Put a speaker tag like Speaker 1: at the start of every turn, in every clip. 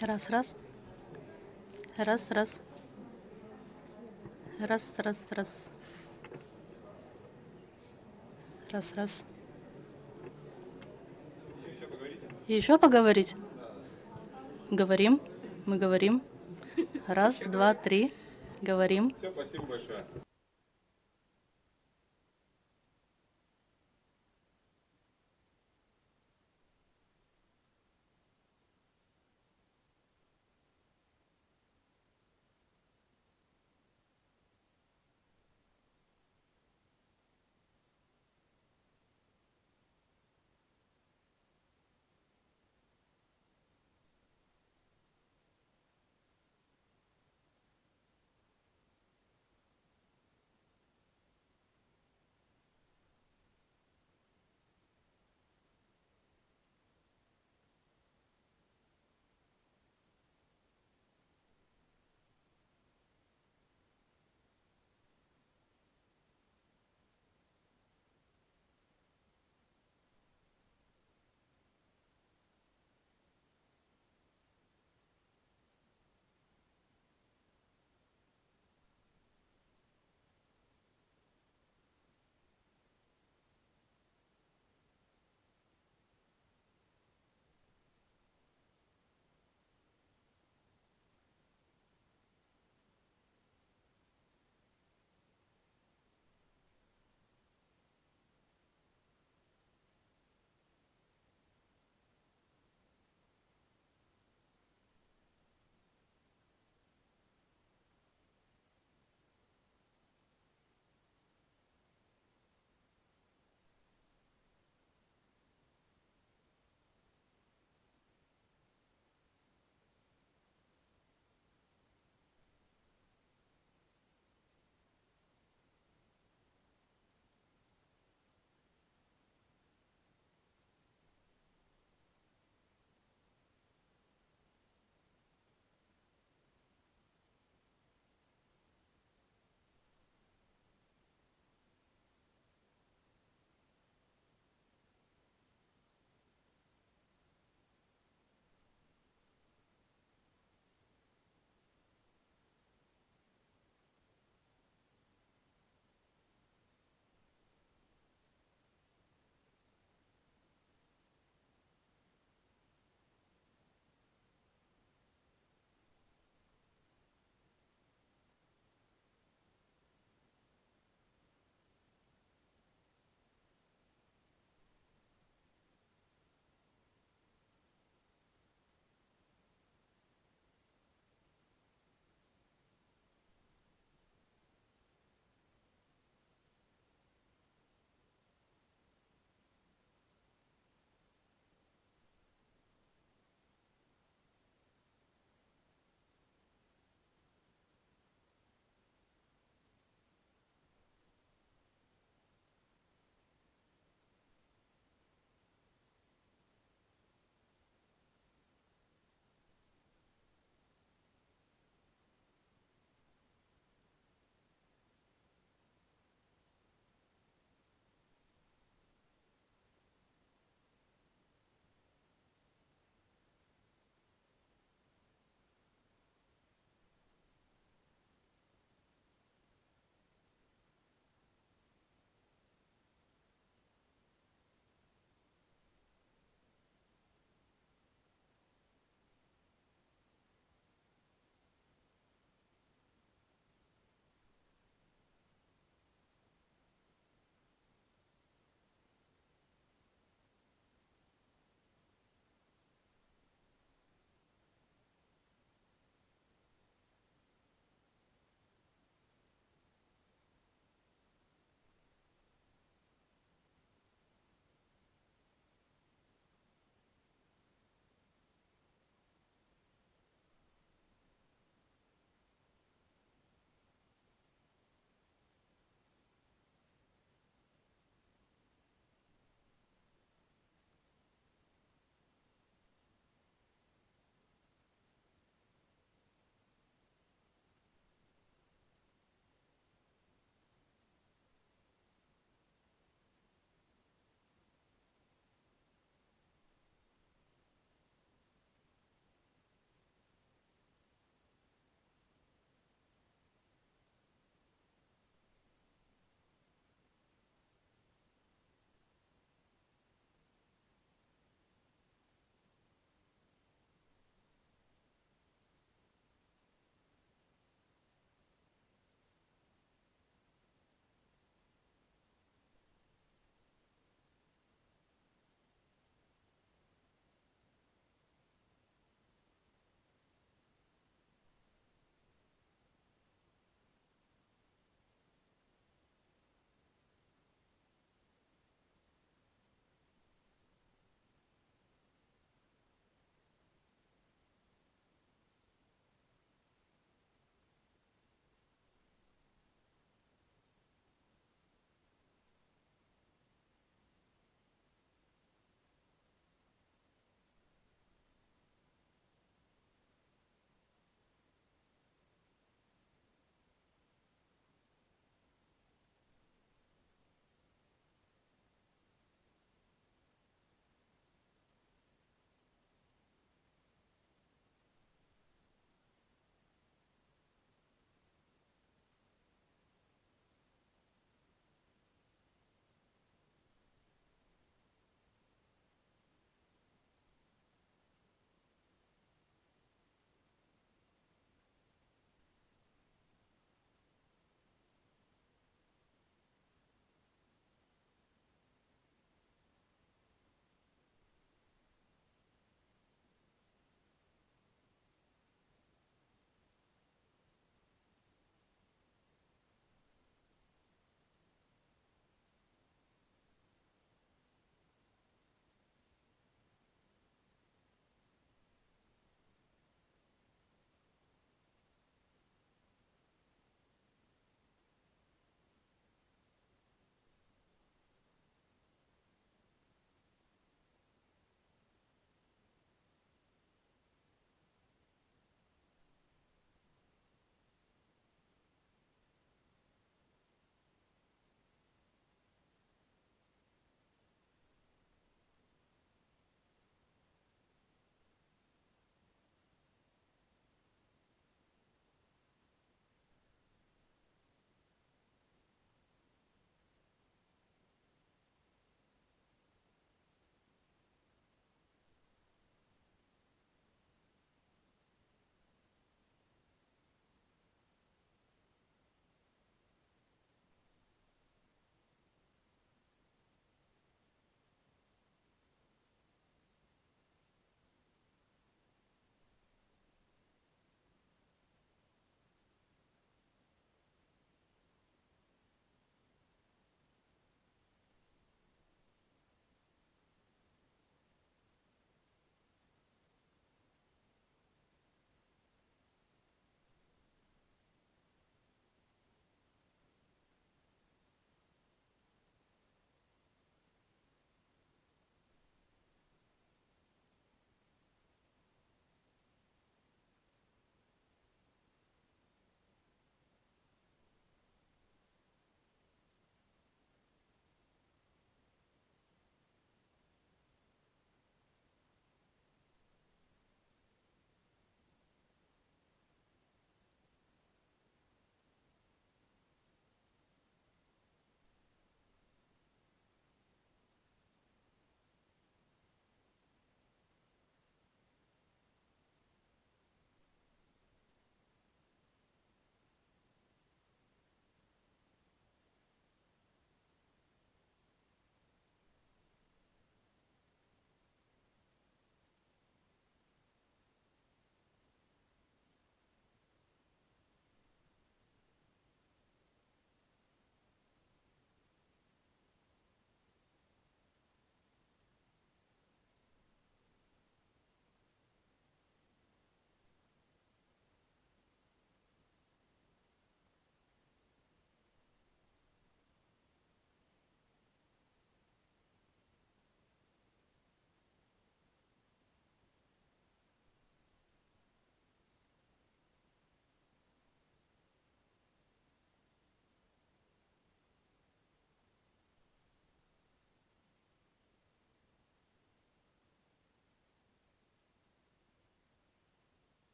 Speaker 1: Раз, раз. Раз, раз. Раз, раз, раз. Раз, раз. Еще поговорить? Говорим. Мы говорим. Раз, два, три. Говорим.
Speaker 2: Все, спасибо большое.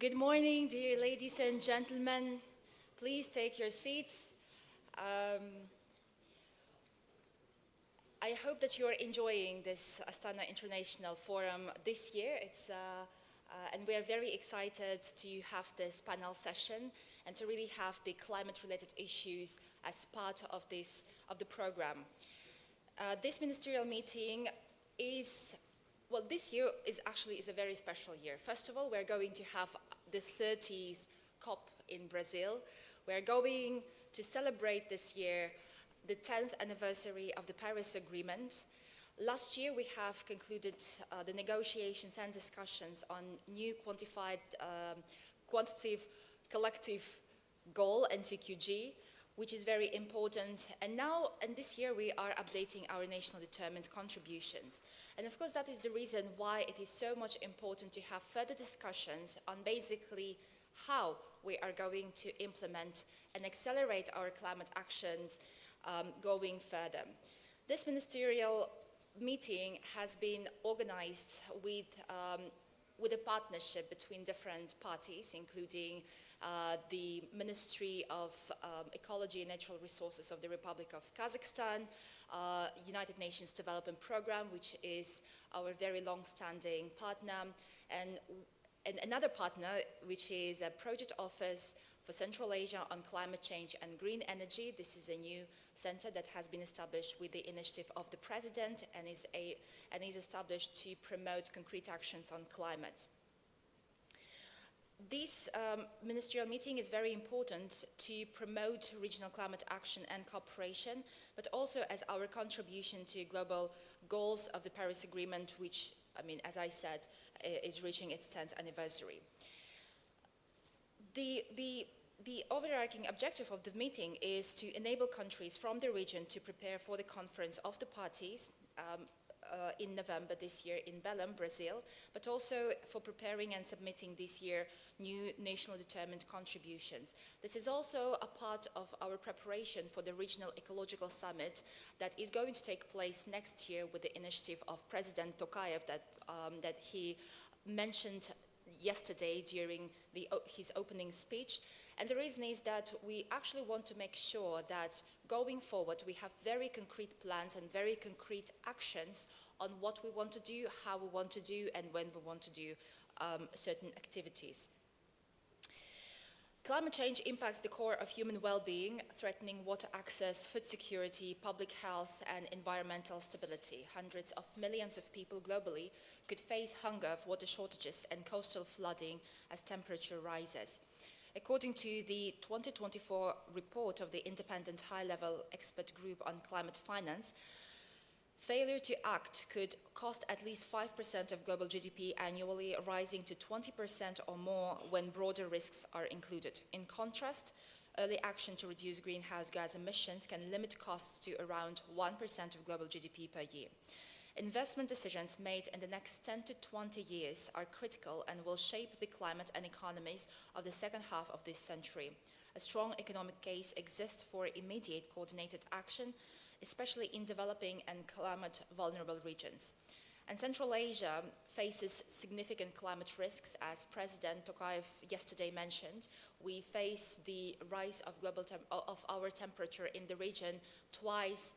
Speaker 2: Good morning, dear ladies and gentlemen. Please take your seats. I hope that you are enjoying this Astana International Forum this year. And we are very excited to have this panel session and to really have the climate-related issues as part of the program. This ministerial meeting this year is a very special year. First of all, we're going to have the 30th COP in Brazil. We're going to celebrate this year the 10th anniversary of the Paris Agreement. Last year, we have concluded the negotiations and discussions on new quantitative collective goal, NCQG, which is very important. And this year, we are updating our national determined contributions. And of course, that is the reason why it is so much important to have further discussions on basically how we are going to implement and accelerate our climate actions going further. This ministerial meeting has been organized with a partnership between different parties, including the Ministry of Ecology and Natural Resources of the Republic of Kazakhstan, United Nations Development Program, which is our very long-standing partner, and another partner, which is a project office for Central Asia on climate change and green energy. This is a new center that has been established with the initiative of the president and is established to promote concrete actions on climate. This ministerial meeting is very important to promote regional climate action and cooperation, but also as our contribution to global goals of the Paris Agreement, which, as I said, is reaching its 10th anniversary. The overarching objective of the meeting is to enable countries from the region to prepare for the conference of the parties in November this year in Belém, Brazil, but also for preparing and submitting this year new national determined contributions. This is also a part of our preparation for the Regional Ecological Summit that is going to take place next year with the initiative of President Tokayev that he mentioned yesterday during his opening speech. And the reason is that we actually want to make sure that going forward we have very concrete plans and very concrete actions on what we want to do, how we want to do, and when we want to do certain activities. Climate change impacts the core of human well-being, threatening water access, food security, public health, and environmental stability. Hundreds of millions of people globally could face hunger, water shortages, and coastal flooding as temperature rises. According to the 2024 report of the Independent High-Level Expert Group on Climate Finance, failure to act could cost at least 5% of global GDP annually, rising to 20% or more when broader risks are included. In contrast, early action to reduce greenhouse gas emissions can limit costs to around 1% of global GDP per year. Investment decisions made in the next 10 to 20 years are critical and will shape the climate and economies of the second half of this century. A strong economic case exists for immediate coordinated action, especially in developing and climate-vulnerable regions. And Central Asia faces significant climate risks, as President Tokayev yesterday mentioned. We face the rise of our temperature in the region twice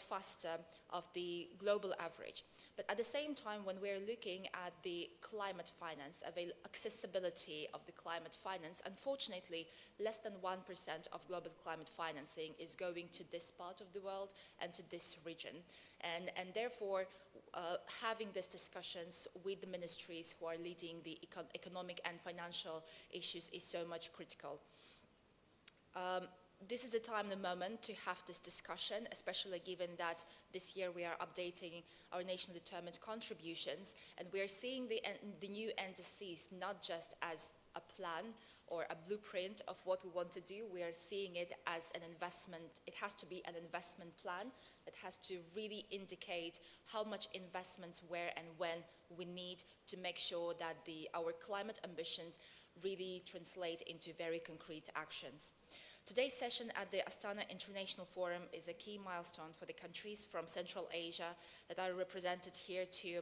Speaker 2: faster of the global average. But at the same time, when we're looking at the climate finance, accessibility of the climate finance, unfortunately, less than 1% of global climate financing is going to this part of the world and to this region. And therefore, having these discussions with the ministries who are leading the economic and financial issues is so much critical. This is a timely moment to have this discussion, especially given that this year we are updating our national determined contributions, and we are seeing the new NDCs not just as a plan or a blueprint of what we want to do. We are seeing it as an investment. It has to be an investment plan. It has to really indicate how much investments, where and when we need to make sure that our climate ambitions really translate into very concrete actions. Today's session at the Astana International Forum is a key milestone for the countries from Central Asia that are represented here to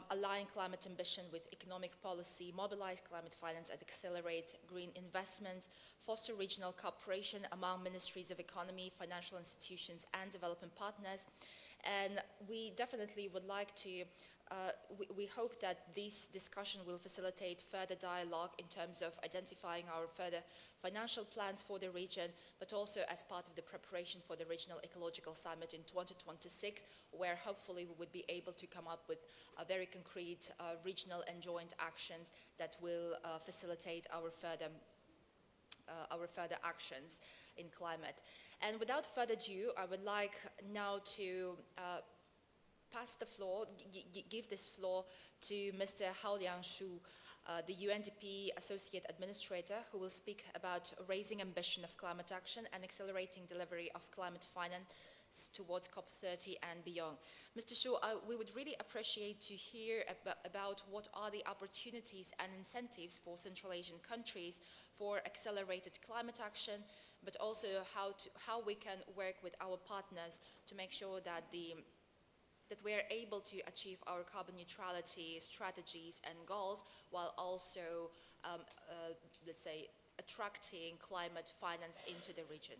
Speaker 2: align climate ambition with economic policy, mobilize climate finance and accelerate green investments, foster regional cooperation among ministries of economy, financial institutions and development partners. And we definitely would like to, we hope that this discussion will facilitate further dialogue in terms of identifying our further financial plans for the region, but also as part of the preparation for the Regional Ecological Summit in 2026, where hopefully we would be able to come up with a very concrete regional and joint actions that will facilitate our further actions in climate. And without further ado, I would like now to pass the floor, give this floor to Mr. Haoliang Shu, the UNDP Associate Administrator, who will speak about raising ambition of climate action and accelerating delivery of climate finance towards COP30 and beyond. Mr. Shu, we would really appreciate to hear about what are the opportunities and incentives for Central Asian countries for accelerated climate action, but also how we can work with our partners to make sure that we are able to achieve our carbon neutrality strategies and goals while also, let's say, attracting climate finance into the region.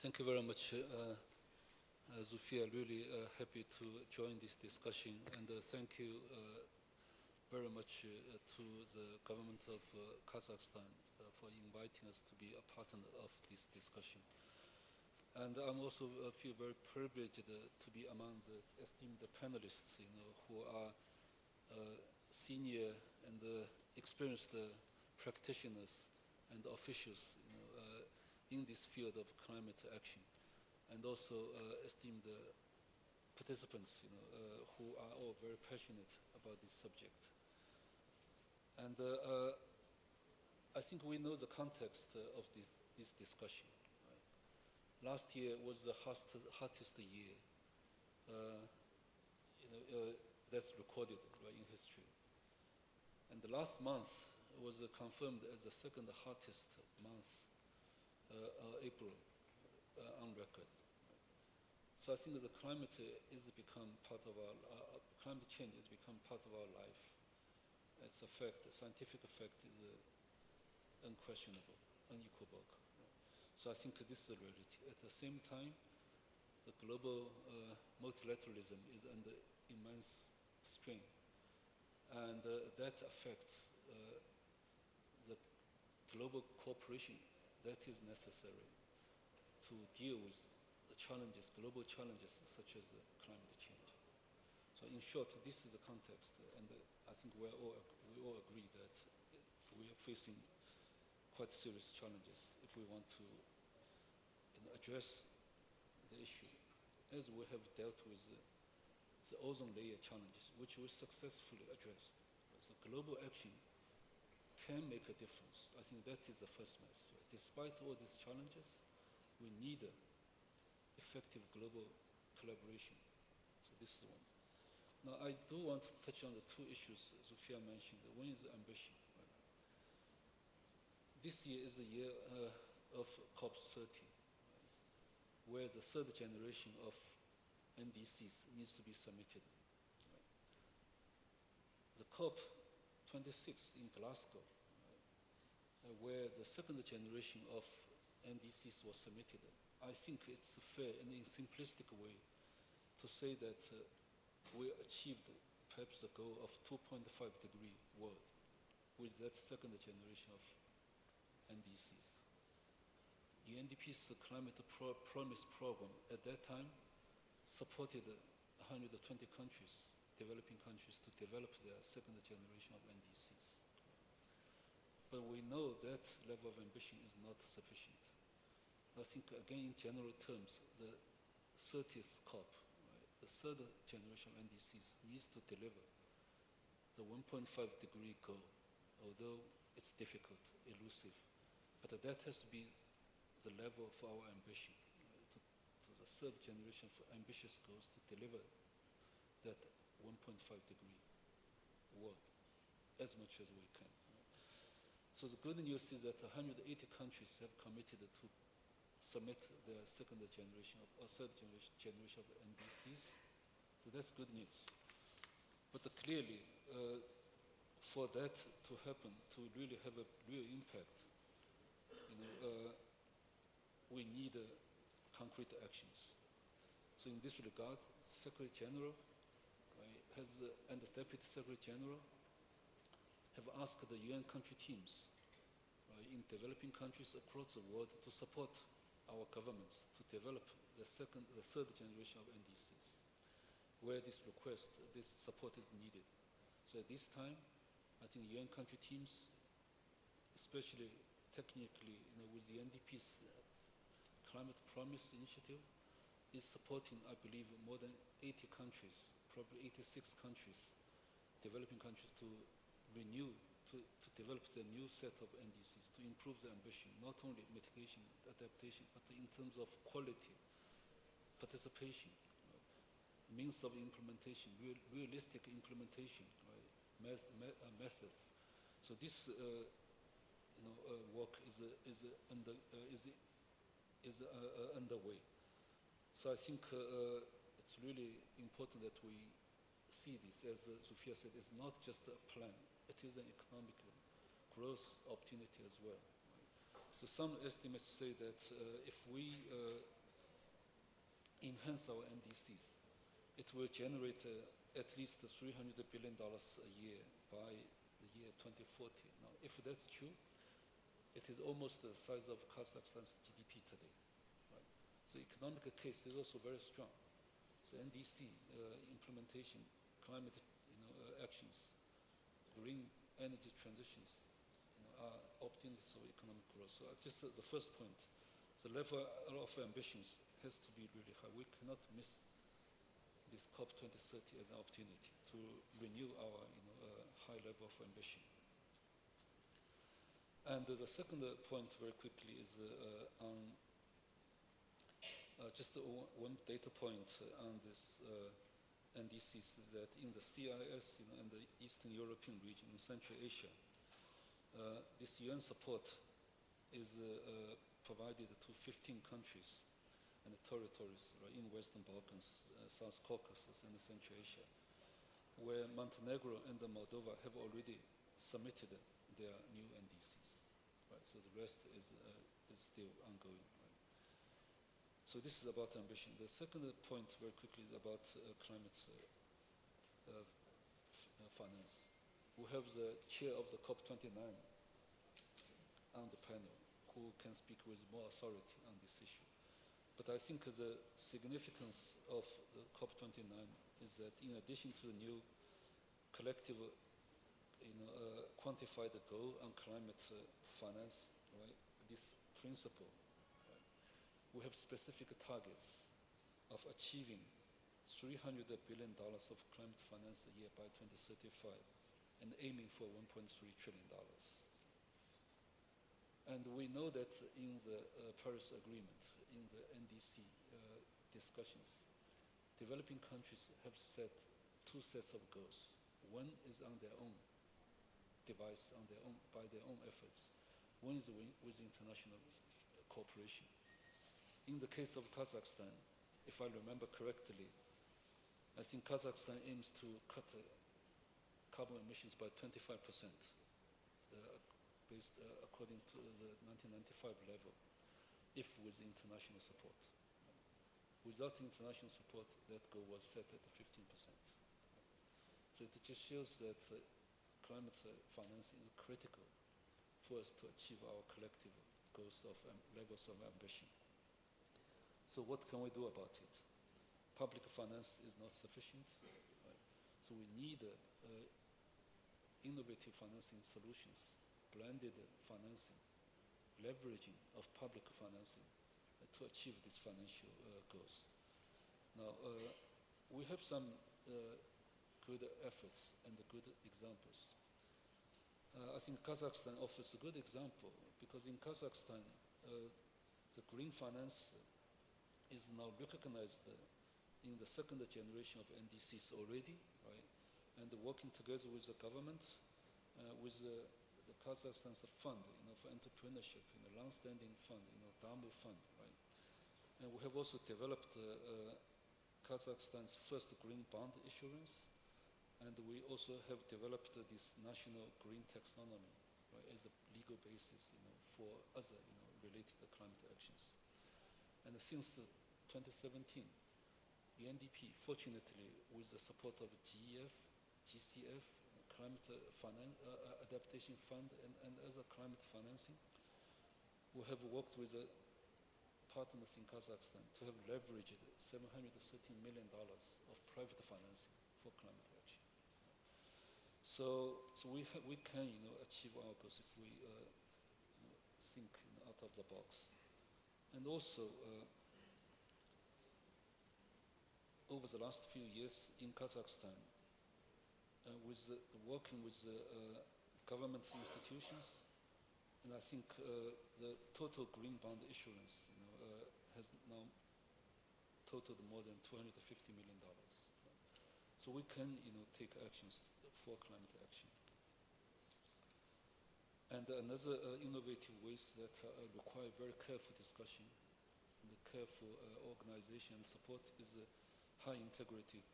Speaker 3: Thank you very much, Zofia. Really happy to join this discussion, and thank you very much to the government of Kazakhstan for inviting us to be a partner of this discussion. And I'm also feel very privileged to be among the esteemed panelists, who are senior and experienced practitioners and officials, in this field of climate action, and also esteemed participants, who are all very passionate about this subject. And I think we know the context of this discussion. Last year was the hottest year, that's recorded in history. And the last month was confirmed as the second hottest month, April, on record. So I think the climate is become part of climate change has become part of our life. Its effect, the scientific effect is unquestionable, unequivocal. So I think this is a reality. At the same time, the global multilateralism is under immense strain. And that affects the global cooperation that is necessary to deal with the challenges, global challenges such as climate change. So in short, this is the context, and I think we all agree that we are facing quite serious challenges if we want to address the issue, as we have dealt with the ozone layer challenges, which we successfully addressed. So global action can make a difference. I think that is the first message. Despite all these challenges, we need effective global collaboration. So this is one. Now, I do want to touch on the two issues Zofia mentioned. One is ambition. Right? This year is the year of COP30, right, where the third generation of NDCs needs to be submitted. Right? The COP26 in Glasgow, where the second generation of NDCs was submitted, I think it's fair and in simplistic way to say that we achieved perhaps the goal of 2.5 degree world with that second generation of NDCs. UNDP's Climate Promise Program at that time supported 120 countries, developing countries, to develop their second generation of NDCs. But we know that level of ambition is not sufficient. I think, again, in general terms, the 30th COP, right, the third generation of NDCs needs to deliver the 1.5 degree goal, although it's difficult, elusive. But that has to be the level for our ambition, right, to the third generation of ambitious goals to deliver that 1.5 degree world as much as we can. So the good news is that 180 countries have committed to submit their second generation or third generation of NDCs. So that's good news. But clearly, for that to happen, to really have a real impact, we need concrete actions. So in this regard, Secretary General and the Deputy Secretary General have asked the UN country teams in developing countries across the world to support our governments to develop the third generation of NDCs, where this support is needed. So at this time, I think UN country teams, especially technically, with the NDP's Climate Promise Initiative, is supporting, I believe, more than 80 countries, probably 86 countries, developing countries to develop the new set of NDCs, to improve the ambition, not only mitigation, adaptation, but in terms of quality, participation, means of implementation, realistic implementation, methods. So this work is underway. So I think it's really important that we see this, as Sophia said, it's not just a plan, it is an economic growth opportunity as well. So some estimates say that if we enhance our NDCs, it will generate at least $300 billion a year by the year 2040. Now, if that's true, it is almost the size of Kazakhstan's GDP today. Right? So economic case is also very strong. So NDC implementation, climate actions, green energy transitions are opportunities of economic growth. So this is the first point. The level of ambitions has to be really high. We cannot miss this COP 2030 as an opportunity to renew our high level of ambition. And the second point, very quickly, is on just one data point on this NDCs, is that in the CIS and the Eastern European region, in Central Asia, this UN support is provided to 15 countries and territories in Western Balkans, South Caucasus, and Central Asia, where Montenegro and Moldova have already submitted their new NDCs. Right? So the rest is still ongoing. Right? So this is about ambition. The second point, very quickly, is about climate finance. We have the chair of the COP29 on the panel who can speak with more authority on this issue. But I think the significance of the COP29 is that in addition to the new collective quantified goal on climate finance, right, this principle, right, we have specific targets of achieving $300 billion of climate finance a year by 2035 and aiming for $1.3 trillion. And we know that in the Paris Agreement, in the NDC discussions, developing countries have set two sets of goals. One is on their own device, by their own efforts. One is with international cooperation. In the case of Kazakhstan, if I remember correctly, I think Kazakhstan aims to cut carbon emissions by 25%. Based according to the 1995 level, if with international support. Without international support, that goal was set at 15%. So it just shows that climate finance is critical for us to achieve our collective goals of levels of ambition. So what can we do about it? Public finance is not sufficient. Right? So we need innovative financing solutions, blended financing, leveraging of public financing to achieve these financial goals. Now, we have some good efforts and good examples. I think Kazakhstan offers a good example because in Kazakhstan, the green finance is now recognized in the second generation of NDCs already, right? And working together with the government, with the Kazakhstan's fund, for entrepreneurship, long-standing fund, DAMU fund, right? And we have also developed Kazakhstan's first green bond issuance, and we also have developed this national green taxonomy, right, as a legal basis, for other, related climate actions. And since 2017, UNDP, fortunately, with the support of GEF, GCF, Climate Adaptation Fund, and other climate financing, we have worked with partners in Kazakhstan to have leveraged $713 million of private financing for climate action. So we can, achieve our goals if we think out of the box. And also, over the last few years in Kazakhstan, with working with government institutions, and I think the total green bond issuance has now totaled more than $250 million. So we can take actions for climate action. And another innovative ways that require very careful discussion and careful organization and support is high integrity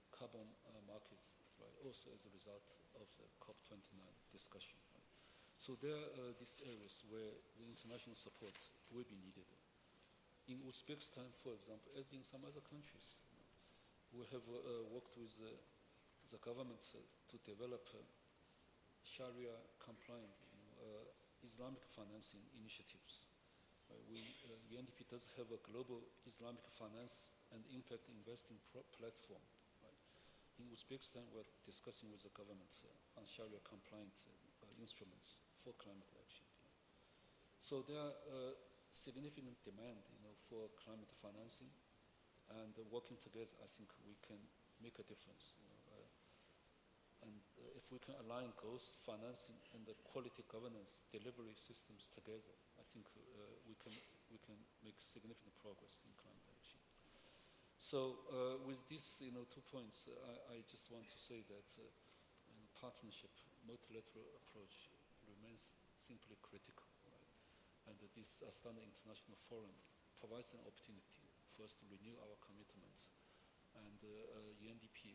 Speaker 3: carbon markets, right? Also as a result of the COP29 discussion. Right? So there are these areas where the international support will be needed. In Uzbekistan, for example, as in some other countries, we have worked with the government to develop Sharia compliant Islamic financing initiatives. UNDP does have a global Islamic finance and impact investing platform. Right? In Uzbekistan, we're discussing with the government on Sharia compliant instruments for climate action. So there are significant demand for climate financing, and working together, I think we can make a difference. And if we can align goals, financing, and the quality governance delivery systems together, I think we can make significant progress in climate action. So with these 2 points, I just want to say that partnership, multilateral approach remains simply critical. Right? And this Astana International Forum provides an opportunity for us to renew our commitment. And UNDP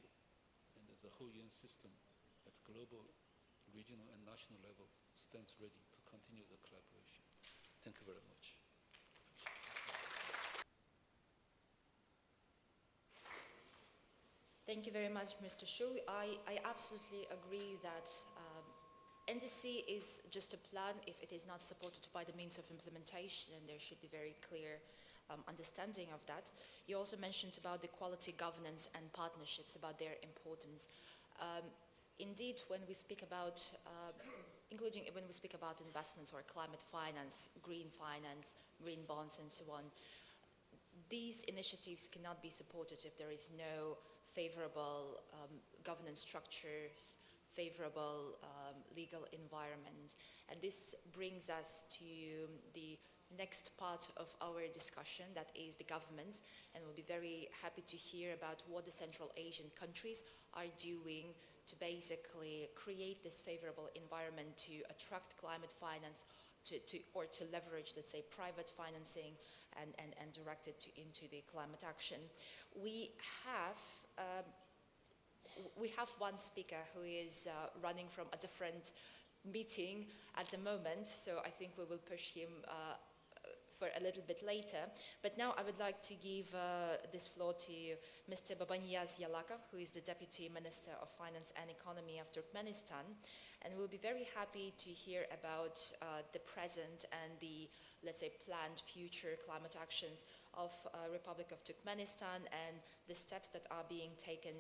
Speaker 3: and the whole UN system at global, regional, and national level stands ready to continue the collaboration. Thank you very much.
Speaker 2: Thank you very much, Mr. Shu. I absolutely agree that NDC is just a plan if it is not supported by the means of implementation, and there should be very clear understanding of that. You also mentioned about the quality governance and partnerships, about their importance. Indeed, when we speak about, including when we speak about investments or climate finance, green bonds, and so on, these initiatives cannot be supported if there is no favorable governance structures, favorable legal environment. And this brings us to the next part of our discussion, that is the governments, and we'll be very happy to hear about what the Central Asian countries are doing to basically create this favorable environment to attract climate finance, or to leverage, let's say, private financing and direct it into the climate action. We have one speaker who is running from a different meeting at the moment, so I think we will push him for a little bit later. But now I would like to give this floor to Mr. Babaniyaz Yalakov, who is the Deputy Minister of Finance and Economy of Turkmenistan. And we'll be very happy to hear about the present and the, let's say, planned future climate actions of Republic of Turkmenistan and the steps that are being taken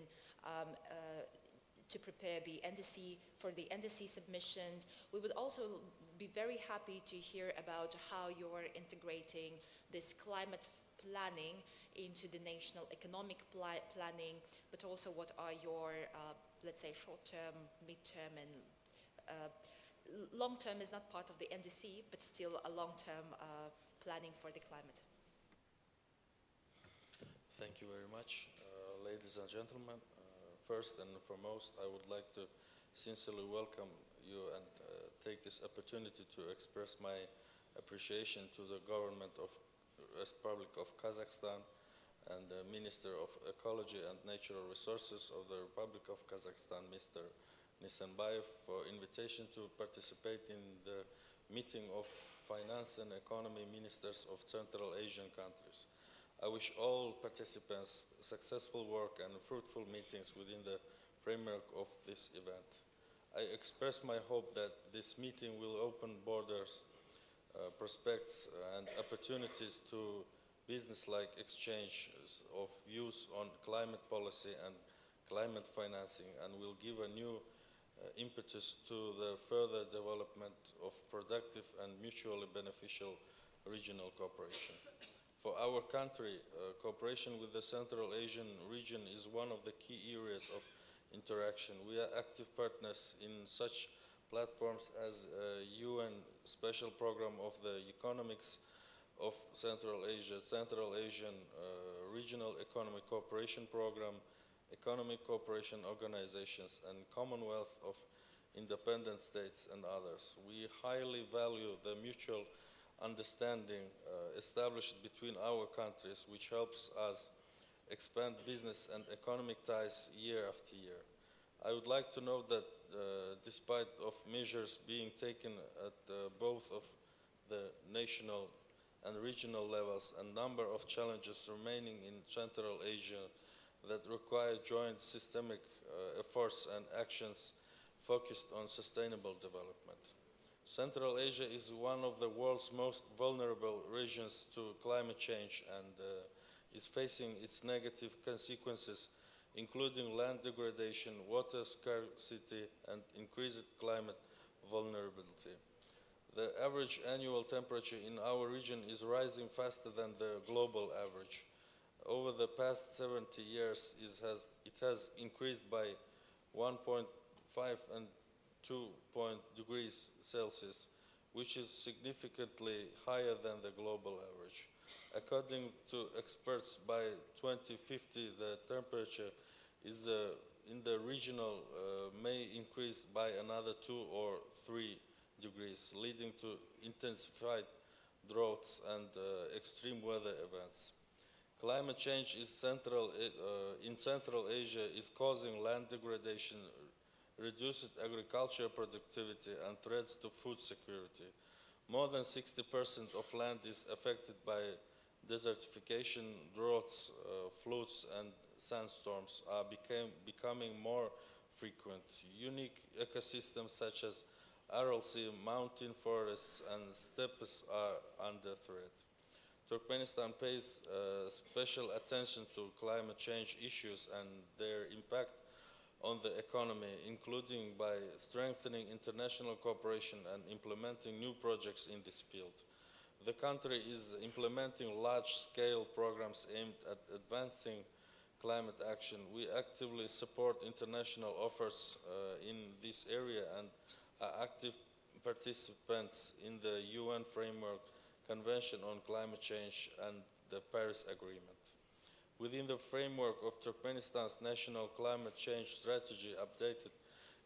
Speaker 2: to prepare the NDC for the NDC submissions. We would also be very happy to hear about how you're integrating this climate planning into the national economic planning, but also what are your, let's say, short-term, mid-term, and long-term is not part of the NDC, but still a long-term planning for the climate.
Speaker 4: Thank you very much, ladies and gentlemen. First and foremost, I would like to sincerely welcome you and take this opportunity to express my appreciation to the government of Republic of Kazakhstan and Minister of Ecology and Natural Resources of the Republic of Kazakhstan, Mr. Nisanbayev, for invitation to participate in the meeting of Finance and Economy Ministers of Central Asian countries. I wish all participants successful work and fruitful meetings within the framework of this event. I express my hope that this meeting will open borders, prospects and opportunities to business-like exchanges of views on climate policy and climate financing, and will give a new impetus to the further development of productive and mutually beneficial regional cooperation. For our country, cooperation with the Central Asian region is one of the key areas of interaction. We are active partners in such platforms as UN Special Program of the Economics of Central Asia, Central Asian Regional Economic Cooperation Program, Economic Cooperation Organizations, and Commonwealth of Independent States and others. We highly value the mutual understanding established between our countries, which helps us expand business and economic ties year after year. I would like to note that despite of measures being taken at both of the national and regional levels, a number of challenges remaining in Central Asia that require joint systemic efforts and actions focused on sustainable development. Central Asia is one of the world's most vulnerable regions to climate change and is facing its negative consequences, including land degradation, water scarcity, and increased climate vulnerability. The average annual temperature in our region is rising faster than the global average. Over the past 70 years, it has increased by 1.5 and 2 degrees Celsius, which is significantly higher than the global average. According to experts, by 2050, the temperature in the regional may increase by another 2 or 3 degrees, leading to intensified droughts and extreme weather events. Climate change in Central Asia is causing land degradation, reduced agricultural productivity, and threats to food security. More than 60% of land is affected by desertification, droughts, floods, and sandstorms are becoming more frequent. Unique ecosystems such as Aral Sea, mountain forests, and steppes are under threat. Turkmenistan pays special attention to climate change issues and their impact on the economy, including by strengthening international cooperation and implementing new projects in this field. The country is implementing large-scale programs aimed at advancing climate action. We actively support international efforts in this area and are active participants in the UN Framework Convention on Climate Change and the Paris Agreement. Within the framework of Turkmenistan's National Climate Change Strategy updated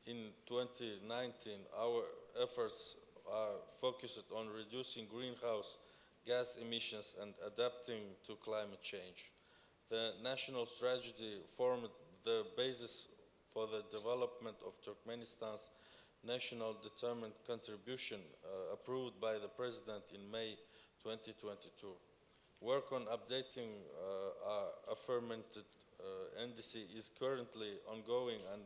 Speaker 4: in 2019, our efforts are focused on reducing greenhouse gas emissions and adapting to climate change. The national strategy formed the basis for the development of Turkmenistan's national determined contribution approved by the President in May 2022. Work on updating our affirmative NDC is currently ongoing and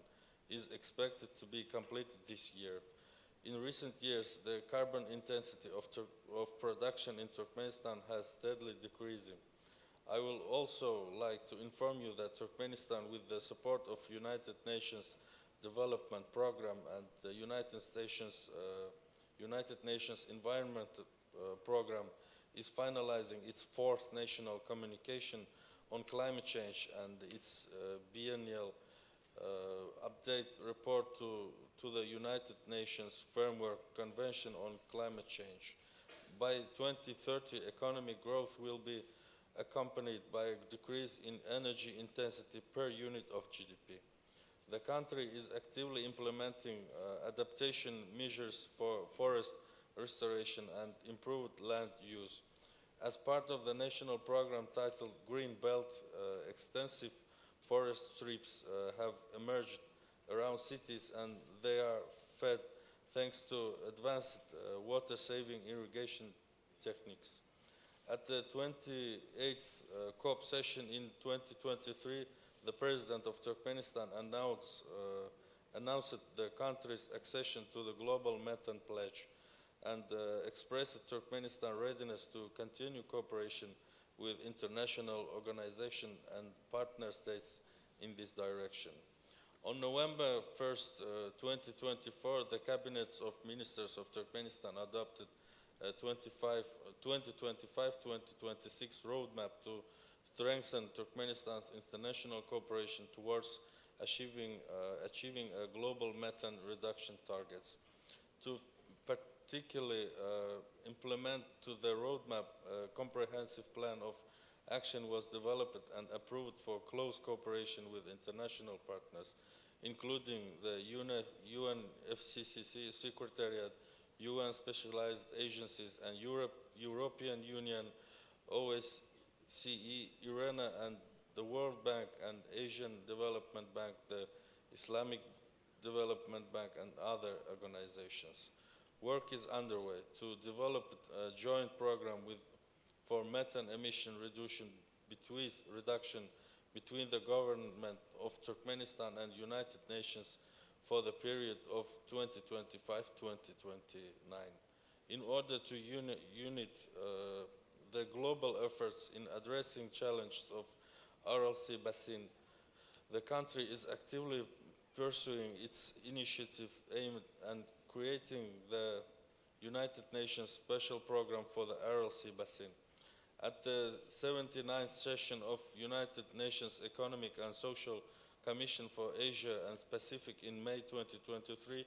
Speaker 4: is expected to be completed this year. In recent years, the carbon intensity of production in Turkmenistan has steadily decreasing. I will also like to inform you that Turkmenistan, with the support of United Nations Development Program and the United Nations Environment Program, is finalizing its 4th national communication on climate change and its biennial update report to the United Nations Framework Convention on Climate Change. By 2030, economic growth will be accompanied by a decrease in energy intensity per unit of GDP. The country is actively implementing adaptation measures for forest restoration and improved land use. As part of the national program titled Green Belt, extensive forest strips have emerged around cities, and they are fed thanks to advanced water-saving irrigation techniques. At the 28th COP session in 2023, the President of Turkmenistan announced the country's accession to the Global Methane Pledge and expressed Turkmenistan's readiness to continue cooperation with international organizations and partner states in this direction. On November 1st, 2024, the cabinets of ministers of Turkmenistan adopted a 2025-2026 roadmap to strengthen Turkmenistan's international cooperation towards achieving global methane reduction targets. To particularly implement to the roadmap, a comprehensive plan of action was developed and approved for close cooperation with international partners, including the UNFCCC Secretariat, UN specialized agencies, and European Union, OSCE, IRENA, and the World Bank and Asian Development Bank, the Islamic Development Bank, and other organizations. Work is underway to develop a joint program for methane emission reduction between the government of Turkmenistan and United Nations for the period of 2025-2029. In order to unite the global efforts in addressing challenges of RLC Basin, the country is actively pursuing its initiative aimed at creating the United Nations Special Program for the RLC Basin. At the 79th session of United Nations Economic and Social Commission for Asia and Pacific in May 2023,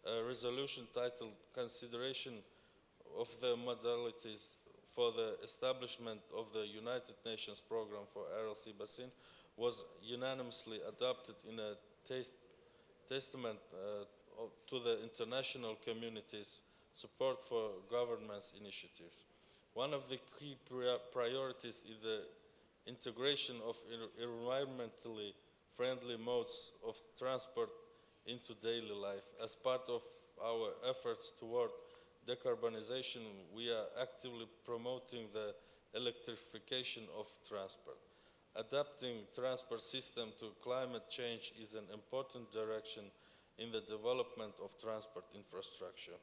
Speaker 4: a resolution titled Consideration of the Modalities for the Establishment of the United Nations Program for RLC Basin was unanimously adopted in a testament to the international community's support for government's initiatives. One of the key priorities is the integration of environmentally friendly modes of transport into daily life. As part of our efforts toward decarbonization, we are actively promoting the electrification of transport. Adapting transport system to climate change is an important direction in the development of transport infrastructure.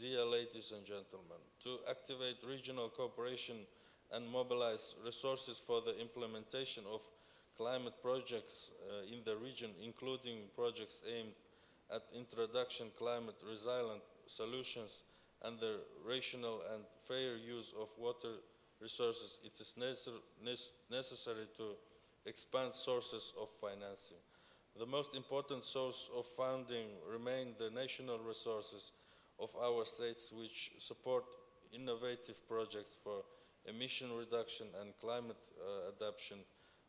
Speaker 4: Dear ladies and gentlemen, to activate regional cooperation and mobilize resources for the implementation of climate projects in the region, including projects aimed at introduction climate resilient solutions and the rational and fair use of water resources, it is necessary to expand sources of financing. The most important source of funding remain the national resources of our states, which support innovative projects for emission reduction and climate adaptation,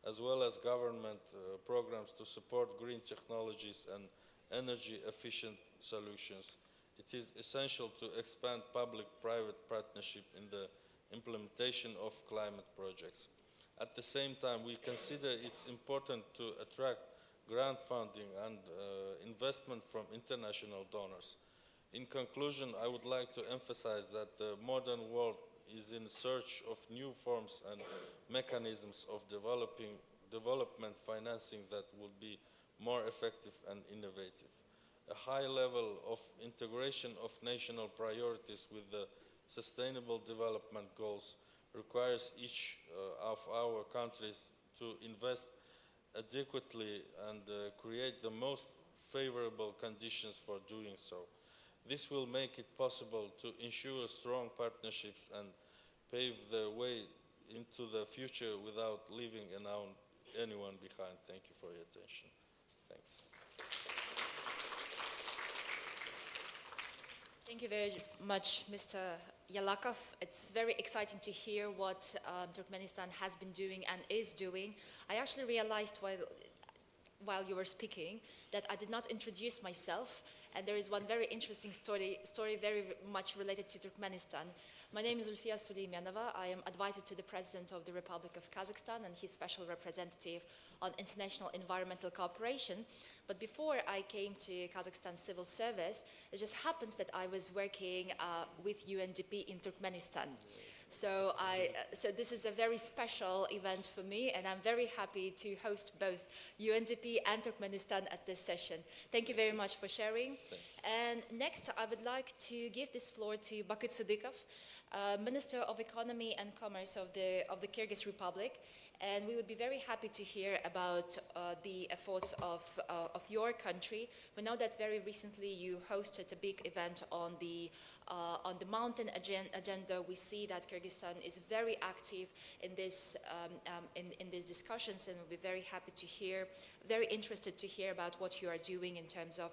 Speaker 4: as well as government programs to support green technologies and energy-efficient solutions. It is essential to expand public-private partnership in the implementation of climate projects. At the same time, we consider it's important to attract grant funding and investment from international donors. In conclusion, I would like to emphasize that the modern world is in search of new forms and mechanisms of development financing that will be more effective and innovative. A high level of integration of national priorities with the sustainable development goals requires each of our countries to invest adequately and create the most favorable conditions for doing so. This will make it possible to ensure strong partnerships and pave the way into the future without leaving anyone behind. Thank you for your attention. Thanks.
Speaker 2: Thank you very much, Mr. Yalakov. It's very exciting to hear what Turkmenistan has been doing and is doing. I actually realized while you were speaking that I did not introduce myself, And there is one very interesting story very much related to Turkmenistan. My name is Ulfiya Suleymanova. I am advisor to the President of the Republic of Kazakhstan and his special representative on international environmental cooperation. But before I came to Kazakhstan civil service, it just happens that I was working with UNDP in Turkmenistan. So this is a very special event for me, and I'm very happy to host both UNDP and Turkmenistan at this session. Thank you very much for sharing. And next, I would like to give this floor to Bakit Siddiqov, Minister of Economy and Commerce of the Kyrgyz Republic. And we would be very happy to hear about the efforts of your country. We know that very recently you hosted a big event on the mountain agenda. We see that Kyrgyzstan is very active in this in these discussions, and we'll be very happy to hear, very interested to hear about what you are doing in terms of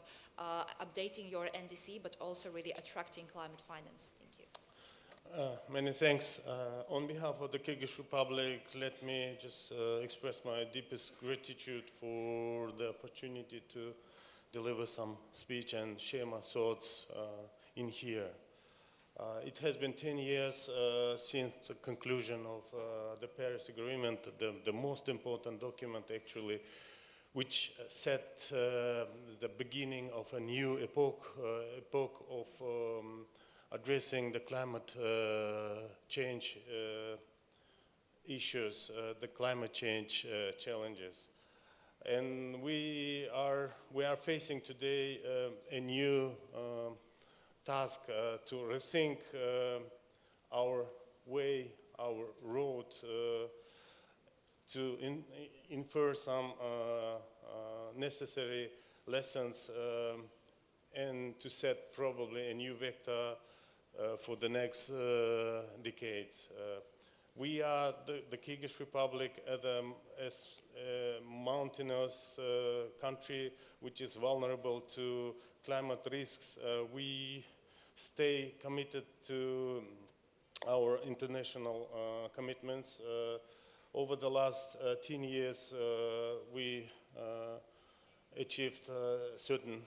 Speaker 2: updating your NDC, but also really attracting climate finance. Thank you.
Speaker 5: Many thanks. On behalf of the Kyrgyz Republic, let me just express my deepest gratitude for the opportunity to deliver some speech and share my thoughts in here. It has been 10 years since the conclusion of the Paris Agreement, the most important document actually, which set the beginning of a new epoch of addressing the climate change issues, the climate change challenges. And we are facing today a new task to rethink our way, our road, to infer some necessary lessons and to set probably a new vector for the next decades. We are the Kyrgyz Republic as a mountainous country which is vulnerable to climate risks. We stay committed to our international commitments. Over the last 10 years, we achieved certain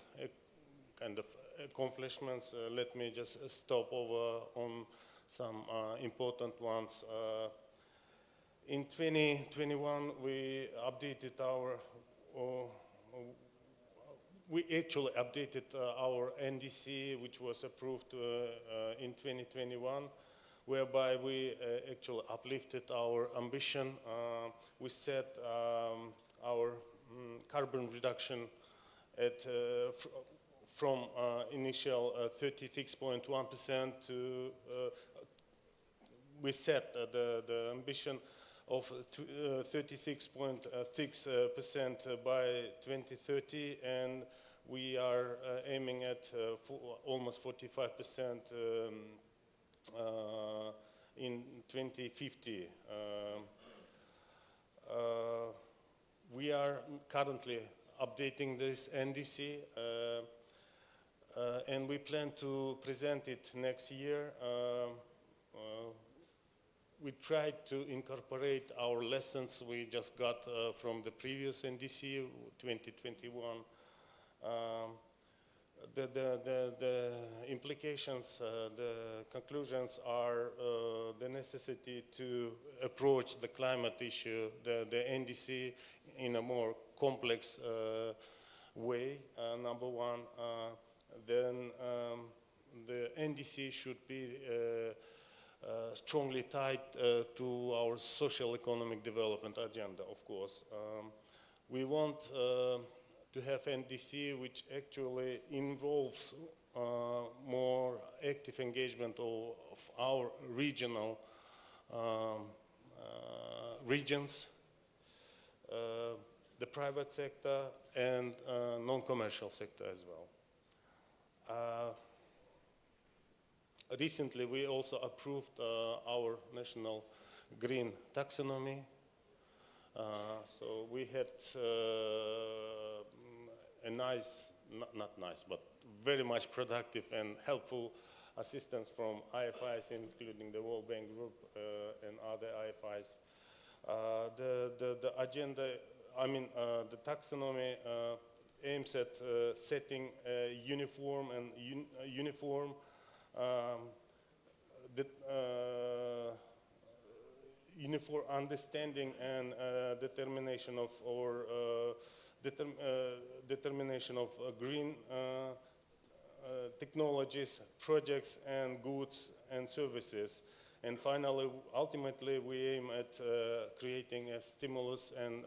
Speaker 5: kind of accomplishments. Let me just stop over on some important ones. In 2021, we updated our NDC, which was approved in 2021, whereby we actually uplifted our ambition. We set our carbon reduction at from initial 36.1% to we set the ambition of 36.6% by 2030, and we are aiming at almost 45% in 2050. We are currently updating this NDC, and we plan to present it next year. We tried to incorporate our lessons we just got from the previous NDC 2021. The implications, the conclusions are the necessity to approach the climate issue, the NDC, in a more complex way, number one. Then the NDC should be strongly tied to our social economic development agenda, of course. We want to have NDC which actually involves more active engagement of our regional regions, the private sector, and non-commercial sector as well. Recently, we also approved our national green taxonomy. So we had a nice, not nice, but very much productive and helpful assistance from IFIs, including the World Bank Group and other IFIs. The agenda, the taxonomy aims at setting a uniform and uniform understanding and determination of green technologies, projects, and goods and services. And finally, ultimately, we aim at creating a stimulus and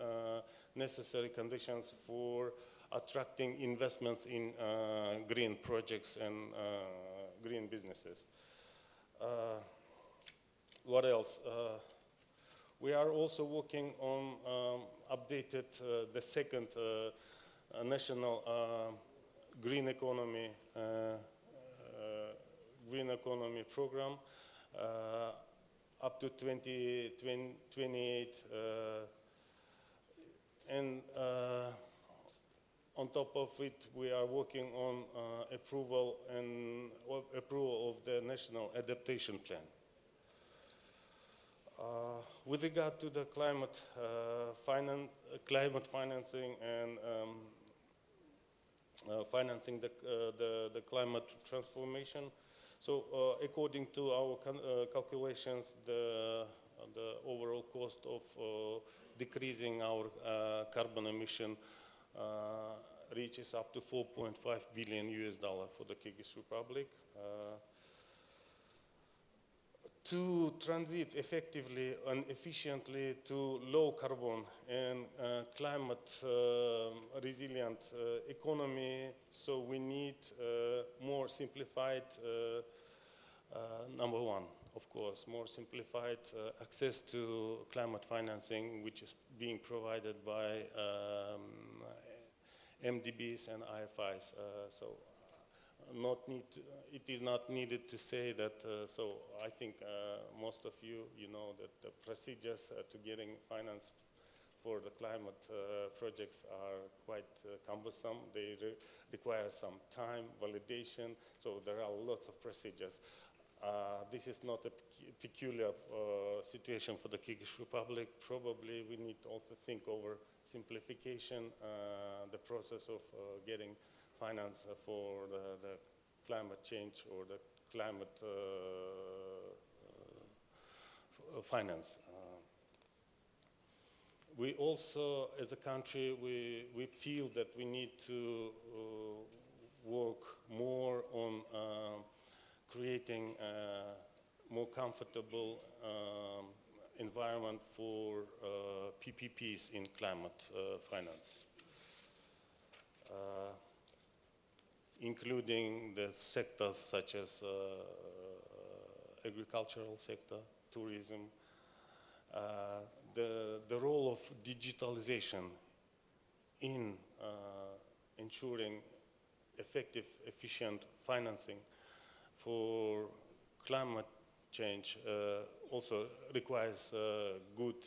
Speaker 5: necessary conditions for attracting investments in green projects and green businesses. What else? We are also working on updated the second national green economy program up to 2028, and on top of it, we are working on approval of the national adaptation plan. With regard to the climate financing and financing the climate transformation, so according to our calculations, the overall cost of decreasing our carbon emission reaches up to $4.5 billion for the Kyrgyz Republic. To transit effectively and efficiently to low carbon and climate resilient economy, so we need more simplified, number one, of course, more simplified access to climate financing, which is being provided by MDBs and AIFs. It is not needed to say that, so I think most of you know that the procedures to getting finance for the climate projects are quite cumbersome. They require some time, validation, so there are lots of procedures. This is not a peculiar situation for the Kyrgyz Republic. Probably we need to also think over simplification, the process of getting finance for the climate change or the climate finance. We also, as a country, we feel that we need to work more on creating a more comfortable environment for PPPs in climate finance. Including the sectors such as agricultural sector, tourism, the role of digitalization in ensuring effective, efficient financing for climate change also requires good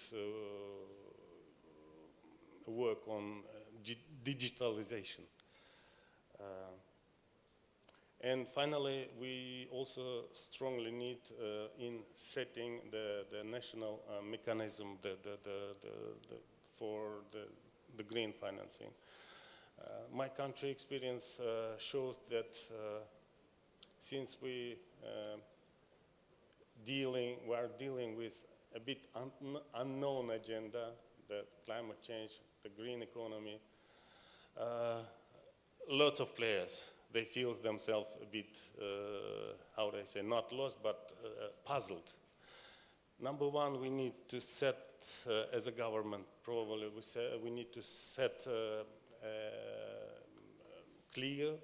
Speaker 5: work on digitalization. And finally, we also strongly need in setting the national mechanism for the green financing. My country experience shows that since we are dealing with a bit unknown agenda, the climate change, the green economy, lots of players, they feel themselves a bit, how do I say, not lost, but puzzled. Number one, we need to set, as a government, probably we need to set clear,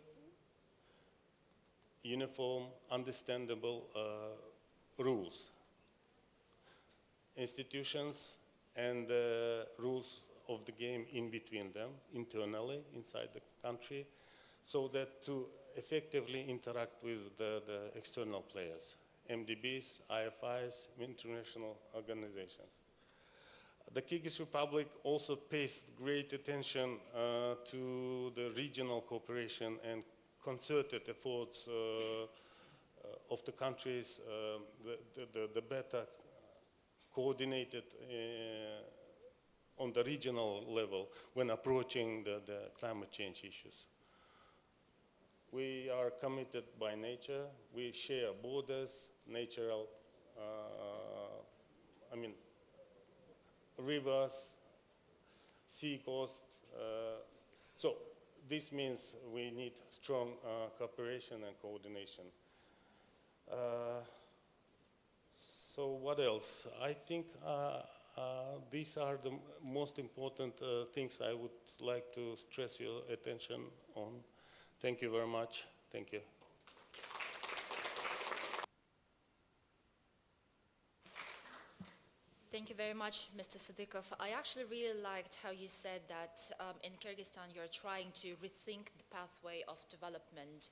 Speaker 5: uniform, understandable rules. Institutions and rules of the game in between them, internally, inside the country, so that to effectively interact with the external players, MDBs, IFIs, international organizations. The Kyrgyz Republic also pays great attention to the regional cooperation and concerted efforts of the countries, the better coordinated on the regional level when approaching the climate change issues. We are committed by nature. We share borders, natural, rivers, sea coast. So this means we need strong cooperation and coordination. So what else? I think these are the most important things I would like to stress your attention on. Thank you very much. Thank you.
Speaker 2: Thank you very much, Mr. Sadikov. I actually really liked how you said that in Kyrgyzstan you're trying to rethink the pathway of development,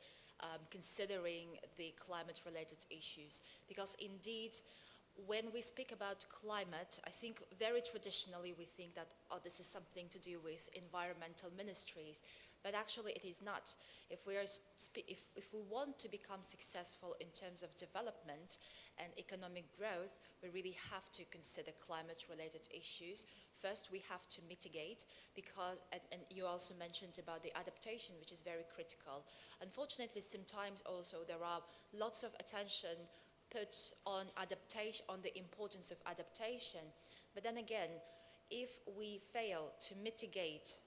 Speaker 2: considering the climate-related issues. Because indeed, when we speak about climate, I think very traditionally we think that, oh, this is something to do with environmental ministries. But actually it is not. If we want to become successful in terms of development and economic growth, we really have to consider climate-related issues. First, we have to mitigate, because, and you also mentioned about the adaptation, which is very critical. Unfortunately, sometimes also there are lots of attention put on adaptation, on the importance of adaptation. But then again, if we fail to mitigate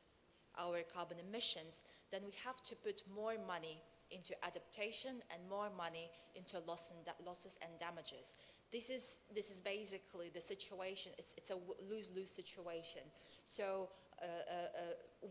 Speaker 2: our carbon emissions, then we have to put more money into adaptation and more money into losses and damages. This is basically the situation. It's a lose-lose situation. So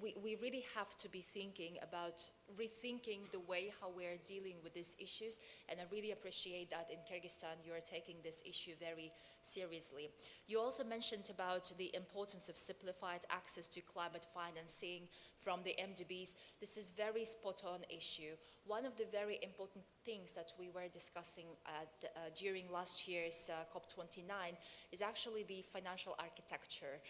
Speaker 2: we really have to be thinking about rethinking the way how we're dealing with these issues, and I really appreciate that in Kyrgyzstan you are taking this issue very seriously. You also mentioned about the importance of simplified access to climate financing from the MDBs. This is very spot-on issue. One of the very important things that we were discussing during last year's COP29 is actually the financial architecture,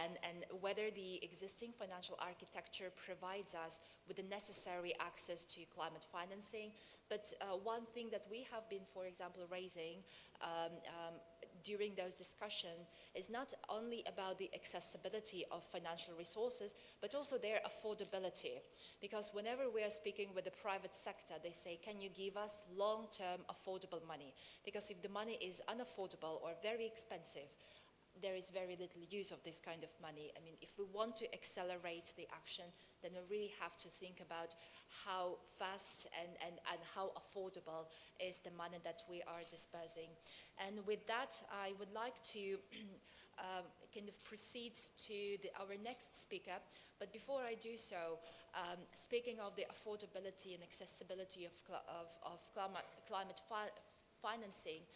Speaker 2: and whether the existing financial architecture provides us with the necessary access to climate financing. But one thing that we have been, for example, raising during those discussions is not only about the accessibility of financial resources, but also their affordability. Because whenever we are speaking with the private sector, they say, can you give us long-term affordable money? Because if the money is unaffordable or very expensive, there is very little use of this kind of money. I mean, if we want to accelerate the action, then we really have to think about how fast and how affordable is the money that we are dispersing. And with that, I would like to kind of proceed to our next speaker. But before I do so, speaking of the affordability and accessibility of climate financing,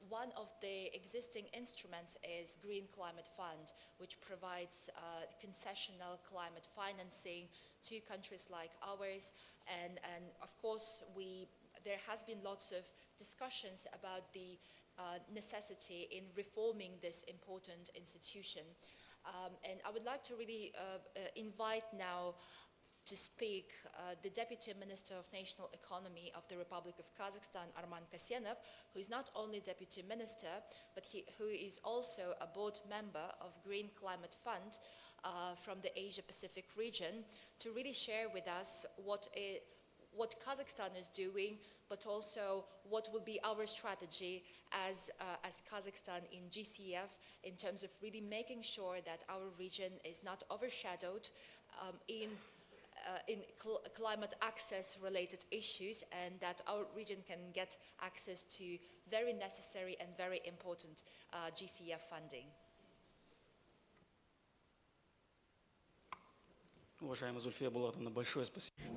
Speaker 2: one of the existing instruments is Green Climate Fund, which provides concessional climate financing to countries like ours. And of course, there has been lots of discussions about the necessity in reforming this important institution. And I would like to really invite now to speak the Deputy Minister of National Economy of the Republic of Kazakhstan, Arman Kasenov, who is not only Deputy Minister, but who is also a board member of Green Climate Fund from the Asia-Pacific region, to really share with us what Kazakhstan is doing, but also what will be our strategy as Kazakhstan in GCF in terms of really making sure that our region is not overshadowed in climate access related issues, and that our region can get access to very necessary and very important GCF funding.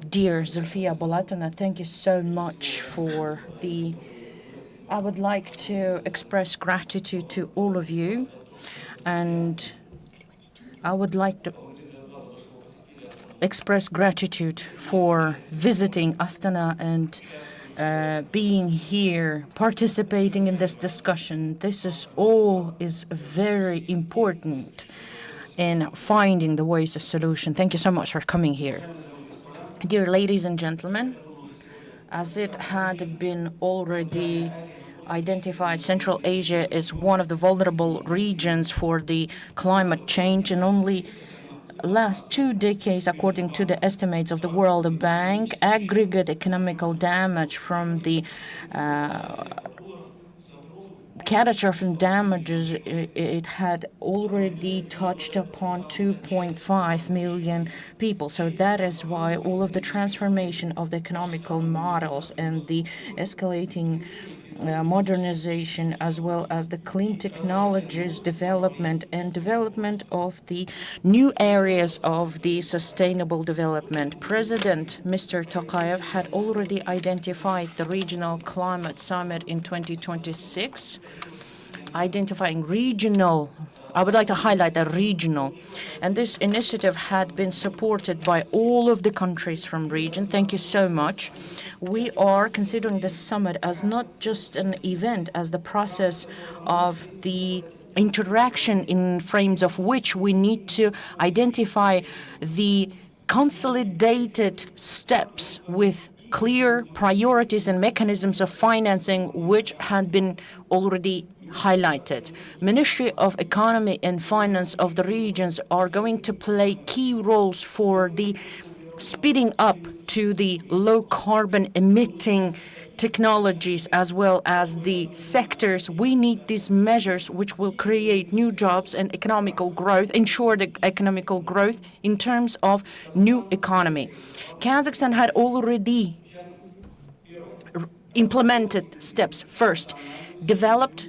Speaker 6: Dear Zulfiya Bulatovna, thank you so much for I would like to express gratitude to all of you, and I would like to express gratitude for visiting Astana and being here, participating in this discussion. This is very important in finding the ways of solution. Thank you so much for coming here. Dear ladies and gentlemen, as it had been already identified Central Asia as one of the vulnerable regions for the climate change, and only last 2 decades, according to the estimates of the World Bank, aggregate economical damage from the catastrophic damages, it had already touched upon 2.5 million people. So that is why all of the transformation of the economical models and the escalating modernization, as well as the clean technologies development and development of the new areas of the sustainable development. President Mr. Tokayev had already identified the Regional Climate Summit in 2026, identifying regional. I would like to highlight the regional. And this initiative had been supported by all of the countries from region. Thank you so much. We are considering this summit as not just an event, as the process of the interaction in frames of which we need to identify the consolidated steps with clear priorities and mechanisms of financing which had been already highlighted. Ministry of Economy and Finance of the regions are going to play key roles for the speeding up to the low carbon emitting technologies, as well as the sectors. We need these measures which will create new jobs and economical growth, ensure the economical growth in terms of new economy. Kazakhstan had already implemented steps. First, developed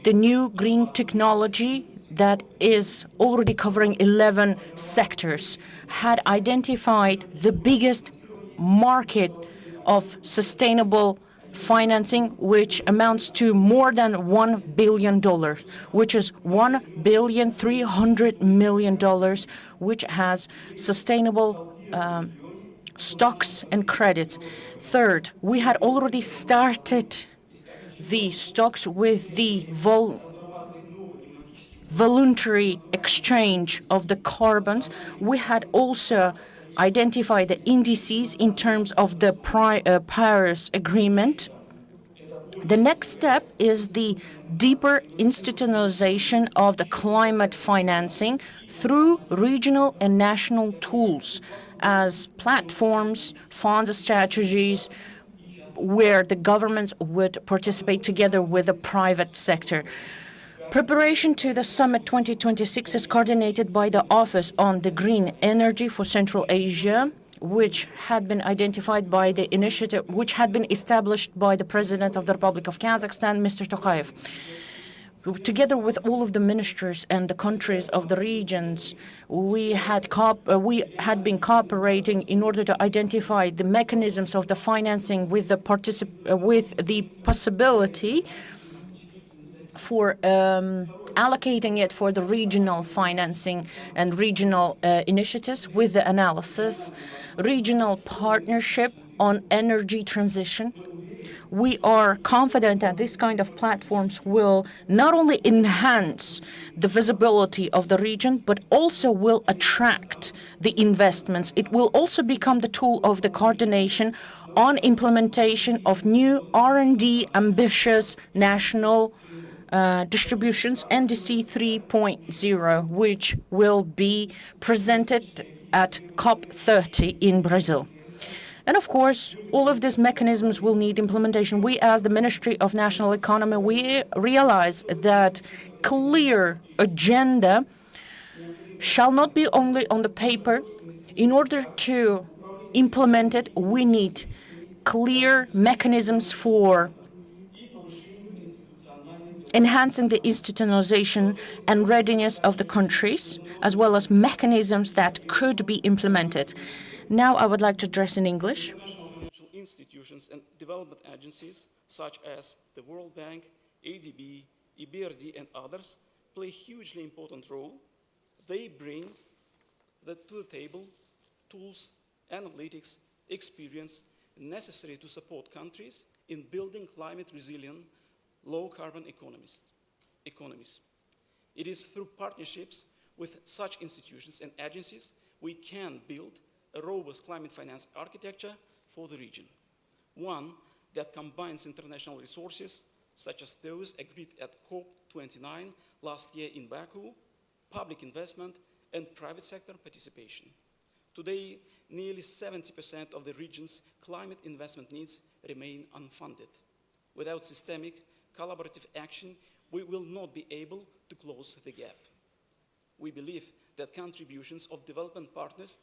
Speaker 6: the new green technology that is already covering 11 sectors, had identified the biggest market of sustainable financing, which amounts to more than $1 billion, which is $1.3 billion, which has sustainable stocks and credits. Third, we had already started the stocks with the voluntary exchange of the carbons. We had also identified the indices in terms of the Paris Agreement. The next step is the deeper institutionalization of the climate financing through regional and national tools as platforms, funds, strategies, where the governments would participate together with the private sector. Preparation to the Summit 2026 is coordinated by the Office on the Green Energy for Central Asia, which had been identified by the initiative, which had been established by the President of the Republic of Kazakhstan, Mr. Tokayev. Together with all of the ministers and the countries of the regions, we had been cooperating in order to identify the mechanisms of the financing with the possibility for allocating it for the regional financing and regional initiatives with the analysis, regional partnership on energy transition. We are confident that this kind of platforms will not only enhance the visibility of the region, but also will attract the investments. It will also become the tool of the coordination on implementation of new R&D ambitious national distributions, NDC 3.0, which will be presented at COP30 in Brazil. And of course, all of these mechanisms will need implementation. We, as the Ministry of National Economy, we realize that clear agenda shall not be only on the paper. In order to implement it, we need clear mechanisms for enhancing the institutionalization and readiness of the countries, as well as mechanisms that could be implemented. Now I would like to address in English.
Speaker 7: Financial institutions and development agencies, such as the World Bank, ADB, EBRD, and others, play a hugely important role. They bring to the table tools, analytics, experience necessary to support countries in building climate-resilient, low-carbon economies. It is through partnerships with such institutions and agencies we can build a robust climate finance architecture for the region, one that combines international resources, such as those agreed at COP29 last year in Baku, public investment, and private sector participation. Today, nearly 70% of the region's climate investment needs remain unfunded. Without systemic, collaborative action, we will not be able to close the gap. We believe that contributions of development partners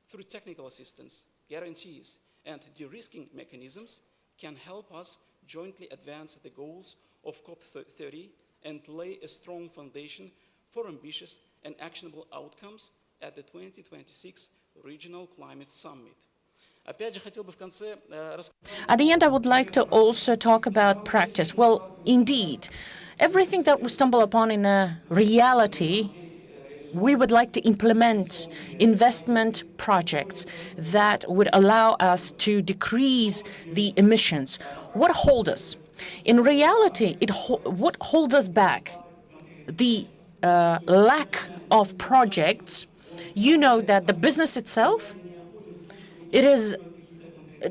Speaker 7: through technical assistance, guarantees, and de-risking mechanisms can help us jointly advance the goals of COP30 and lay a strong foundation for ambitious and actionable outcomes at the 2026 Regional Climate Summit. Опять же, хотел бы в конце
Speaker 6: At the end, I would like to also talk about practice. Well, indeed, everything that we stumble upon in a reality, we would like to implement investment projects that would allow us to decrease the emissions. What holds us? In reality, what holds us back? The lack of projects. You know that the business itself, it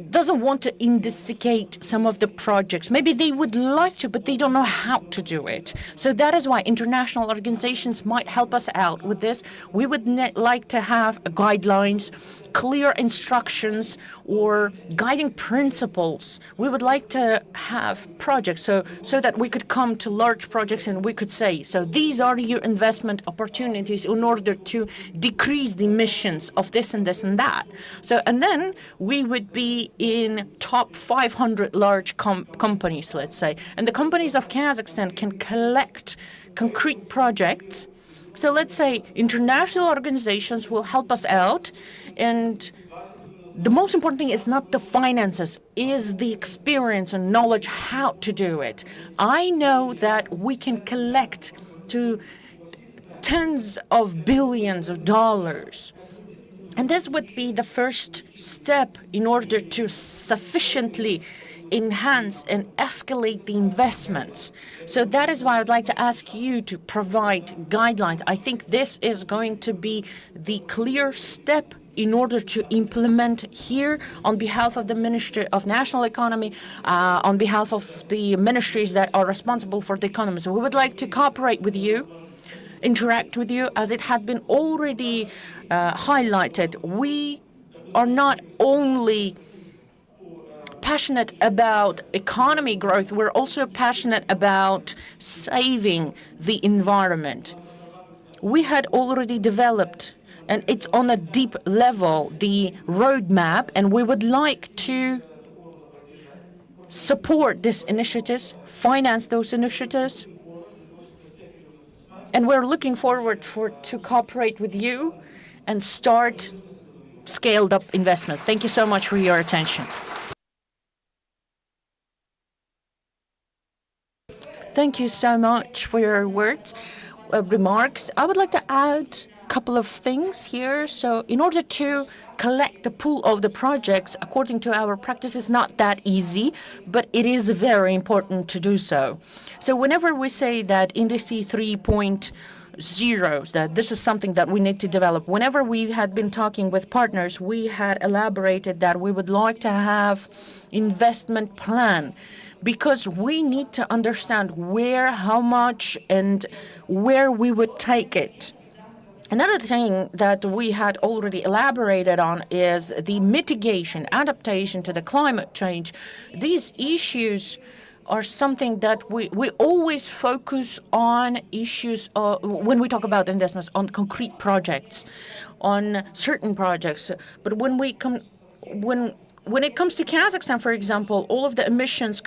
Speaker 6: doesn't want to investigate some of the projects. Maybe they would like to, but they don't know how to do it. So that is why international organizations might help us out with this. We would like to have guidelines, clear instructions, or guiding principles. We would like to have projects so that we could come to large projects and we could say, so these are your investment opportunities in order to decrease the emissions of this and this and that. So, and then we would be in top 500 large companies, let's say. And the companies of Kazakhstan can collect concrete projects. So let's say international organizations will help us out, and the most important thing is not the finances, is the experience and knowledge how to do it. I know that we can collect to tens of billions of dollars. And this would be the first step in order to sufficiently enhance and escalate the investments. So that is why I would like to ask you to provide guidelines. I think this is going to be the clear step in order to implement here on behalf of the Ministry of National Economy, on behalf of the ministries that are responsible for the economy. So we would like to cooperate with you, interact with you, as it had been already highlighted. We are not only passionate about economy growth, we're also passionate about saving the environment. We had already developed, and it's on a deep level, the roadmap, and we would like to support these initiatives, finance those initiatives, and we're looking forward to cooperate with you and start scaled up investments. Thank you so much for your attention. Thank you so much for your words, remarks. I would like to add a couple of things here. So in order to collect the pool of the projects, according to our practice, is not that easy, but it is very important to do so. So whenever we say that Industry 3.0, that this is something that we need to develop, whenever we had been talking with partners, we had elaborated that we would like to have investment plan, because we need to understand where, how much, and where we would take it. Another thing that we had already elaborated on is the mitigation, adaptation to the climate change. These issues are something that we always focus on issues when we talk about investments, on concrete projects, on certain projects. But when it comes to Kazakhstan, for example, all of the emissions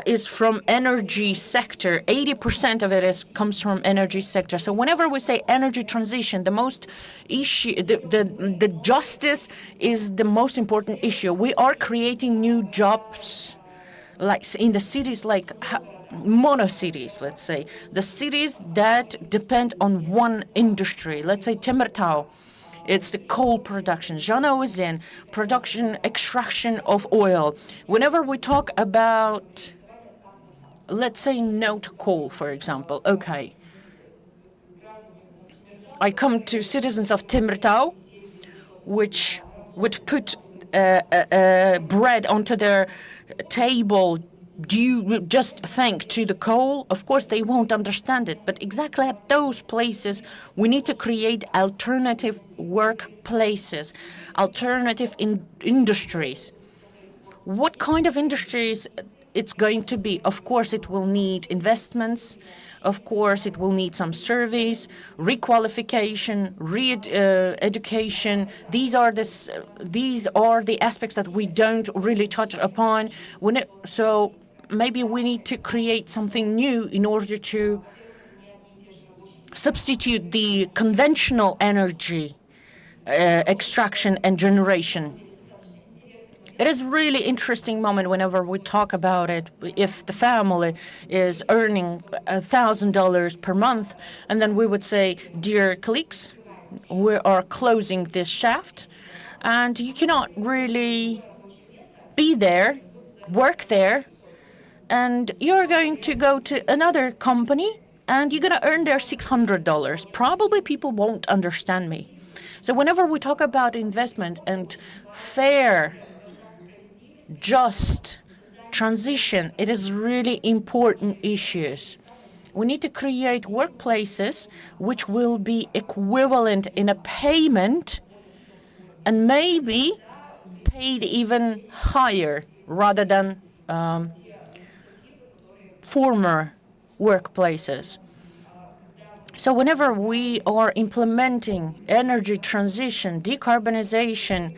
Speaker 6: is from energy sector. 80% of it comes from energy sector. So whenever we say energy transition, the justice is the most important issue. We are creating new jobs, like in the cities, like mono cities, let's say, the cities that depend on one industry. Let's say Temirtau. It's the coal production, Zhanaozen, production, extraction of oil. Whenever we talk about, let's say, no to coal, for example, okay. I come to citizens of Temirtau, which would put bread onto their table due just thanks to the coal, of course they won't understand it. But exactly at those places, we need to create alternative workplaces, alternative industries. What kind of industries it's going to be? Of course, it will need investments. Of course, it will need some surveys, requalification, education. These are the aspects that we don't really touch upon. So maybe we need to create something new in order to substitute the conventional energy extraction and generation. It is really interesting moment whenever we talk about it. If the family is earning $1,000 per month, and then we would say, dear colleagues, we are closing this shaft, and you cannot really be there, work there, and you're going to go to another company, and you're going to earn there $600. Probably people won't understand me. So whenever we talk about investment and fair, just transition, it is really important issues. We need to create workplaces which will be equivalent in a payment and maybe paid even higher rather than former workplaces. So whenever we are implementing energy transition, decarbonization,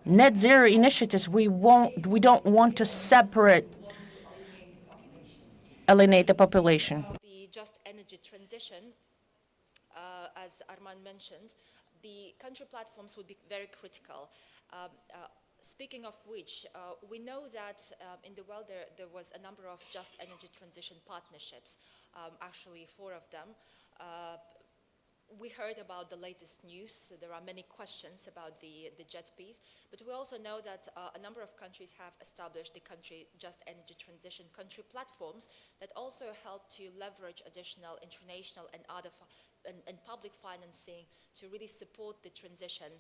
Speaker 6: net zero initiatives, we don't want to alienate the population.
Speaker 2: The just energy transition, as Arman mentioned, the country platforms would be very critical. Speaking of which, we know that in the world there was a number of just energy transition partnerships, actually 4 of them. We heard about the latest news. There are many questions about the JET piece, but we also know that a number of countries have established the country just energy transition country platforms that also help to leverage additional international and other and public financing to really support the transition.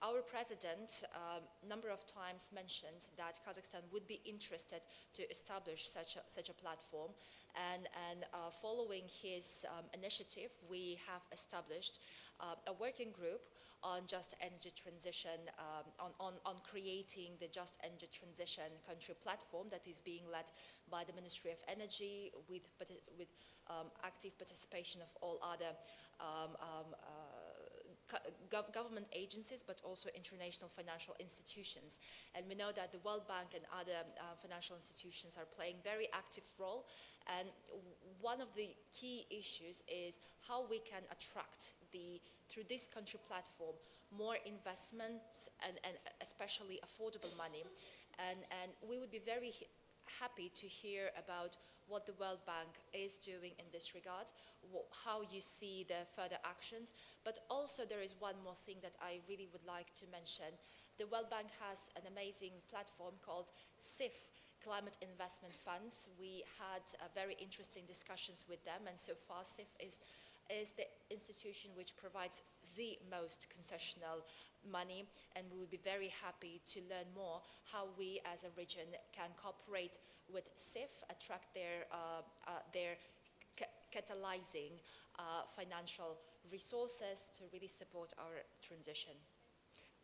Speaker 2: Our president a number of times mentioned that Kazakhstan would be interested to establish such a platform, and following his initiative, we have established a working group on just energy transition, on creating the just energy transition country platform that is being led by the Ministry of Energy with active participation of all other government agencies, but also international financial institutions. And we know that the World Bank and other financial institutions are playing very active role. And one of the key issues is how we can attract through this country platform, more investments and especially affordable money. And we would be very happy to hear about what the World Bank is doing in this regard, how you see the further actions. But also there is one more thing that I really would like to mention. The World Bank has an amazing platform called CIF, Climate Investment Funds. We had very interesting discussions with them, and so far CIF is the institution which provides the most concessional money, and we would be very happy to learn more how we as a region can cooperate with CIF, attract their catalyzing financial resources to really support our transition.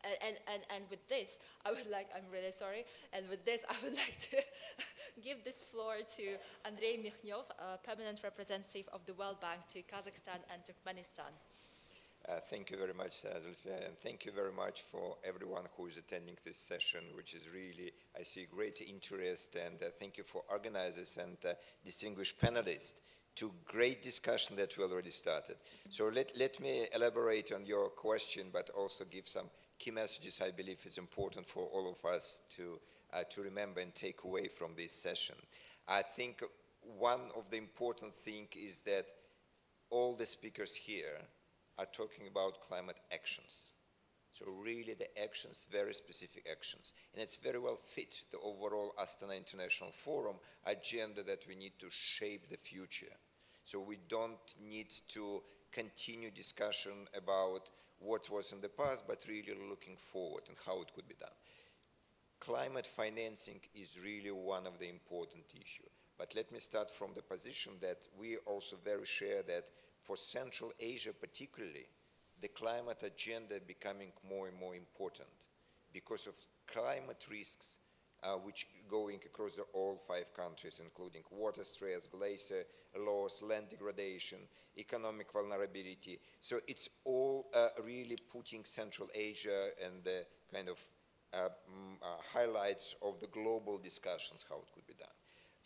Speaker 2: And with this, I'm really sorry, and with this I would like to give this floor to Andrei Mikhnyov, permanent representative of the World Bank to Kazakhstan and Turkmenistan.
Speaker 8: Thank you very much, Zulfiya, and thank you very much for everyone who is attending this session, which is really, I see great interest, and thank you for organizers and distinguished panelists to great discussion that we already started. So let me elaborate on your question, but also give some key messages I believe is important for all of us to remember and take away from this session. I think one of the important things is that all the speakers here are talking about climate actions. So really the actions, very specific actions. And it's very well fit the overall Astana International Forum agenda that we need to shape the future. So we don't need to continue discussion about what was in the past, but really looking forward and how it could be done. climate financing is really one of the important issues. But let me start from the position that we also very share that for Central Asia particularly, the climate agenda becoming more and more important because of climate risks which going across all 5 countries, including water stress, glacier loss, land degradation, economic vulnerability. So it's all really putting Central Asia and the kind of highlights of the global discussions, how it could be done.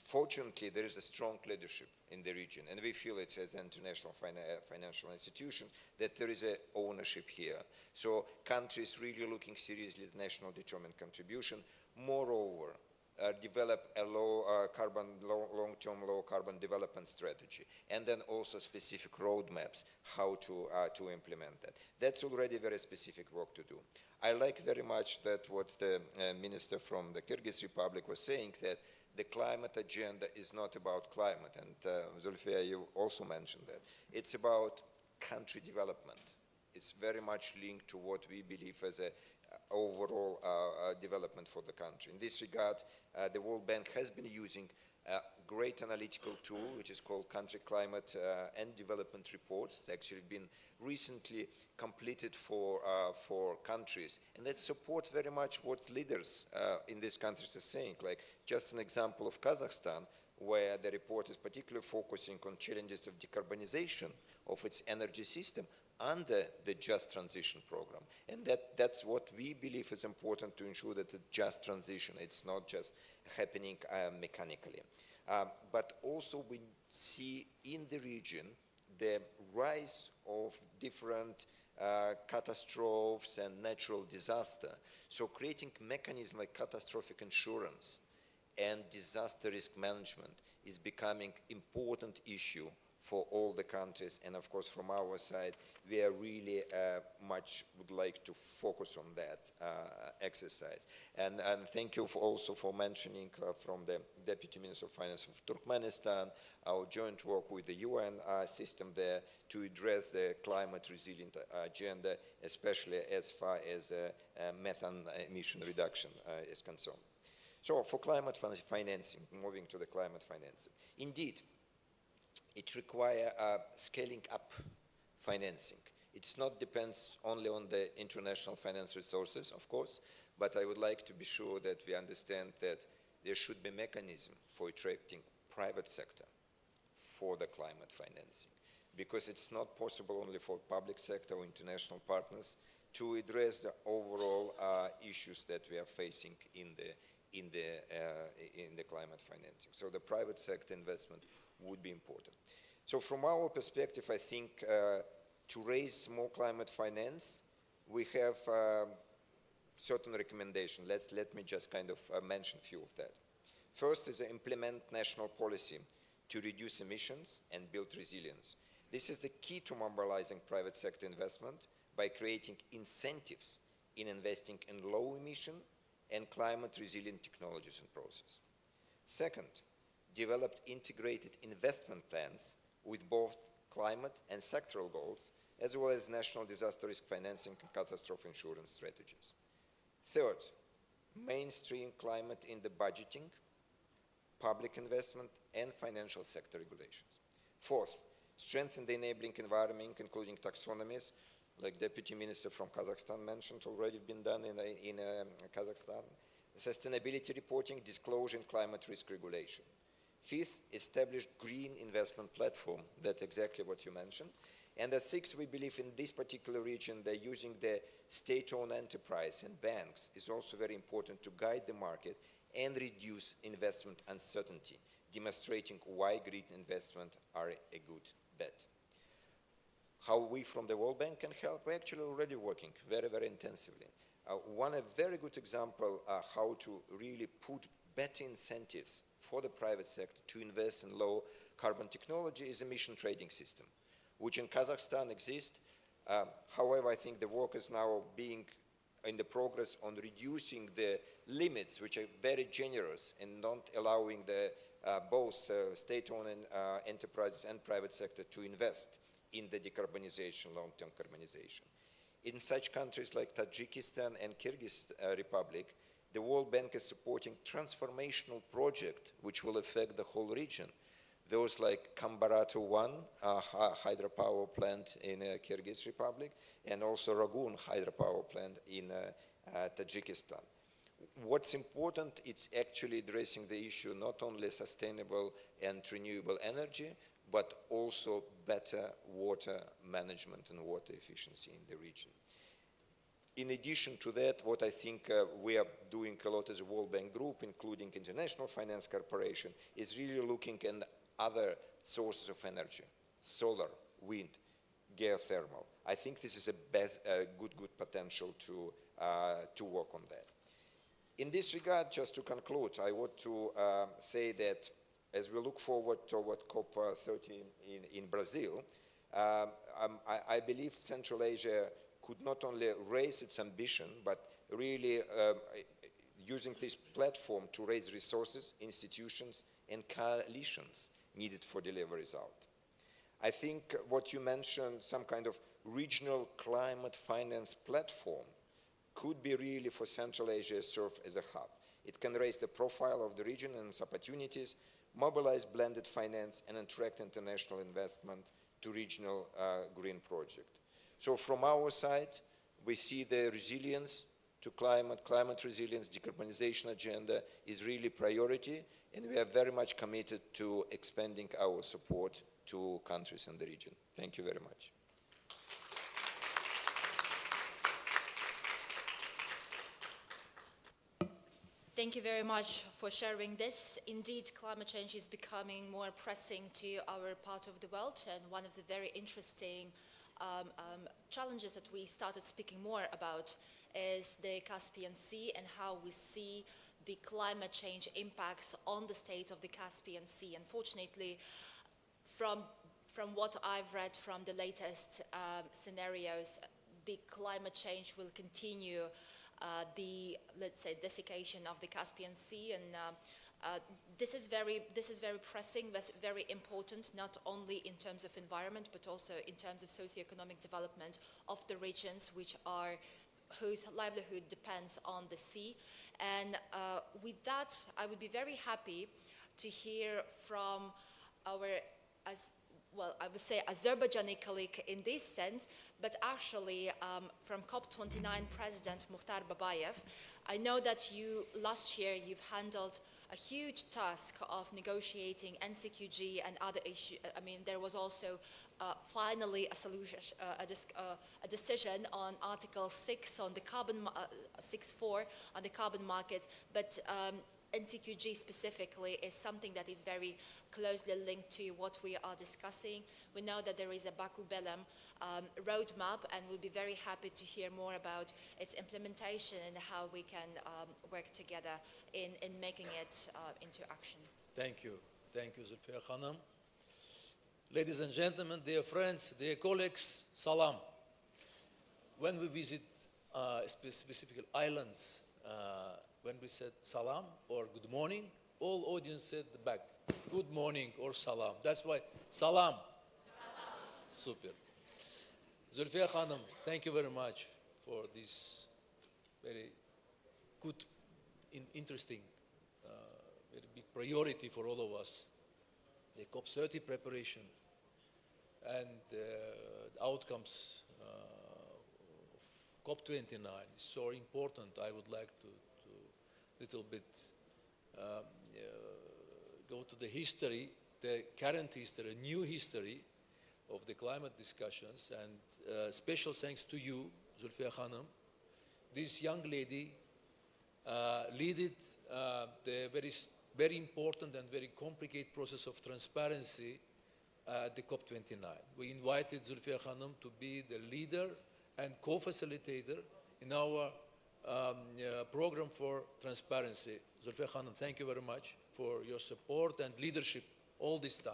Speaker 8: Fortunately, there is a strong leadership in the region, and we feel it as an international financial institution that there is a ownership here. So countries really looking seriously at national determined contribution. Moreover, develop a long-term low-carbon development strategy, and then also specific roadmaps how to implement that. That's already very specific work to do. I like very much that what the minister from the Kyrgyz Republic was saying, that the climate agenda is not about climate, and Zulfiya, you also mentioned that. It's about country development. It's very much linked to what we believe as a overall development for the country. In this regard, the World Bank has been using a great analytical tool, which is called Country Climate and Development Reports. It's actually been recently completed for countries, and that supports very much what leaders in these countries are saying. Like just an example of Kazakhstan, where the report is particularly focusing on challenges of decarbonization of its energy system under the Just Transition program. And that's what we believe is important to ensure that it's just transition. It's not just happening mechanically. But also we see in the region the rise of different catastrophes and natural disaster. So creating mechanisms like catastrophic insurance and disaster risk management is becoming important issue for all the countries, and of course from our side we are really much would like to focus on that exercise. And thank you also for mentioning from the Deputy Minister of Finance of Turkmenistan our joint work with the UN system there to address the climate resilient agenda, especially as far as methane emission reduction is concerned. So for climate financing, moving to the climate financing, indeed, it requires scaling up financing. It's not depends only on the international finance resources, of course, but I would like to be sure that we understand that there should be mechanism for attracting private sector for the climate financing, because it's not possible only for public sector or international partners to address the overall issues that we are facing in the climate financing. So the private sector investment would be important. So from our perspective, I think to raise more climate finance, we have certain recommendations. Let me just kind of mention a few of that. First is to implement national policy to reduce emissions and build resilience. This is the key to mobilizing private sector investment by creating incentives in investing in low emission and climate resilient technologies and processes. Second, developed integrated investment plans with both climate and sectoral goals, as well as national disaster risk financing and catastrophe insurance strategies. Third, mainstream climate in the budgeting, public investment, and financial sector regulations. Fourth, strengthen the enabling environment, including taxonomies, like Deputy Minister from Kazakhstan mentioned, already been done in Kazakhstan. Sustainability reporting, disclosure, and climate risk regulation. Fifth, establish green investment platform. That's exactly what you mentioned. And the sixth, we believe in this particular region, they're using the state-owned enterprise and banks is also very important to guide the market and reduce investment uncertainty, demonstrating why green investment are a good bet. How we from the World Bank can help? We're actually already working very, very intensively. One very good example how to really put better incentives for the private sector to invest in low carbon technology is emission trading system, which in Kazakhstan exists. However, I think the work is now being in the progress on reducing the limits, which are very generous and not allowing the both state-owned enterprises and private sector to invest in the decarbonization, long-term carbonization. In such countries like Tajikistan and Kyrgyz Republic, the World Bank is supporting transformational projects which will affect the whole region. Those like Kambarato 1 hydropower plant in Kyrgyz Republic, and also Ragun hydropower plant in Tajikistan. What's important, it's actually addressing the issue not only sustainable and renewable energy, but also better water management and water efficiency in the region. In addition to that, what I think we are doing a lot as a World Bank Group, including International Finance Corporation, is really looking at other sources of energy, solar, wind, geothermal. I think this is a good potential to work on that. In this regard, just to conclude, I want to say that as we look forward toward COP13 in Brazil, I believe Central Asia could not only raise its ambition, but really using this platform to raise resources, institutions, and coalitions needed for delivery result. I think what you mentioned, some kind of regional climate finance platform, could be really for Central Asia serve as a hub. It can raise the profile of the region and its opportunities, mobilize blended finance, and attract international investment to regional green projects. So from our side, we see the resilience to climate resilience, decarbonization agenda is really priority, and we are very much committed to expanding our support to countries in the region. Thank you very much.
Speaker 2: Thank you very much for sharing this. Indeed, climate change is becoming more pressing to our part of the world, and one of the very interesting challenges that we started speaking more about is the Caspian Sea and how we see the climate change impacts on the state of the Caspian Sea. Unfortunately, from what I've read from the latest scenarios, the climate change will continue the, let's say, desiccation of the Caspian Sea, and this is very pressing, very important, not only in terms of environment, but also in terms of socioeconomic development of the regions whose livelihood depends on the sea. And with that, I would be very happy to hear from our, I would say Azerbaijani colleague in this sense, but actually from COP29 President Mukhtar Babayev. I know that last year you've handled a huge task of negotiating NCQG and other issues. I mean, there was also finally a solution, a decision on Article 6 on the carbon, 6.4 on the carbon market, but NCQG specifically is something that is very closely linked to what we are discussing. We know that there is a Baku-Belem roadmap, and we'll be very happy to hear more about its implementation and how we can work together in making it into action.
Speaker 9: Thank you. Thank you, Zulfiya Khanım. Ladies and gentlemen, dear friends, dear colleagues, salam. When we visit specific islands, when we said salam or good morning, all audience said back, good morning or salam. That's why salam. Super. Zulfiya Khanım, thank you very much for this very good, interesting, very big priority for all of us, the COP30 preparation and the outcomes of COP29 is so important. I would like to little bit go to the history, the current history, new history of the climate discussions, and special thanks to you, Zulfiya Khanım. This young lady led the very important and very complicated process of transparency at the COP29. We invited Zulfiya Khanım to be the leader and co-facilitator in our program for transparency. Zulfiya Khanım, thank you very much for your support and leadership all this time.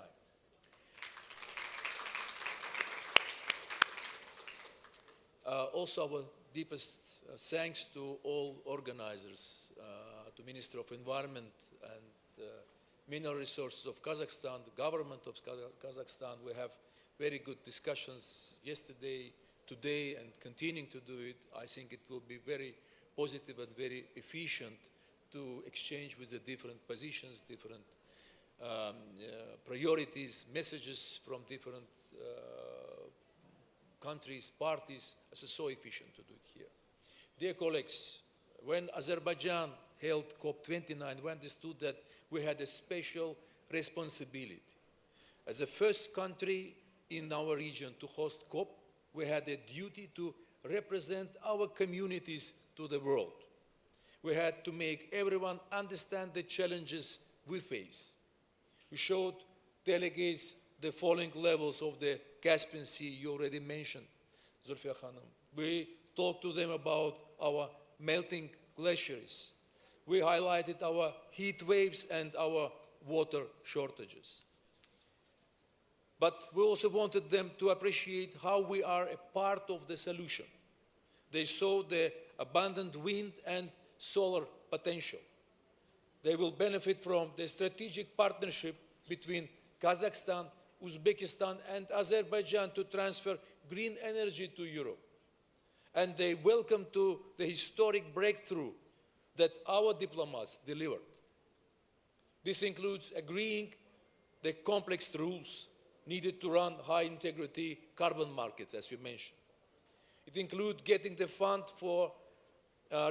Speaker 9: Also, our deepest thanks to all organizers, to Minister of Environment and Mineral Resources of Kazakhstan, the government of Kazakhstan. We have very good discussions yesterday, today, and continuing to do it. I think it will be very positive and very efficient to exchange with the different positions, different priorities, messages from different countries, parties. It's so efficient to do it here. Dear colleagues, when Azerbaijan held COP29, we understood that we had a special responsibility. As the first country in our region to host COP, we had a duty to represent our communities to the world. We had to make everyone understand the challenges we face. We showed delegates the falling levels of the Caspian Sea, you already mentioned, Zulfiya Khanum. We talked to them about our melting glaciers. We highlighted our heat waves and our water shortages. But we also wanted them to appreciate how we are a part of the solution. They saw the abundant wind and solar potential. They will benefit from the strategic partnership between Kazakhstan, Uzbekistan, and Azerbaijan to transfer green energy to Europe. And they welcome to the historic breakthrough that our diplomats delivered. This includes agreeing the complex rules needed to run high-integrity carbon markets, as you mentioned. It includes getting the fund for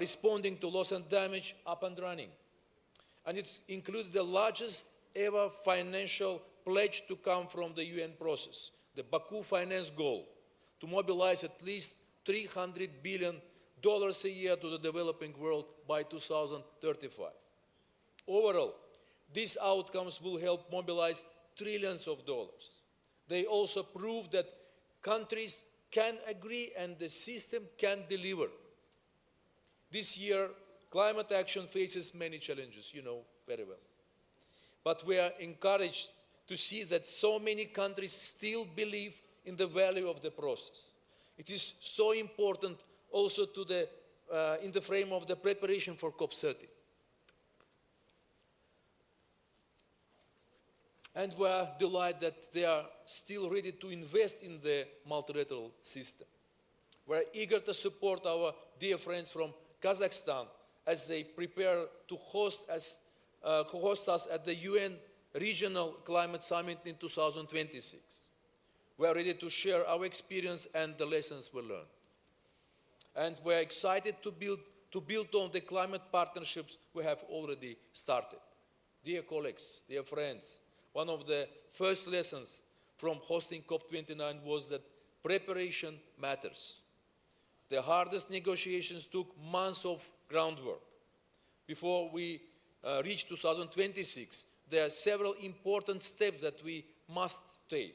Speaker 9: responding to loss and damage up and running. And it includes the largest ever financial pledge to come from the UN process, the Baku finance goal, to mobilize at least $300 billion a year to the developing world by 2035. Overall, these outcomes will help mobilize trillions of dollars. They also prove that countries can agree and the system can deliver. This year, climate action faces many challenges, you know very well. But we are encouraged to see that so many countries still believe in the value of the process. It is so important also in the frame of the preparation for COP30. And we are delighted that they are still ready to invest in the multilateral system. We are eager to support our dear friends from Kazakhstan as they prepare to host us at the UN Regional Climate Summit in 2026. We are ready to share our experience and the lessons we learned. And we are excited to build on the climate partnerships we have already started. Dear colleagues, dear friends, one of the first lessons from hosting COP29 was that preparation matters. The hardest negotiations took months of groundwork. Before we reach 2026, there are several important steps that we must take.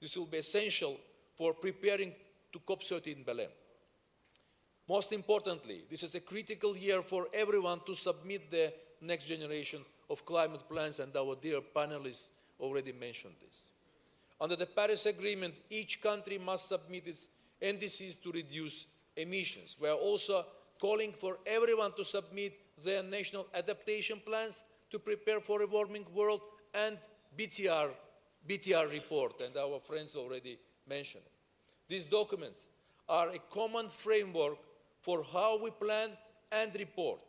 Speaker 9: This will be essential for preparing to COP30 in Belém. Most importantly, this is a critical year for everyone to submit the next generation of climate plans, and our dear panelists already mentioned this. Under the Paris Agreement, each country must submit its NDCs to reduce emissions. We are also calling for everyone to submit their national adaptation plans to prepare for a warming world and BTR report, and our friends already mentioned it. These documents are a common framework for how we plan and report.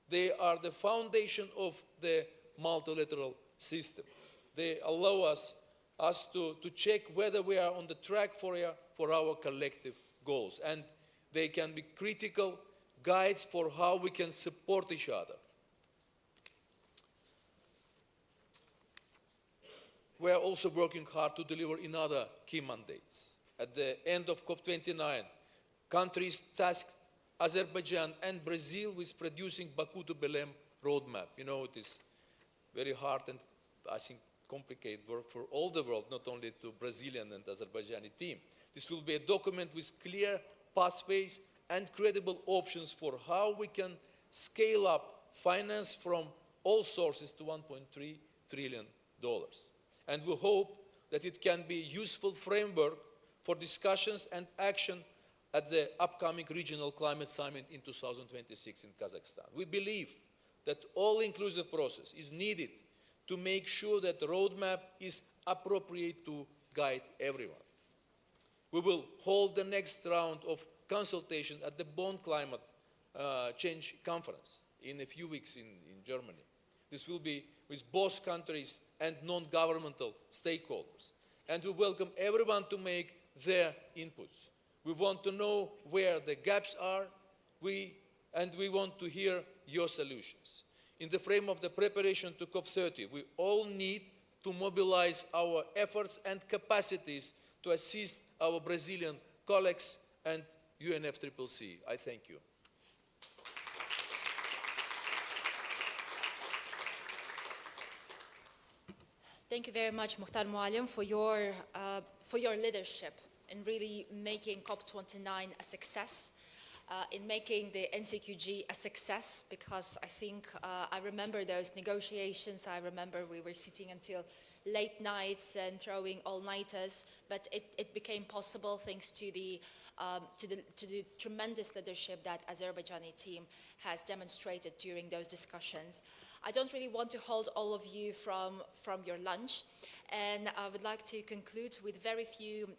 Speaker 9: They are the foundation of the multilateral system. They allow us to check whether we are on the track for our collective goals, and they can be critical guides for how we can support each other. We are also working hard to deliver in other key mandates. At the end of COP29, countries tasked Azerbaijan and Brazil with producing Baku to Belém roadmap. You know, it is very hard and I think complicated work for all the world, not only to Brazilian and Azerbaijani team. This will be a document with clear pathways and credible options for how we can scale up finance from all sources to $1.3 trillion. And we hope that it can be a useful framework for discussions and action at the upcoming Regional Climate Summit in 2026 in Kazakhstan. We believe that all-inclusive process is needed to make sure that the roadmap is appropriate to guide everyone. We will hold the next round of consultation at the Bonn Climate Change Conference in a few weeks in Germany. This will be with both countries and non-governmental stakeholders. And we welcome everyone to make their inputs. We want to know where the gaps are, and we want to hear your solutions. In the frame of the preparation to COP30, we all need to mobilize our efforts and capacities to assist our Brazilian colleagues and UNFCCC. I thank you.
Speaker 2: Thank you very much, Muhtar Muallim, for your leadership in really making COP29 a success, in making the NCQG a success, because I think I remember those negotiations. I remember we were sitting until late nights and throwing all-nighters, but it became possible thanks to the tremendous leadership that Azerbaijani team has demonstrated during those discussions. I don't really want to hold all of you from your lunch, and I would like to conclude with very few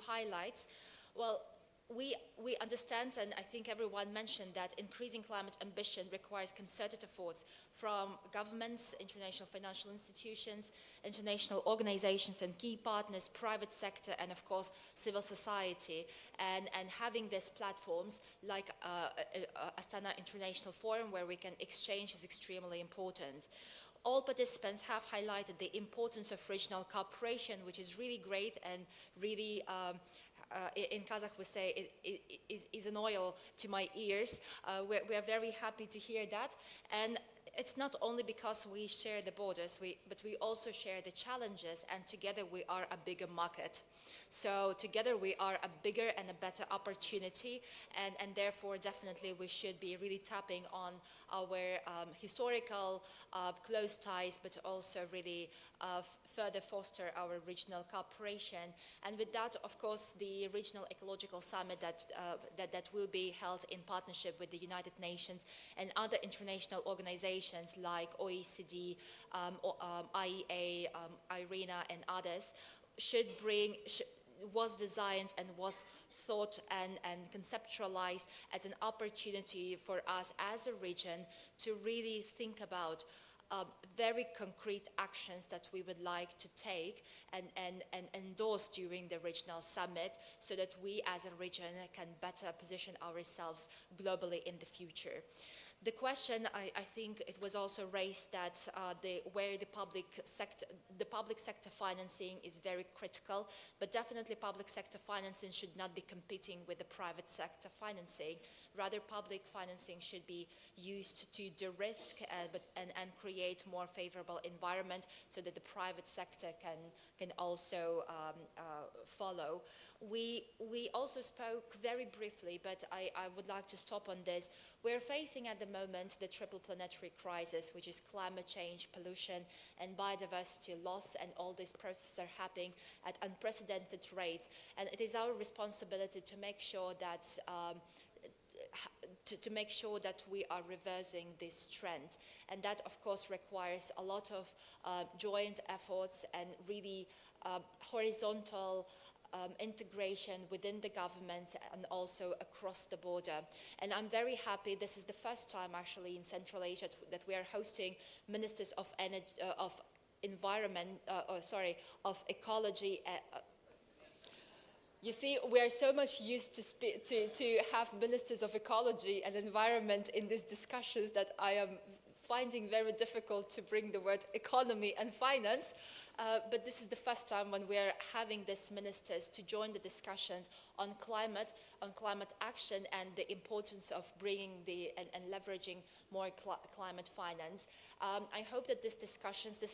Speaker 2: highlights. Well, we understand, and I think everyone mentioned, that increasing climate ambition requires concerted efforts from governments, international financial institutions, international organizations and key partners, private sector, and of course civil society. And having these platforms like Astana International Forum where we can exchange is extremely important. All participants have highlighted the importance of regional cooperation, which is really great and really in Kazakh we say is an oil to my ears. We are very happy to hear that, and it's not only because we share the borders, but we also share the challenges, and together we are a bigger market. So together we are a bigger and a better opportunity, and therefore definitely we should be really tapping on our historical close ties, but also really further foster our regional cooperation. And with that, of course, the Regional Ecological Summit that will be held in partnership with the United Nations and other international organizations like OECD, IEA, IRENA, and others was designed and was thought and conceptualized as an opportunity for us as a region to really think about very concrete actions that we would like to take and endorse during the regional summit, so that we as a region can better position ourselves globally in the future. The question, I think it was also raised that where the public sector financing is very critical, but definitely public sector financing should not be competing with the private sector financing. Rather, public financing should be used to de-risk and create more favorable environment so that the private sector can also follow. We also spoke very briefly, but I would like to stop on this. We're facing at the moment the triple planetary crisis, which is climate change, pollution, and biodiversity loss, and all these processes are happening at unprecedented rates. And it is our responsibility to make sure that we are reversing this trend. And that, of course, requires a lot of joint efforts and really horizontal integration within the governments and also across the border. And I'm very happy, this is the first time actually in Central Asia that we are hosting ministers of ecology. You see, we are so much used to have ministers of ecology and environment in these discussions that I am finding very difficult to bring the word economy and finance, but this is the first time when we are having these ministers to join the discussions on climate action, and the importance of bringing and leveraging more climate finance. I hope that this is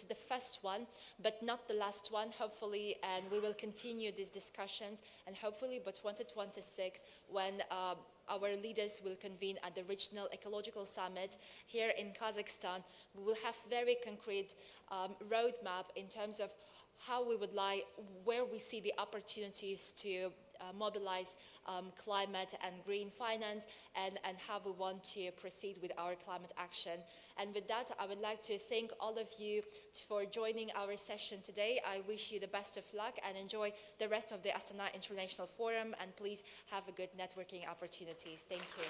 Speaker 2: the first one, but not the last one, hopefully, and we will continue these discussions, and hopefully by 2026, when our leaders will convene at the Regional Ecological Summit here in Kazakhstan, we will have very concrete roadmap in terms of how we would like, where we see the opportunities to mobilize climate and green finance, and how we want to proceed with our climate action. And with that, I would like to thank all of you for joining our session today. I wish you the best of luck and enjoy the rest of the Astana International Forum, and please have a good networking opportunities. Thank you.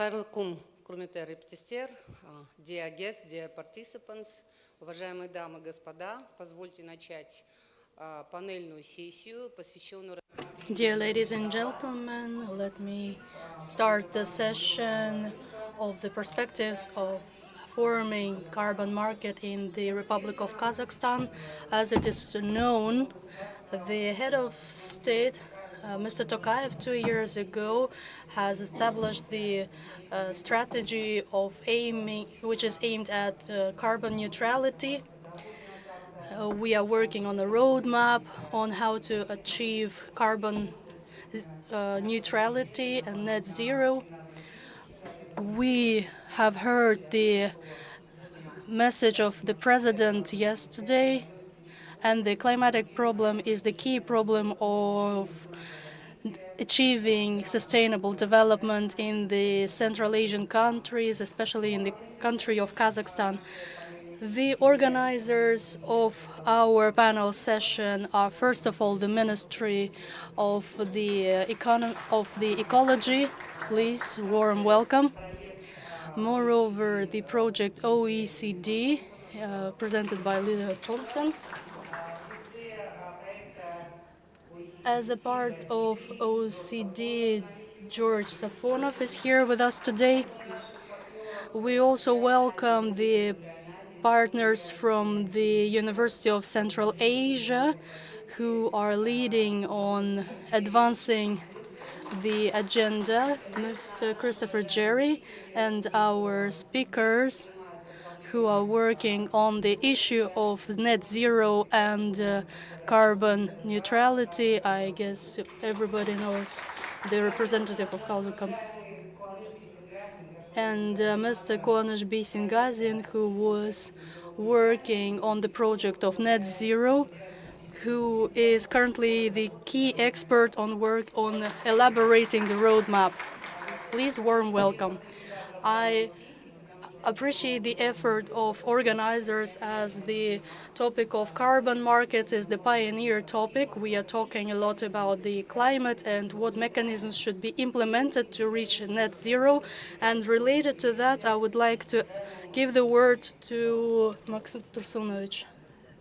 Speaker 10: Хайырлы күн, құрметті әріптестер, dear guests, dear participants, уважаемые дамы и господа, позвольте начать панельную сессию, посвященную...
Speaker 1: Dear ladies and gentlemen, let me start the session of the perspectives of forming carbon market in the Republic of Kazakhstan. As it is known, the head of state, Mr. Tokayev, 2 years ago, has established the strategy of which is aimed at carbon neutrality. We are working on a roadmap on how to achieve carbon neutrality and net zero. We have heard the message of the president yesterday, and the climatic problem is the key problem of achieving sustainable development in the Central Asian countries, especially in the country of Kazakhstan. The organizers of our panel session are, first of all, the Ministry of the Ecology. Please, warm welcome. Moreover, the project OECD, presented by Lila Thompson. As a part of OECD, George Safonov is here with us today. We also welcome the partners from the University of Central Asia who are leading on advancing the agenda, Mr. Christopher Jerry, and our speakers who are working on the issue of net zero and carbon neutrality. I guess everybody knows the representative of Kazakhstan. And Mr. Konush Bisingazin, who was working on the project of net zero, who is currently the key expert on work on elaborating the roadmap. Please, warm welcome. I appreciate the effort of organizers as the topic of carbon markets is the pioneer topic. We are talking a lot about the climate and what mechanisms should be implemented to reach net zero. And related to that, I would like to give the word to Maxim Tursunovich.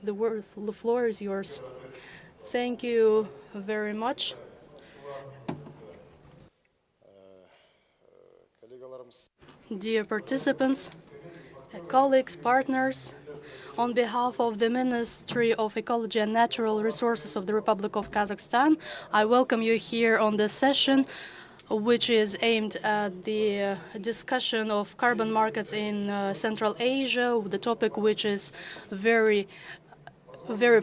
Speaker 1: The floor is yours. Thank you very much. Dear participants, colleagues, partners, on behalf of the Ministry of Ecology and Natural Resources of the Republic of Kazakhstan, I welcome you here on this session, which is aimed at the discussion of carbon markets in Central Asia, the topic which is very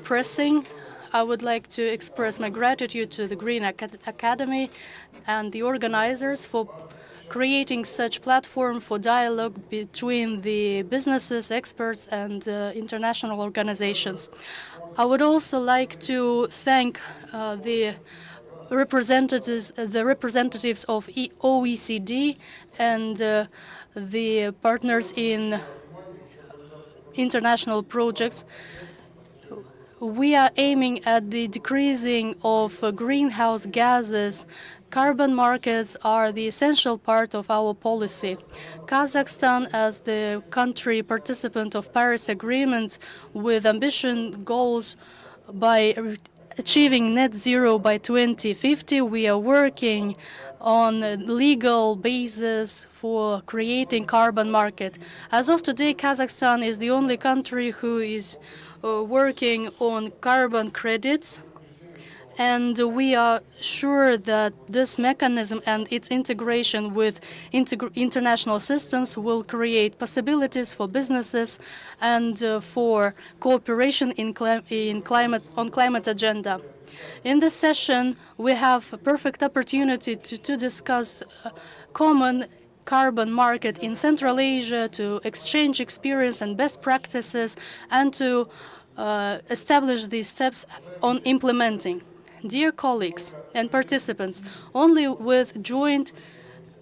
Speaker 1: pressing. I would like to express my gratitude to the Green Academy and the organizers for creating such platform for dialogue between the businesses, experts, and international organizations. I would also like to thank the representatives of OECD and the partners in international projects. We are aiming at the decreasing of greenhouse gases. Carbon markets are the essential part of our policy. Kazakhstan, as the country participant of Paris Agreement with ambition goals by achieving net zero by 2050, we are working on a legal basis for creating carbon market. As of today, Kazakhstan is the only country who is working on carbon credits, and we are sure that this mechanism and its integration with international systems will create possibilities for businesses and for cooperation on climate agenda. In this session, we have a perfect opportunity to discuss common carbon market in Central Asia, to exchange experience and best practices, and to establish these steps on implementing. Dear colleagues and participants, only with joint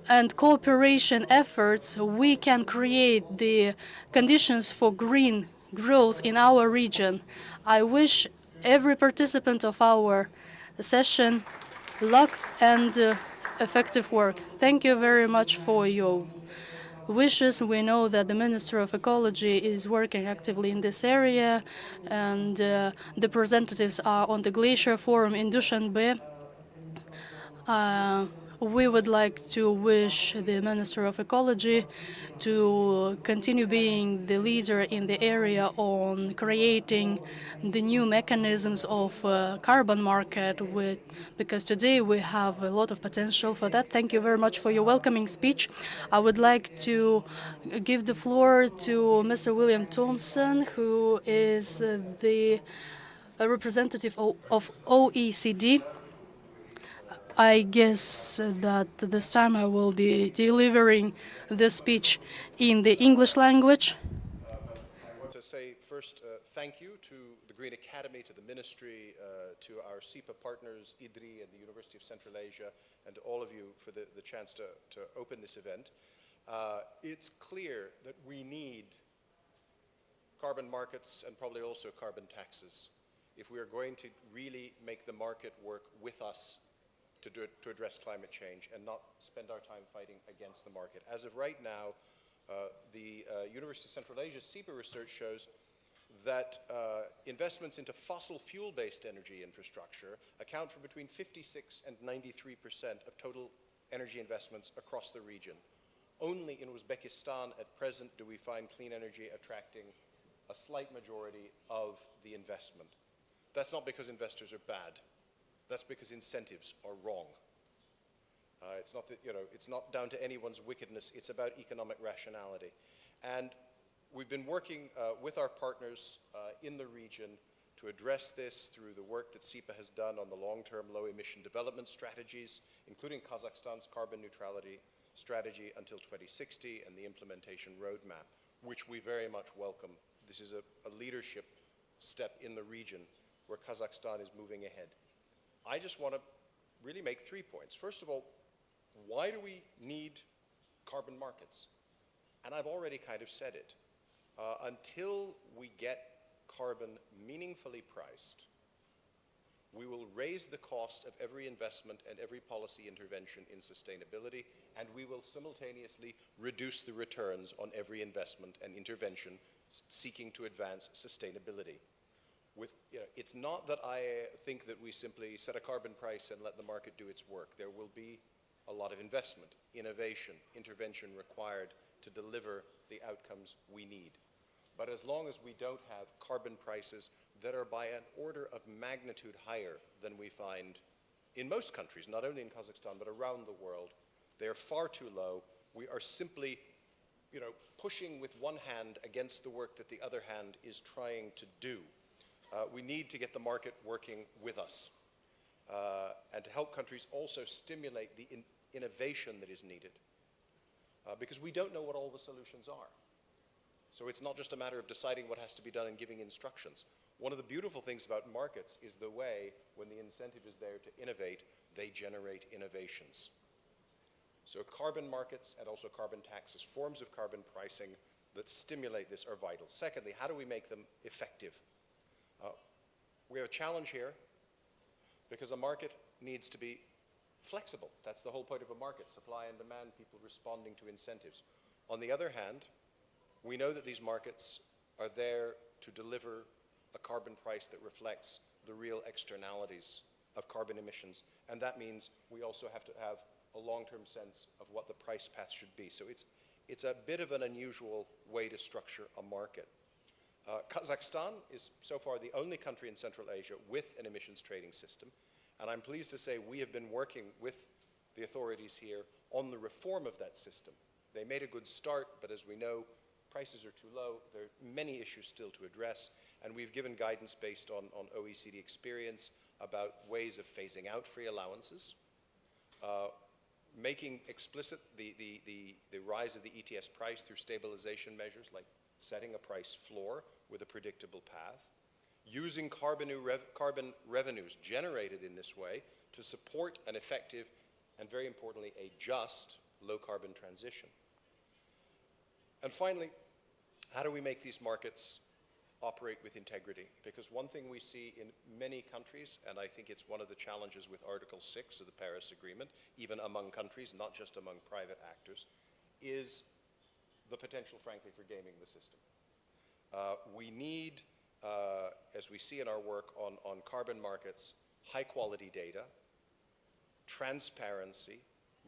Speaker 1: and cooperation efforts we can create the conditions for green growth in our region. I wish every participant of our session luck and effective work. Thank you very much for your wishes. We know that the Minister of Ecology is working actively in this area, and the representatives are on the Glacier Forum in Dushanbe. We would like to wish the Minister of Ecology to continue being the leader in the area on creating the new mechanisms of carbon market, because today we have a lot of potential for that. Thank you very much for your welcoming speech. I would like to give the floor to Mr. William Thompson, who is the representative of OECD. I guess that this time I will be delivering the speech in the English language.
Speaker 11: I want to say first thank you to the Green Academy, to the Ministry, to our SIPA partners, IDRI and the University of Central Asia, and to all of you for the chance to open this event. It's clear that we need carbon markets and probably also carbon taxes if we are going to really make the market work with us to address climate change and not spend our time fighting against the market. As of right now, the University of Central Asia SIPA research shows that investments into fossil fuel-based energy infrastructure account for between 56 and 93% of total energy investments across the region. Only in Uzbekistan at present do we find clean energy attracting a slight majority of the investment. That's not because investors are bad. That's because incentives are wrong. It's not that, it's not down to anyone's wickedness. It's about economic rationality. And we've been working with our partners in the region to address this through the work that SIPA has done on the long-term low-emission development strategies, including Kazakhstan's carbon neutrality strategy until 2060 and the implementation roadmap, which we very much welcome. This is a leadership step in the region where Kazakhstan is moving ahead. I just want to really make 3 points. First of all, why do we need carbon markets? And I've already kind of said it. Until we get carbon meaningfully priced, we will raise the cost of every investment and every policy intervention in sustainability, and we will simultaneously reduce the returns on every investment and intervention seeking to advance sustainability. It's not that I think that we simply set a carbon price and let the market do its work. There will be a lot of investment, innovation, intervention required to deliver the outcomes we need. But as long as we don't have carbon prices that are by an order of magnitude higher than we find in most countries, not only in Kazakhstan, but around the world, they're far too low. We are simply, pushing with one hand against the work that the other hand is trying to do. We need to get the market working with us and to help countries also stimulate the innovation that is needed because we don't know what all the solutions are. So it's not just a matter of deciding what has to be done and giving instructions. One of the beautiful things about markets is the way, when the incentive is there to innovate, they generate innovations. So carbon markets and also carbon taxes, forms of carbon pricing that stimulate this are vital. Secondly, how do we make them effective? We have a challenge here because a market needs to be flexible. That's the whole point of a market, supply and demand, people responding to incentives. On the other hand, we know that these markets are there to deliver a carbon price that reflects the real externalities of carbon emissions, and that means we also have to have a long-term sense of what the price path should be. So it's a bit of an unusual way to structure a market. Kazakhstan is so far the only country in Central Asia with an emissions trading system, and I'm pleased to say we have been working with the authorities here on the reform of that system. They made a good start, but as we know, prices are too low. There are many issues still to address, and we've given guidance based on OECD experience about ways of phasing out free allowances, making explicit the rise of the ETS price through stabilization measures like setting a price floor with a predictable path, using carbon revenues generated in this way to support an effective and, very importantly, a just low-carbon transition. And finally, how do we make these markets operate with integrity. Because one thing we see in many countries, and I think it's one of the challenges with Article 6 of the Paris Agreement, even among countries, not just among private actors, is the potential, frankly, for gaming the system. We need, as we see in our work on carbon markets, high-quality data, transparency,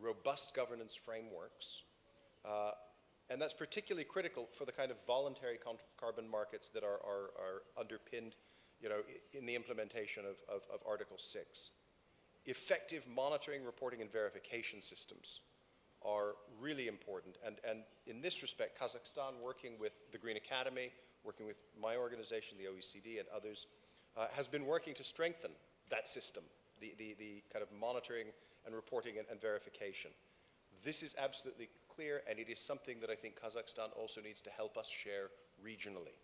Speaker 11: robust governance frameworks, and that's particularly critical for the kind of voluntary carbon markets that are underpinned, in the implementation of Article 6. Effective monitoring, reporting, and verification systems are really important. And in this respect, Kazakhstan, working with the Green Academy, working with my organization, the OECD, and others, has been working to strengthen that system, the kind of monitoring and reporting and verification. This is absolutely clear, and it is something that I think Kazakhstan also needs to help us share regionally.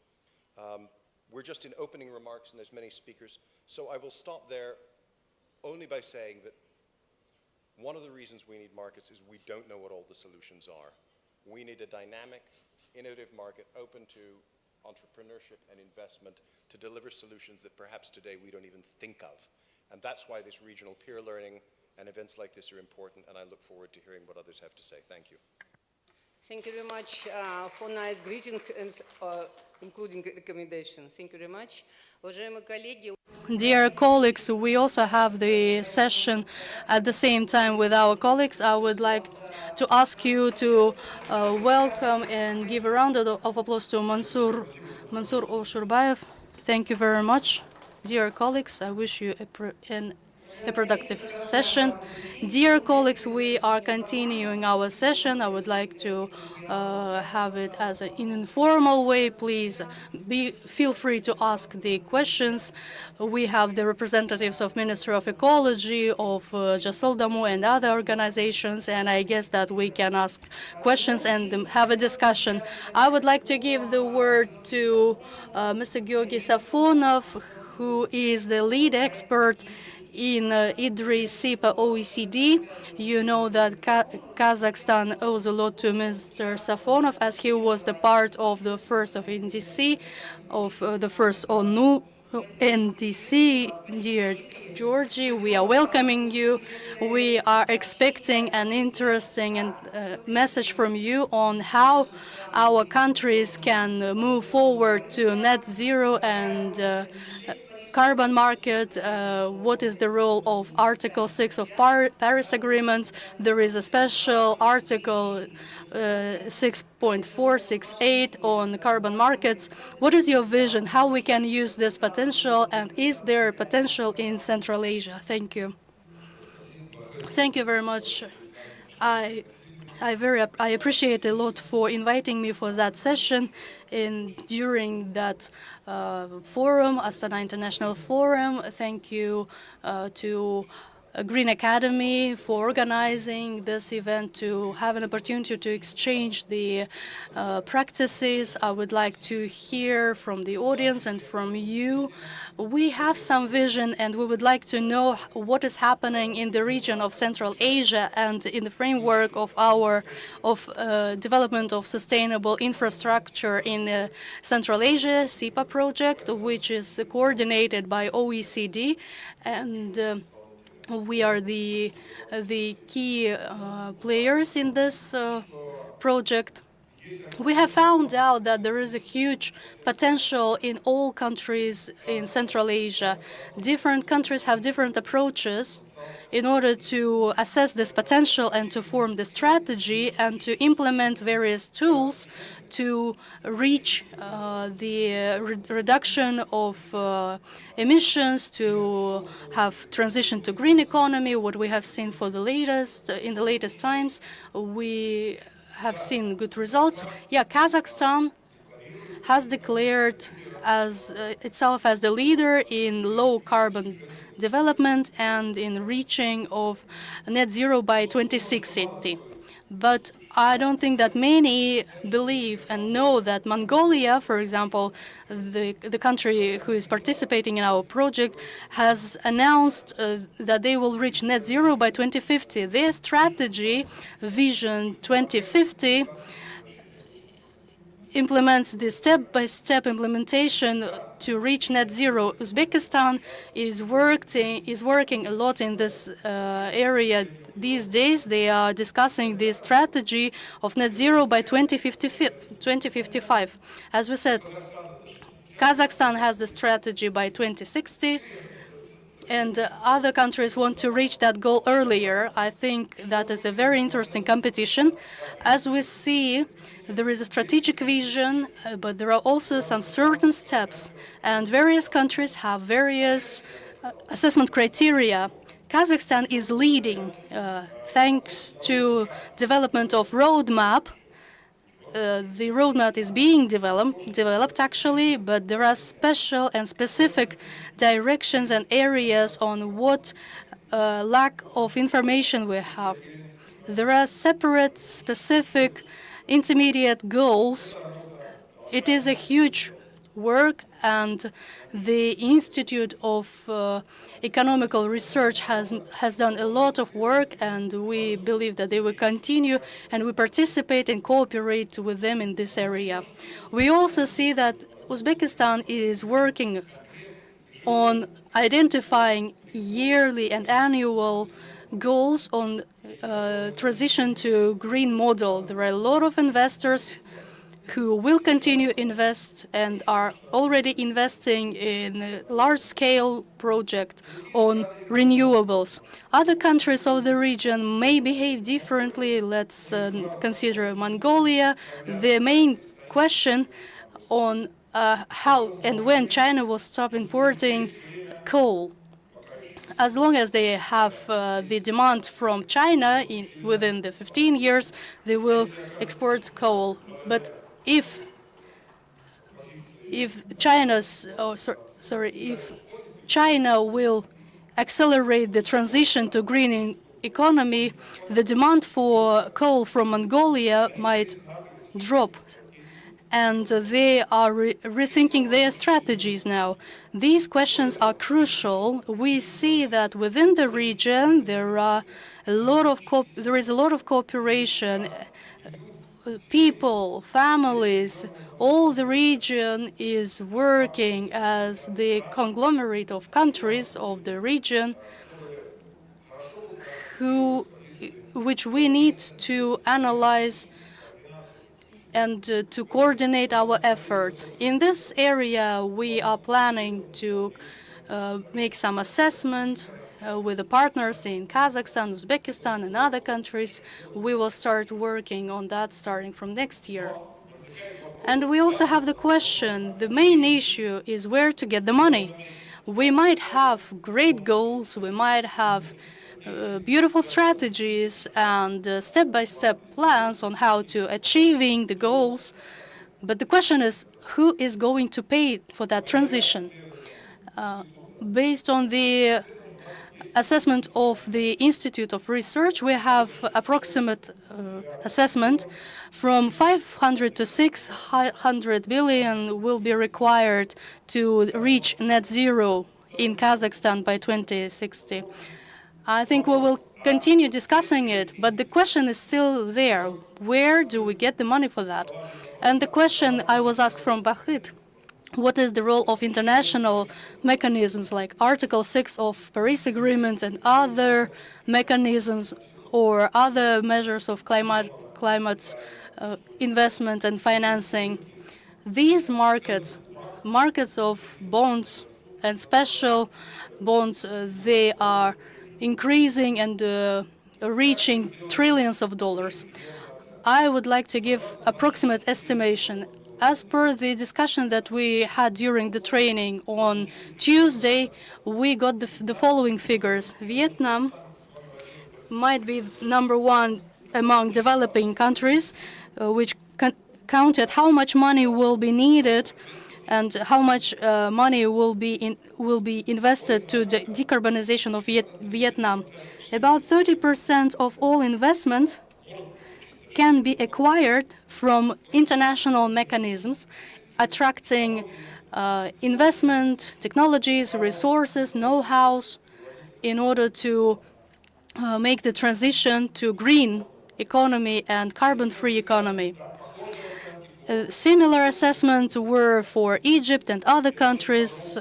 Speaker 11: We're just in opening remarks, and there's many speakers, so I will stop there only by saying that one of the reasons we need markets is we don't know what all the solutions are. We need a dynamic, innovative market open to entrepreneurship and investment to deliver solutions that perhaps today we don't even think of. And that's why this regional peer learning and events like this are important, and I look forward to hearing what others have to say. Thank you.
Speaker 10: Thank you very much for nice greetings, including recommendations. Thank you very much. Уважаемые коллеги,
Speaker 1: Dear colleagues, we also have the session at the same time with our colleagues. I would like to ask you to welcome and give a round of applause to Mansour Oshurbayev. Thank you very much. Dear colleagues, I wish you a productive session. Dear colleagues, we are continuing our session. I would like to have it as an informal way. Please feel free to ask the questions. We have the representatives of Ministry of Ecology, of Jasoldamu and other organizations, and I guess that we can ask questions and have a discussion. I would like to give the word to Mr. Georgy Safonov, who is the lead expert in IDRI SIPA OECD. You know that Kazakhstan owes a lot to Mr. Safonov, as he was the part of the first of NDC, of the first ONU NDC. Dear Georgie, we are welcoming you. We are expecting an interesting message from you on how our countries can move forward to net zero and carbon market. What is the role of Article 6 of Paris Agreement? There is a special Article 6.468 on carbon markets. What is your vision? How we can use this potential? And is there potential in Central Asia? Thank you. Thank you very much. I appreciate a lot for inviting me for that session. During that forum, Astana International Forum, thank you to Green Academy for organizing this event, to have an opportunity to exchange the practices. I would like to hear from the audience and from you. We have some vision, and we would like to know what is happening in the region of Central Asia and in the framework of our development of sustainable infrastructure in Central Asia, SIPA project, which is coordinated by OECD, and we are the key players in this project. We have found out that there is a huge potential in all countries in Central Asia. Different countries have different approaches in order to assess this potential and to form the strategy and to implement various tools to reach the reduction of emissions, to have transition to green economy. What we have seen for the latest in the latest times, we have seen good results. Yeah, Kazakhstan has declared itself as the leader in low carbon development and in reaching of net zero by 2060. But I don't think that many believe and know that Mongolia, for example, the country who is participating in our project, has announced that they will reach net zero by 2050. Their strategy, Vision 2050, implements the step-by-step implementation to reach net zero. Uzbekistan is working a lot in this area these days. They are discussing the strategy of net zero by 2055. As we said, Kazakhstan has the strategy by 2060, and other countries want to reach that goal earlier. I think that is a very interesting competition. As we see, there is a strategic vision, but there are also some certain steps, and various countries have various assessment criteria. Kazakhstan is leading thanks to development of roadmap. The roadmap is being developed actually, but there are special and specific directions and areas on what lack of information we have. There are separate, specific, intermediate goals. It is a huge work, and the Institute of Economical Research has done a lot of work, and we believe that they will continue, and we participate and cooperate with them in this area. We also see that Uzbekistan is working on identifying yearly and annual goals on transition to green model. There are a lot of investors who will continue invest and are already investing in a large-scale project on renewables. Other countries of the region may behave differently. Let's consider Mongolia. The main question on how and when China will stop importing coal. As long as they have the demand from China within the 15 years, they will export coal. But if China will accelerate the transition to green economy, the demand for coal from Mongolia might drop, and they are rethinking their strategies now. These questions are crucial. We see that within the region there is a lot of cooperation. People, families, all the region is working as the conglomerate of countries of the region which we need to analyze and to coordinate our efforts. In this area, we are planning to make some assessment with the partners in Kazakhstan, Uzbekistan, and other countries. We will start working on that starting from next year. And we also have the question, the main issue is where to get the money. We might have great goals, we might have beautiful strategies and step-by-step plans on how to achieving the goals, but the question is, who is going to pay for that transition? Based on the assessment of the Institute of Research, we have approximate assessment from 500 to 600 billion will be required to reach net zero in Kazakhstan by 2060. I think we will continue discussing it, but the question is still there. Where do we get the money for that? And the question I was asked from Bahit, what is the role of international mechanisms like Article 6 of Paris Agreement and other mechanisms or other measures of climate investment and financing? These markets of bonds and special bonds, they are increasing and reaching trillions of dollars. I would like to give approximate estimation. As per the discussion that we had during the training on Tuesday, we got the following figures. Vietnam might be #1 among developing countries, which counted how much money will be needed and how much money will be invested to the decarbonization of Vietnam. About 30% of all investment can be acquired from international mechanisms, attracting investment, technologies, resources, know-hows, in order to make the transition to green economy and carbon-free economy. Similar assessments were for Egypt and other countries.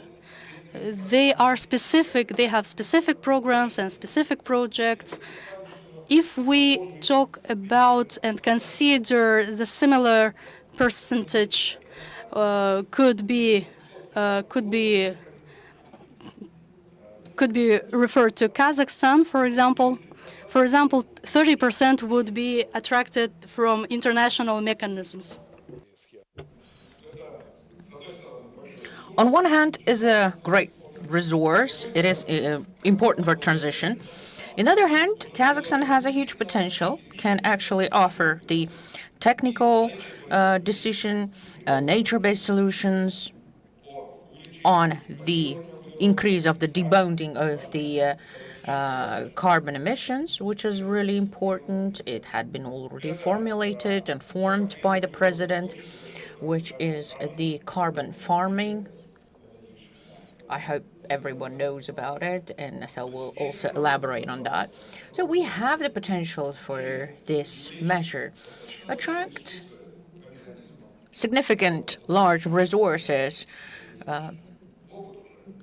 Speaker 1: They are specific, they have specific programs and specific projects. If we talk about and consider the similar percentage could be referred to Kazakhstan, for example. For example, 30% would be attracted from international mechanisms.
Speaker 6: On one hand, is a great resource. It is important for transition. On the other hand, Kazakhstan has a huge potential, can actually offer the technical decision, nature-based solutions on the increase of the debonding of the carbon emissions, which is really important. It had been already formulated and formed by the president, which is the carbon farming. I hope everyone knows about it, and so we'll also elaborate on that. So we have the potential for this measure. Attract significant large resources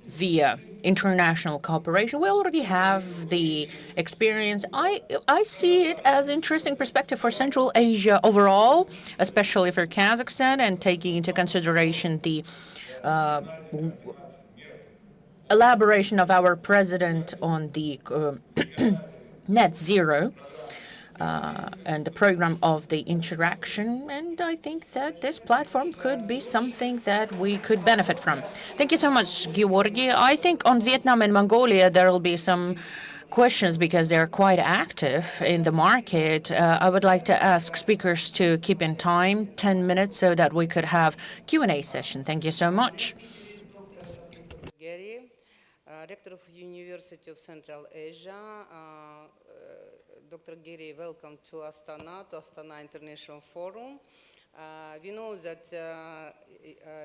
Speaker 6: via international cooperation. We already have the experience. I see it as an interesting perspective for Central Asia overall, especially for Kazakhstan, and taking into consideration the elaboration of our president on the net zero and the program of the interaction. And I think that this platform could be something that we could benefit from. Thank you so much, Georgi. I think on Vietnam and Mongolia, there will be some questions because they're quite active in the market. I would like to ask speakers to keep in time, 10 minutes, so that we could have Q&A session. Thank you so much.
Speaker 10: Gary, Rector of University of Central Asia. Dr. Giri, welcome to Astana International Forum. We know that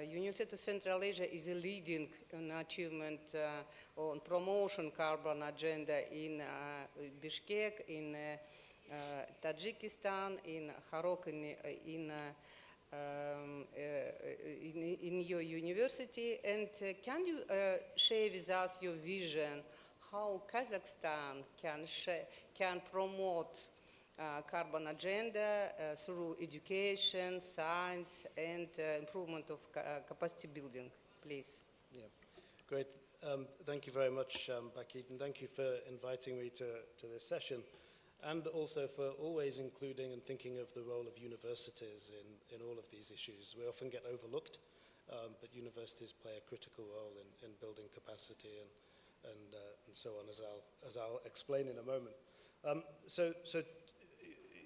Speaker 10: University of Central Asia is a leading achievement on promotion carbon agenda in Bishkek, in Tajikistan, in Kharok, in your university. And can you share with us your vision how Kazakhstan can promote carbon agenda through education, science, and improvement of capacity building, please?
Speaker 12: Yeah, great. Thank you very much, Bakit, and thank you for inviting me to this session, and also for always including and thinking of the role of universities in all of these issues. We often get overlooked, but universities play a critical role in building capacity and so on, as I'll explain in a moment. So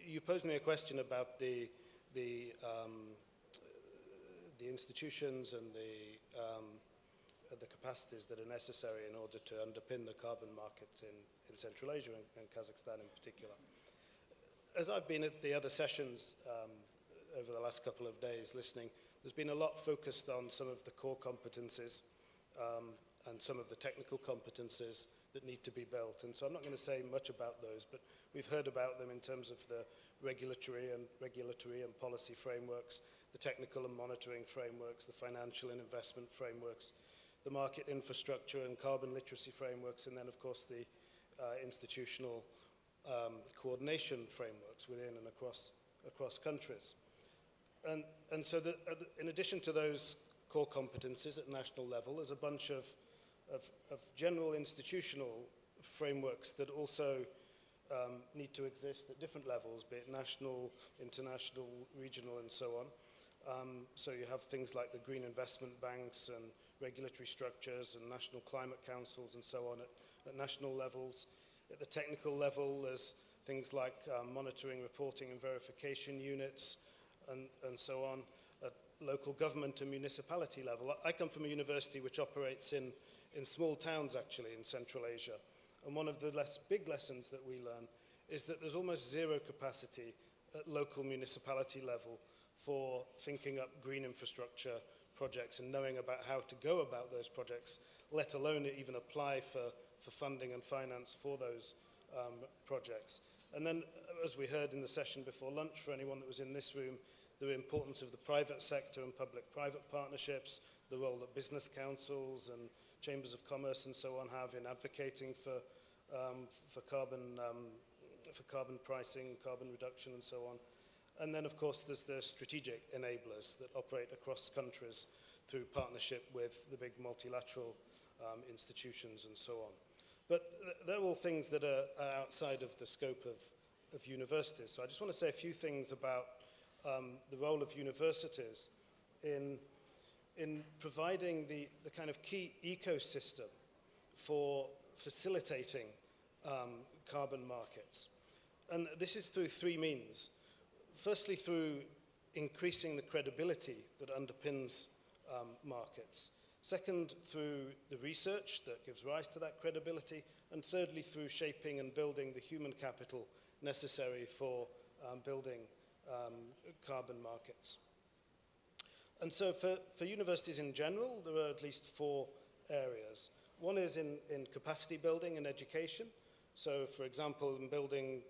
Speaker 12: you posed me a question about the institutions and the capacities that are necessary in order to underpin the carbon markets in Central Asia and Kazakhstan in particular. As I've been at the other sessions over the last couple of days listening, there's been a lot focused on some of the core competencies and some of the technical competencies that need to be built. And so I'm not going to say much about those, but we've heard about them in terms of the regulatory and policy frameworks, the technical and monitoring frameworks, the financial and investment frameworks, the market infrastructure and carbon literacy frameworks, and then, of course, the institutional coordination frameworks within and across countries. And so in addition to those core competencies at national level, there's a bunch of general institutional frameworks that also need to exist at different levels, be it national, international, regional, and so on. So you have things like the green investment banks and regulatory structures and national climate councils and so on at national levels. At the technical level, there's things like monitoring, reporting, and verification units, and so on. At local government and municipality level, I come from a university which operates in small towns, actually, in Central Asia. And one of the big lessons that we learn is that there's almost zero capacity at local municipality level for thinking up green infrastructure projects and knowing about how to go about those projects, let alone even apply for funding and finance for those projects. And then, as we heard in the session before lunch, for anyone that was in this room, the importance of the private sector and public-private partnerships, the role that business councils and chambers of commerce and so on have in advocating for carbon pricing, carbon reduction and so on. And then, of course, there's the strategic enablers that operate across countries through partnership with the big multilateral institutions and so on. But they're all things that are outside of the scope of universities. So I just want to say a few things about the role of universities in providing the kind of key ecosystem for facilitating carbon markets. And this is through three means. Firstly, through increasing the credibility that underpins markets. Second, through the research that gives rise to that credibility. And thirdly, through shaping and building the human capital necessary for building carbon markets. And so for universities in general, there are at least four areas. One is in capacity building and education. So, for example, in building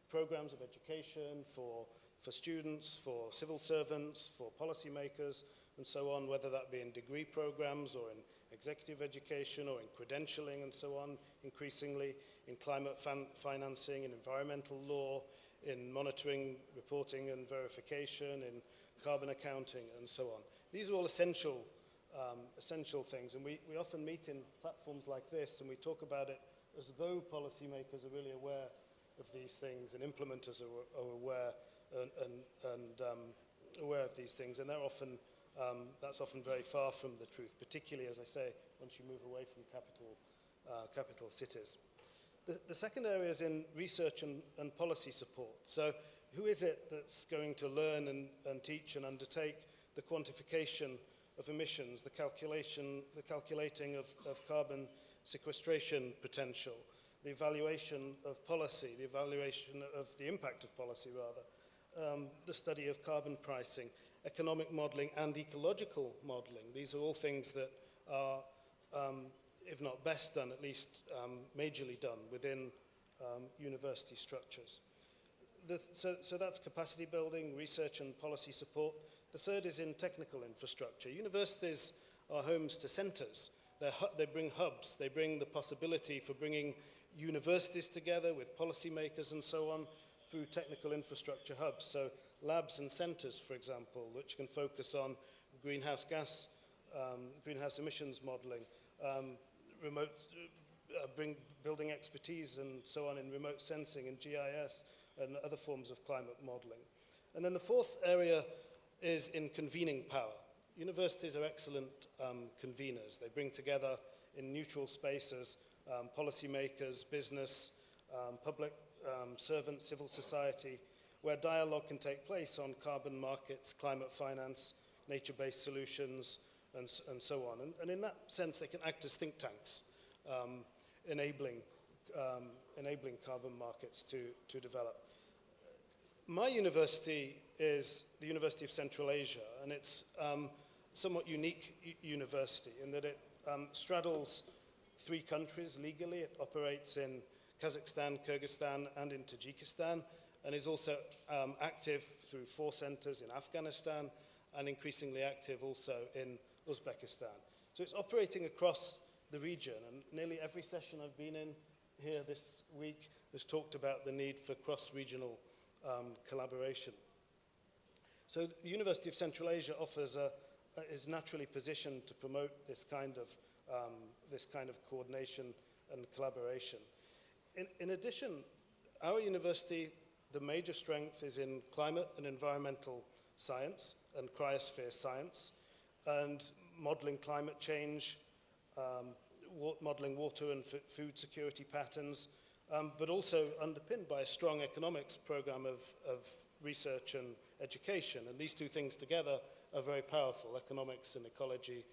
Speaker 12: programs of education for students, for civil servants, for policymakers, and so on, whether that be in degree programs or in executive education or in credentialing and so on, increasingly, in climate financing, in environmental law, in monitoring, reporting and verification, in carbon accounting, and so on. These are all essential things, and we often meet in platforms like this, and we talk about it as though policymakers are really aware of these things, and implementers are aware aware of these things, and that's often very far from the truth, particularly, as I say, once you move away from capital cities. The second area is in research and policy support. So who is it that's going to learn and teach and undertake the quantification of emissions, the calculating of carbon sequestration potential, the evaluation of policy, the evaluation of the impact of policy, rather, the study of carbon pricing, economic modeling and ecological modeling. These are all things that are, if not best done, at least majorly done within university structures. So that's capacity building, research and policy support. The third is in technical infrastructure. Universities are homes to centers. They bring hubs. They bring the possibility for bringing universities together with policymakers and so on through technical infrastructure hubs. So labs and centers, for example, which can focus on greenhouse emissions modeling, building expertise and so on in remote sensing and GIS and other forms of climate modeling. And then the fourth area is in convening power. Universities are excellent conveners. They bring together in neutral spaces policymakers, business, public servants, civil society, where dialogue can take place on carbon markets, climate finance, nature-based solutions, and so on. And in that sense, they can act as think tanks, enabling carbon markets to develop. My university is the University of Central Asia, and it's a somewhat unique university in that it straddles 3 countries legally. It operates in Kazakhstan, Kyrgyzstan, and in Tajikistan, and is also active through 4 centers in Afghanistan, and increasingly active also in Uzbekistan. So it's operating across the region, and nearly every session I've been in here this week has talked about the need for cross-regional collaboration. So the University of Central Asia is naturally positioned to promote this kind of coordination and collaboration. In addition, our university, the major strength is in climate and environmental science and cryosphere science, and modeling climate change, modeling water and food security patterns, but also underpinned by a strong economics program of research and education. And these 2 things together are very powerful, economics and ecology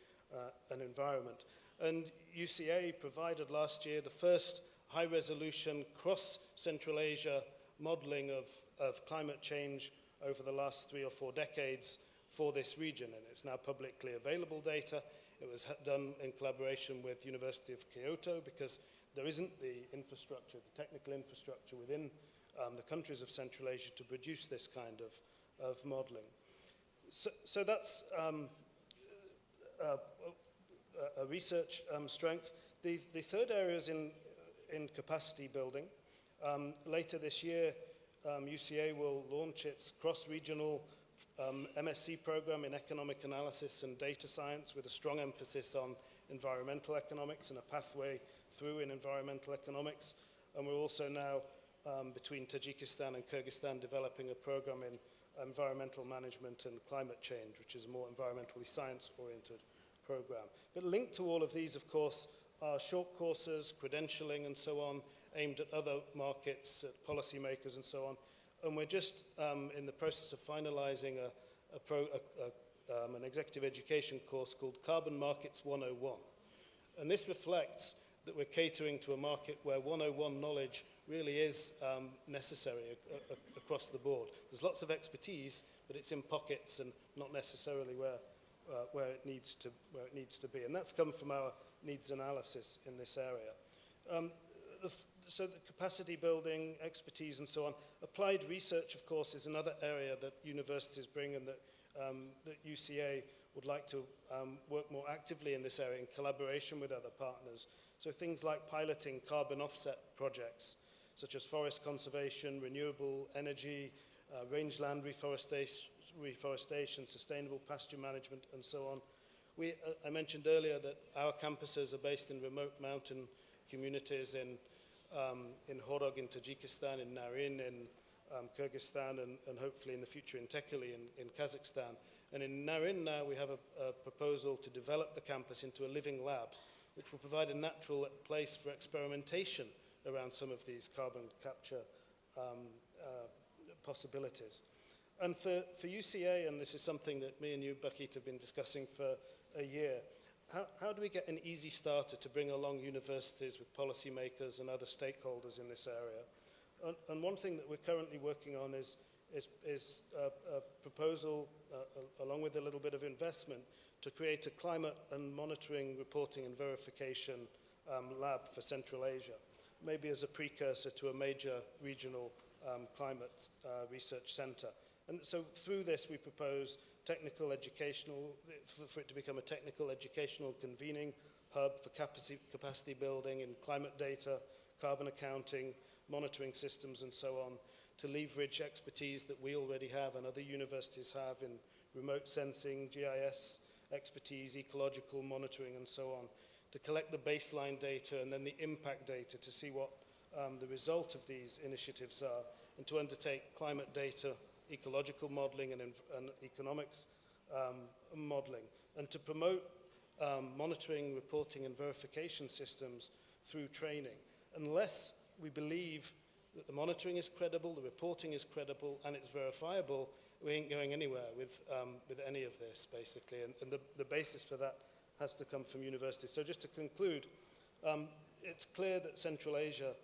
Speaker 12: and environment. And UCA provided last year the first high-resolution cross-Central Asia modeling of climate change over the last 3 or 4 decades for this region, and it's now publicly available data. It was done in collaboration with University of Kyoto because there isn't the infrastructure, the technical infrastructure within the countries of Central Asia to produce this kind of of modeling. So that's a research strength. The third area is in capacity building. Later this year, UCA will launch its cross-regional MSc program in economic analysis and data science with a strong emphasis on environmental economics and a pathway through in environmental economics. And we're also now, between Tajikistan and Kyrgyzstan, developing a program in environmental management and climate change, which is a more environmentally science-oriented program. But linked to all of these, of course, are short courses, credentialing, and so on, aimed at other markets, at policymakers, and so on. And we're just in the process of finalizing an executive education course called Carbon Markets 101. And this reflects that we're catering to a market where 101 knowledge really is necessary across the board. There's lots of expertise, but it's in pockets and not necessarily where it needs to be. And that's come from our needs analysis in this area. So the capacity building, expertise, and so on. Applied research, of course, is another area that universities bring, and that UCA would like to work more actively in this area in collaboration with other partners. So things like piloting carbon offset projects, such as forest conservation, renewable energy, rangeland reforestation, sustainable pasture management, and so on. I mentioned earlier that our campuses are based in remote mountain communities in Horog in Tajikistan, in Narin in Kyrgyzstan, and hopefully in the future in Tekeli in Kazakhstan. And in Narin now we have a proposal to develop the campus into a living lab, which will provide a natural place for experimentation around some of these carbon capture possibilities. And for UCA, and this is something that me and you, Bakit, have been discussing for a year, how do we get an easy starter to bring along universities with policymakers and other stakeholders in this area? And one thing that we're currently working on is a proposal, along with a little bit of investment, to create a climate and monitoring, reporting and verification lab for Central Asia, maybe as a precursor to a major regional climate research center. And so through this we propose technical educational, for it to become a technical educational convening hub for capacity building in climate data, carbon accounting, monitoring systems, and so on, to leverage expertise that we already have and other universities have in remote sensing, GIS expertise, ecological monitoring, and so on, to collect the baseline data and then the impact data to see what the result of these initiatives are, and to undertake climate data, ecological modeling, and economics modeling, and to promote monitoring, reporting, and verification systems through training. Unless we believe that the monitoring is credible, the reporting is credible, and it's verifiable, we ain't going anywhere with any of this, basically. And the basis for that has to come from universities. So just to conclude, it's clear that Central Asia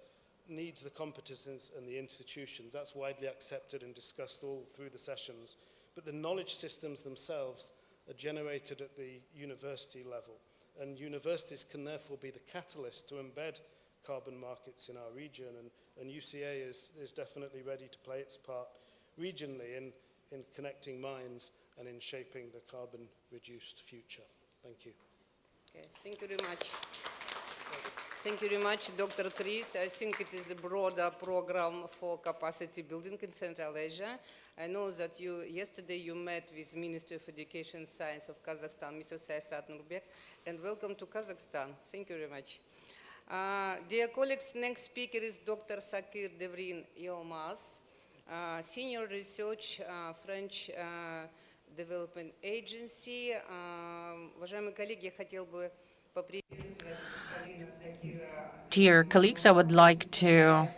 Speaker 12: needs the competences and the institutions. That's widely accepted and discussed all through the sessions. But the knowledge systems themselves are generated at the university level. And universities can therefore be the catalyst to embed carbon markets in our region. And UCA is definitely ready to play its part regionally in connecting minds and in shaping the carbon-reduced future. Thank you.
Speaker 10: Okay, thank you very much. Thank you very much, Dr. Chris. I think it is a broader program for capacity building in Central Asia. I know that yesterday you met with Minister of Education and Science of Kazakhstan, Mr. Sayasat Nurbek, and welcome to Kazakhstan. Thank you very much. Dear colleagues, next speaker is Dr. Sakir Devrin Yilmaz, Senior Research, French Development Agency. Уважаемые коллеги, я хотел бы поприветствовать господина Сакира.
Speaker 6: Dear colleagues, I would like to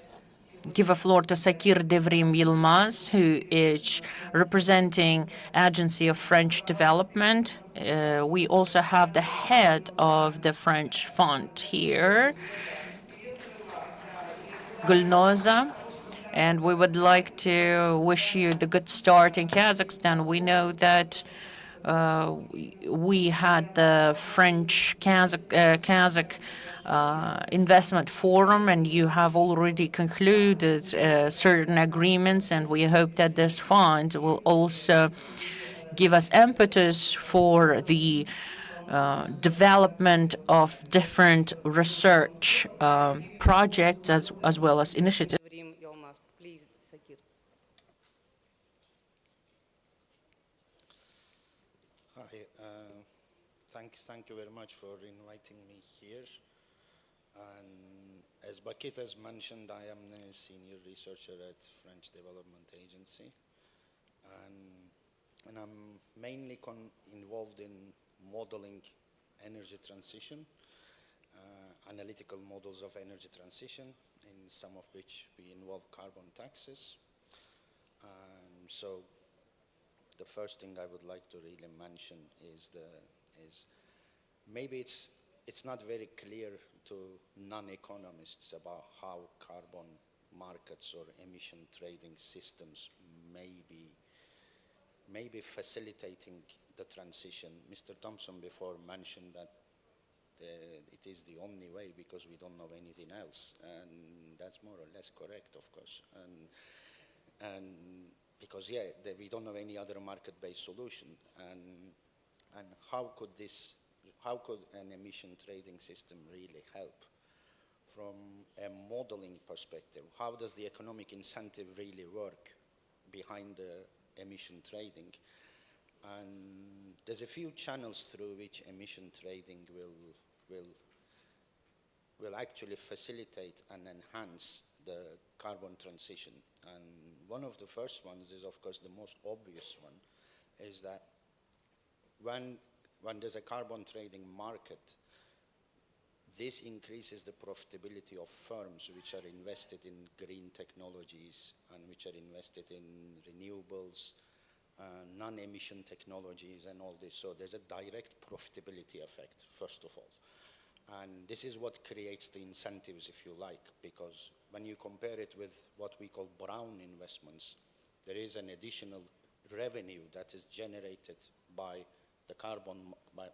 Speaker 6: give a floor to Sakir Devrim Yilmaz, who is representing Agency of French Development. We also have the head of the French fund here, Gulnoza, and we would like to wish you the good start in Kazakhstan. We know that We had the French-Kazakh investment forum, and you have already concluded certain agreements, and we hope that this fund will also give us impetus for the development of different research projects as well as initiatives.
Speaker 10: Evrim Yilmaz, please, Sakir.
Speaker 13: Hi, thank you very much for inviting me here. And as Bakit has mentioned, I am a senior researcher at French Development Agency. And I'm mainly involved in modeling energy transition, analytical models of energy transition, in some of which we involve carbon taxes. So the first thing I would like to really mention is maybe it's not very clear to non-economists about how carbon markets or emission trading systems may be facilitating the transition. Mr. Thompson before mentioned that it is the only way because we don't know anything else, and that's more or less correct, of course. And because we don't have any other market-based solution, and how could an emission trading system really help? From a modeling perspective, how does the economic incentive really work behind the emission trading? And there's a few channels through which emission trading will actually facilitate and enhance the carbon transition. And one of the first ones is, of course, the most obvious one, is that when there's a carbon trading market, this increases the profitability of firms which are invested in green technologies and which are invested in renewables, non-emission technologies and all this. So there's a direct profitability effect, first of all. And this is what creates the incentives, if you like, because when you compare it with what we call brown investments, there is an additional revenue that is generated by the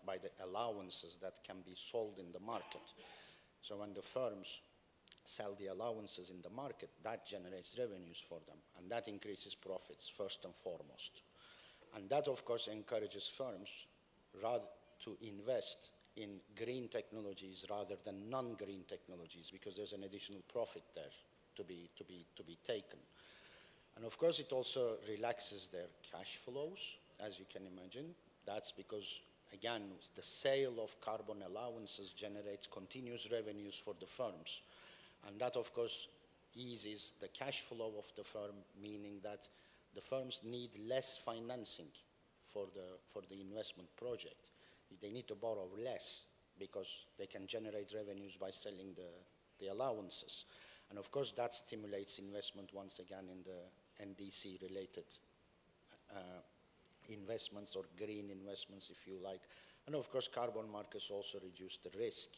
Speaker 13: by the allowances that can be sold in the market. So when the firms sell the allowances in the market, that generates revenues for them, and that increases profits first and foremost. And that, of course, encourages firms rather to invest in green technologies rather than non-green technologies, because there's an additional profit there to be taken. And of course, it also relaxes their cash flows, as you can imagine. That's because, again, the sale of carbon allowances generates continuous revenues for the firms. And that, of course, eases the cash flow of the firm, meaning that the firms need less financing for the investment project. They need to borrow less because they can generate revenues by selling the allowances. And of course, that stimulates investment once again in the NDC-related investments or green investments, if you like. And of course, carbon markets also reduce the risk.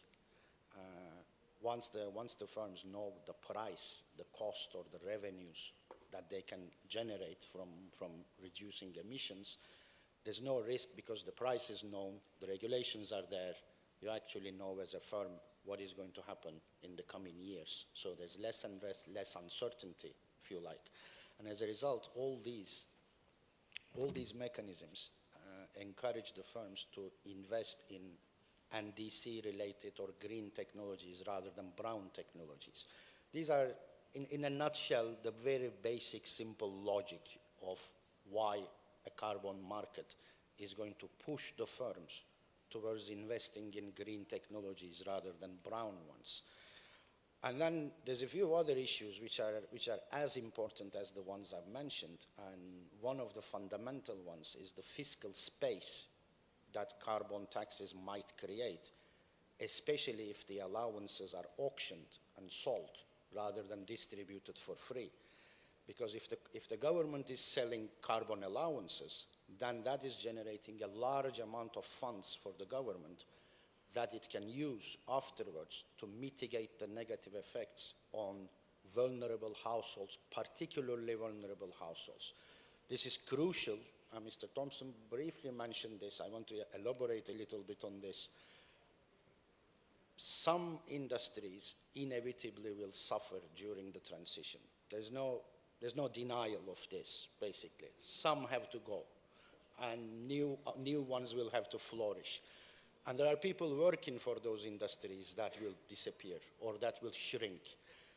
Speaker 13: Once the firms know the price, the cost, or the revenues that they can generate from reducing emissions, there's no risk because the price is known, the regulations are there. You actually know as a firm what is going to happen in the coming years. So there's less and less uncertainty, if you like. And as a result, all these mechanisms encourage the firms to invest in NDC-related or green technologies rather than brown technologies. These are, in a nutshell, the very basic, simple logic of why a carbon market is going to push the firms towards investing in green technologies rather than brown ones. And then there's a few other issues which are as important as the ones I've mentioned, and one of the fundamental ones is the fiscal space that carbon taxes might create, especially if the allowances are auctioned and sold rather than distributed for free. Because if the government is selling carbon allowances, then that is generating a large amount of funds for the government that it can use afterwards to mitigate the negative effects on vulnerable households, particularly vulnerable households. This is crucial Mr. Thompson briefly mentioned this. I want to elaborate a little bit on this. Some industries inevitably will suffer during the transition. There's no denial of this, basically. Some have to go, and new ones will have to flourish. And there are people working for those industries that will disappear or that will shrink.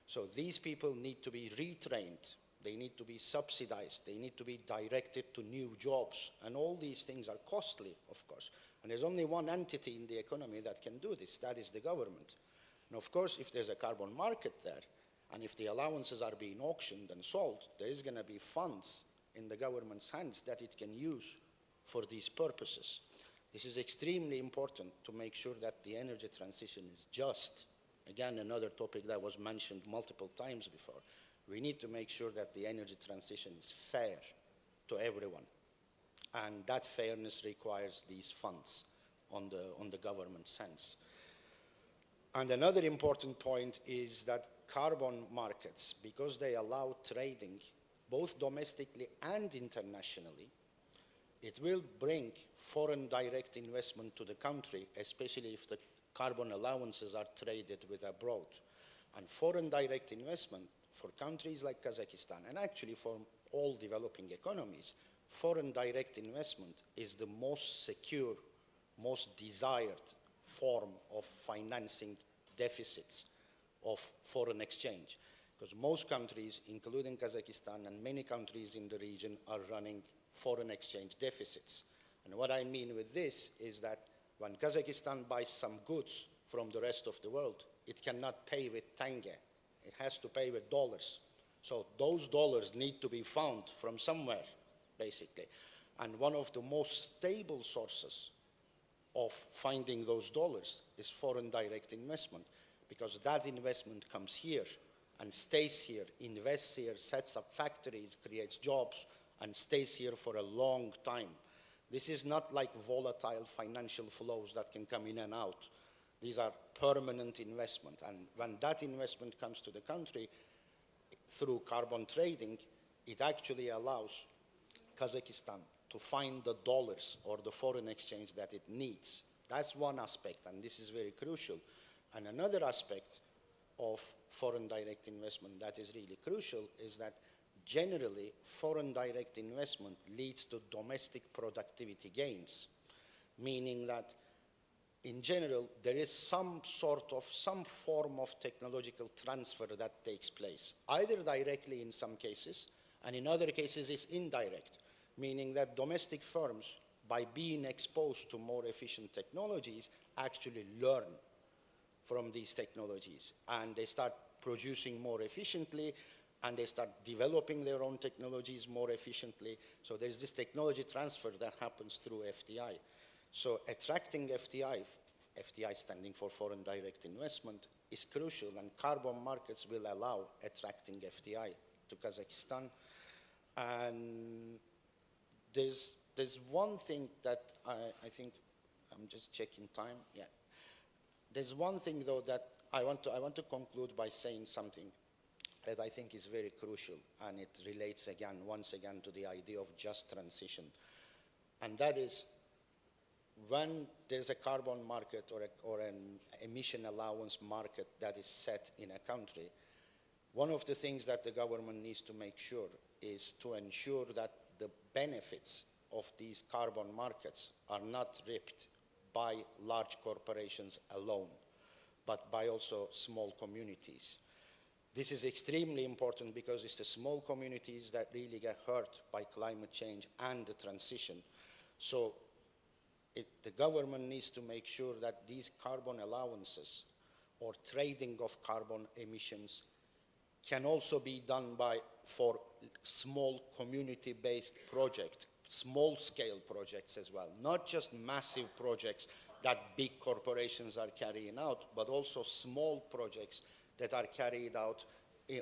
Speaker 13: So these people need to be retrained. They need to be subsidized. They need to be directed to new jobs. And all these things are costly, of course. And there's only one entity in the economy that can do this. That is the government. And of course, if there's a carbon market there, and if the allowances are being auctioned and sold, there is going to be funds in the government's hands that it can use for these purposes. This is extremely important to make sure that the energy transition is just. Again, another topic that was mentioned multiple times before. We need to make sure that the energy transition is fair to everyone. And that fairness requires these funds on the government sense. And another important point is that carbon markets, because they allow trading both domestically and internationally, it will bring foreign direct investment to the country, especially if the carbon allowances are traded with abroad. And foreign direct investment for countries like Kazakhstan, and actually for all developing economies, foreign direct investment is the most secure, most desired form of financing deficits of foreign exchange. Because most countries, including Kazakhstan and many countries in the region, are running foreign exchange deficits. And what I mean with this is that when Kazakhstan buys some goods from the rest of the world, it cannot pay with tenge. It has to pay with dollars. So those dollars need to be found from somewhere, basically. And one of the most stable sources of finding those dollars is foreign direct investment, because that investment comes here and stays here, invests here, sets up factories, creates jobs, and stays here for a long time. This is not like volatile financial flows that can come in and out. These are permanent investment. And when that investment comes to the country through carbon trading, it actually allows Kazakhstan to find the dollars or the foreign exchange that it needs. That's one aspect, and this is very crucial. And another aspect of foreign direct investment that is really crucial is that generally foreign direct investment leads to domestic productivity gains, meaning that in general there is some form of technological transfer that takes place, either directly in some cases, and in other cases is indirect, meaning that domestic firms, by being exposed to more efficient technologies, actually learn from these technologies, and they start producing more efficiently, and they start developing their own technologies more efficiently. So there's this technology transfer that happens through FDI. So attracting FDI standing for foreign direct investment, is crucial, and carbon markets will allow attracting FDI to Kazakhstan. And there's one thing that I think, I'm just checking time, yeah. There's one thing though that I want to conclude by saying something that I think is very crucial, and it relates once again to the idea of just transition. And that is, when there's a carbon market or an emission allowance market that is set in a country, one of the things that the government needs to make sure is to ensure that the benefits of these carbon markets are not reaped by large corporations alone, but by also small communities. This is extremely important because it's the small communities that really get hurt by climate change and the transition. So the government needs to make sure that these carbon allowances or trading of carbon emissions can also be done for small community-based projects, small-scale projects as well, not just massive projects that big corporations are carrying out, but also small projects that are carried out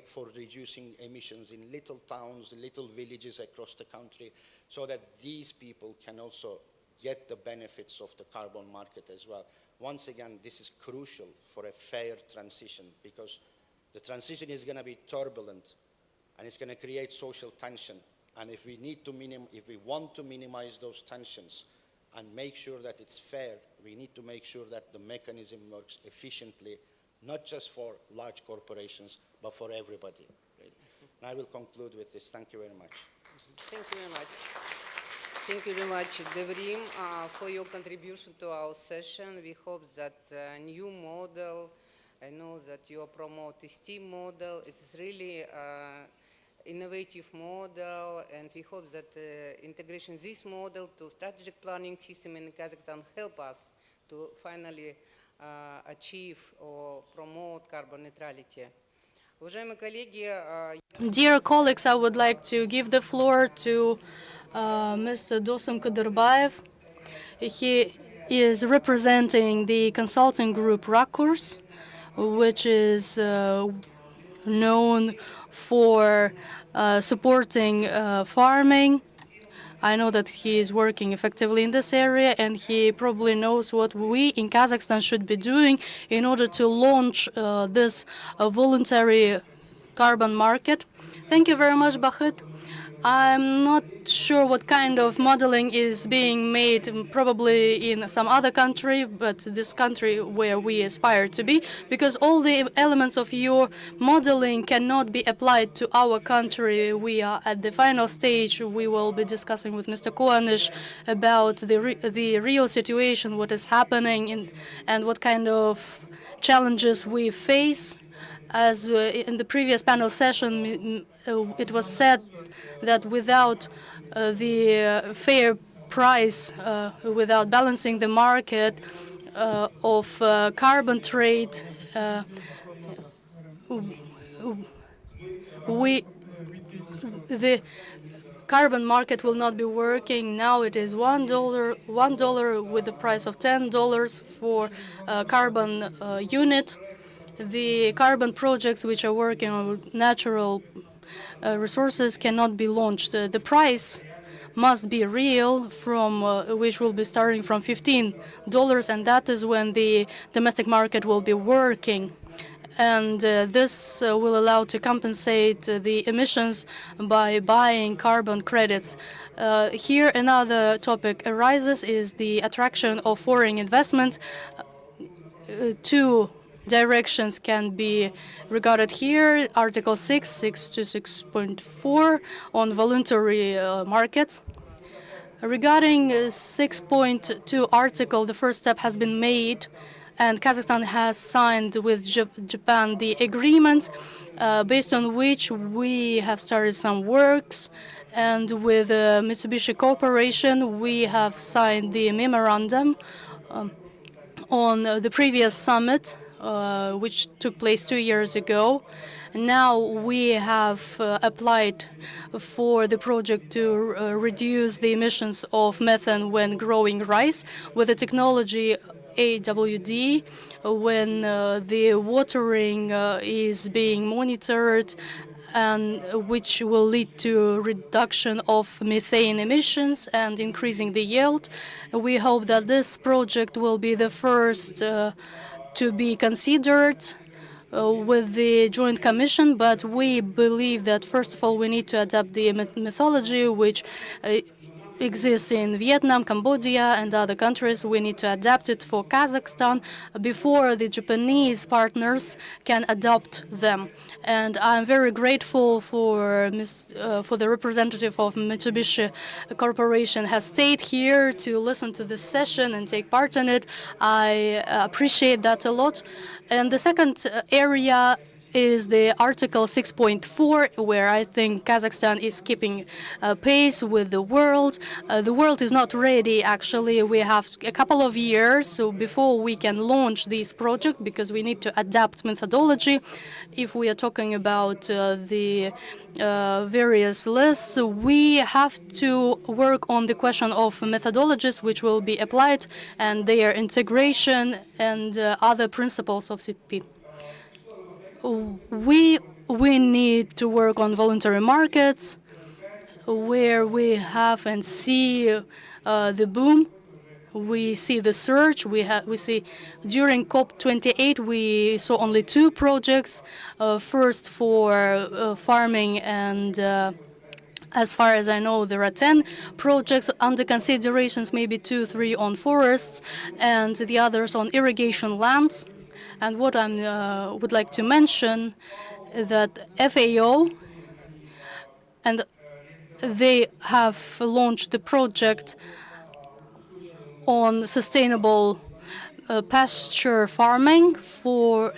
Speaker 13: for reducing emissions in little towns, little villages across the country, so that these people can also get the benefits of the carbon market as well. Once again, this is crucial for a fair transition, because the transition is going to be turbulent, and it's going to create social tension, And if we if we want to minimize those tensions and make sure that it's fair, we need to make sure that the mechanism works efficiently, not just for large corporations, but for everybody. Right? And I will conclude with this. Thank you very much.
Speaker 10: Thank you very much. Thank you very much, Devrim, for your contribution to our session. We hope that new model, I know that you promote the STEAM model. It's really innovative model, and we hope that integration this model to strategic planning system in Kazakhstan help us to finally achieve or promote carbon neutrality. Уважаемые коллеги,
Speaker 1: Dear colleagues, I would like to give the floor to Mr. Dosum Kudurbayev. He is representing the consulting group Rakurs, which is known for supporting farming. I know that he is working effectively in this area, and he probably knows what we in Kazakhstan should be doing in order to launch this voluntary carbon market. Thank you very much, Bahut. I'm not sure what kind of modeling is being made, probably in some other country, but this country where we aspire to be, because all the elements of your modeling cannot be applied to our country. We are at the final stage. We will be discussing with Mr. Kouanish about the real situation, what is happening, and what kind of challenges we face. As in the previous panel session, it was said that without the fair price, without balancing the market of carbon trade, the carbon market will not be working. Now it is $1 with the price of $10 for carbon unit. The carbon projects which are working on natural resources cannot be launched. The price must be real, from which will be starting from $15, and that is when the domestic market will be working. And this will allow to compensate the emissions by buying carbon credits. Here another topic arises is the attraction of foreign investment. Two directions can be regarded here. Article 6 to 6.4 on voluntary markets. Regarding 6.2 article, the first step has been made, and Kazakhstan has signed with Japan the agreement based on which we have started some works. And with Mitsubishi Corporation, we have signed the memorandum on the previous summit, which took place 2 years ago. Now we have applied for the project to reduce the emissions of methane when growing rice with the technology AWD, when the watering is being monitored, and which will lead to reduction of methane emissions and increasing the yield. We hope that this project will be the first to be considered with the Joint Commission, but we believe that first of all we need to adapt the methodology which exists in Vietnam, Cambodia, and other countries. We need to adapt it for Kazakhstan before the Japanese partners can adopt them. And I'm very grateful for the representative of Mitsubishi Corporation has stayed here to listen to this session and take part in it. I appreciate that a lot. And the second area is the Article 6.4, where I think Kazakhstan is keeping pace with the world. The world is not ready, actually. We have a couple of years so before we can launch this project, because we need to adapt methodology. If we are talking about the various lists, we have to work on the question of methodologies which will be applied and their integration and other principles of CP. We need to work on voluntary markets where we have and see the boom. We see the surge. We see during COP28 we saw only 2 projects. First for farming and As far as I know, there are 10 projects under considerations, maybe 2, 3 on forests, and the others on irrigation lands. And what I would like to mention is that FAO, and they have launched the project on sustainable pasture farming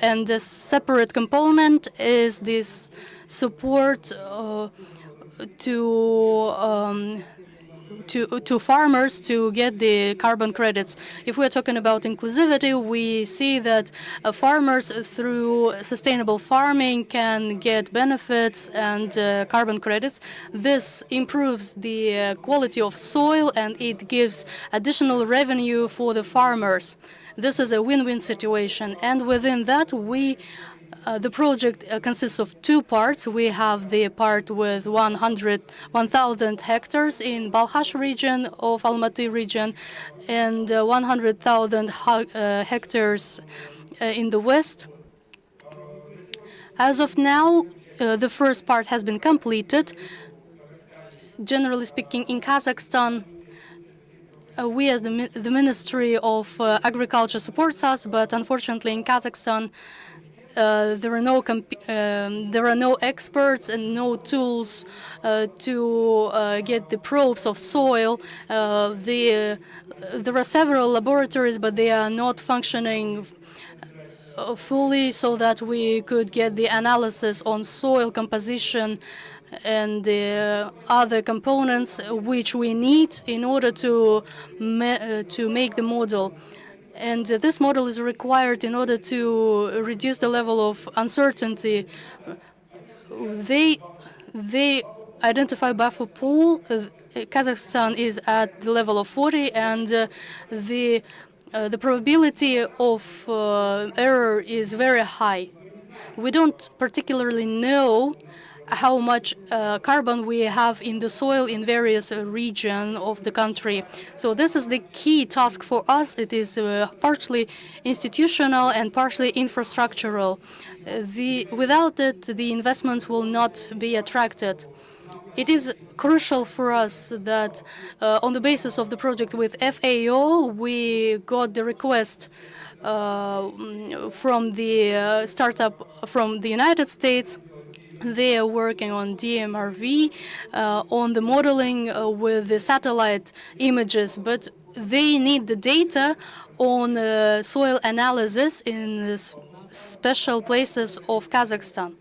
Speaker 1: and the separate component is this support to farmers to get the carbon credits. If we're talking about inclusivity, we see that farmers through sustainable farming can get benefits and carbon credits. This improves the quality of soil and it gives additional revenue for the farmers. This is a win-win situation, and within that, the project consists of two parts. We have the part with 1,000 hectares in Balkhash region of Almaty region and 100,000 hectares in the west. As of now, the first part has been completed. Generally speaking, in Kazakhstan, we as the Ministry of Agriculture supports us, but unfortunately in Kazakhstan there are no experts and no tools to get the probes of soil. There are several laboratories, but they are not functioning fully so that we could get the analysis on soil composition and the other components which we need in order to make the model. And this model is required in order to reduce the level of uncertainty. They identify buffer pool. Kazakhstan is at the level of 40, and the probability of error is very high. We don't particularly know how much carbon we have in the soil in various regions of the country. So this is the key task for us. It is partially institutional and partially infrastructural. Without it, the investments will not be attracted. It is crucial for us that on the basis of the project with FAO, we got the request from the startup from the United States. They are working on DMRV, on the modeling with the satellite images, but they need the data on soil analysis in special places of Kazakhstan.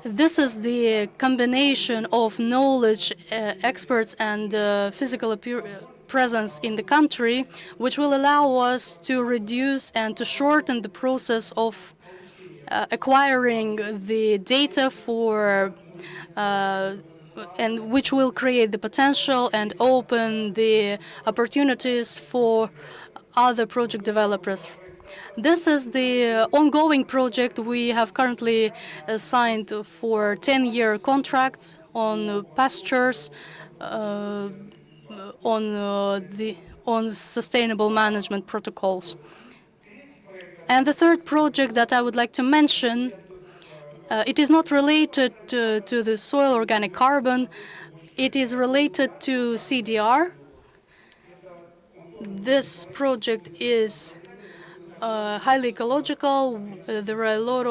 Speaker 1: This is the combination of knowledge, experts, and physical presence in the country, which will allow us to reduce and to shorten the process of acquiring the data for and which will create the potential and open the opportunities for other project developers. This is the ongoing project. We have currently signed for 10-year contracts on pastures, on sustainable management protocols. And the third project that I would like to mention, it is not related to the soil organic carbon. It is related to CDR. This project is highly ecological. There are a lot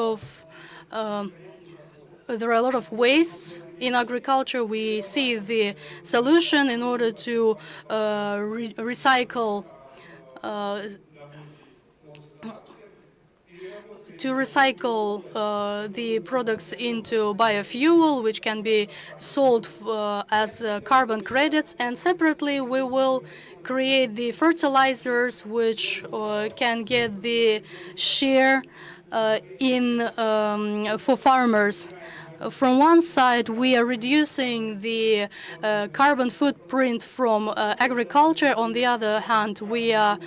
Speaker 1: of wastes in agriculture. We see the solution in order to recycle the products into biofuel, which can be sold as carbon credits. And separately, we will create the fertilizers, which can get the share for farmers. From one side, we are reducing the carbon footprint from agriculture. On the other hand, we are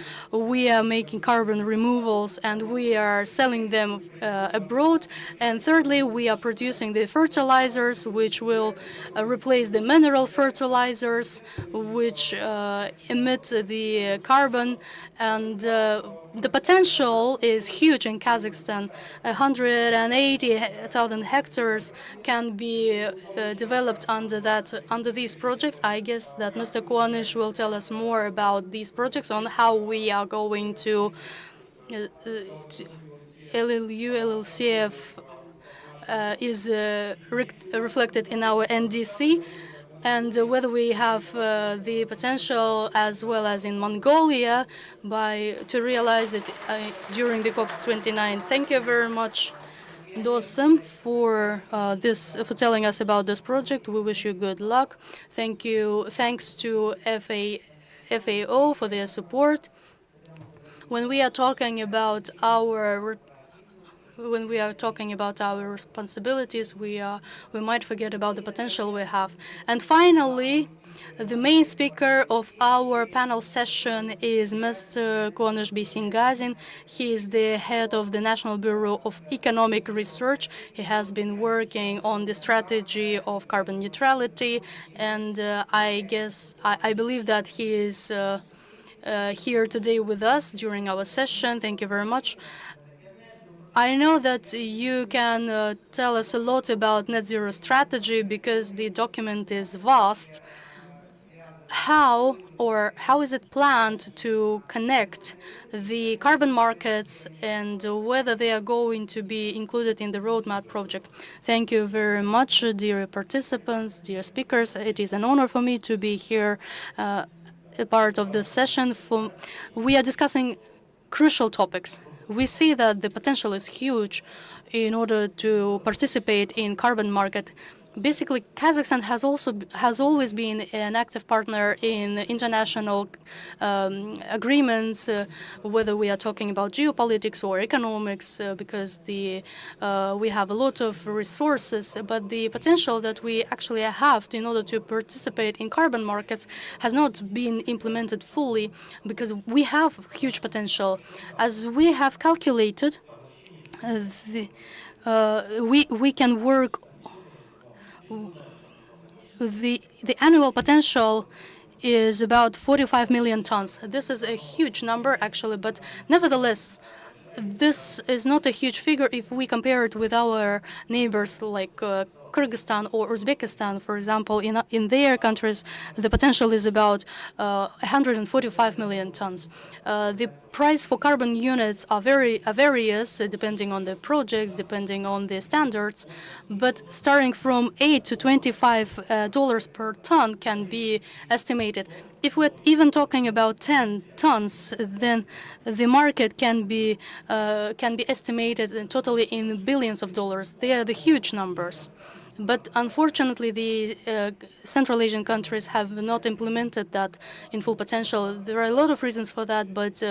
Speaker 1: making carbon removals and we are selling them abroad. And thirdly, we are producing the fertilizers, which will replace the mineral fertilizers, which emit the carbon. And the potential is huge in Kazakhstan. 180,000 hectares can be developed under these projects. I guess that Mr. Kuanish will tell us more about these projects on how we are going to LLU, LLCF is reflected in our NDC, and whether we have the potential, as well as in Mongolia, to realize it during the COP29. Thank you very much, Dosem, for telling us about this project. We wish you good luck. Thank you. Thanks to FAO for their support. When we are talking about our responsibilities, we might forget about the potential we have. And finally, the main speaker of our panel session is Mr. Konush Bisingazin. He is the head of the National Bureau of Economic Research. He has been working on the strategy of carbon neutrality, and I believe that he is here today with us during our session. Thank you very much. I know that you can tell us a lot about net zero strategy because the document is vast. How is it planned to connect the carbon markets and whether they are going to be included in the roadmap project? Thank you very much, dear participants, dear speakers. It is an honor for me to be here, a part of this session. We are discussing crucial topics. We see that the potential is huge in order to participate in carbon market. Basically, Kazakhstan has always been an active partner in international agreements, whether we are talking about geopolitics or economics, because we have a lot of resources. But the potential that we actually have in order to participate in carbon markets has not been implemented fully, because we have huge potential. As we have calculated, we can work. The annual potential is about 45 million tons. This is a huge number, actually, but nevertheless, this is not a huge figure if we compare it with our neighbors like Kyrgyzstan or Uzbekistan, for example. In their countries, the potential is about 145 million tons. The price for carbon units are various, depending on the project, depending on the standards. But starting from $8 to $25 per ton can be estimated. If we're even talking about 10 tons, then the market can be estimated totally in billions of dollars. They are the huge numbers. But unfortunately, the Central Asian countries have not implemented that in full potential. There are a lot of reasons for that, but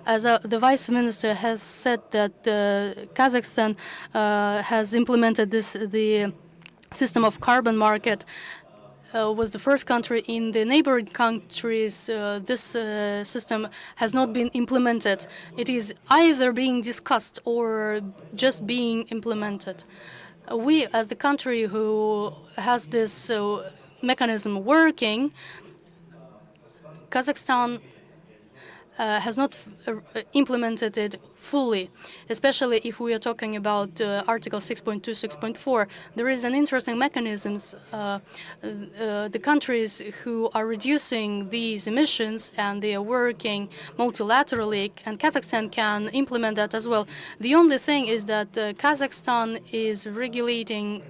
Speaker 1: as the Vice Minister has said that Kazakhstan has implemented the system of carbon market, was the first country. In the neighboring countries, this system has not been implemented. It is either being discussed or just being implemented. We, as the country who has this mechanism working, Kazakhstan has not implemented it fully, especially if we are talking about Article 6.2, 6.4. There is an interesting mechanism. The countries who are reducing these emissions and they are working multilaterally, and Kazakhstan can implement that as well. The only thing is that Kazakhstan is regulating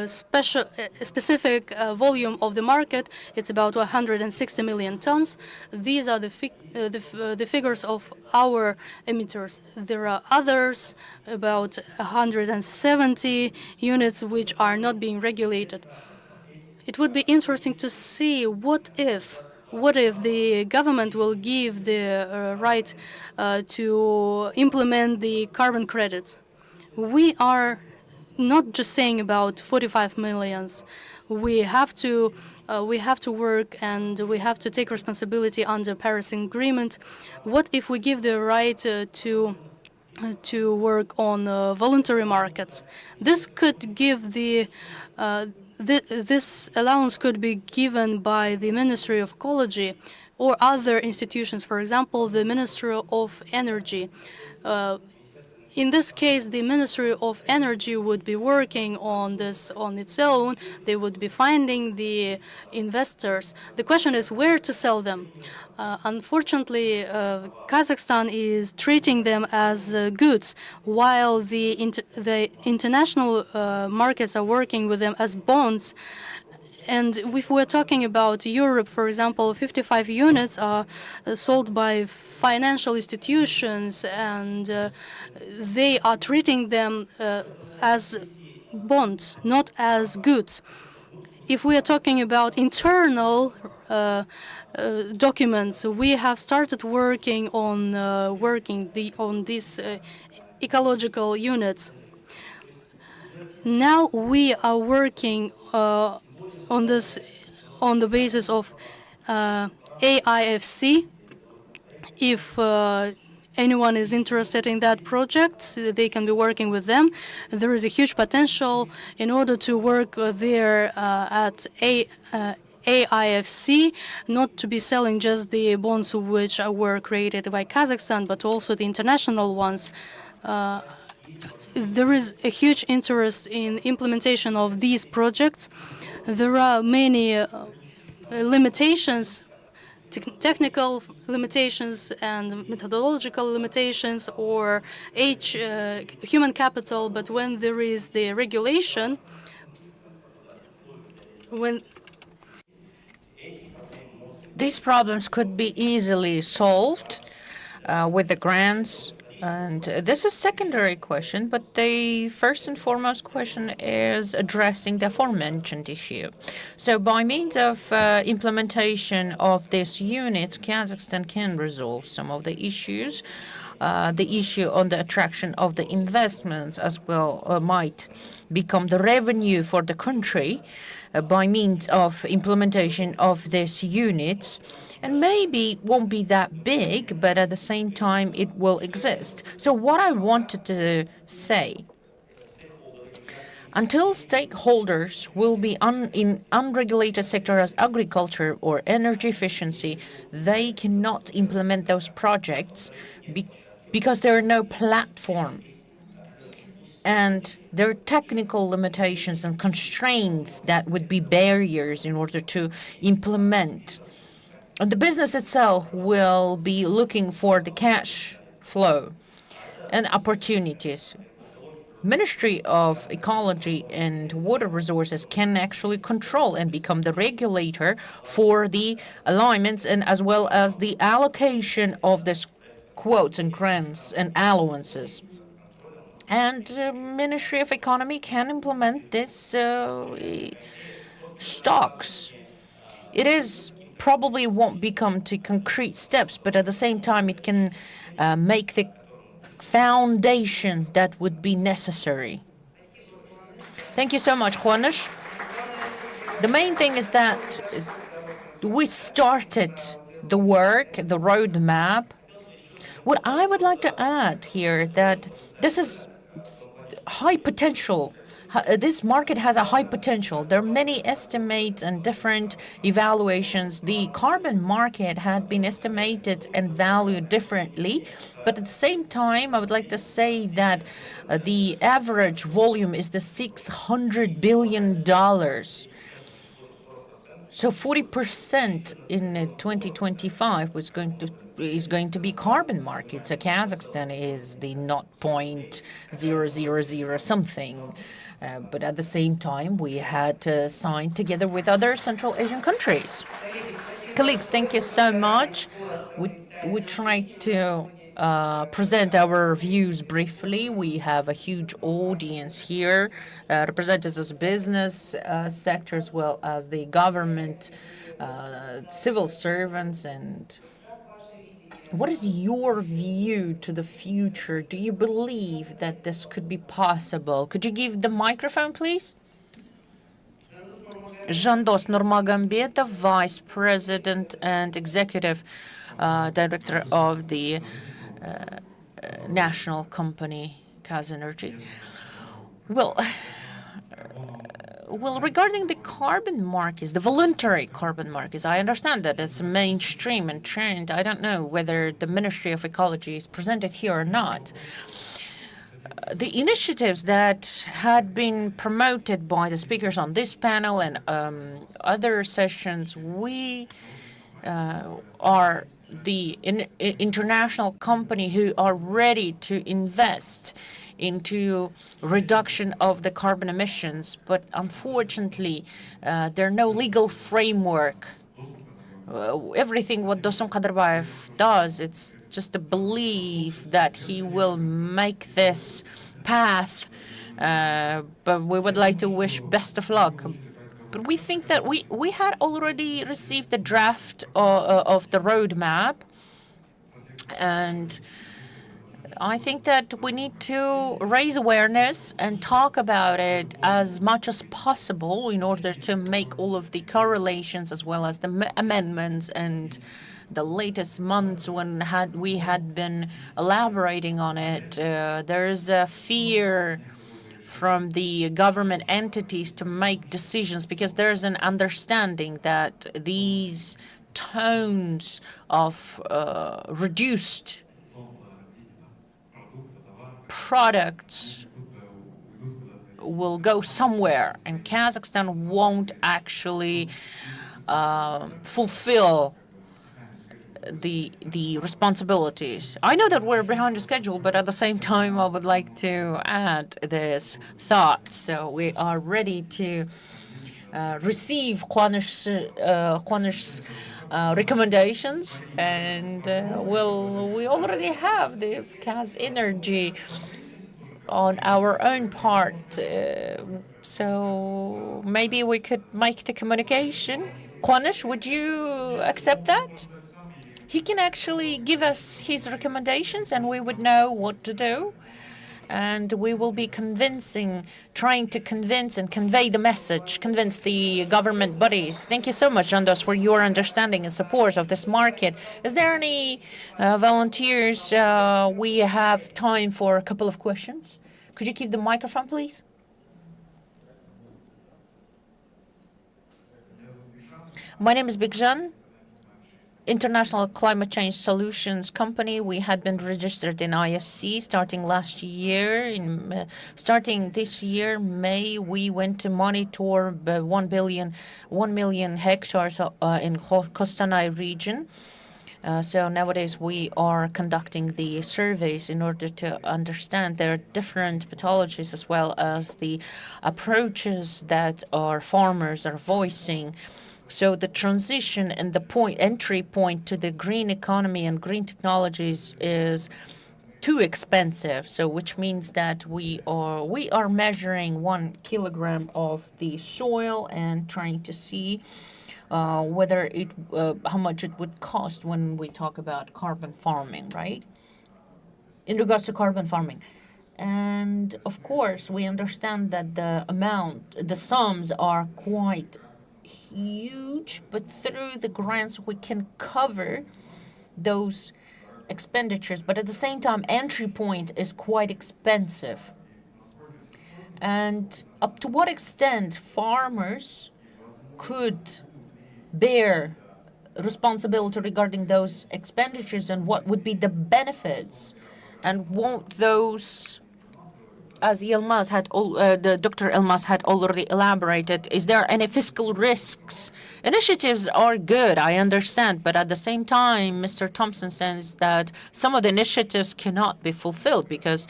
Speaker 1: specific volume of the market. It's about 160 million tons. These are the figures of our emitters. There are others, about 170 units, which are not being regulated. It would be interesting to see what if the government will give the right to implement the carbon credits. We are not just saying about 45 millions. We have to work and we have to take responsibility under Paris Agreement. What if we give the right to work on voluntary markets? This could give this allowance could be given by the Ministry of Ecology or other institutions, for example, the Ministry of Energy. In this case, the Ministry of Energy would be working on this on its own. They would be finding the investors. The question is where to sell them. Unfortunately, Kazakhstan is treating them as goods, while the international markets are working with them as bonds. And if we're talking about Europe, for example, 55 units are sold by financial institutions, and they are treating them as bonds, not as goods. If we are talking about internal documents, we have started working on on these ecological units. Now we are working on this on the basis of AIFC. If anyone is interested in that project, they can be working with them. There is a huge potential in order to work there at AIFC, not to be selling just the bonds which were created by Kazakhstan, but also the international ones. There is a huge interest in implementation of these projects. There are many limitations, technical limitations and methodological limitations, or human capital, but when there is the regulation, when
Speaker 6: These problems could be easily solved with the grants. And this is a secondary question, but the first and foremost question is addressing the aforementioned issue. So by means of implementation of these units, Kazakhstan can resolve some of the issues. The issue on the attraction of the investments as well might become the revenue for the country by means of implementation of these units. And maybe it won't be that big, but at the same time, it will exist. So what I wanted to say, until stakeholders will be in unregulated sector as agriculture or energy efficiency, they cannot implement those projects because there are no platform. And there are technical limitations and constraints that would be barriers in order to implement. And the business itself will be looking for the cash flow and opportunities. Ministry of Ecology and Water Resources can actually control and become the regulator for the alignments and as well as the allocation of these quotes and grants and allowances. And Ministry of Economy can implement this stocks. It is probably won't become to concrete steps, but at the same time it can make the foundation that would be necessary. Thank you so much, Juanes. The main thing is that we started the work, the roadmap. What I would like to add here that this is high potential. This market has a high potential. There are many estimates and different evaluations. The carbon market had been estimated and valued differently, but at the same time, I would like to say that the average volume is the $600 billion. So 40% in 2025 is going to be carbon market. So Kazakhstan is the 0.000 something. But at the same time, we had signed together with other Central Asian countries. Colleagues, thank you so much. We tried to present our views briefly. We have a huge audience here, representatives of the business sector as well as the government, civil servants. And what is your view to the future? Do you believe that this could be possible? Could you give the microphone, please? Jandos Nurmagomedov, Vice President and Executive Director of the national company KazEnergy. Well, regarding the carbon markets, the voluntary carbon markets, I understand that it's mainstream and trend. I don't know whether the Ministry of Ecology is presented here or not. the initiatives that had been promoted by the speakers on this panel and other sessions, we are the international company who are ready to invest into reduction of the carbon emissions, but unfortunately, there are no legal framework. Everything what Dostum Kadirbayev does, it's just a belief that he will make this path, but we would like to wish best of luck. But we think that we had already received the draft of the roadmap, and I think that we need to raise awareness and talk about it as much as possible in order to make all of the correlations as well as the amendments and the latest months when we had been elaborating on it. There is a fear from the government entities to make decisions because there's an understanding that these tones of reduced products will go somewhere, and Kazakhstan won't actually fulfill the responsibilities. I know that we're behind the schedule, but at the same time, I would like to add this thought. So we are ready to receive Qanish's recommendations, and we already have the Kaz Energy on our own part. So maybe we could make the communication. Qanish, would you accept that? He can actually give us his recommendations and we would know what to do. And we will be trying to convince and convey the message, convince the government bodies. Thank you so much, Andos, for your understanding and support of this market. Is there any volunteers? We have time for a couple of questions. Could you keep the microphone, please? My name is Bigjan. International Climate Change Solutions Company. We had been registered in IFC starting last year. Starting this year, May, we went to monitor 1 million hectares in Kostanay region. So nowadays we are conducting the surveys in order to understand there are different pathologies as well as the approaches that our farmers are voicing. So the transition and the entry point to the green economy and green technologies is too expensive. So which means that we are measuring 1 kilogram of the soil and trying to see whether how much it would cost when we talk about carbon farming, right? In regards to carbon farming. And of course, we understand that the sums are quite huge, but through the grants we can cover those expenditures. But at the same time, entry point is quite expensive. And up to what extent farmers could bear responsibility regarding those expenditures and what would be the benefits, and won't those, as Dr. Elmas had already elaborated, is there any fiscal risks? Initiatives are good, I understand, but at the same time, Mr. Thompson says that some of the initiatives cannot be fulfilled because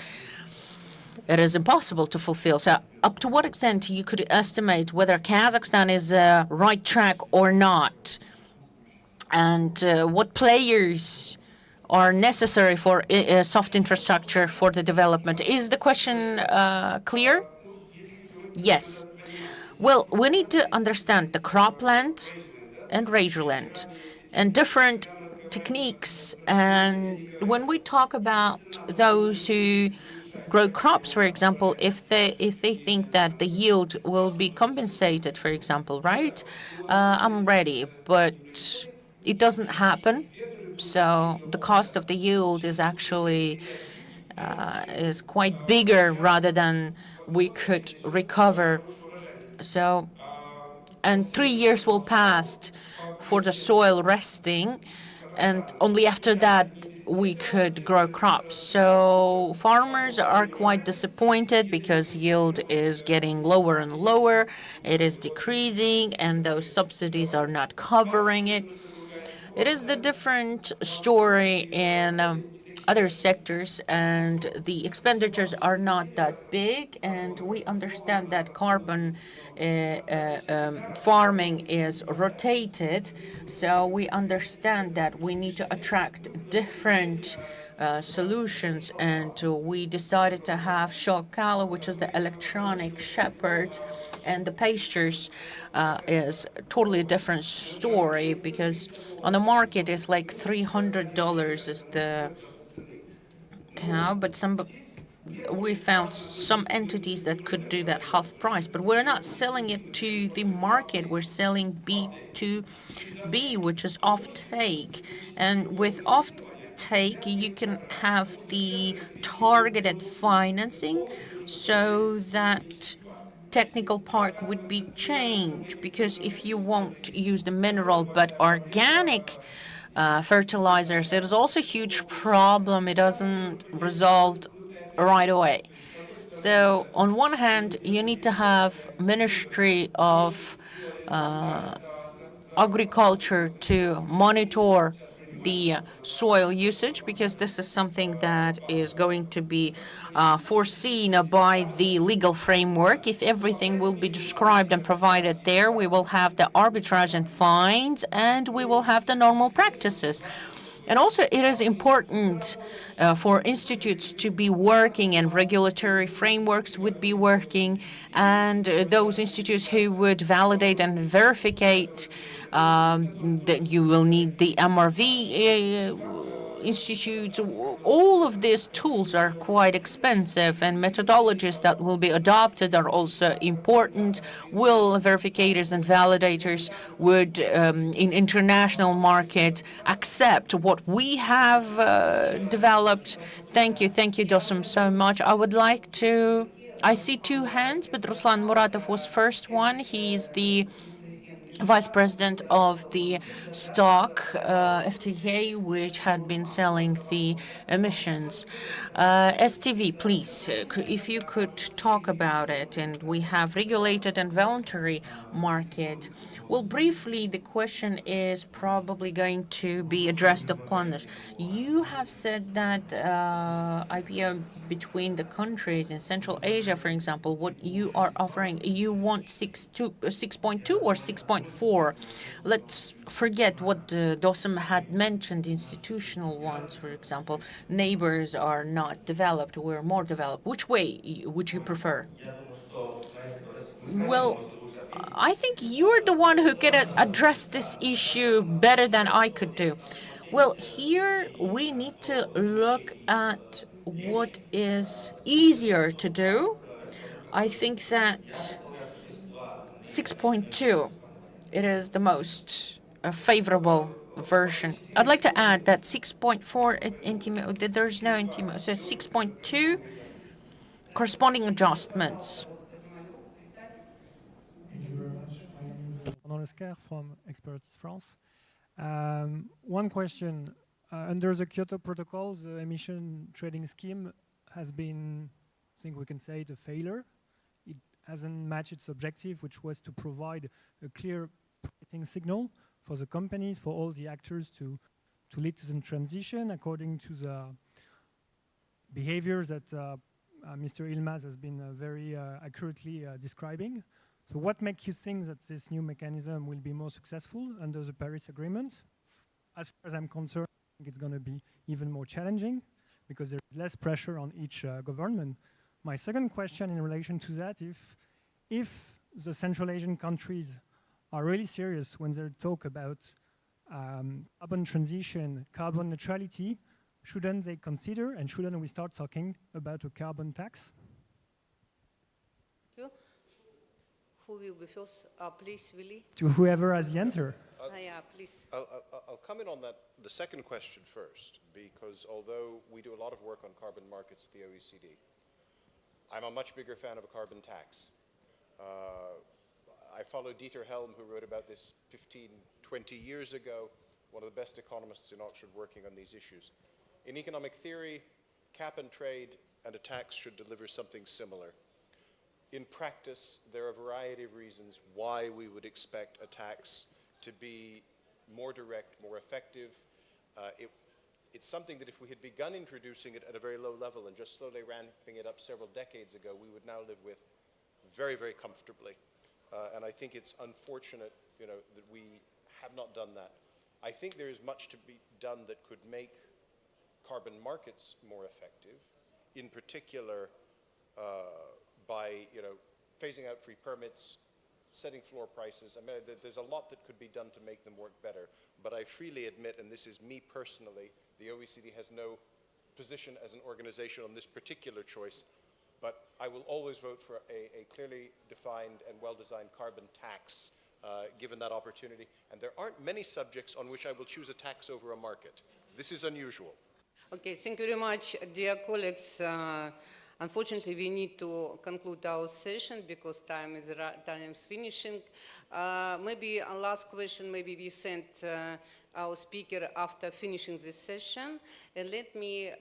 Speaker 6: it is impossible to fulfill. So up to what extent you could estimate whether Kazakhstan is right track or not? And what players are necessary for soft infrastructure for the development? Is the question clear? Yes. Well, we need to understand the cropland and rangeland and different techniques. And when we talk about those who grow crops, for example, if they think that the yield will be compensated, for example, right? I'm ready, but it doesn't happen. So the cost of the yield is actually is quite bigger rather than we could recover. So, and 3 years will pass for the soil resting, and only after that we could grow crops. So farmers are quite disappointed because yield is getting lower and lower. It is decreasing, and those subsidies are not covering it. It is the different story in other sectors, and the expenditures are not that big. And we understand that carbon farming is rotated, so we understand that we need to attract different solutions, and we decided to have Shokala, which is the electronic shepherd, and the pastures is totally a different story because on the market it's like $300 is the cow, but we found some entities that could do that half price, but we're not selling it to the market. We're selling B2B, which is off-take. And with off-take, you can have the targeted financing so that technical part would be changed, because if you won't use the mineral but organic fertilizers, it is also a huge problem. It doesn't resolve right away. So on one hand, you need to have Ministry of Agriculture to monitor the soil usage, because this is something that is going to be foreseen by the legal framework. If everything will be described and provided there, we will have the arbitrage and fines, and we will have the normal practices. And also, it is important for institutes to be working and regulatory frameworks would be working, and those institutes who would validate and verificate that you will need the MRV institutes. All of these tools are quite expensive, and methodologies that will be adopted are also important. Will verificators and validators would, in international market, accept what we have developed? Thank you, Dosim, so much. I see two hands, but Ruslan Muratov was first one. He's the vice president of the stock FTA, which had been selling the emissions. STV, please, if you could talk about it. And we have regulated and voluntary market. Well, briefly, the question is probably going to be addressed to Kwanas. You have said that IPO between the countries in Central Asia, for example, what you are offering, you want 6.2 or 6.4. Let's forget what Dosim had mentioned, institutional ones, for example. Neighbors are not developed, we're more developed. Which way would you prefer? Well, I think you're the one who could address this issue better than I could do. Well, here we need to look at what is easier to do. I think that 6.2, it is the most favorable version. I'd like to add that 6.4, there's no intimo, so 6.2 corresponding adjustments.
Speaker 14: Oscar from Experts France. One question. Under the Kyoto Protocol, the emission trading scheme has been, I think we can say it, a failure. It hasn't matched its objective, which was to provide a clear pricing signal for the companies, for all the actors to lead to the transition according to the behaviors that Mr. Ilmaz has been very accurately describing. So what makes you think that this new mechanism will be more successful under the Paris Agreement? As far as I'm concerned, I think it's going to be even more challenging because there's less pressure on each government. My second question in relation to that, if the Central Asian countries are really serious when they talk about carbon transition, carbon neutrality, shouldn't they consider and shouldn't we start talking about a carbon tax?
Speaker 10: Who will be first? Please, Willy.
Speaker 14: To whoever has the answer.
Speaker 10: Yeah, please.
Speaker 11: I'll come in on that, the second question first, because although we do a lot of work on carbon markets at the OECD, I'm a much bigger fan of a carbon tax. I follow Dieter Helm, who wrote about this 15, 20 years ago, one of the best economists in Oxford working on these issues. In economic theory, cap and trade and a tax should deliver something similar. In practice, there are a variety of reasons why we would expect a tax to be more direct, more effective. It's something that if we had begun introducing it at a very low level and just slowly ramping it up several decades ago, we would now live with very, very comfortably. And I think it's unfortunate, that we have not done that. I think there is much to be done that could make carbon markets more effective, in particular by phasing out free permits, setting floor prices. I mean, there's a lot that could be done to make them work better. But I freely admit, and this is me personally, the OECD has no position as an organization on this particular choice, but I will always vote for a clearly defined and well-designed carbon tax, given that opportunity. And there aren't many subjects on which I will choose a tax over a market. This is unusual.
Speaker 10: Okay, thank you very much, dear colleagues. Unfortunately, we need to conclude our session because time is finishing. Maybe a last question, maybe we send our speaker after finishing this session. And let me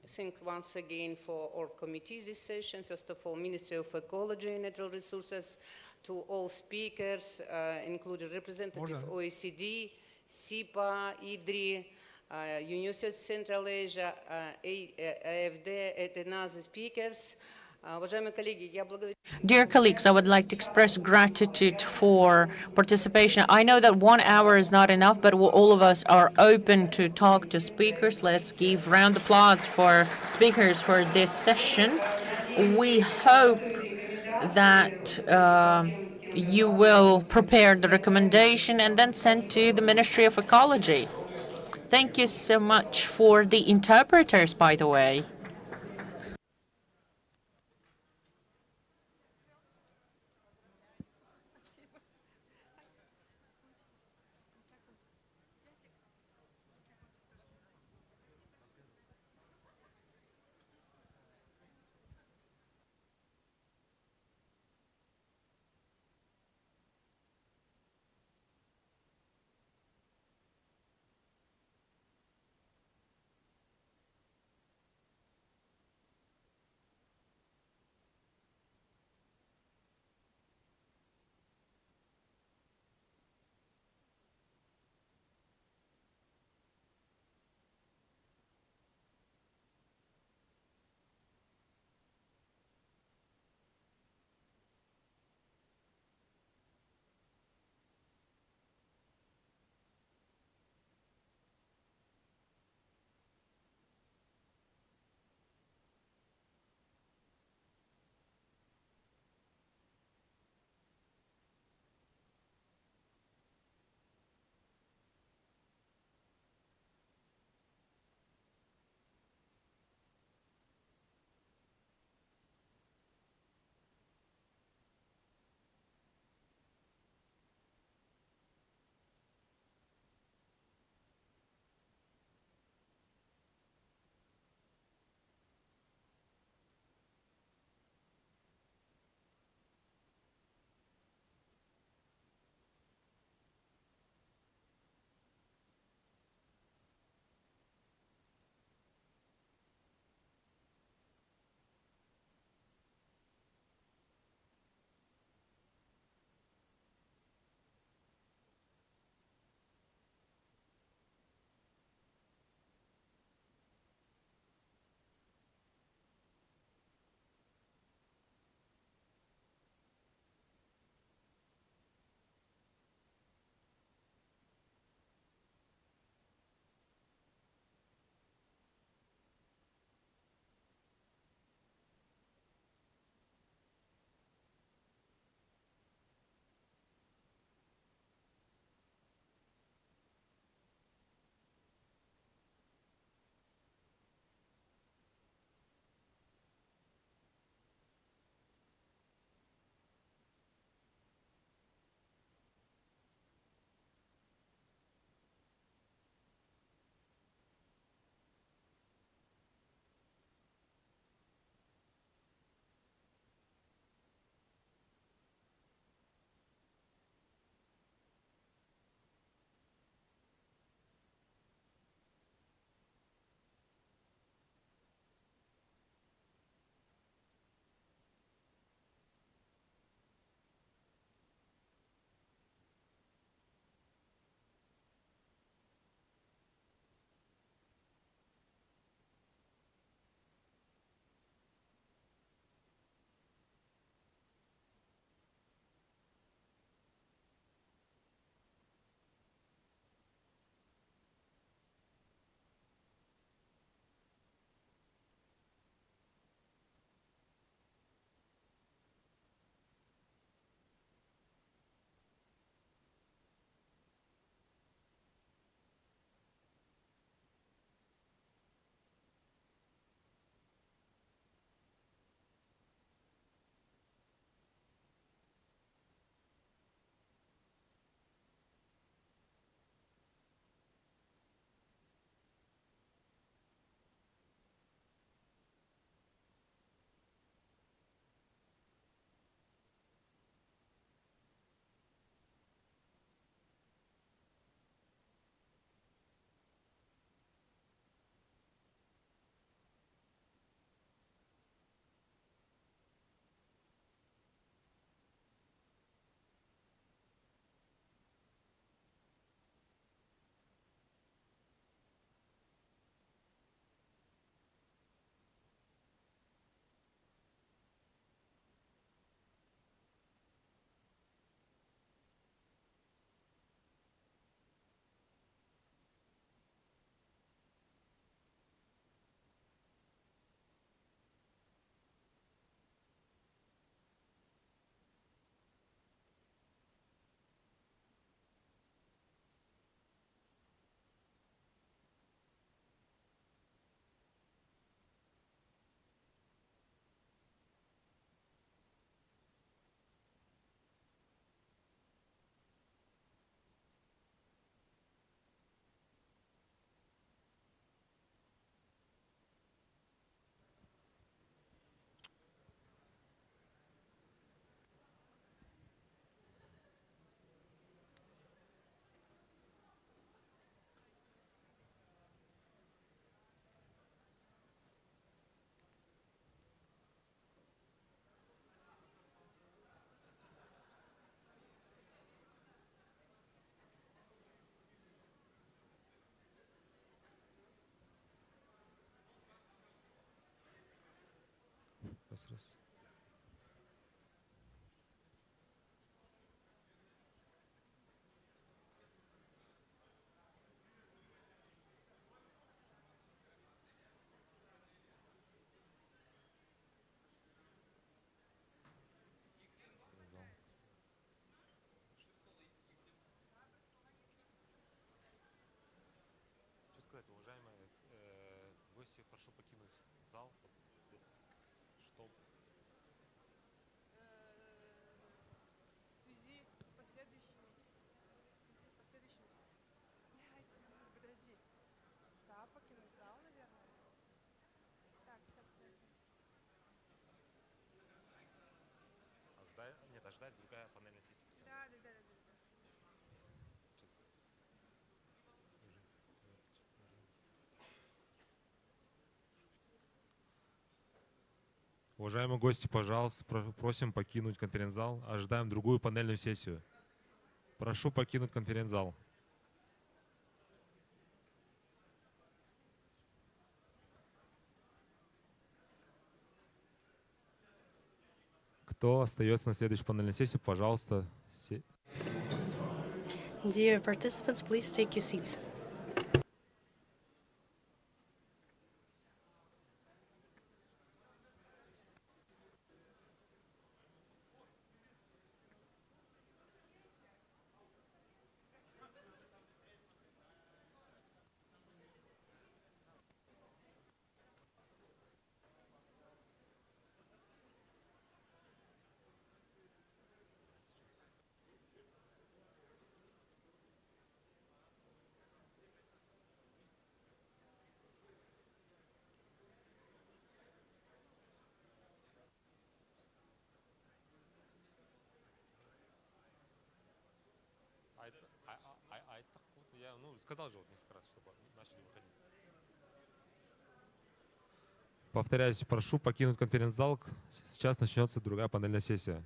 Speaker 10: thank once again for our committee this session. First of all, Ministry of Ecology and Natural Resources, to all speakers, including representative OECD, SIPA, IDRI, University of Central Asia, AFD, and other speakers.
Speaker 6: Dear colleagues, I would like to express gratitude for participation. I know that 1 hour is not enough, but all of us are open to talk to speakers. Let's give round of applause for speakers for this session. We hope that you will prepare the recommendation and then send to the Ministry of Ecology. Thank you so much for the interpreters, by the way.
Speaker 15: Раз. Что сказать, уважаемые гости, прошу покинуть зал, чтобы
Speaker 16: В связи с последующими... Подожди. Да, покинуть зал, наверное. Так, сейчас подожди.
Speaker 15: ожидать другая панельная сессия.
Speaker 16: Да.
Speaker 15: Уважаемые гости, пожалуйста, просим покинуть конференц-зал. Ожидаем другую панельную сессию. Прошу покинуть конференц-зал. Кто остается на следующей панельной сессии, пожалуйста.
Speaker 1: Dear participants, please take your seats.
Speaker 15: Я сказал же несколько раз, чтобы начали выходить. Повторяюсь, прошу покинуть конференц-зал. Сейчас начнется другая панельная сессия.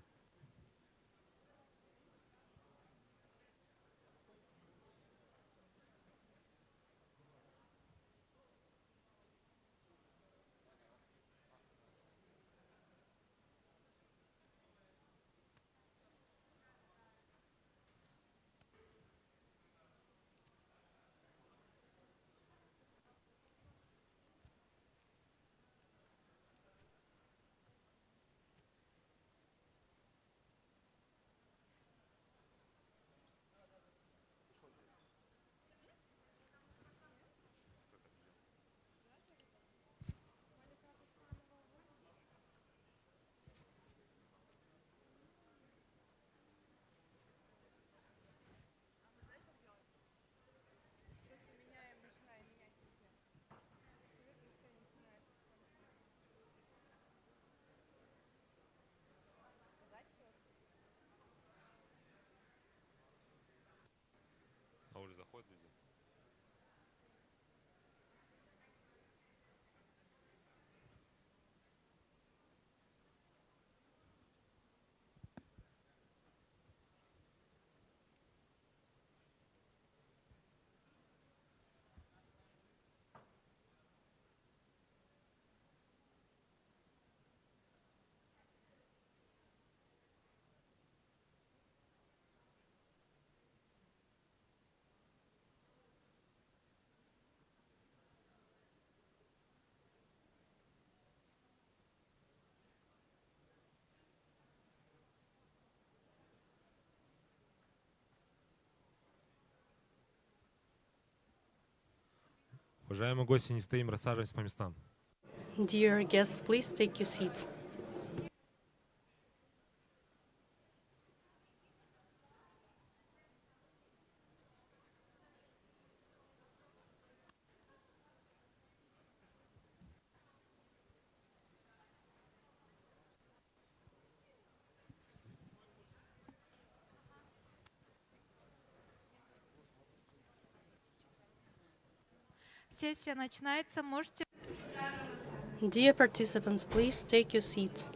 Speaker 15: А уже заходят люди. Уважаемые гости, не стоим, рассаживаемся по местам.
Speaker 1: Dear guests, please take your seats.
Speaker 16: Сессия начинается. Можете...
Speaker 1: Dear participants, please take your seats.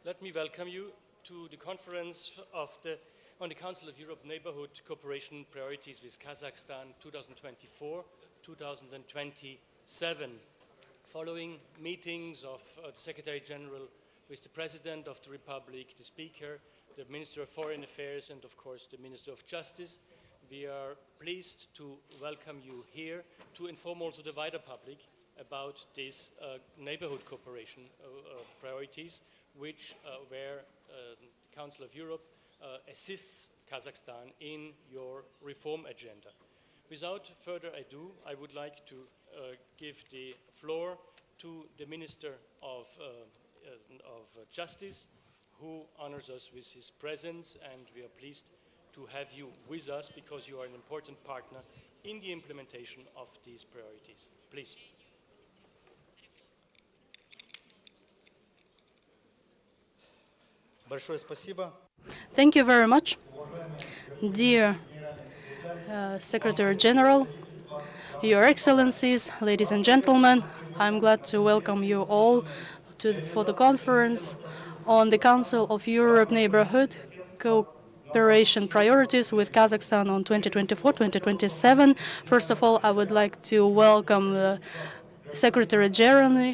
Speaker 17: Let me welcome you to the conference on the Council of Europe Neighborhood Cooperation Priorities with Kazakhstan 2024-2027. Following meetings of the Secretary General with the President of the Republic, the Speaker, the Minister of Foreign Affairs, and of course the Minister of Justice, we are pleased to welcome you here to inform also the wider public about these neighborhood cooperation priorities, where the Council of Europe assists Kazakhstan in your reform agenda. Without further ado, I would like to give the floor to the Minister of Justice, who honors us with his presence, and we are pleased to have you with us because you are an important partner in the implementation of these priorities. Please.
Speaker 1: Thank you very much. Dear Secretary General, Your Excellencies, ladies and gentlemen, I'm glad to welcome you all for the conference on the Council of Europe Neighborhood cooperation priorities with Kazakhstan on 2024-2027. First of all, I would like to welcome the Secretary General,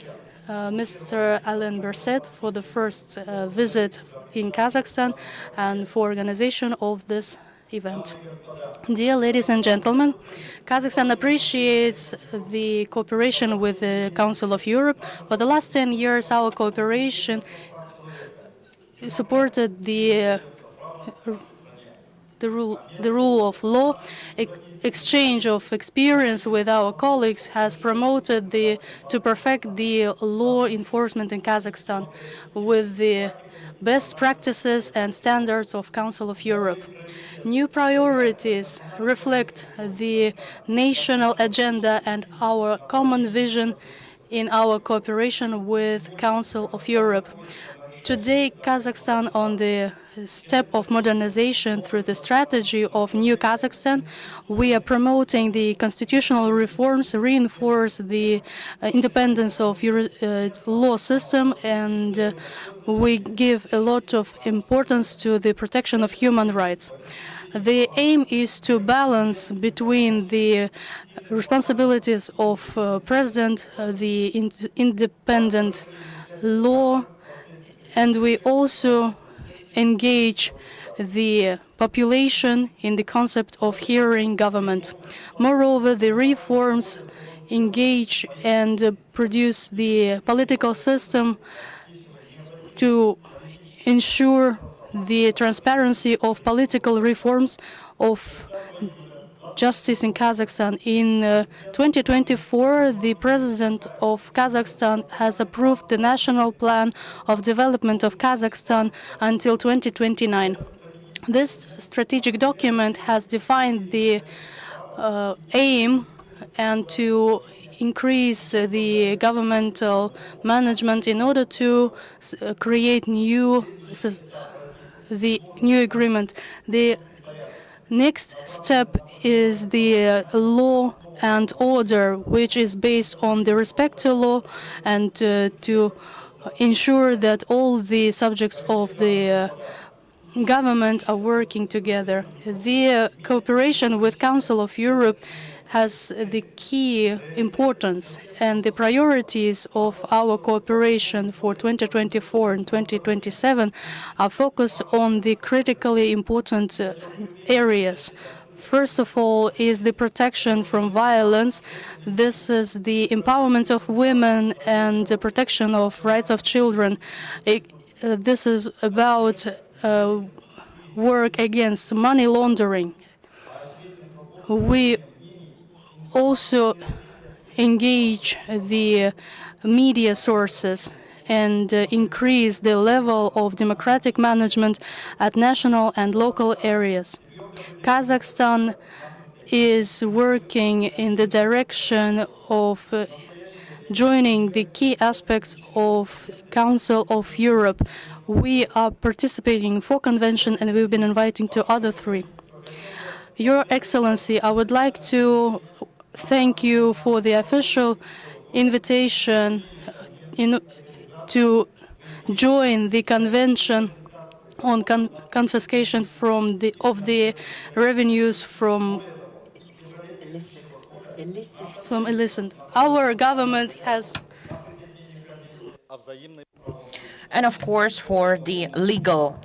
Speaker 1: Mr. Alain Berset, for the first visit in Kazakhstan and for organization of this event. Dear ladies and gentlemen, Kazakhstan appreciates the cooperation with the Council of Europe. For the last 10 years, our cooperation supported the rule of law. Exchange of experience with our colleagues has promoted to perfect the law enforcement in Kazakhstan with the best practices and standards of Council of Europe. New priorities reflect the national agenda and our common vision in our cooperation with Council of Europe. Today, Kazakhstan on the step of modernization through the strategy of New Kazakhstan. We are promoting the constitutional reforms, reinforce the independence of law system, and we give a lot of importance to the protection of human rights. The aim is to balance between the responsibilities of President, the independent law, and we also engage the population in the concept of hearing government. Moreover, the reforms engage and produce the political system to ensure the transparency of political reforms of justice in Kazakhstan. In 2024, the President of Kazakhstan has approved the National Plan of Development of Kazakhstan until 2029. This strategic document has defined the aim and to increase the governmental management in order to create the new agreement. The next step is the law and order, which is based on the respect to law and to ensure that all the subjects of the government are working together. The cooperation with Council of Europe has the key importance, and the priorities of our cooperation for 2024 and 2027 are focused on the critically important areas. First of all is the protection from violence. This is the empowerment of women and the protection of rights of children. This is about work against money laundering. We also engage the media sources and increase the level of democratic management at national and local areas. Kazakhstan is working in the direction of joining the key aspects of Council of Europe. We are participating in 4 conventions, and we've been inviting to other 3. Your Excellency, I would like to thank you for the official invitation to join the convention on confiscation of the revenues from illicit. Our government has,
Speaker 6: and of course for the legal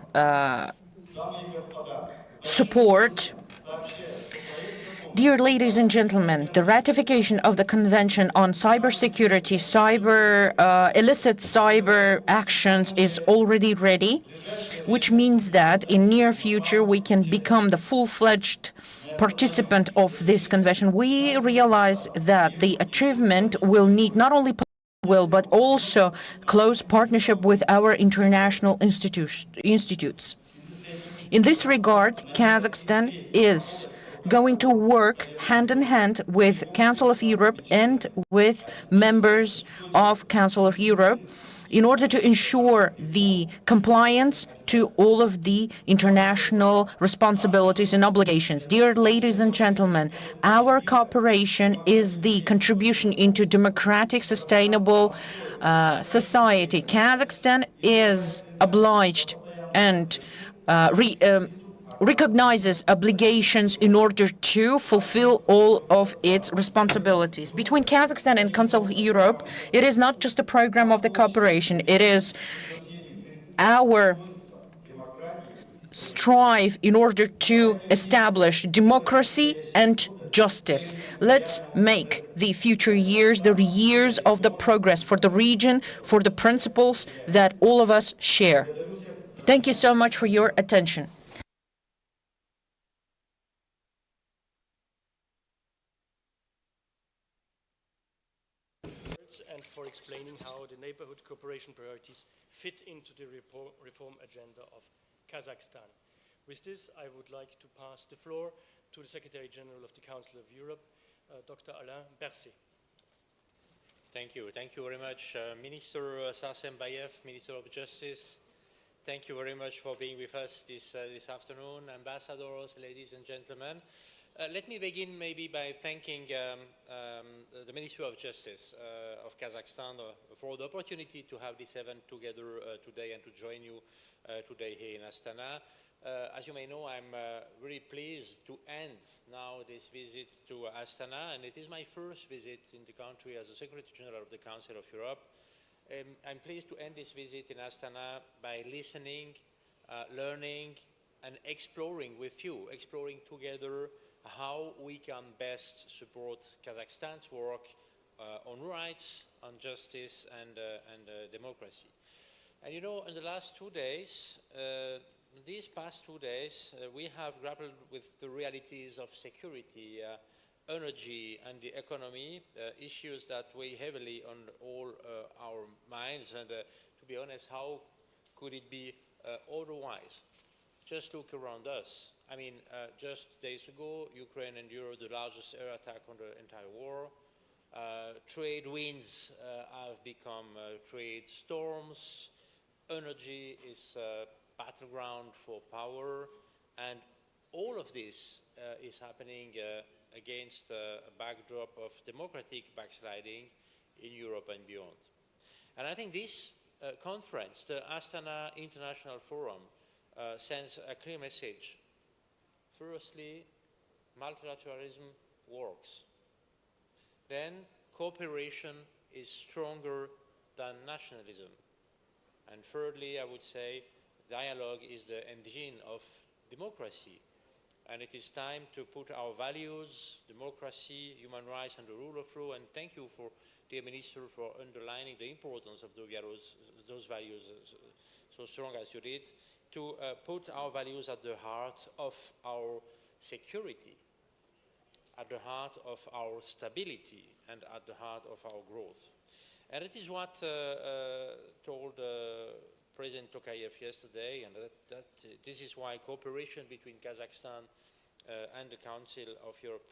Speaker 6: support. Dear ladies and gentlemen, the ratification of the Convention on Cybersecurity, illicit cyber actions is already ready, which means that in near future we can become the full-fledged participant of this convention. We realize that the achievement will need not only will but also close partnership with our international institutes. In this regard, Kazakhstan is going to work hand in hand with Council of Europe and with members of Council of Europe in order to ensure the compliance to all of the international responsibilities and obligations. Dear ladies and gentlemen, our cooperation is the contribution into democratic, sustainable society. Kazakhstan is obliged and recognizes obligations in order to fulfill all of its responsibilities. Between Kazakhstan and Council of Europe, it is not just a program of the cooperation, it is our strive in order to establish democracy and justice. Let's make the future years the years of the progress for the region, for the principles that all of us share. Thank you so much for your attention.
Speaker 17: And for explaining how the neighborhood cooperation priorities fit into the reform agenda of Kazakhstan. With this, I would like to pass the floor to the Secretary General of the Council of Europe, Dr. Alain Berset.
Speaker 18: Thank you. Thank you very much, Minister Sarsenbayev, Minister of Justice. Thank you very much for being with us this afternoon, ambassadors, ladies and gentlemen. Let me begin maybe by thanking the Ministry of Justice of Kazakhstan for the opportunity to have this event together today and to join you today here in Astana. As you may know, I'm really pleased to end now this visit to Astana, and it is my first visit in the country as the Secretary General of the Council of Europe. I'm pleased to end this visit in Astana by listening, learning, and exploring with you, exploring together how we can best support Kazakhstan's work on rights, on justice, and democracy. And you know, in the last 2 days, these past 2 days, we have grappled with the realities of security, energy, and the economy, issues that weigh heavily on all our minds. And to be honest, how could it be otherwise? Just look around us. I mean, just days ago, Ukraine endured the largest air attack on the entire war. Trade winds have become trade storms. Energy is a battleground for power. And all of this is happening against a backdrop of democratic backsliding in Europe and beyond. And I think this conference, the Astana International Forum, sends a clear message. Firstly, multilateralism works. Then cooperation is stronger than nationalism. And thirdly, I would say dialogue is the engine of democracy. And it is time to put our values, democracy, human rights, and the rule of law. And thank you, dear Minister, for underlining the importance of those values so strong as you did, to put our values at the heart of our security, at the heart of our stability, and at the heart of our growth. And it is what told President Tokayev yesterday, and this is why cooperation between Kazakhstan and the Council of Europe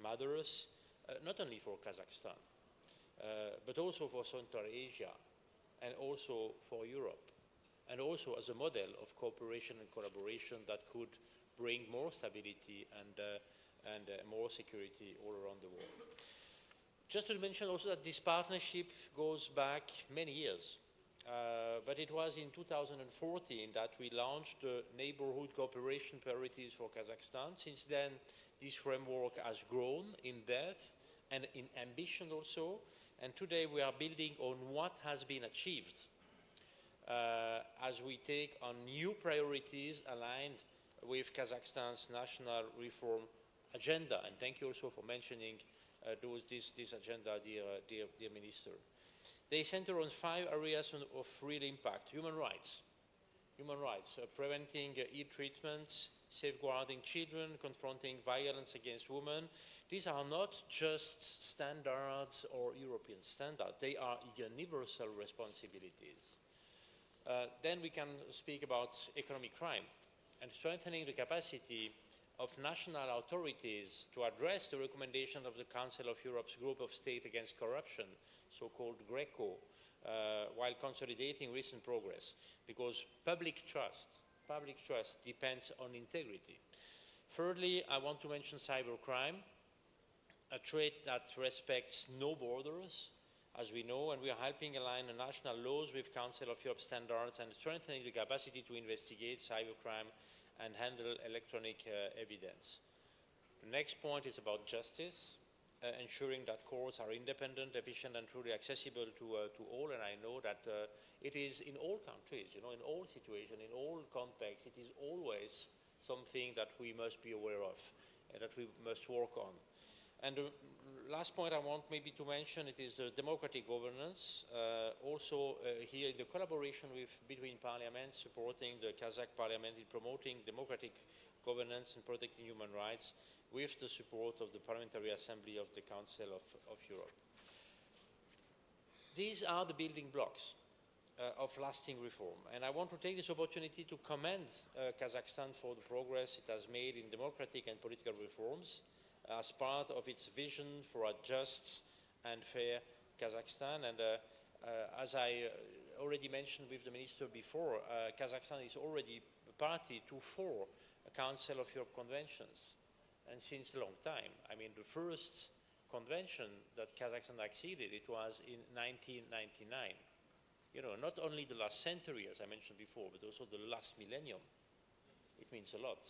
Speaker 18: matters, not only for Kazakhstan, but also for Central Asia, and also for Europe, and also as a model of cooperation and collaboration that could bring more stability and more security all around the world. Just to mention also that this partnership goes back many years, but it was in 2014 that we launched the neighborhood cooperation priorities for Kazakhstan. Since then, this framework has grown in depth and in ambition also, and today we are building on what has been achieved as we take on new priorities aligned with Kazakhstan's national reform agenda. And thank you also for mentioning this agenda, dear Minister. They center on 5 areas of real impact: human rights, preventing ill treatments, safeguarding children, confronting violence against women. These are not just standards or European standards, they are universal responsibilities. Then we can speak about economic crime and strengthening the capacity of national authorities to address the recommendation of the Council of Europe's Group of State Against Corruption, so-called GRECO, while consolidating recent progress, because public trust depends on integrity. Thirdly, I want to mention cybercrime, a threat that respects no borders as we know, and we are helping align the national laws with Council of Europe standards and strengthening the capacity to investigate cybercrime and handle electronic evidence. The next point is about justice, ensuring that courts are independent, efficient, and truly accessible to all. And I know that it is in all countries, in all situations, in all contexts, it is always something that we must be aware of and that we must work on. And the last point I want maybe to mention, it is the democratic governance. Also here in the collaboration between parliaments, supporting the Kazakh parliament in promoting democratic governance and protecting human rights with the support of the Parliamentary Assembly of the Council of Europe. These are the building blocks of lasting reform. And I want to take this opportunity to commend Kazakhstan for the progress it has made in democratic and political reforms as part of its vision for a just and fair Kazakhstan. And as I already mentioned with the minister before, Kazakhstan is already party to 4 Council of Europe conventions, and since a long time. I mean, the first convention that Kazakhstan acceded, it was in 1999. Not only the last century, as I mentioned before, but also the last millennium. It means a lot.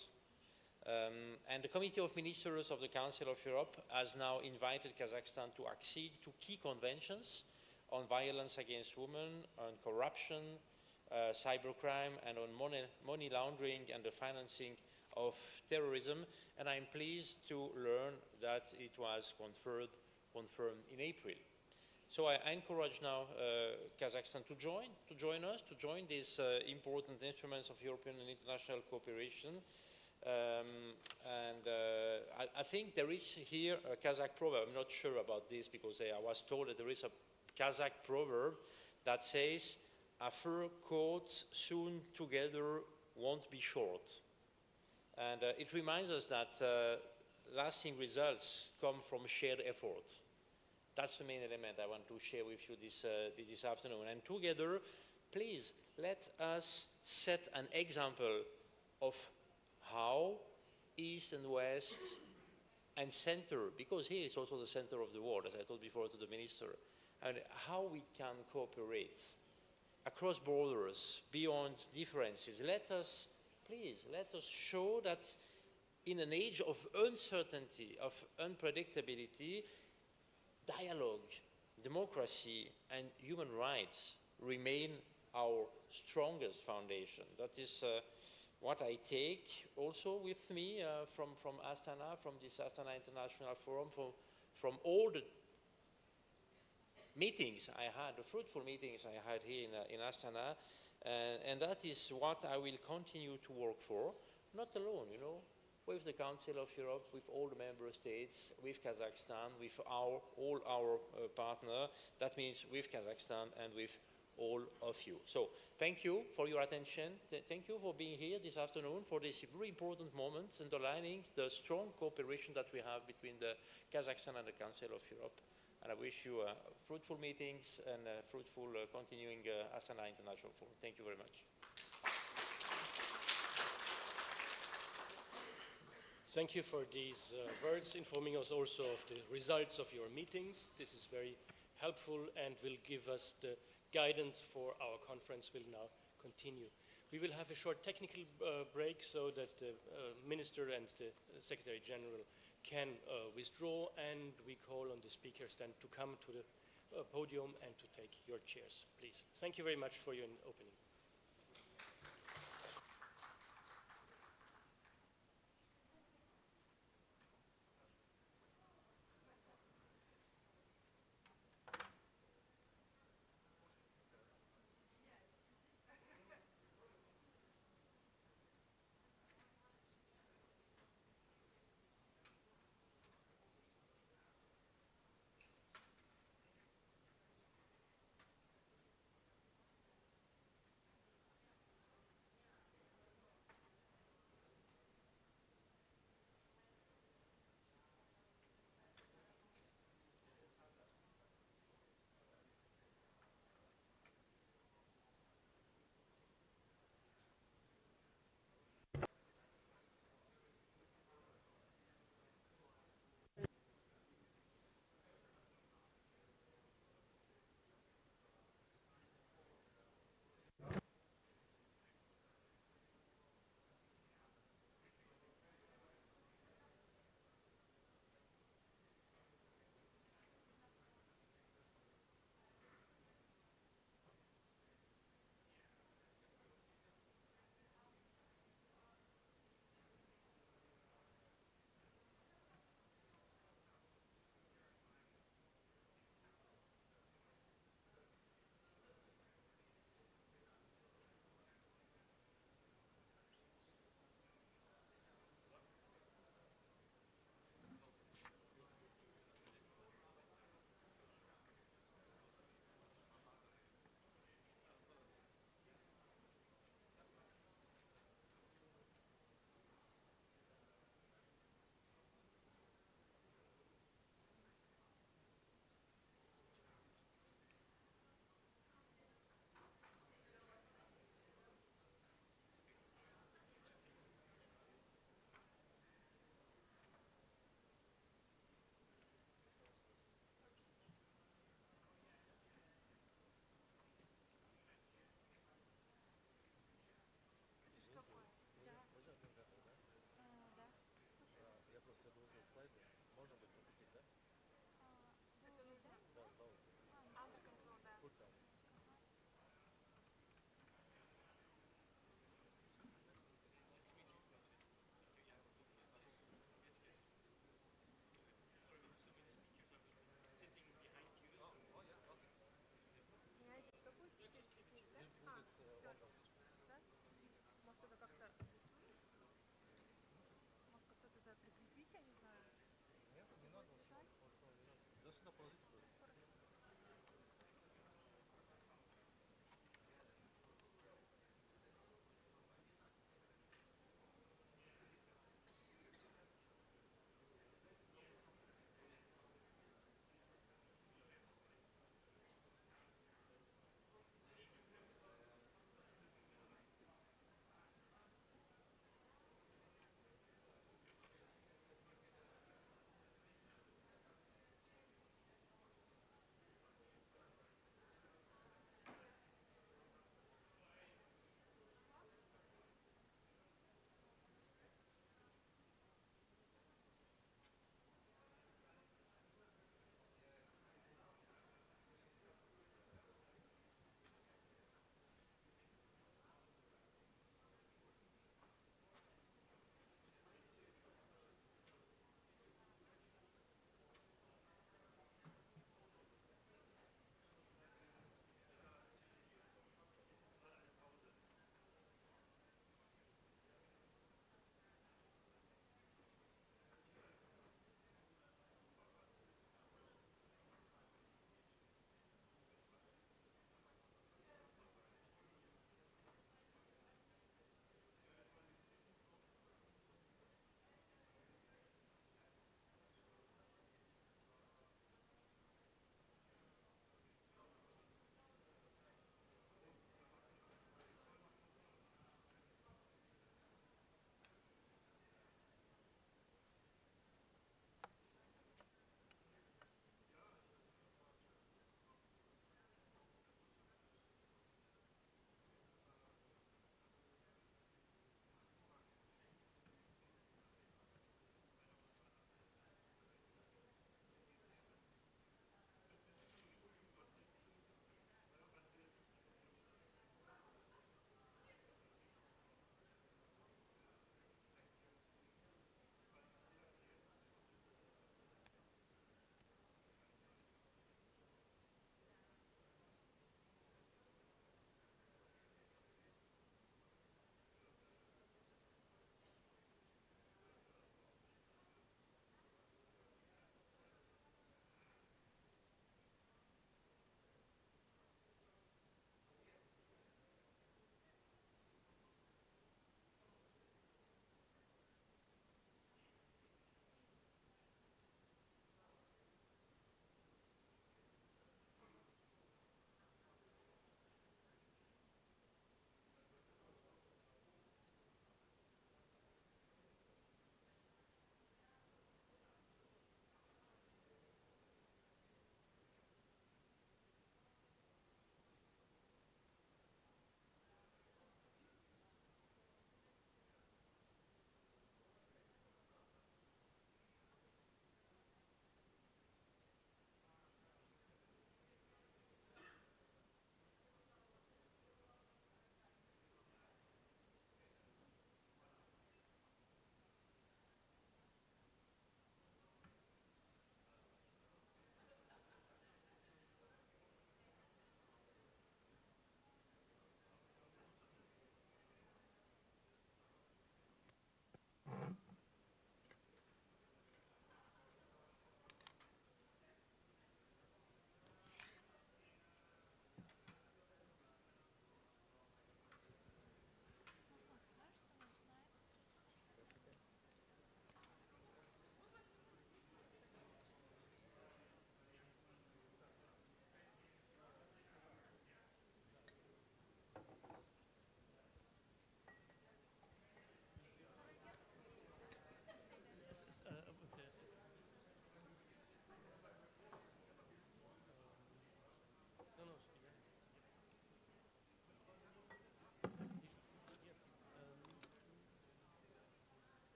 Speaker 18: And the Committee of Ministers of the Council of Europe has now invited Kazakhstan to accede to key conventions on violence against women, on corruption, cybercrime, and on money laundering and the financing of terrorism. And I'm pleased to learn that it was confirmed in April. So I encourage now Kazakhstan to join us, to join these important instruments of European and international cooperation. I think there is here a Kazakh proverb. I'm not sure about this because I was told that there is a Kazakh proverb that says, "A fur coat sewn together won't be short." And it reminds us that lasting results come from shared effort. That's the main element I want to share with you this afternoon. And together, please, let us set an example of how East and West and center, because here is also the center of the world, as I told before to the minister, and how we can cooperate across borders, beyond differences. Let us show that in an age of uncertainty, of unpredictability, dialogue, democracy, and human rights remain our strongest foundation. That is what I take also with me from Astana, from this Astana International Forum, from all the meetings I had, the fruitful meetings I had here in Astana, and that is what I will continue to work for, not alone, with the Council of Europe, with all the member states, with Kazakhstan, with all our partners. That means with Kazakhstan and with all of you. So thank you for your attention. Thank you for being here this afternoon for this very important moment, underlining the strong cooperation that we have between the Kazakhstan and the Council of Europe. And I wish you fruitful meetings and fruitful continuing Astana International Forum. Thank you very much.
Speaker 17: Thank you for these words, informing us also of the results of your meetings. This is very helpful and will give us the guidance for our conference will now continue. We will have a short technical break so that the Minister and the Secretary General can withdraw, and we call on the speakers then to come to the podium and to take your chairs, please. Thank you very much for your opening.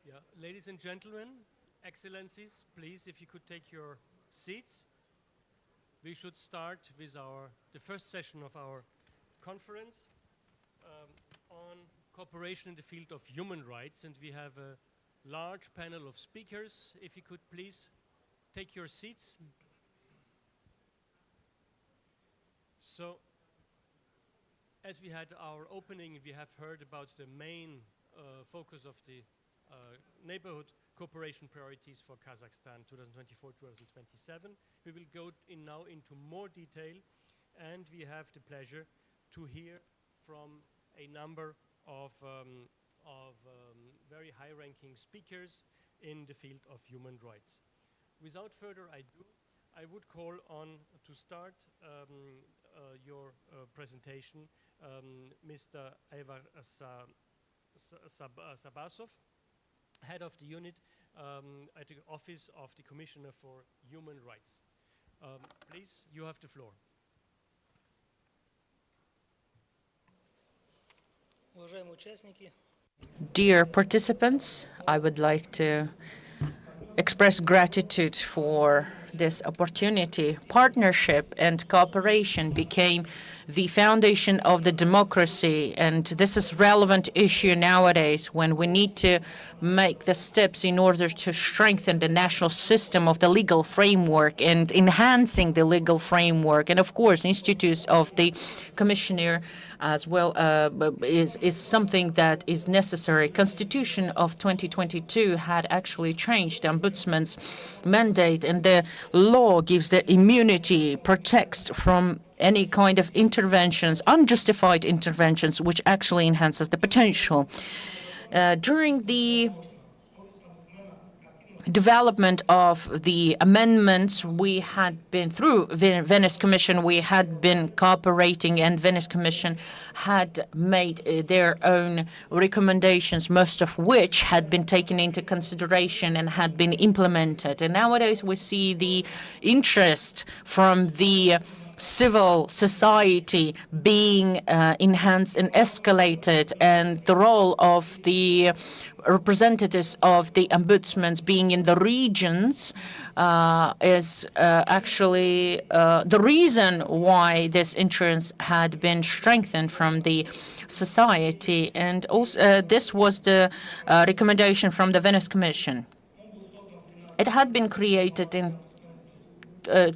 Speaker 17: Yeah, ladies and gentlemen, excellencies, please, if you could take your seats. We should start with the first session of our conference on cooperation in the field of human rights, and we have a large panel of speakers. If you could please take your seats. So, as we had our opening, we have heard about the main focus of the neighborhood cooperation priorities for Kazakhstan 2024-2027. We will go now into more detail, and we have the pleasure to hear from a number of very high-ranking speakers in the field of human rights. Without further ado, I would call on to start your presentation Mr. Ivar Sabasov, head of the unit at the Office of the Commissioner for Human Rights. Please, you have the floor.
Speaker 6: Dear participants, I would like to express gratitude for this opportunity. Partnership and cooperation became the foundation of the democracy, and this is a relevant issue nowadays when we need to make the steps in order to strengthen the national system of the legal framework and enhancing the legal framework. And of course, institutes of the commissioner as well is something that is necessary. Constitution of 2022 had actually changed the ombudsman's mandate, and the law gives the immunity, protects from any kind of interventions, unjustified interventions, which actually enhances the potential. During the development of the amendments, we had been through Venice Commission, we had been cooperating, and Venice Commission had made their own recommendations, most of which had been taken into consideration and had been implemented. And nowadays we see the interest from the civil society being enhanced and escalated, and the role of the representatives of the ombudsman being in the regions is actually the reason why this interest had been strengthened from the society. And also this was the recommendation from the Venice Commission. It had been created in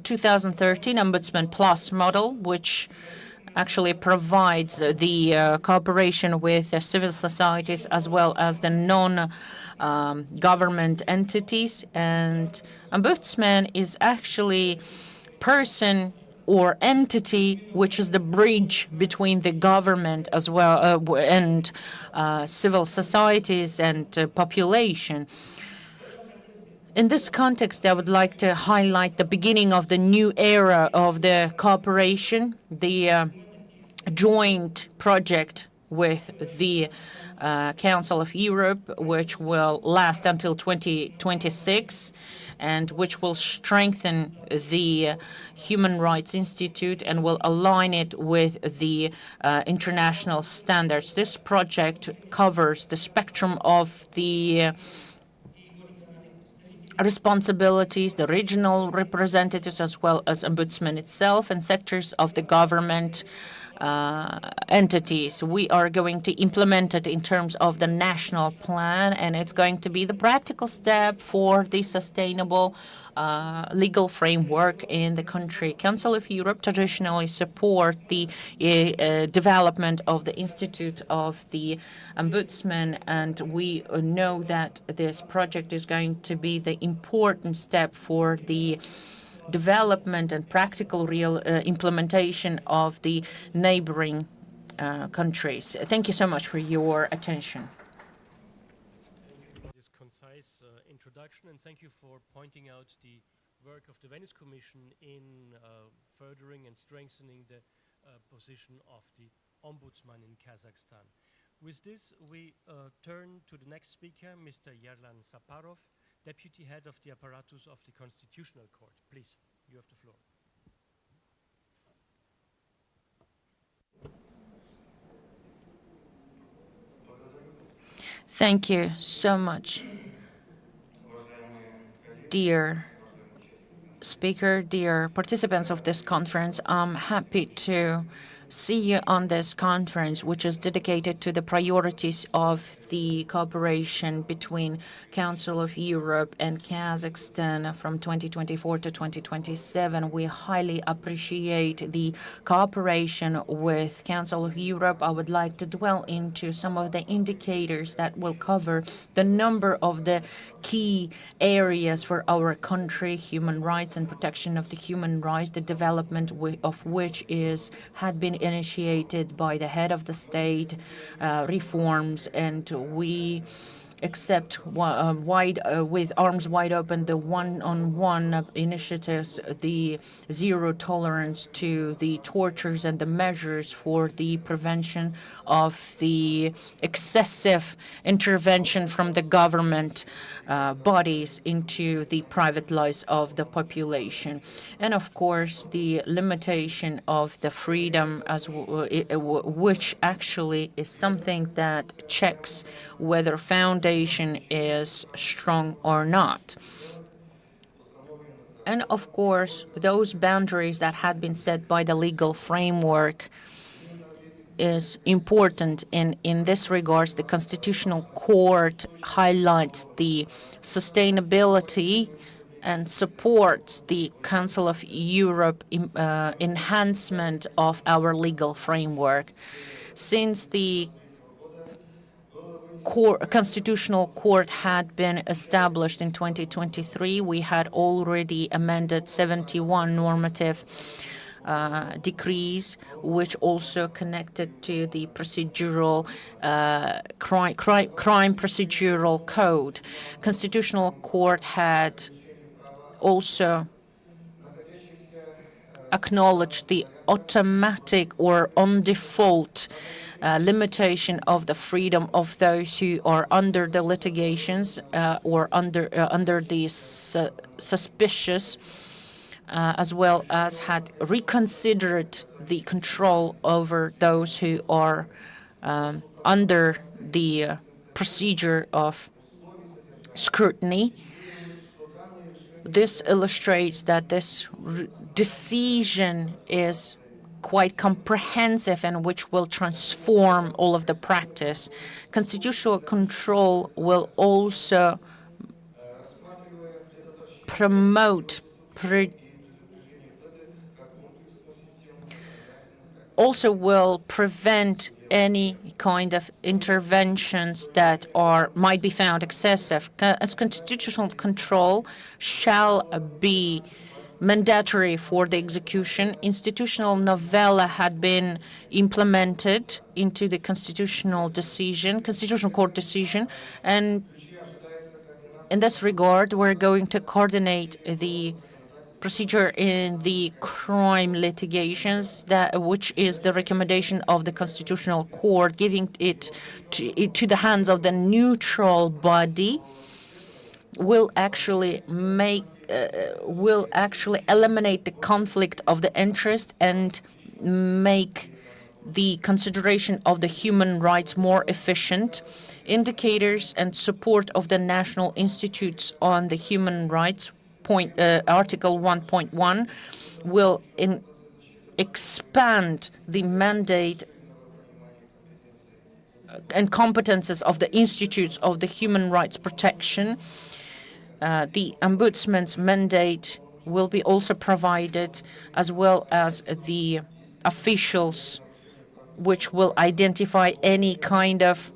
Speaker 6: 2013 Ombudsman Plus model, which actually provides the cooperation with the civil societies as well as the non-government entities. And Ombudsman is actually person or entity which is the bridge between the government as well and civil societies and population. In this context, I would like to highlight the beginning of the new era of the cooperation, the joint project with the Council of Europe, which will last until 2026, and which will strengthen the Human Rights Institute and will align it with the international standards. This project covers the spectrum of the responsibilities, the regional representatives as well as ombudsman itself, and sectors of the government entities. We are going to implement it in terms of the national plan, and it's going to be the practical step for the sustainable legal framework in the country. Council of Europe traditionally support the development of the Institute of the Ombudsman, and we know that this project is going to be the important step for the development and practical real implementation of the neighboring countries. Thank you so much for your attention.
Speaker 17: This concise introduction, and thank you for pointing out the work of the Venice Commission in furthering and strengthening the position of the Ombudsman in Kazakhstan. With this, we turn to the next speaker, Mr. Yerlan Saparov, Deputy Head of the Apparatus of the Constitutional Court. Please, you have the floor.
Speaker 6: Thank you so much, dear speaker, dear participants of this conference. I'm happy to see you on this conference, which is dedicated to the priorities of the cooperation between Council of Europe and Kazakhstan from 2024 to 2027. We highly appreciate the cooperation with Council of Europe. I would like to dwell into some of the indicators that will cover the number of the key areas for our country: human rights and protection of the human rights, the development of which had been initiated by the head of the state, reforms, and we accept with arms wide open the one-on-one initiatives, the zero tolerance to the tortures and the measures for the prevention of the excessive intervention from the government bodies into the private lives of the population. And of course, the limitation of the freedom, which actually is something that checks whether foundation is strong or not. And of course, those boundaries that had been set by the legal framework is important. In this regards, the Constitutional Court highlights the sustainability and supports the Council of Europe enhancement of our legal framework. Since the Constitutional Court had been established in 2023, we had already amended 71 normative decrees, which also connected to the procedural crime procedural code. Constitutional Court had also acknowledged the automatic or on default limitation of the freedom of those who are under the litigations or under the suspicious, as well as had reconsidered the control over those who are under the procedure of scrutiny. This illustrates that this decision is quite comprehensive and which will transform all of the practice. Constitutional control will also promote will prevent any kind of interventions that might be found excessive. As constitutional control shall be mandatory for the execution. Institutional novella had been implemented into the Constitutional Court decision, and in this regard, we're going to coordinate the procedure in the crime litigations, which is the recommendation of the Constitutional Court, giving it to the hands of the neutral body, will actually eliminate the conflict of the interest and make the consideration of the human rights more efficient. Indicators and support of the National Institutes on the Human Rights, Article 1.1, will expand the mandate and competences of the institutes of the human rights protection. The Ombudsman's mandate will be also provided, as well as the officials which will identify any kind of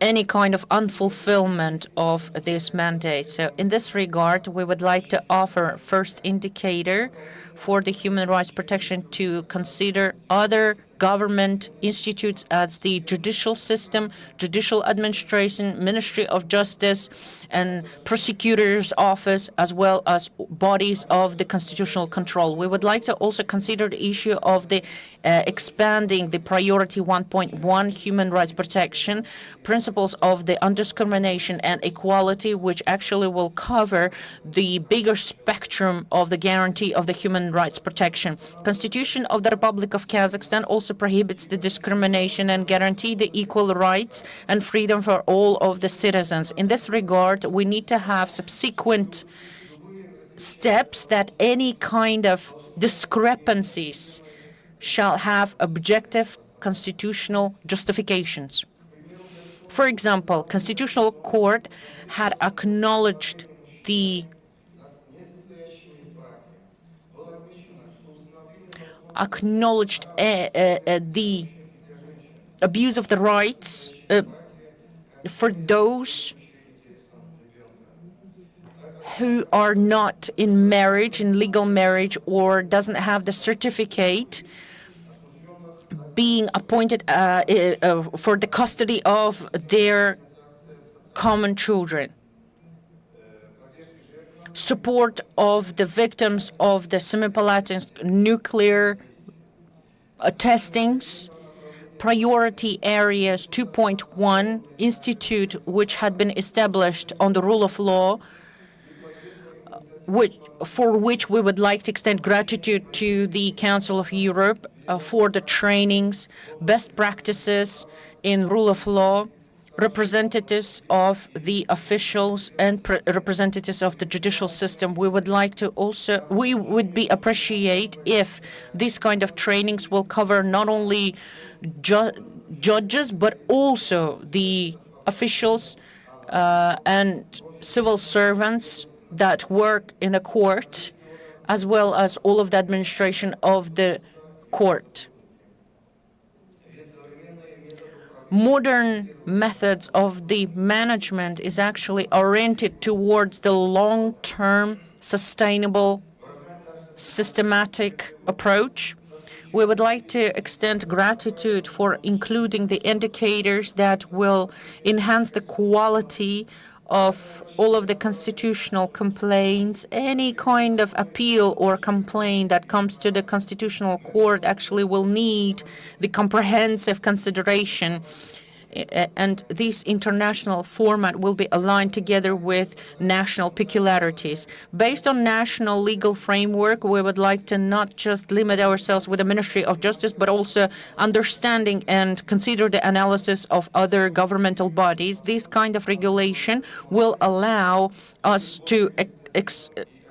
Speaker 6: unfulfillment of this mandate. So in this regard, we would like to offer first indicator for the human rights protection to consider other government institutes as the judicial system, judicial administration, Ministry of Justice, and prosecutor's office, as well as bodies of the constitutional control. We would like to also consider the issue of the expanding the priority 1.1 human rights protection, principles of the undiscrimination and equality, which actually will cover the bigger spectrum of the guarantee of the human rights protection. Constitution of the Republic of Kazakhstan also prohibits the discrimination and guarantee the equal rights and freedom for all of the citizens. In this regard, we need to have subsequent steps that any kind of discrepancies shall have objective constitutional justifications. For example, Constitutional Court had acknowledged the abuse of the rights for those who are not in marriage, in legal marriage, or doesn't have the certificate being appointed for the custody of their common children. Support of the victims of the Semipalatinsk nuclear testings, priority areas 2.1 institute, which had been established on the rule of law, for which we would like to extend gratitude to the Council of Europe for the trainings, best practices in rule of law, representatives of the officials and representatives of the judicial system. We would like to also, we would be appreciate if these kind of trainings will cover not only judges, but also the officials and civil servants that work in a court, as well as all of the administration of the court. Modern methods of the management is actually oriented towards the long-term, sustainable, systematic approach. We would like to extend gratitude for including the indicators that will enhance the quality of all of the constitutional complaints. Any kind of appeal or complaint that comes to the Constitutional Court actually will need the comprehensive consideration, and this international format will be aligned together with national peculiarities. Based on national legal framework, we would like to not just limit ourselves with the Ministry of Justice, but also understanding and consider the analysis of other governmental bodies. This kind of regulation will allow us to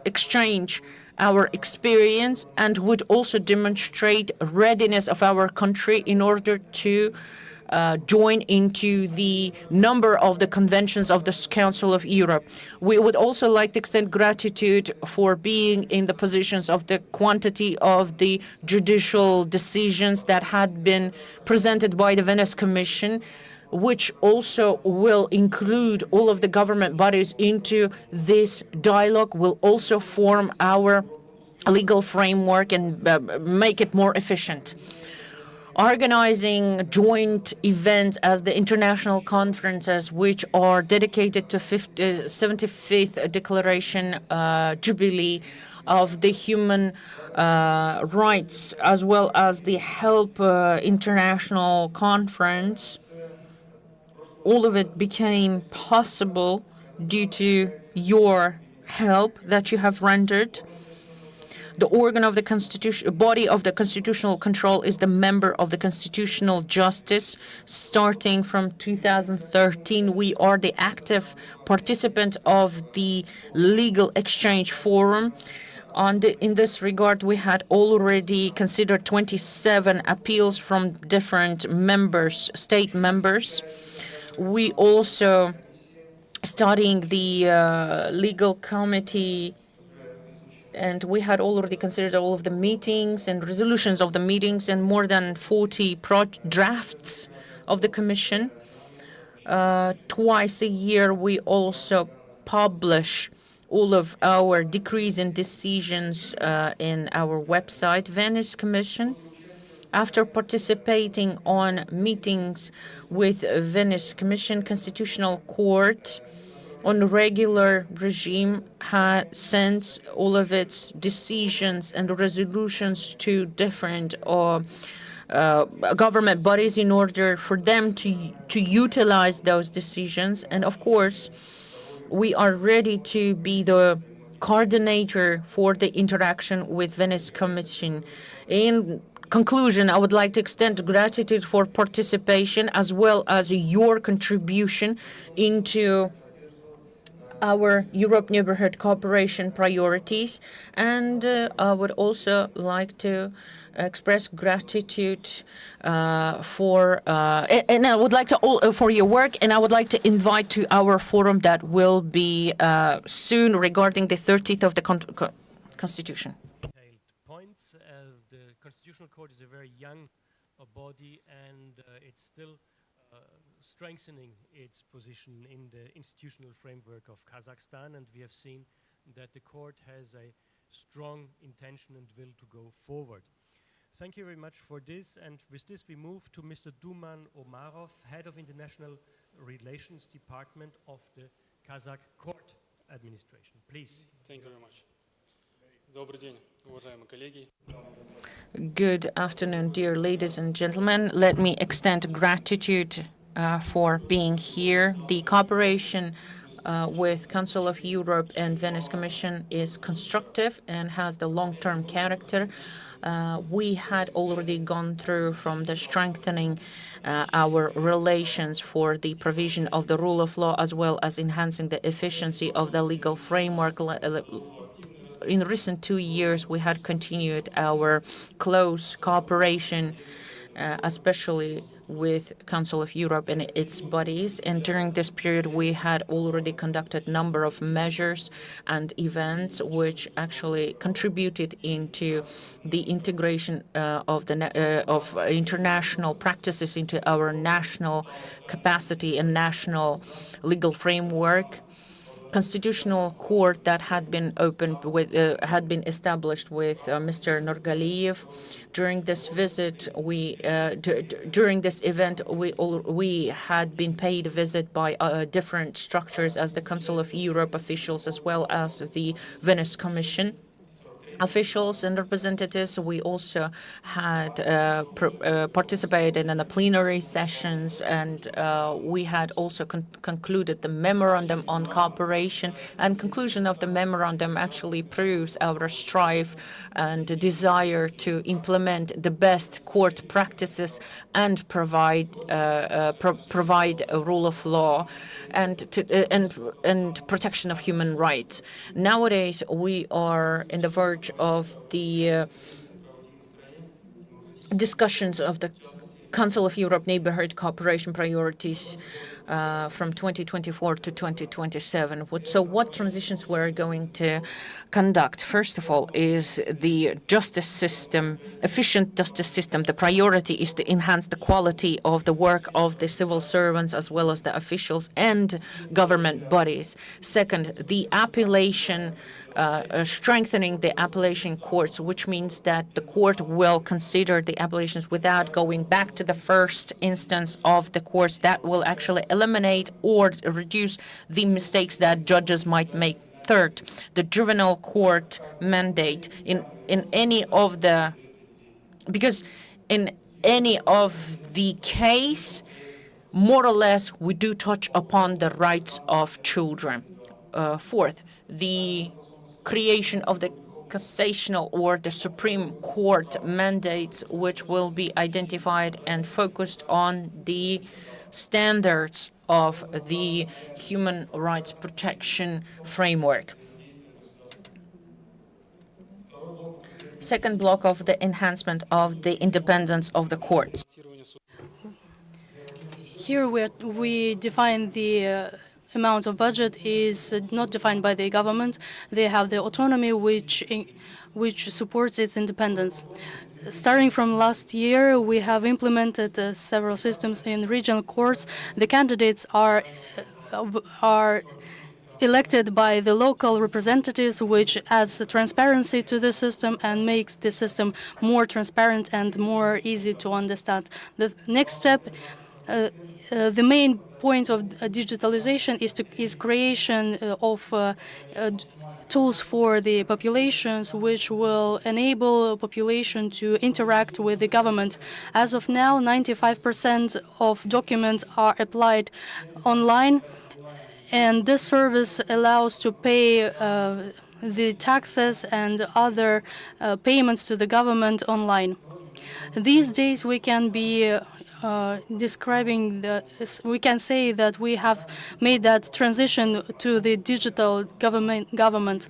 Speaker 6: exchange our experience and would also demonstrate readiness of our country in order to join into the number of the conventions of the Council of Europe. We would also like to extend gratitude for being in the positions of the quantity of the judicial decisions that had been presented by the Venice Commission, which also will include all of the government bodies into this dialogue, will also form our legal framework and make it more efficient. Organizing joint events as the international conferences, which are dedicated to 75th Declaration Jubilee of the Human Rights, as well as the HELP International Conference, all of it became possible due to your help that you have rendered. The organ of the body of the constitutional control is the member of the Constitutional Justice. Starting from 2013, we are the active participant of the Legal Exchange Forum. In this regard, we had already considered 27 appeals from different members, state members. We also studying the legal committee, and we had already considered all of the meetings and resolutions of the meetings and more than 40 drafts of the Commission. Twice a year, we also publish all of our decrees and decisions in our website, Venice Commission. After participating on meetings with Venice Commission, Constitutional Court on regular regime sends all of its decisions and resolutions to different government bodies in order for them to utilize those decisions. And of course, we are ready to be the coordinator for the interaction with Venice Commission. In conclusion, I would like to extend gratitude for participation as well as your contribution into our Europe neighborhood cooperation priorities. And I would also like to express gratitude and I would like to for your work, and I would like to invite to our forum that will be soon regarding the 30th of the Constitution.
Speaker 19: Points. The Constitutional Court is a very young body, and it's still strengthening its position in the institutional framework of Kazakhstan, and we have seen that the court has a strong intention and will to go forward. Thank you very much for this, and with this we move to Mr. Duman Omarov, Head of International Relations Department of the Kazakh Court Administration. Please.
Speaker 20: Thank you very much. Добрый день, уважаемые коллеги.
Speaker 6: Good afternoon, dear ladies and gentlemen. Let me extend gratitude for being here. The cooperation with Council of Europe and Venice Commission is constructive and has the long-term character. We had already gone through from the strengthening our relations for the provision of the rule of law, as well as enhancing the efficiency of the legal framework. In recent 2 years, we had continued our close cooperation, especially with Council of Europe and its bodies. And during this period, we had already conducted a number of measures and events which actually contributed into the integration of international practices into our national capacity and national legal framework. Constitutional court that had been opened with had been established with Mr. Nurgaliyev. During this visit, during this event, we had been paid a visit by different structures as the Council of Europe officials, as well as the Venice Commission officials and representatives. We also had participated in the plenary sessions, and we had also concluded the memorandum on cooperation. And conclusion of the memorandum actually proves our strive and desire to implement the best court practices and provide a rule of law and protection of human rights. Nowadays, we are in the verge of the discussions of the Council of Europe neighborhood cooperation priorities from 2024 to 2027. So what transitions we're going to conduct? First of all, is the justice system, efficient justice system. The priority is to enhance the quality of the work of the civil servants as well as the officials and government bodies. Second, the appellation strengthening the appellation courts, which means that the court will consider the appellations without going back to the first instance of the courts. That will actually eliminate or reduce the mistakes that judges might make. Third, the juvenile court mandate in any of the case, more or less, we do touch upon the rights of children. Fourth, the creation of the cassational or the Supreme Court mandates, which will be identified and focused on the standards of the human rights protection framework. Second block of the enhancement of the independence of the courts.
Speaker 1: Here we define the amount of budget is not defined by the government. They have the autonomy which supports its independence. Starting from last year, we have implemented several systems in regional courts. The candidates are elected by the local representatives, which adds transparency to the system and makes the system more transparent and more easy to understand. The next step, the main point of digitalization is creation of tools for the populations, which will enable population to interact with the government. As of now, 95% of documents are applied online, and this service allows to pay the taxes and other payments to the government online. These days, we can be describing we can say that we have made that transition to the digital government.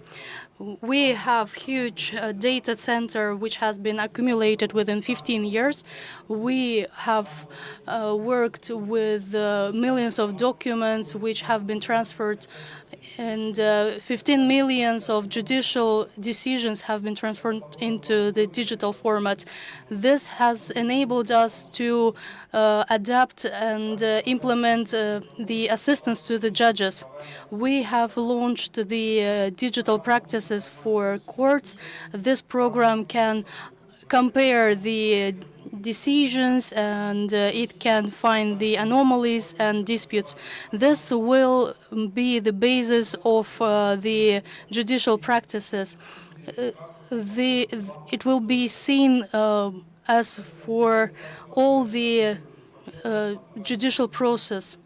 Speaker 1: We have huge data center which has been accumulated within 15 years. We have worked with millions of documents which have been transferred, and 15 millions of judicial decisions have been transferred into the digital format. This has enabled us to adapt and implement the assistance to the judges. We have launched the digital practices for courts. This program can compare the decisions, and it can find the anomalies and disputes. This will be the basis of the judicial practices. It will be seen as for all the judicial process.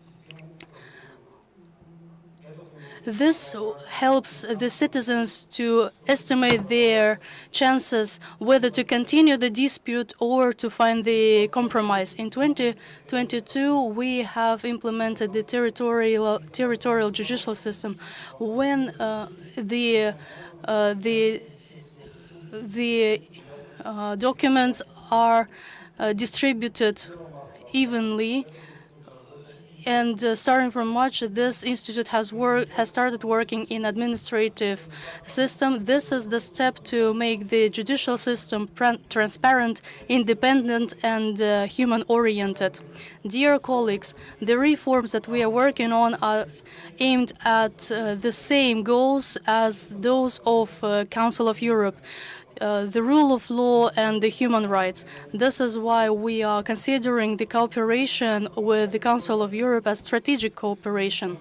Speaker 1: This helps the citizens to estimate their chances whether to continue the dispute or to find the compromise. In 2022, we have implemented the territorial judicial system. When the documents are distributed evenly, and starting from March, this institute has started working in administrative system. This is the step to make the judicial system transparent, independent, and human-oriented. Dear colleagues, the reforms that we are working on are aimed at the same goals as those of Council of Europe. The rule of law and the human rights. This is why we are considering the cooperation with the Council of Europe as strategic cooperation,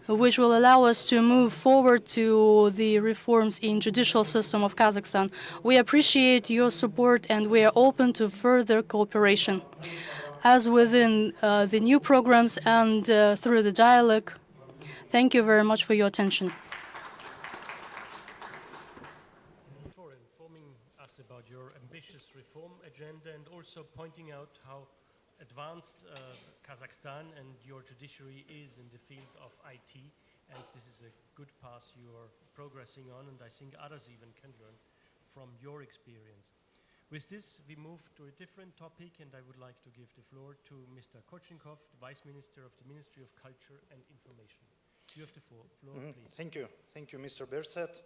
Speaker 1: which will allow us to move forward to the reforms in judicial system of Kazakhstan. We appreciate your support, and we are open to further cooperation, as within the new programs and through the dialogue. Thank you very much for your attention.
Speaker 17: About your ambitious reform agenda, and also pointing out how advanced Kazakhstan and your judiciary is in the field of IT, and this is a good path you are progressing on, and I think others even can learn from your experience. With this, we move to a different topic, and I would like to give the floor to Mr. Kochenkov, the Vice Minister of the Ministry of Culture and Information. You have the floor, please.
Speaker 12: Thank you. Thank you, Mr. Berset.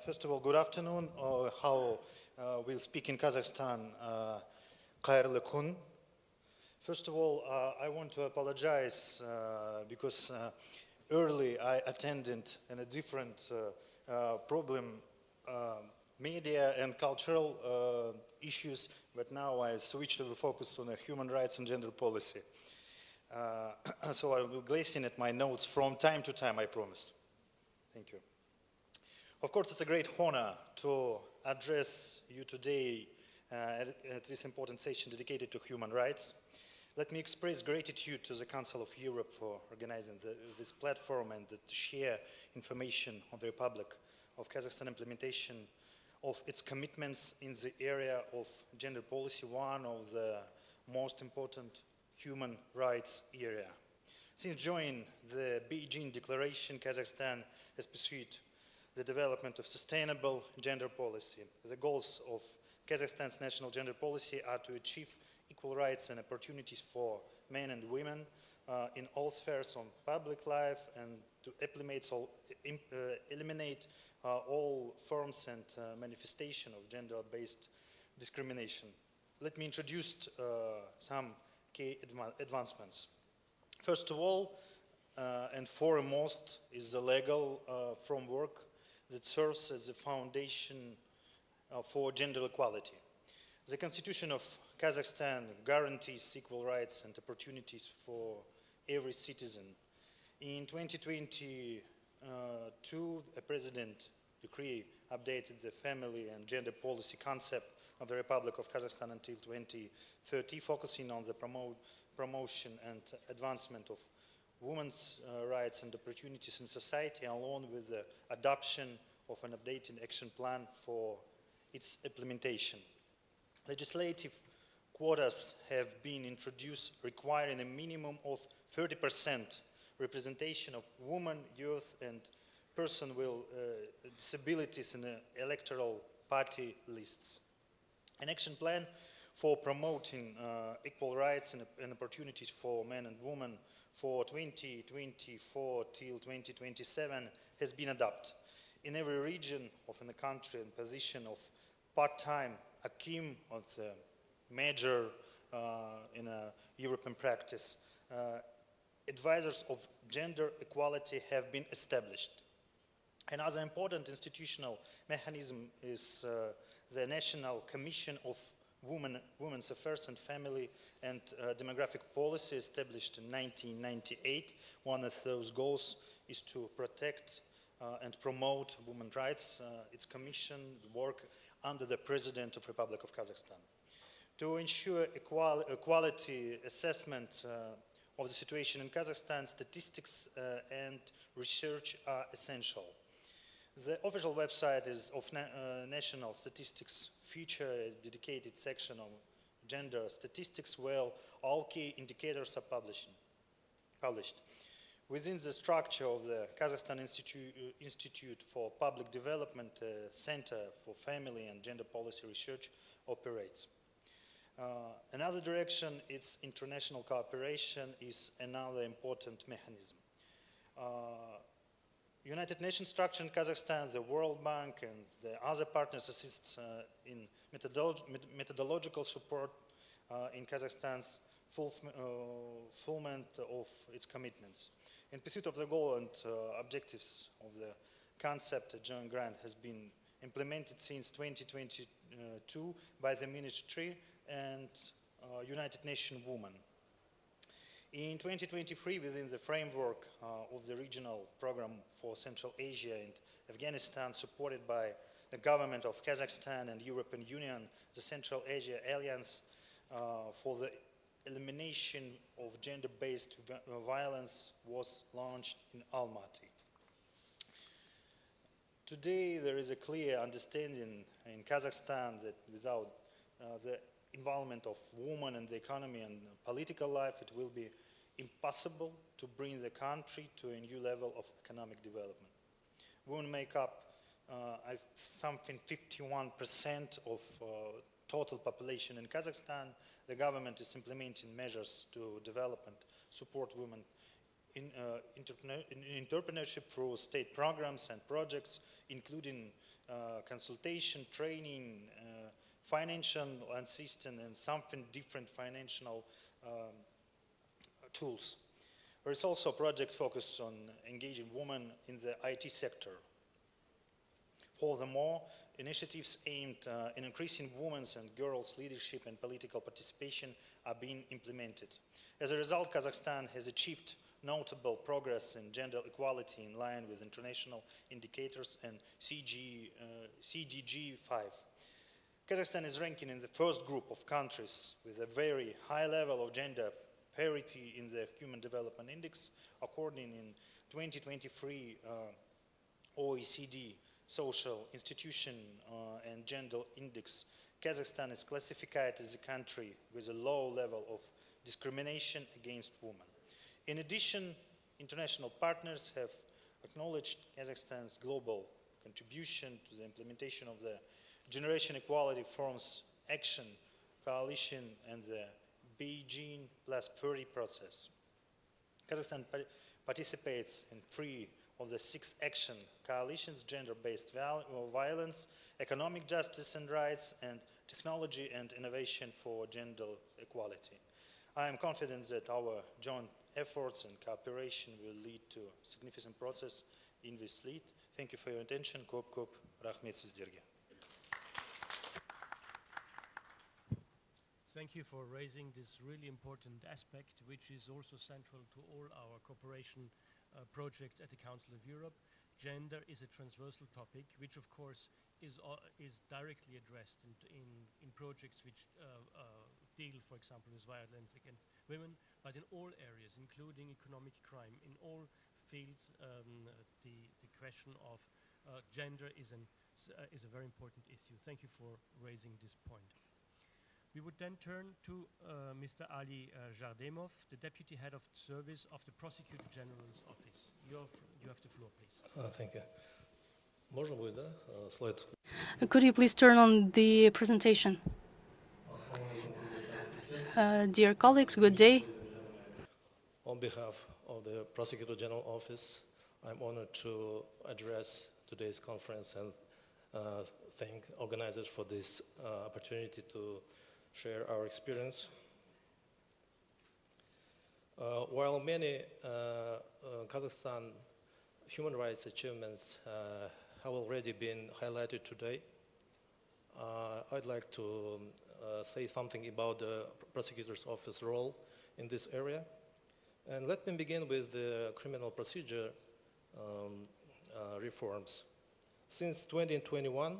Speaker 12: First of all, good afternoon, or how we'll speak in Kazakhstan, Khairli Kun. First of all, I want to apologize because early I attended in a different problem, media and cultural issues, but now I switched to the focus on human rights and gender policy. So I will glazing at my notes from time to time, I promise. Thank you. Of course, it's a great honor to address you today at this important session dedicated to human rights. Let me express gratitude to the Council of Europe for organizing this platform and to share information on the Republic of Kazakhstan implementation of its commitments in the area of gender policy, one of the most important human rights area. Since joining the Beijing Declaration, Kazakhstan has pursued the development of sustainable gender policy. The goals of Kazakhstan's national gender policy are to achieve equal rights and opportunities for men and women in all spheres of public life, and to eliminate all forms and manifestation of gender-based discrimination. Let me introduce some key advancements. First of all, and foremost, is the legal framework that serves as the foundation for gender equality. The Constitution of Kazakhstan guarantees equal rights and opportunities for every citizen. In 2022, a president decree updated the family and gender policy concept of the Republic of Kazakhstan until 2030, focusing on the promotion and advancement of women's rights and opportunities in society, along with the adoption of an updated action plan for its implementation. Legislative
Speaker 21: quotas have been introduced requiring a minimum of 30% representation of women, youth, and persons with disabilities in the electoral party lists. An action plan for promoting equal rights and opportunities for men and women for 2024 till 2027 has been adopted. In every region of the country, in position of part-time akim of the major in a European practice, advisors of gender equality have been established. Another important institutional mechanism is the National Commission of Women's Affairs and Family and Demographic Policy, established in 1998. One of those goals is to protect and promote women's rights. Its commission work under the President of Republic of Kazakhstan. To ensure equality assessment of the situation in Kazakhstan, statistics and research are essential. The official website is of National Statistics feature a dedicated section on gender statistics where all key indicators are published. Within the structure of the Kazakhstan Institute for Public Development, Center for Family and Gender Policy Research operates. Another direction, its international cooperation, is another important mechanism. United Nations structure in Kazakhstan, the World Bank, and the other partners assist in methodological support in Kazakhstan's fulfillment of its commitments. In pursuit of the goal and objectives of the concept, a joint grant has been implemented since 2022 by the Ministry and United Nations Women. In 2023, within the framework of the regional program for Central Asia and Afghanistan, supported by the government of Kazakhstan and European Union, the Central Asia Alliance for the elimination of gender-based violence was launched in Almaty. Today, there is a clear understanding in Kazakhstan that without the involvement of women in the economy and political life, it will be impossible to bring the country to a new level of economic development. Women make up something 51% of total population in Kazakhstan. The government is implementing measures to develop and support women in entrepreneurship through state programs and projects, including consultation, training, financial assistance, and something different financial tools. There is also a project focused on engaging women in the IT sector. Furthermore, initiatives aimed in increasing women's and girls' leadership and political participation are being implemented. As a result, Kazakhstan has achieved notable progress in gender equality in line with international indicators and CDG 5. Kazakhstan is ranking in the first group of countries with a very high level of gender parity in the Human Development Index. According in 2023 OECD Social Institution and Gender Index, Kazakhstan is classified as a country with a low level of discrimination against women. In addition, international partners have acknowledged Kazakhstan's global contribution to the implementation of the Generation Equality Forums Action Coalition and the Beijing Plus 30 process. Kazakhstan participates in 3 of the 6 action coalitions: gender-based violence, economic justice and rights, and technology and innovation for gender equality. I am confident that our joint efforts and cooperation will lead to significant progress in this lead. Thank you for your attention. Көп рахмет сіздерге.
Speaker 19: Thank you for raising this really important aspect, which is also central to all our cooperation projects at the Council of Europe. Gender is a transversal topic, which of course is directly addressed in projects which deal, for example, with violence against women, but in all areas, including economic crime, in all fields, the question of gender is a very important issue. Thank you for raising this point.
Speaker 17: We would then turn to Mr. Ali Jardemov, the Deputy Head of Service of the Prosecutor General's Office. You have the floor, please.
Speaker 3: Thank you. Можно будет, да? Слайд.
Speaker 1: Could you please turn on the presentation? Dear colleagues, good day.
Speaker 3: On behalf of the Prosecutor General Office, I'm honored to address today's conference and thank organizers for this opportunity to share our experience. While many Kazakhstan human rights achievements have already been highlighted today, I'd like to say something about the Prosecutor's Office role in this area. And let me begin with the criminal procedure reforms. Since 2021,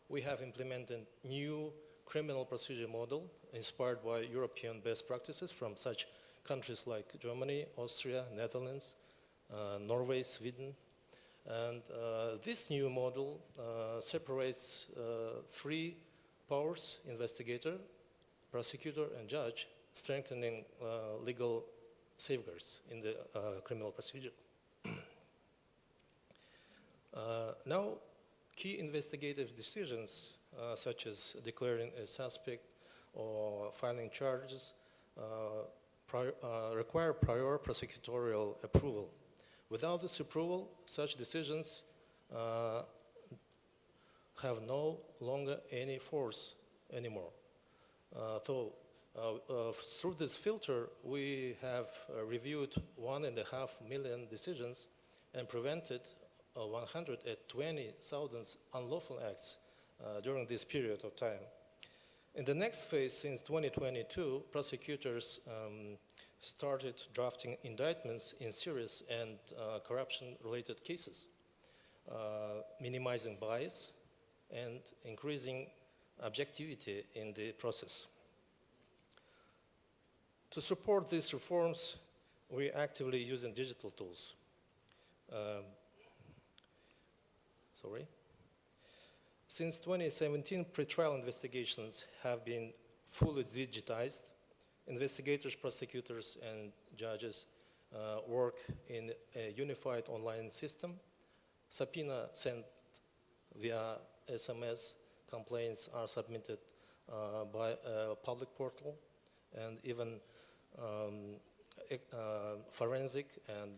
Speaker 3: we have implemented new criminal procedure model inspired by European best practices from such countries like Germany, Austria, Netherlands, Norway, Sweden. And this new model separates three powers: investigator, prosecutor, and judge, strengthening legal safeguards in the criminal procedure. Now, key investigative decisions, such as declaring a suspect or filing charges, require prior prosecutorial approval. Without this approval, such decisions have no longer any force anymore. Through this filter, we have reviewed 1.5 million decisions and prevented 120,000 unlawful acts during this period of time. In the next phase, since 2022, prosecutors started drafting indictments in serious and corruption-related cases, minimizing bias and increasing objectivity in the process. To support these reforms, we're actively using digital tools. Since 2017, pretrial investigations have been fully digitized. Investigators, prosecutors, and judges work in a unified online system. Subpoena sent via SMS, complaints are submitted by a public portal, and even forensic and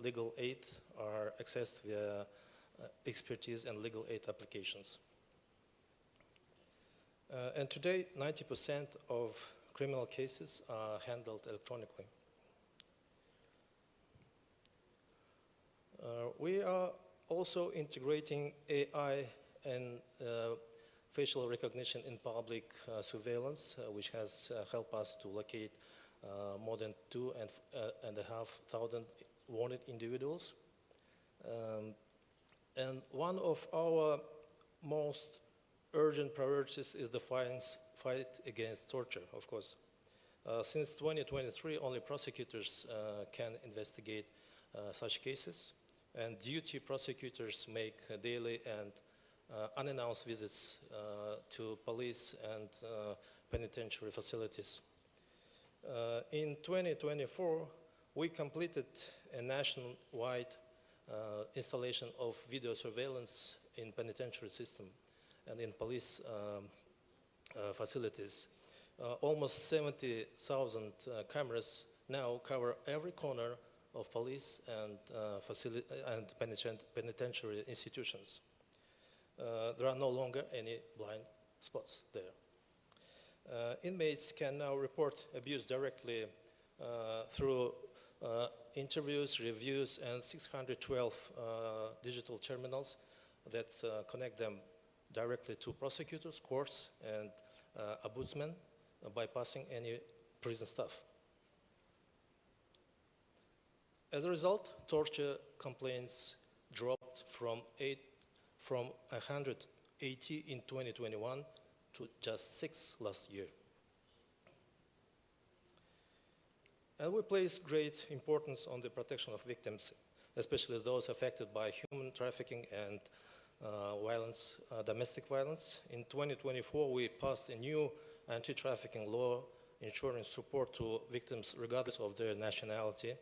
Speaker 3: legal aid are accessed via expertise and legal aid applications. And today, 90% of criminal cases are handled electronically. We are also integrating AI and facial recognition in public surveillance, which has helped us to locate more than 2,500 wanted individuals. And one of our most urgent priorities is the fight against torture, of course. Since 2023, only prosecutors can investigate such cases, and duty prosecutors make daily and unannounced visits to police and penitentiary facilities. In 2024, we completed a nationwide installation of video surveillance in penitentiary system and in police facilities. Almost 70,000 cameras now cover every corner of police and penitentiary institutions. There are no longer any blind spots there. Inmates can now report abuse directly through interviews, reviews, and 612 digital terminals that connect them directly to prosecutors, courts, and ombudsmen, bypassing any prison staff. As a result, torture complaints dropped from 180 in 2021 to just 6 last year. And we place great importance on the protection of victims, especially those affected by human trafficking and violence, domestic violence. In 2024, we passed a new anti-trafficking law, ensuring support to victims regardless of their nationality.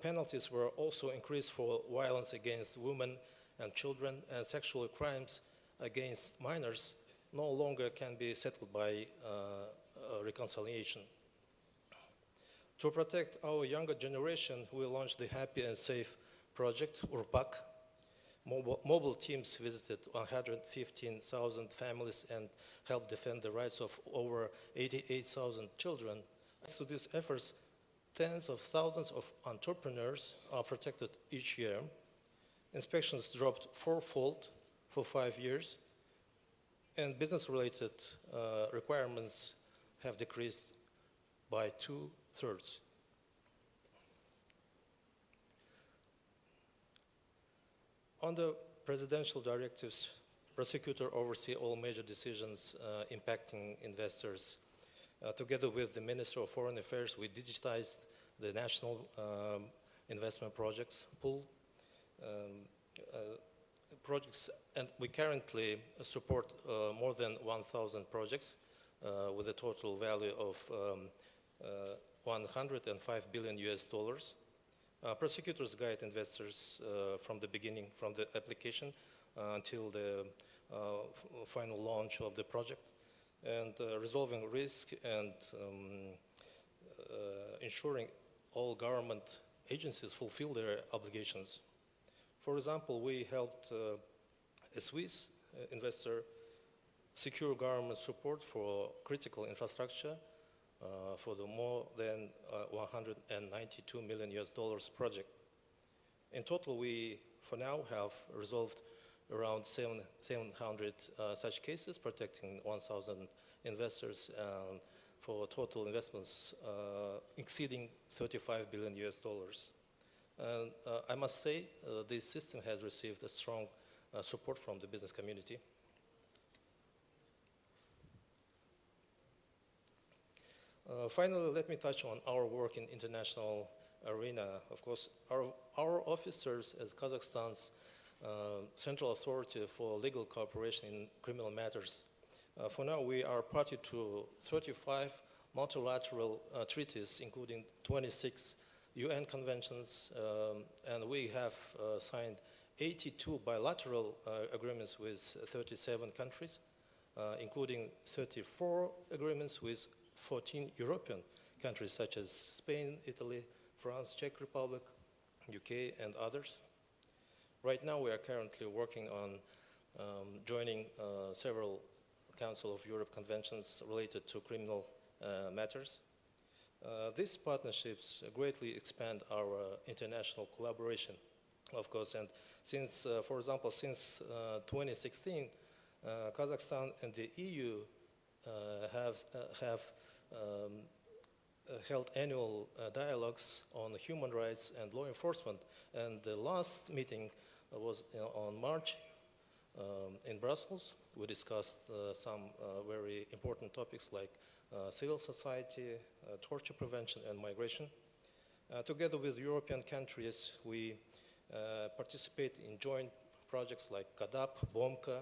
Speaker 3: Penalties were also increased for violence against women and children, and sexual crimes against minors no longer can be settled by reconciliation. To protect our younger generation, we launched the Happy and Safe project, URPAC. Mobile teams visited 115,000 families and helped defend the rights of over 88,000 children. Thanks to these efforts, tens of thousands of entrepreneurs are protected each year. Inspections dropped fourfold for 5 years, and business-related requirements have decreased by 2/3. Under presidential directives, prosecutor oversee all major decisions impacting investors. Together with the Minister of Foreign Affairs, we digitized the national investment projects pool. Projects, and we currently support more than 1,000 projects with a total value of 105 billion US dollars. Prosecutors guide investors from the beginning, from the application until the final launch of the project, and resolving risk and ensuring all government agencies fulfill their obligations. For example, we helped a Swiss investor secure government support for critical infrastructure for the more than 192 million US dollars project. In total, we, for now, have resolved around 700 such cases, protecting 1,000 investors for total investments exceeding 35 billion US dollars. And I must say, this system has received a strong support from the business community. Finally, let me touch on our work in international arena. Of course, our office serves as Kazakhstan's central authority for legal cooperation in criminal matters. For now, we are party to 35 multilateral treaties, including 26 UN conventions, and we have signed 82 bilateral agreements with 37 countries, including 34 agreements with 14 European countries such as Spain, Italy, France, Czech Republic, UK, and others. Right now, we are currently working on joining several Council of Europe conventions related to criminal matters. These partnerships greatly expand our international collaboration, of course, and since, for example, since 2016, Kazakhstan and the EU have held annual dialogues on human rights and law enforcement, and the last meeting was on March in Brussels. We discussed some very important topics like civil society, torture prevention, and migration. Together with European countries, we participate in joint projects like KADAP, BOMKA,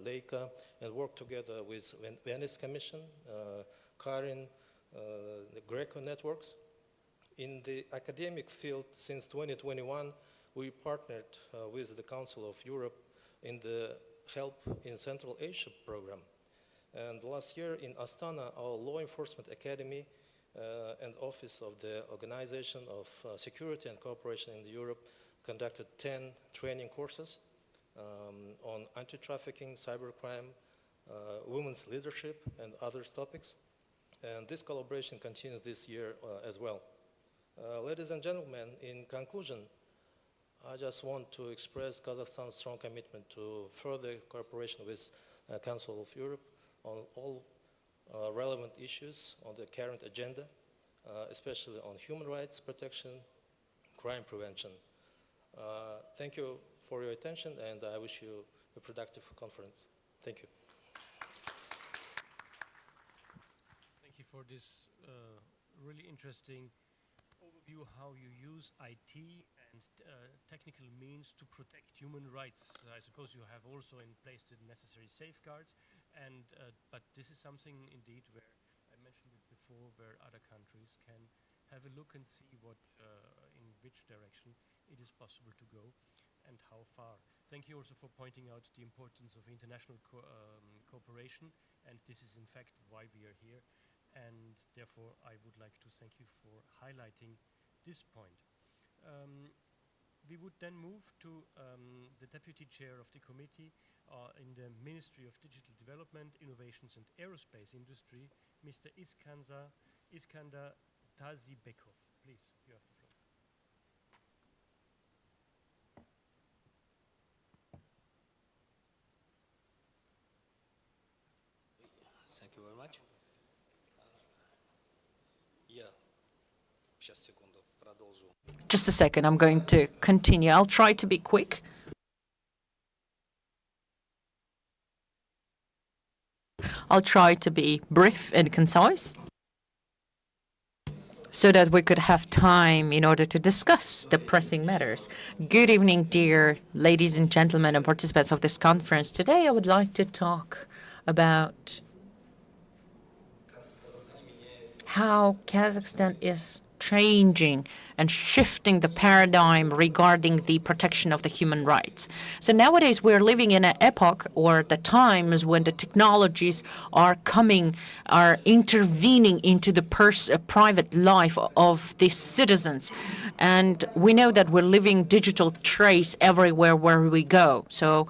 Speaker 3: Leica, and work together with Venice Commission, CARIN, the Greco networks. In the academic field, since 2021, we partnered with the Council of Europe in the Help in Central Asia program. And last year in Astana, our Law Enforcement Academy and Office of the Organization of Security and Cooperation in Europe conducted 10 training courses on anti-trafficking, cybercrime, women's leadership, and other topics. And this collaboration continues this year as well. Ladies and gentlemen, in conclusion, I just want to express Kazakhstan's strong commitment to further cooperation with Council of Europe on all relevant issues on the current agenda, especially on human rights protection, crime prevention. Thank you for your attention, and I wish you a productive conference. Thank you.
Speaker 19: Thank you for this really interesting overview how you use IT and technical means to protect human rights. I suppose you have also in place the necessary safeguards. But this is something indeed where I mentioned it before, where other countries can have a look and see in which direction it is possible to go and how far. Thank you also for pointing out the importance of international cooperation, and this is in fact why we are here. And therefore, I would like to thank you for highlighting this point. We would then move to the Deputy Chair of the committee in the Ministry of Digital Development, Innovations and Aerospace Industry, Mr. Iskandar Tazibekov. Please, you have the floor.
Speaker 4: Thank you very much.
Speaker 6: Just a second, I'm going to continue. I'll try to be quick. I'll try to be brief and concise so that we could have time in order to discuss the pressing matters. Good evening, dear ladies and gentlemen and participants of this conference. Today I would like to talk about how Kazakhstan is changing and shifting the paradigm regarding the protection of the human rights. So nowadays we're living in an epoch or the times when the technologies are intervening into the private life of the citizens. And we know that we're living digital trace everywhere where we go. So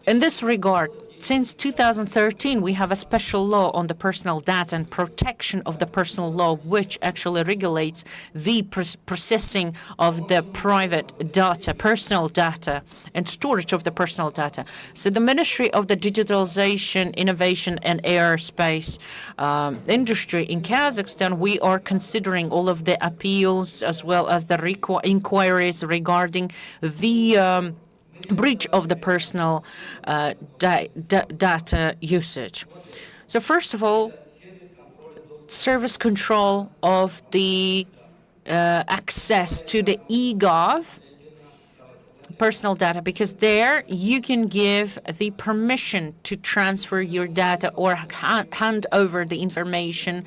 Speaker 6: in this regard, since 2013, we have a special law on the personal data and protection of the personal law, which actually regulates the processing of the private data, personal data, and storage of the personal data. So the Ministry of the Digitalization, Innovation and Aerospace Industry in Kazakhstan, we are considering all of the appeals as well as the inquiries regarding the breach of the personal data usage. So first of all, service control of the access to the eGov personal data, because there you can give the permission to transfer your data or hand over the information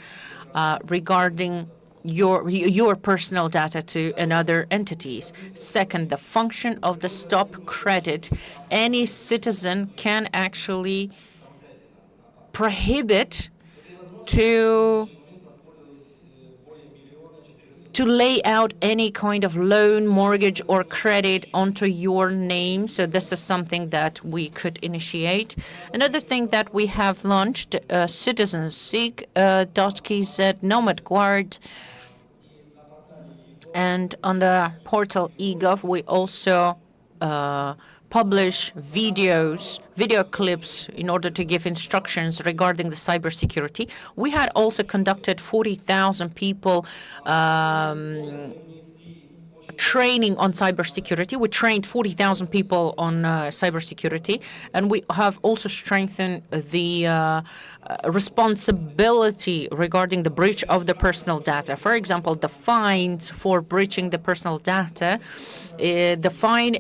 Speaker 6: regarding your personal data to another entities. Second, the function of the stop credit. Any citizen can actually prohibit to lay out any kind of loan, mortgage, or credit onto your name. So this is something that we could initiate. Another thing that we have launched, Citizens Seek.kz, Nomad Guard, and on the portal eGov, we also publish video clips in order to give instructions regarding the cybersecurity. We had also conducted 40,000 people training on cybersecurity. We trained 40,000 people on cybersecurity, and we have also strengthened the responsibility regarding the breach of the personal data. For example, the fines for breaching the personal data, the fine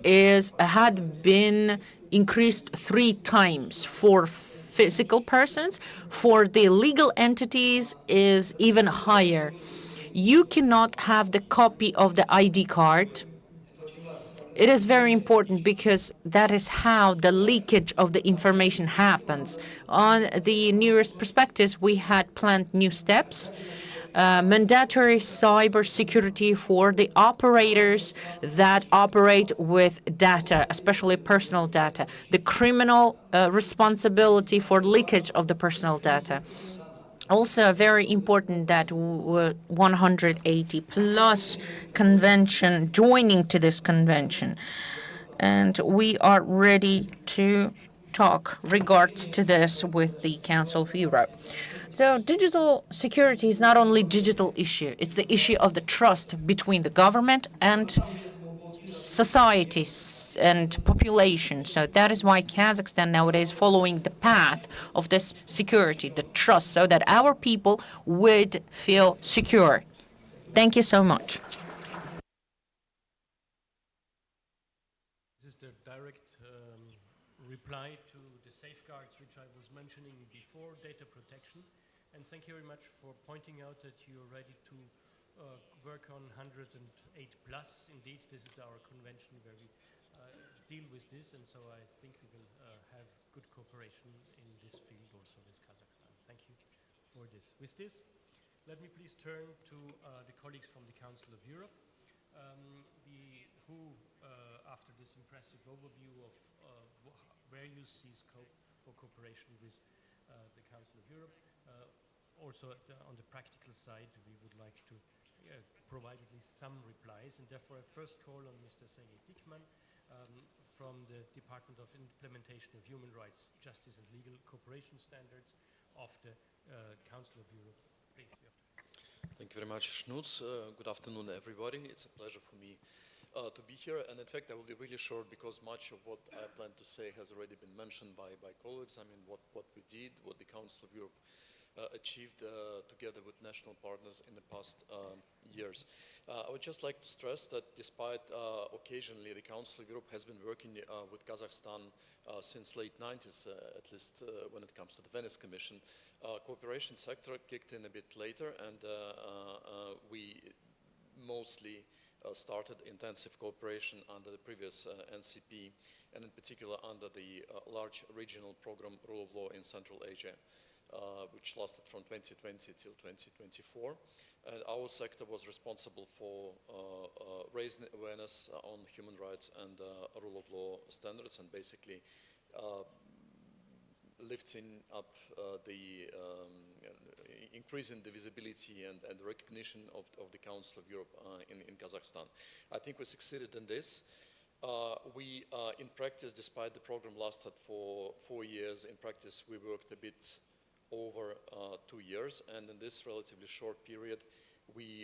Speaker 6: had been increased 3 times for physical persons. For the legal entities is even higher. You cannot have the copy of the ID card. It is very important because that is how the leakage of the information happens. On the nearest perspectives, we had planned new steps. Mandatory cybersecurity for the operators that operate with data, especially personal data. The criminal responsibility for leakage of the personal data. Also very important that 180 plus convention, joining to this convention. And we are ready to talk regards to this with the Council of Europe. So digital security is not only digital issue, it's the issue of the trust between the government and societies and population. So that is why Kazakhstan nowadays is following the path of this security, the trust, so that our people would feel secure. Thank you so much.
Speaker 19: This is the direct reply to the safeguards which I was mentioning before, data protection. And thank you very much for pointing out that you're ready to work on 108 plus. Indeed, this is our convention where we deal with this, and so I think we will have good cooperation in this field also with Kazakhstan. Thank you for this. With this, let me please turn to the colleagues from the Council of Europe, who, after this impressive overview of where you see scope for cooperation with the Council of Europe, also on the practical side, we would like to provide at least some replies, and therefore I first call on Mr. Sergei Dickman from the Department of Implementation of Human Rights, Justice and Legal Cooperation Standards of the Council of Europe. Please, you have to.
Speaker 5: Thank you very much, Schnuts. Good afternoon, everybody. It's a pleasure for me to be here, and in fact I will be really short because much of what I plan to say has already been mentioned by colleagues. I mean, what we did, what the Council of Europe achieved together with national partners in the past years. I would just like to stress that despite occasionally the Council of Europe has been working with Kazakhstan since late 90s, at least when it comes to the Venice Commission, cooperation sector kicked in a bit later, and we mostly started intensive cooperation under the previous NCP, and in particular under the large regional program Rule of Law in Central Asia, which lasted from 2020 till 2024. And our sector was responsible for raising awareness on human rights and rule of law standards, and basically lifting up increasing the visibility and recognition of the Council of Europe in Kazakhstan. I think we succeeded in this. We, in practice, despite the program lasted for 4 years, in practice we worked a bit over 2 years, and in this relatively short period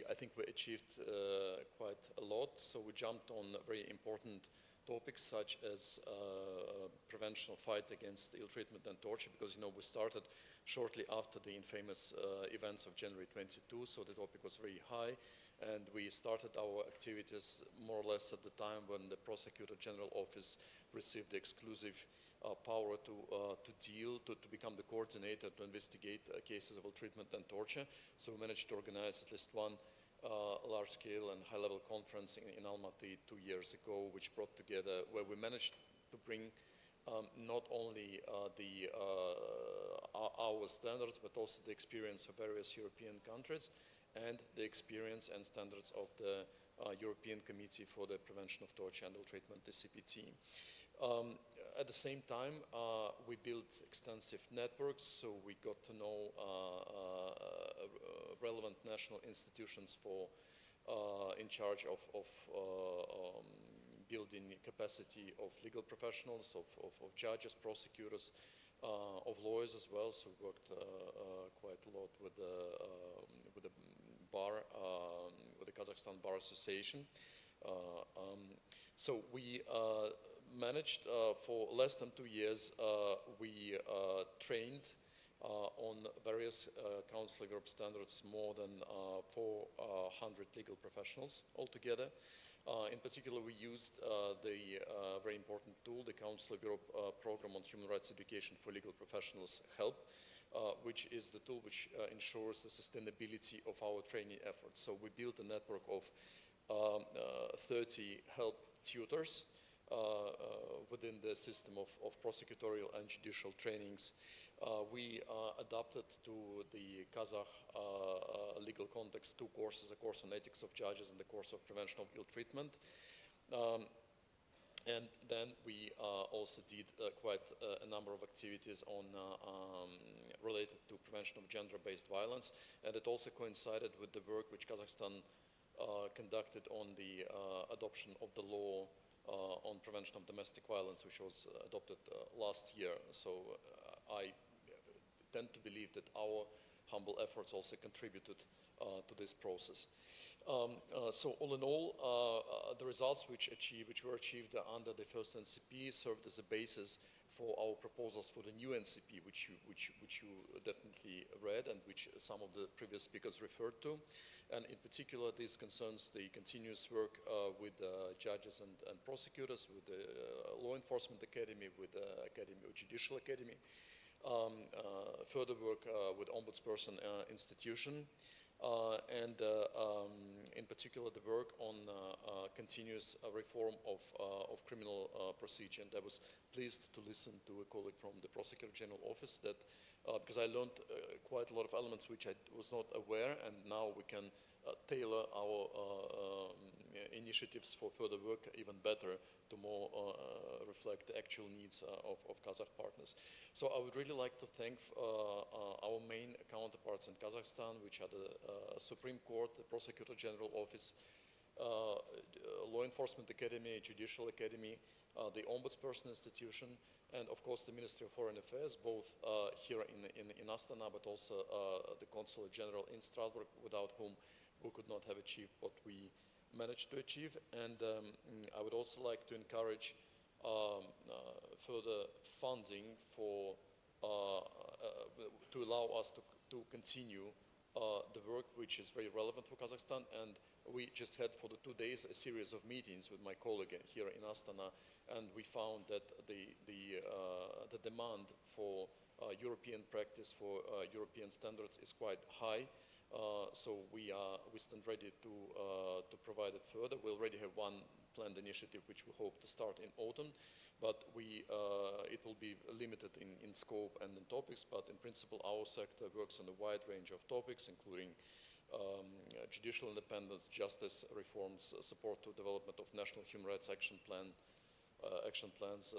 Speaker 5: I think we achieved quite a lot. So we jumped on very important topics such as prevention of fight against ill treatment and torture, because we started shortly after the infamous events of January 22, so the topic was very high, and we started our activities more or less at the time when the Prosecutor General Office received the exclusive power to become the coordinator to investigate cases of ill treatment and torture. So we managed to organize at least one large-scale and high-level conference in Almaty 2 years ago, which brought together, where we managed to bring not only our standards, but also the experience of various European countries and the experience and standards of the European Committee for the Prevention of Torture and Ill Treatment, the CPT. At the same time, we built extensive networks, so we got to know relevant national institutions in charge of building capacity of legal professionals, of judges, prosecutors, of lawyers as well. So we worked quite a lot with the bar, with the Kazakhstan Bar Association. So we managed for less than 2 years, we trained on various Council of Europe standards more than 400 legal professionals altogether. In particular, we used the very important tool, the Council of Europe Program on Human Rights Education for Legal Professionals, HELP, which is the tool which ensures the sustainability of our training efforts. So we built a network of 30 HELP tutors within the system of prosecutorial and judicial trainings. We adapted to the Kazakh legal context 2 courses, a course on ethics of judges and the course of prevention of ill treatment. And then we also did quite a number of activities related to prevention of gender-based violence, and it also coincided with the work which Kazakhstan conducted on the adoption of the law on prevention of domestic violence, which was adopted last year. So I tend to believe that our humble efforts also contributed to this process. So all in all, the results which were achieved under the first NCP served as a basis for our proposals for the new NCP, which you definitely read and which some of the previous speakers referred to. And in particular, this concerns the continuous work with judges and prosecutors, with the Law Enforcement Academy, with the Judicial Academy, further work with Ombudsperson institution, and in particular the work on continuous reform of criminal procedure. And I was pleased to listen to a colleague from the Prosecutor General Office that, because I learned quite a lot of elements which I was not aware, and now we can tailor our initiatives for further work even better to more reflect the actual needs of Kazakh partners. So I would really like to thank our main counterparts in Kazakhstan, which are the Supreme Court, the Prosecutor General Office, Law Enforcement Academy, Judicial Academy, the Ombudsperson institution, and of course the Ministry of Foreign Affairs, both here in Astana, but also the Consulate General in Strasbourg, without whom we could not have achieved what we managed to achieve. And I would also like to encourage further funding for to allow us to continue the work which is very relevant for Kazakhstan. And we just had for the 2 days a series of meetings with my colleague here in Astana, and we found that the demand for European practice, for European standards is quite high. So we stand ready to provide it further. We already have one planned initiative which we hope to start in autumn, but it will be limited in scope and in topics, but in principle our sector works on a wide range of topics, including judicial independence, justice reforms, support to development of national human rights action plans,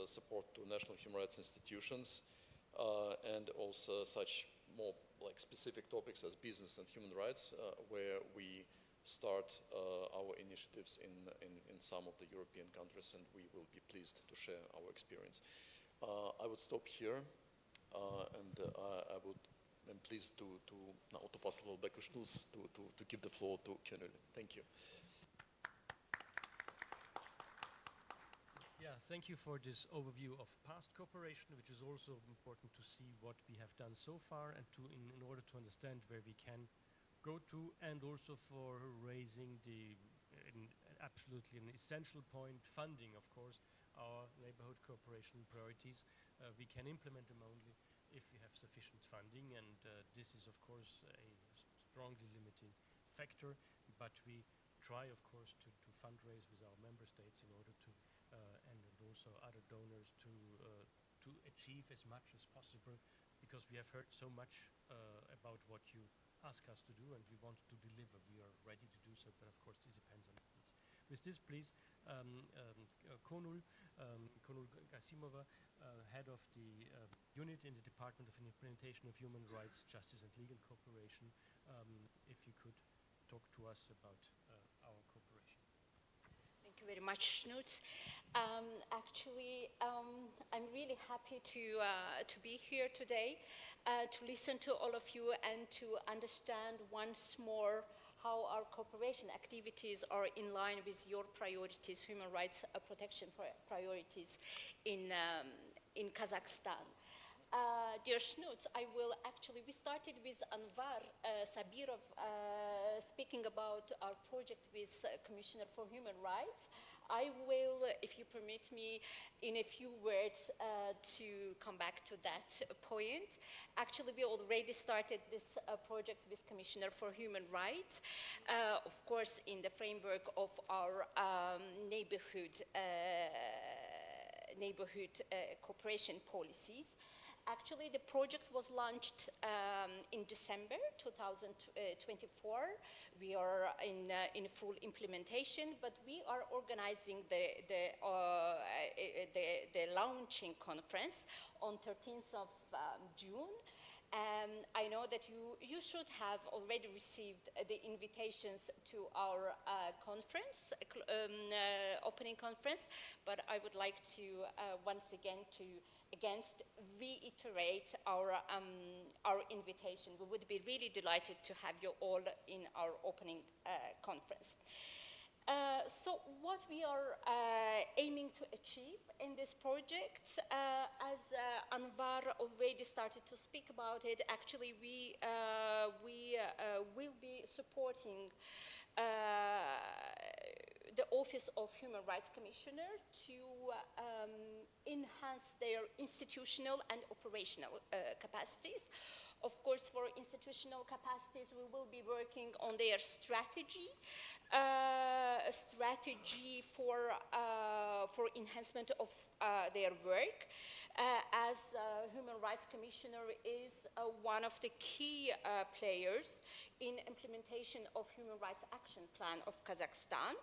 Speaker 5: support to national human rights institutions, and also such more like specific topics as business and human rights, where we start our initiatives in some of the European countries, and we will be pleased to share our experience. I would stop here, and I'm pleased to now to pass a little back to Schnus to give the floor to Kenil. Thank you.
Speaker 19: Yeah, thank you for this overview of past cooperation, which is also important to see what we have done so far, and in order to understand where we can go to, and also for raising absolutely an essential point, funding, of course, our neighborhood cooperation priorities. We can implement them only if we have sufficient funding, and this is, of course, a strongly limiting factor, but we try, of course, to fundraise with our member states in order to and also other donors to achieve as much as possible, because we have heard so much about what you ask us to do, and we want to deliver. We are ready to do so, but of course this depends on this. With this, please, Konul Gasimova, head of the unit in the Department of Implementation of Human Rights, Justice and Legal Cooperation, if you could talk to us about our cooperation.
Speaker 7: Thank you very much, Knut. Actually, I'm really happy to be here today, to listen to all of you and to understand once more how our cooperation activities are in line with your priorities, human rights protection priorities in Kazakhstan. Dear Knut, we started with Anvar Sabirov speaking about our project with Commissioner for Human Rights. I will, if you permit me, in a few words to come back to that point. Actually, we already started this project with Commissioner for Human Rights, of course, in the framework of our neighborhood cooperation policies. Actually, the project was launched in December 2024. We are in full implementation, but we are organizing the launching conference on 13th of June. I know that you should have already received the invitations to our conference, opening conference, but I would like to once again reiterate our invitation. We would be really delighted to have you all in our opening conference. So what we are aiming to achieve in this project, as Anwar already started to speak about it, actually we will be supporting the Office of Human Rights Commissioner to enhance their institutional and operational capacities. Of course, for institutional capacities, we will be working on their strategy for enhancement of their work. As Human Rights Commissioner is one of the key players in implementation of Human Rights Action Plan of Kazakhstan.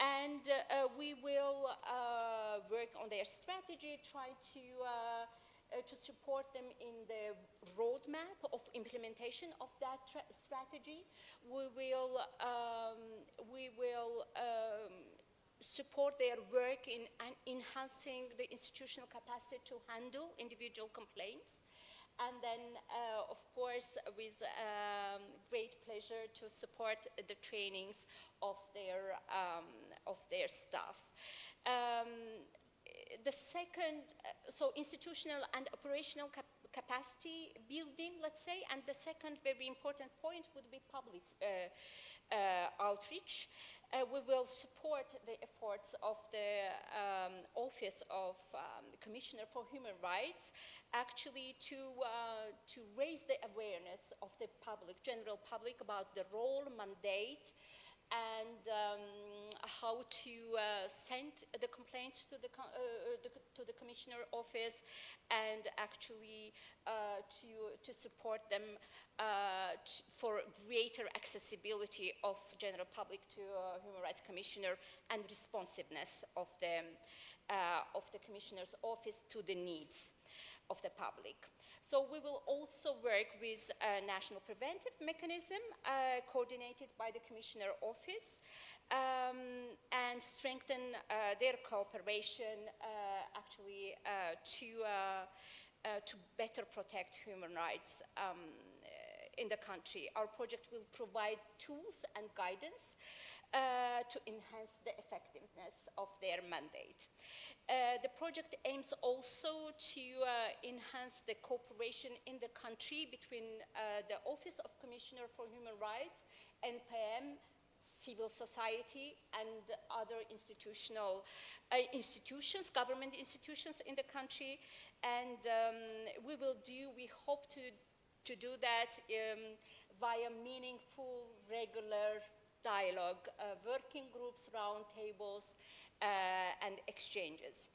Speaker 7: And we will work on their strategy, try to support them in the roadmap of implementation of that strategy. We will support their work in enhancing the institutional capacity to handle individual complaints. And then, of course, with great pleasure to support the trainings of their staff. The second, so institutional and operational capacity building, let's say, and the second very important point would be public outreach. We will support the efforts of the Office of the Commissioner for Human Rights, actually to raise the awareness of the public, general public, about the role, mandate, and how to send the complaints to the Commissioner Office, and actually to support them for greater accessibility of general public to Human Rights Commissioner and responsiveness of the Commissioner's Office to the needs of the public. So we will also work with a national preventive mechanism coordinated by the Commissioner Office and strengthen their cooperation actually to better protect human rights in the country. Our project will provide tools and guidance to enhance the effectiveness of their mandate. The project aims also to enhance the cooperation in the country between the Office of Commissioner for Human Rights, NPM, civil society, and other institutions, government institutions in the country. And we hope to do that via meaningful, regular dialogue, working groups, roundtables, and exchanges.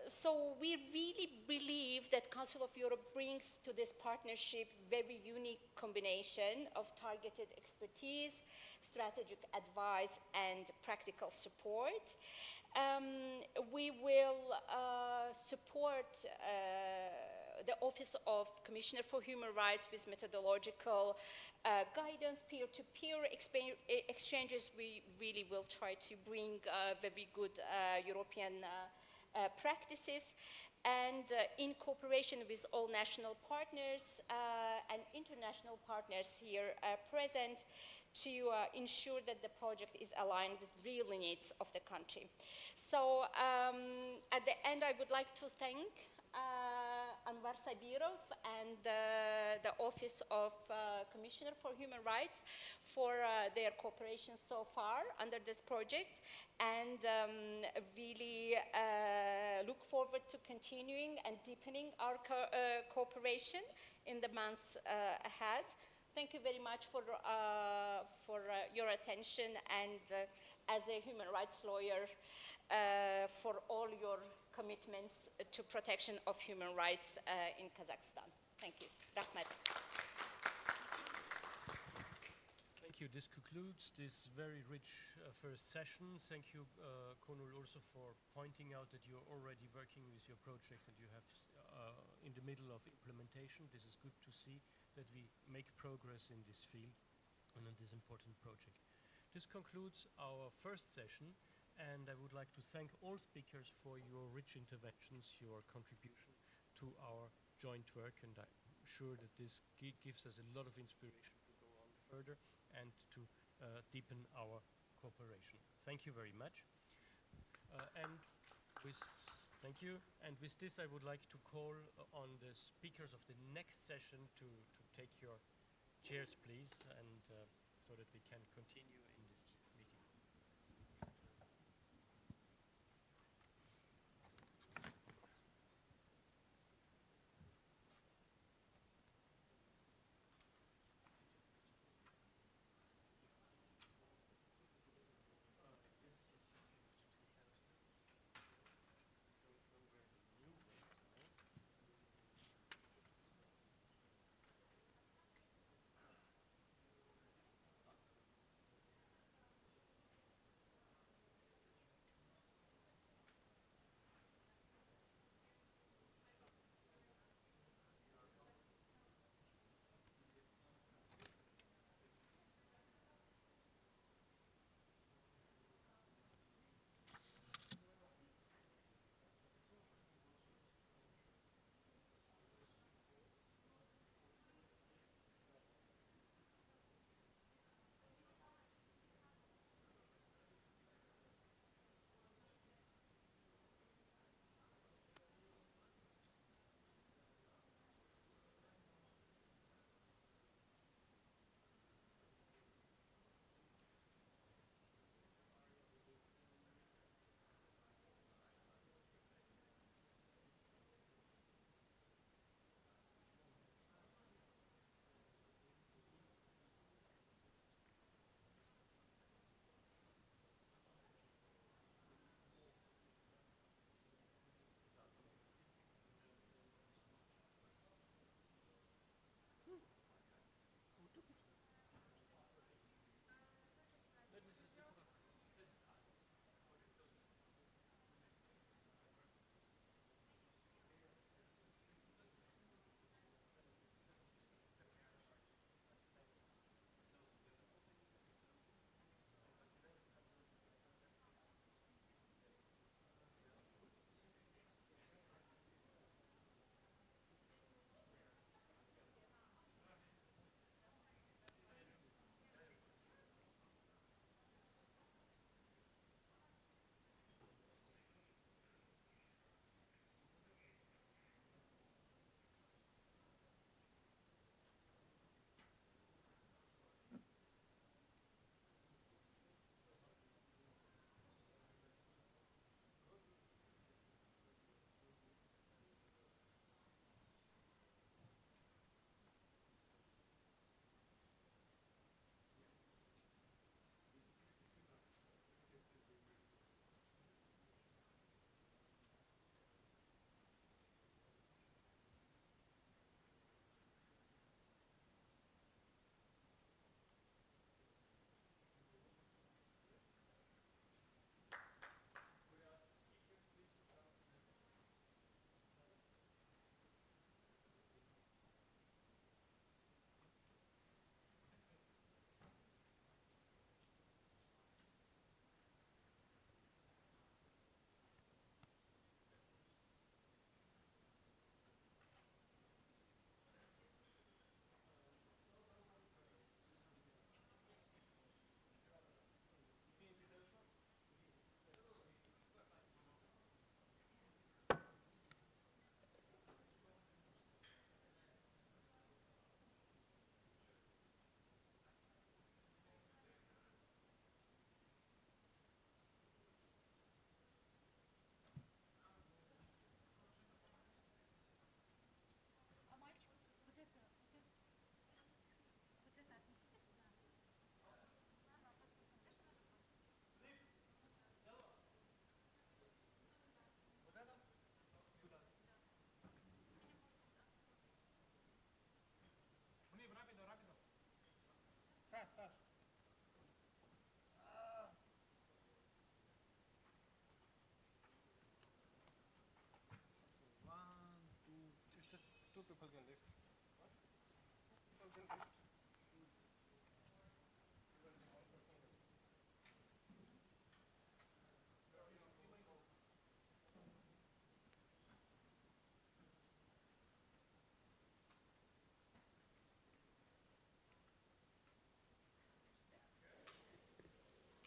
Speaker 7: So we really believe that Council of Europe brings to this partnership very unique combination of targeted expertise, strategic advice, and practical support. We will support the Office of Commissioner for Human Rights with methodological guidance, peer-to-peer exchanges. We really will try to bring very good European practices, and in cooperation with all national partners and international partners here present, to ensure that the project is aligned with real needs of the country. So at the end, I would like to thank Anwar Sabirov and the Office of Commissioner for Human Rights for their cooperation so far under this project, and really look forward to continuing and deepening our cooperation in the months ahead. Thank you very much for your attention, and as a human rights lawyer, for all your commitments to protection of human rights in Kazakhstan. Thank you. Rahmet.
Speaker 19: Thank you. This concludes this very rich first session. Thank you, Konul, also for pointing out that you're already working with your project and you have in the middle of implementation. This is good to see that we make progress in this field and in this important project. This concludes our first session, and I would like to thank all speakers for your rich interventions, your contribution to our joint work, and I'm sure that this gives us a lot of inspiration to go on further and to deepen our cooperation. Thank you very much. And with thank you. And with this, I would like to call on the speakers of the next session to take your chairs, please, and so that we can continue in this meeting.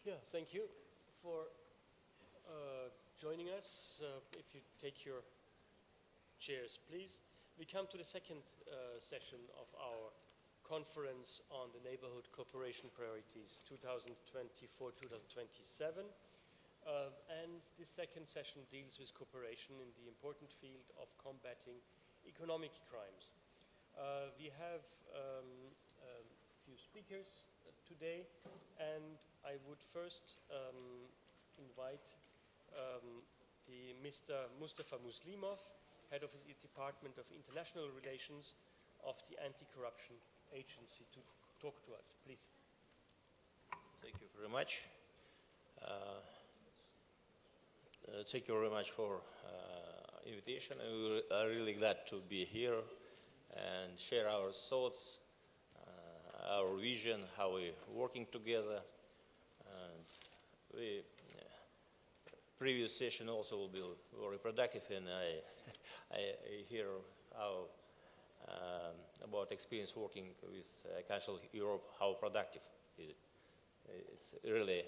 Speaker 17: Yeah, thank you for joining us. If you take your chairs, please. We come to the second session of our conference on the Neighborhood Cooperation Priorities 2024-2027. And this second session deals with cooperation in the important field of combating economic crimes. We have a few speakers today, and I would first invite Mr. Mustafa Muslimov, Head of the Department of International Relations of the Anti-Corruption Agency, to talk to us. Please.
Speaker 8: Thank you very much. Thank you very much for invitation. We are really glad to be here and share our thoughts, our vision, how we're working together. And we, previous session also will be very productive, and I hear how about experience working with Council of Europe, how productive is it. It's really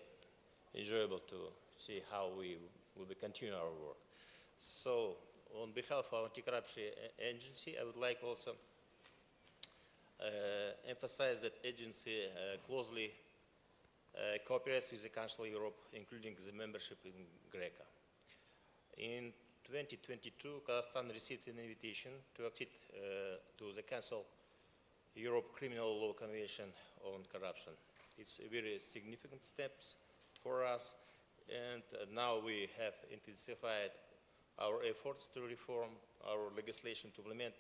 Speaker 8: enjoyable to see how we will be continue our work. So, on behalf of our anti-corruption agency, I would like also emphasize that agency closely cooperates with the Council of Europe, including the membership in GRECO. In 2022, Kazakhstan received an invitation to accede to the Council Europe Criminal Law Convention on Corruption. It's a very significant steps for us, and now we have intensified our efforts to reform our legislation to implement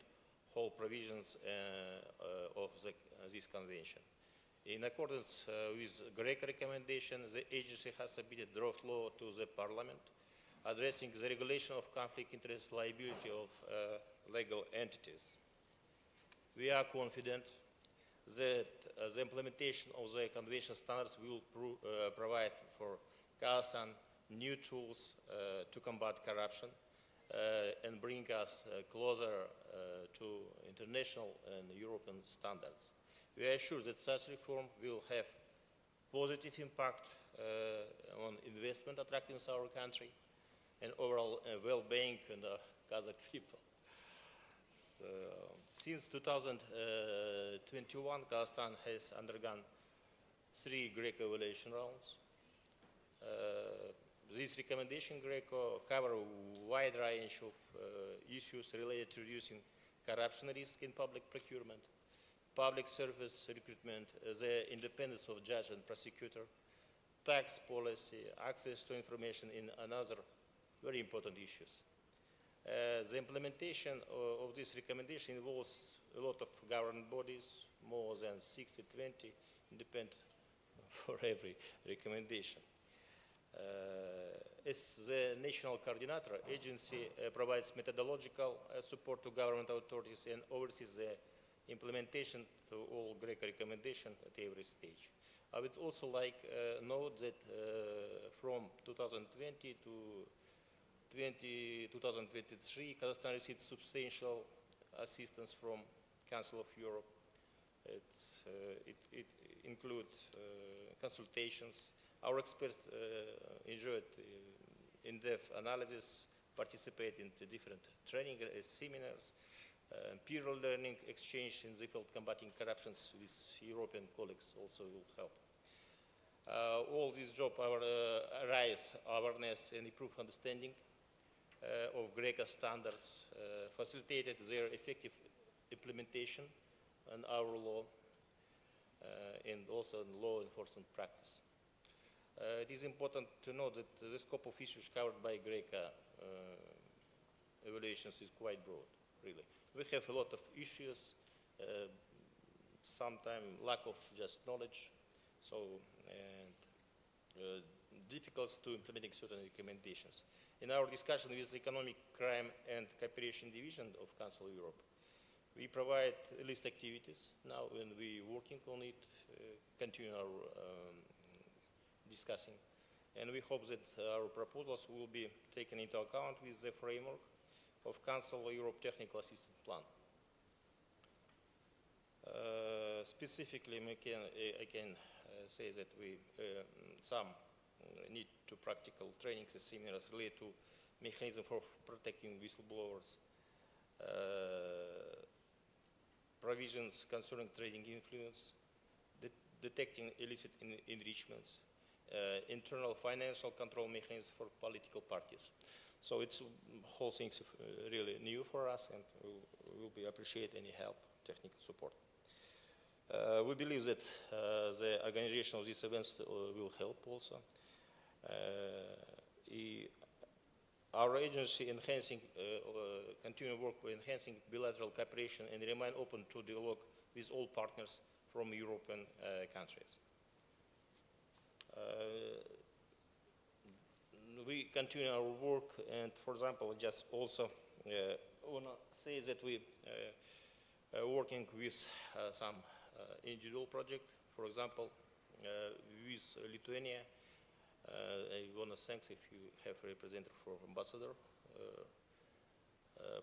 Speaker 8: whole provisions of this convention. In accordance with GRECO recommendation, the agency has submitted draft law to the Parliament addressing the regulation of conflict interest liability of legal entities. We are confident that the implementation of the convention standards will provide for Kazakhstan new tools to combat corruption and bring us closer to international and European standards. We are sure that such reform will have positive impact on investment attractiveness in our country and overall well-being in the Kazakh people. So, since 2021, Kazakhstan has undergone 3 GRECO evaluation rounds. This recommendation GRECO cover a wide range of issues related to reducing corruption risk in public procurement, public service recruitment, the independence of judge and prosecutor, tax policy, access to information, and other very important issues. The implementation of this recommendation involves a lot of government bodies, more than 60-20, independent for every recommendation. As the national coordinator, agency provides methodological support to government authorities and oversees the implementation to all GRECO recommendations at every stage. I would also like note that from 2020 to 2023, Kazakhstan received substantial assistance from Council of Europe. It includes consultations. Our experts enjoyed in-depth analysis, participate in the different training seminars, peer learning exchange in the field combating corruptions with European colleagues also will help. All these jobs raise awareness and improve understanding of GRECO standards, facilitated their effective implementation in our law and also in law enforcement practice. It is important to note that the scope of issues covered by GRECO evaluations is quite broad, really. We have a lot of issues, sometimes lack of just knowledge, so difficult to implementing certain recommendations. In our discussion with the Economic Crime and Cooperation Division of Council of Europe, we provide list activities now, and we're working on it, continue our discussing. And we hope that our proposals will be taken into account with the framework of Council of Europe Technical Assistance Plan. Specifically, I can say that we some need to practical trainings and seminars related to mechanism for protecting whistleblowers, provisions concerning trading influence, detecting illicit enrichments, internal financial control mechanisms for political parties. So it's whole things really new for us, and we will appreciate any help, technical support. We believe that the organization of these events will help also. Our agency continue work by enhancing bilateral cooperation and remain open to dialogue with all partners from European countries. We continue our work, and for example, just also want to say that we are working with some individual project. For example, with Lithuania, I want to thank if you have a representative for ambassador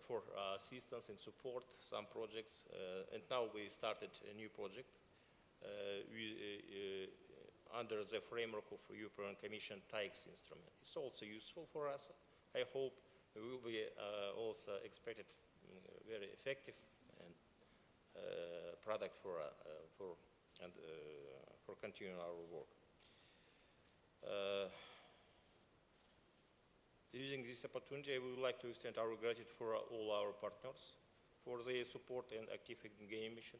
Speaker 8: for assistance and support some projects, and now we started a new project under the framework of European Commission TAIEX instrument. It's also useful for us. I hope it will be also expected very effective and product for continuing our work. Using this opportunity, I would like to extend our gratitude for all our partners for their support and active engagement.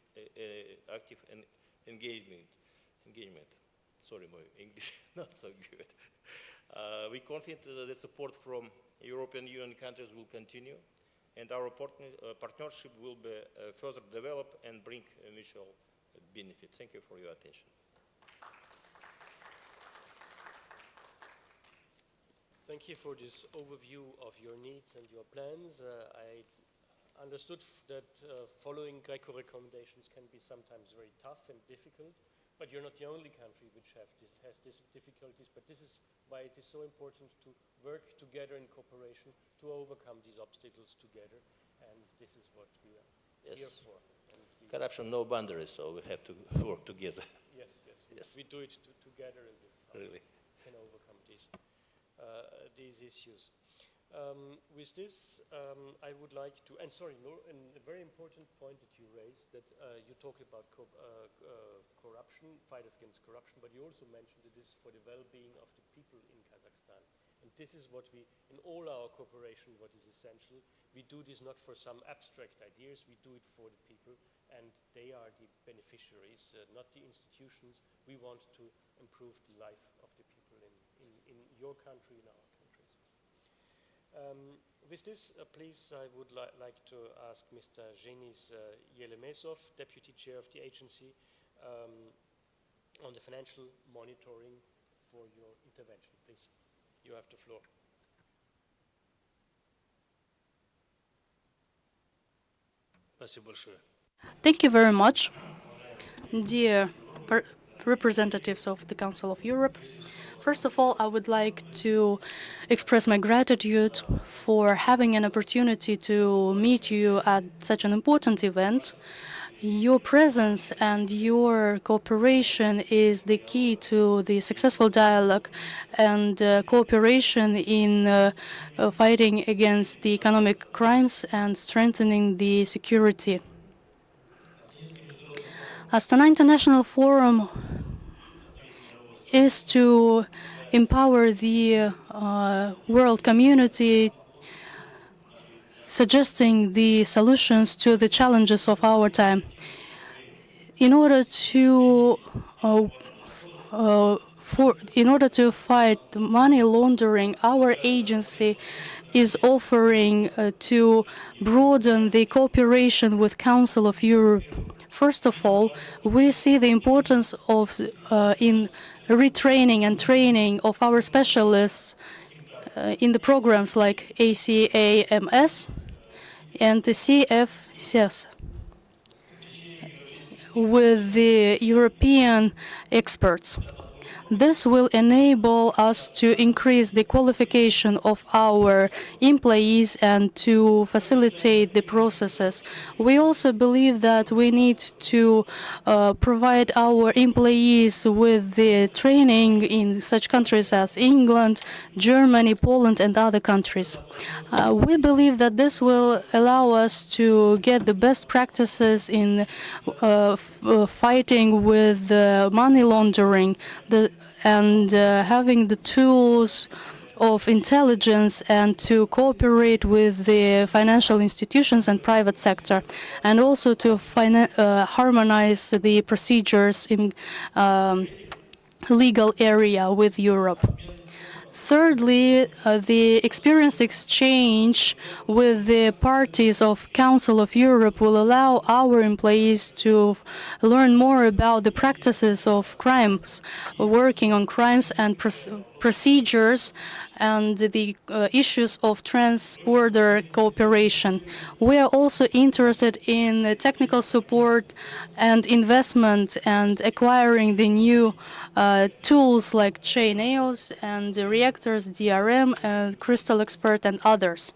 Speaker 8: Sorry, my English not so good. We confident that support from European Union countries will continue, and our partnership will be further developed and bring mutual benefit. Thank you for your attention.
Speaker 17: Thank you for this overview of your needs and your plans. I understood that following GRECO recommendations can be sometimes very tough and difficult, but you're not the only country which has these difficulties, but this is why it is so important to work together in cooperation to overcome these obstacles together, and this is what we are here for.
Speaker 8: Corruption, no boundaries, so we have to work together.
Speaker 17: Yes. We do it together, and this really can overcome these issues. With this, I would like to, and sorry, Nur, and a very important point that you raised, that you talk about corruption, fight against corruption, but you also mentioned that this is for the well-being of the people in Kazakhstan. And this is what we, in all our cooperation, what is essential. We do this not for some abstract ideas, we do it for the people, and they are the beneficiaries, not the institutions. We want to improve the life of the people in your country, in our countries. With this, please, I would like to ask Mr. Zhenis Yelemesov, Deputy Chair of the agency, on the financial monitoring for your intervention. Please, you have the floor.
Speaker 1: Thank you very much, dear representatives of the Council of Europe. First of all, I would like to express my gratitude for having an opportunity to meet you at such an important event. Your presence and your cooperation is the key to the successful dialogue and cooperation in fighting against the economic crimes and strengthening the security. Astana International Forum is to empower the world community, suggesting the solutions to the challenges of our time. In order to fight money laundering, our agency is offering to broaden the cooperation with Council of Europe. First of all, we see the importance of in retraining and training of our specialists in the programs like ACAMS and the CFCS with the European experts. This will enable us to increase the qualification of our employees and to facilitate the processes. We also believe that we need to provide our employees with the training in such countries as England, Germany, Poland, and other countries. We believe that this will allow us to get the best practices in fighting with money laundering and having the tools of intelligence and to cooperate with the financial institutions and private sector, and also to harmonize the procedures in legal area with Europe. Thirdly, the experience exchange with the parties of Council of Europe will allow our employees to learn more about the practices of crimes, working on crimes and procedures, and the issues of trans-border cooperation. We are also interested in technical support and investment and acquiring the new tools like chain-EOS and reactors, DRM, and Crystal Expert, and others.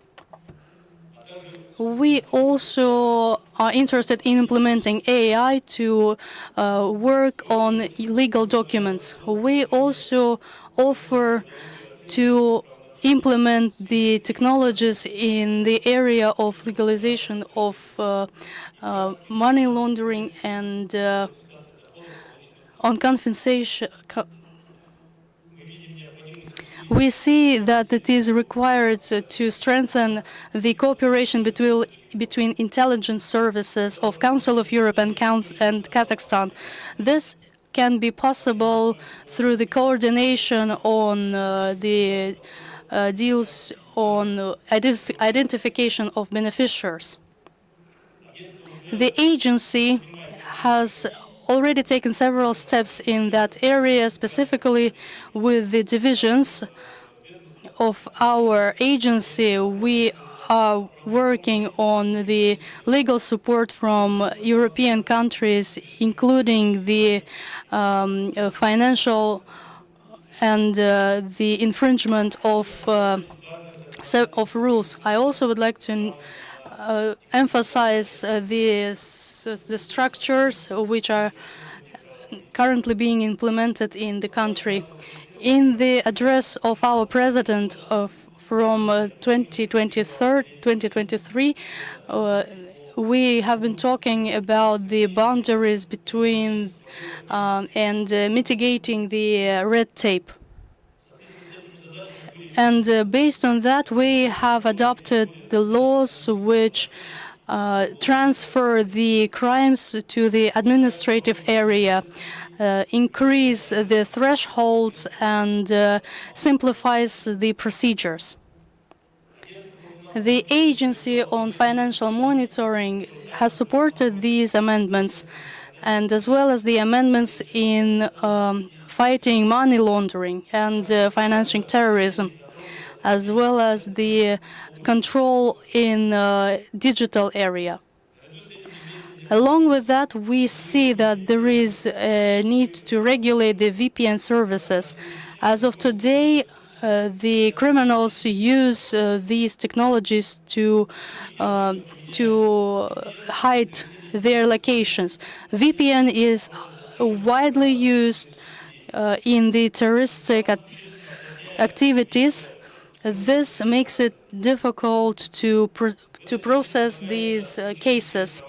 Speaker 1: We also are interested in implementing AI to work on legal documents. We also offer to implement the technologies in the area of legalization of money laundering and on compensation. We see that it is required to strengthen the cooperation between intelligence services of Council of Europe and Kazakhstan. This can be possible through the coordination on the deals on identification of beneficiaries. The agency has already taken several steps in that area, specifically with the divisions of our agency. We are working on the legal support from European countries, including the financial and the infringement of rules. I also would like to emphasize the structures which are currently being implemented in the country. In the address of our president from 2023, we have been talking about the boundaries between and mitigating the red tape. And based on that, we have adopted the laws which transfer the crimes to the administrative area, increase the thresholds, and simplifies the procedures. The Agency on Financial Monitoring has supported these amendments, and as well as the amendments in fighting money laundering and financing terrorism, as well as the control in digital area. Along with that, we see that there is a need to regulate the VPN services. As of today, the criminals use these technologies to hide their locations. VPN is widely used in the terroristic activities. This makes it difficult to process these cases.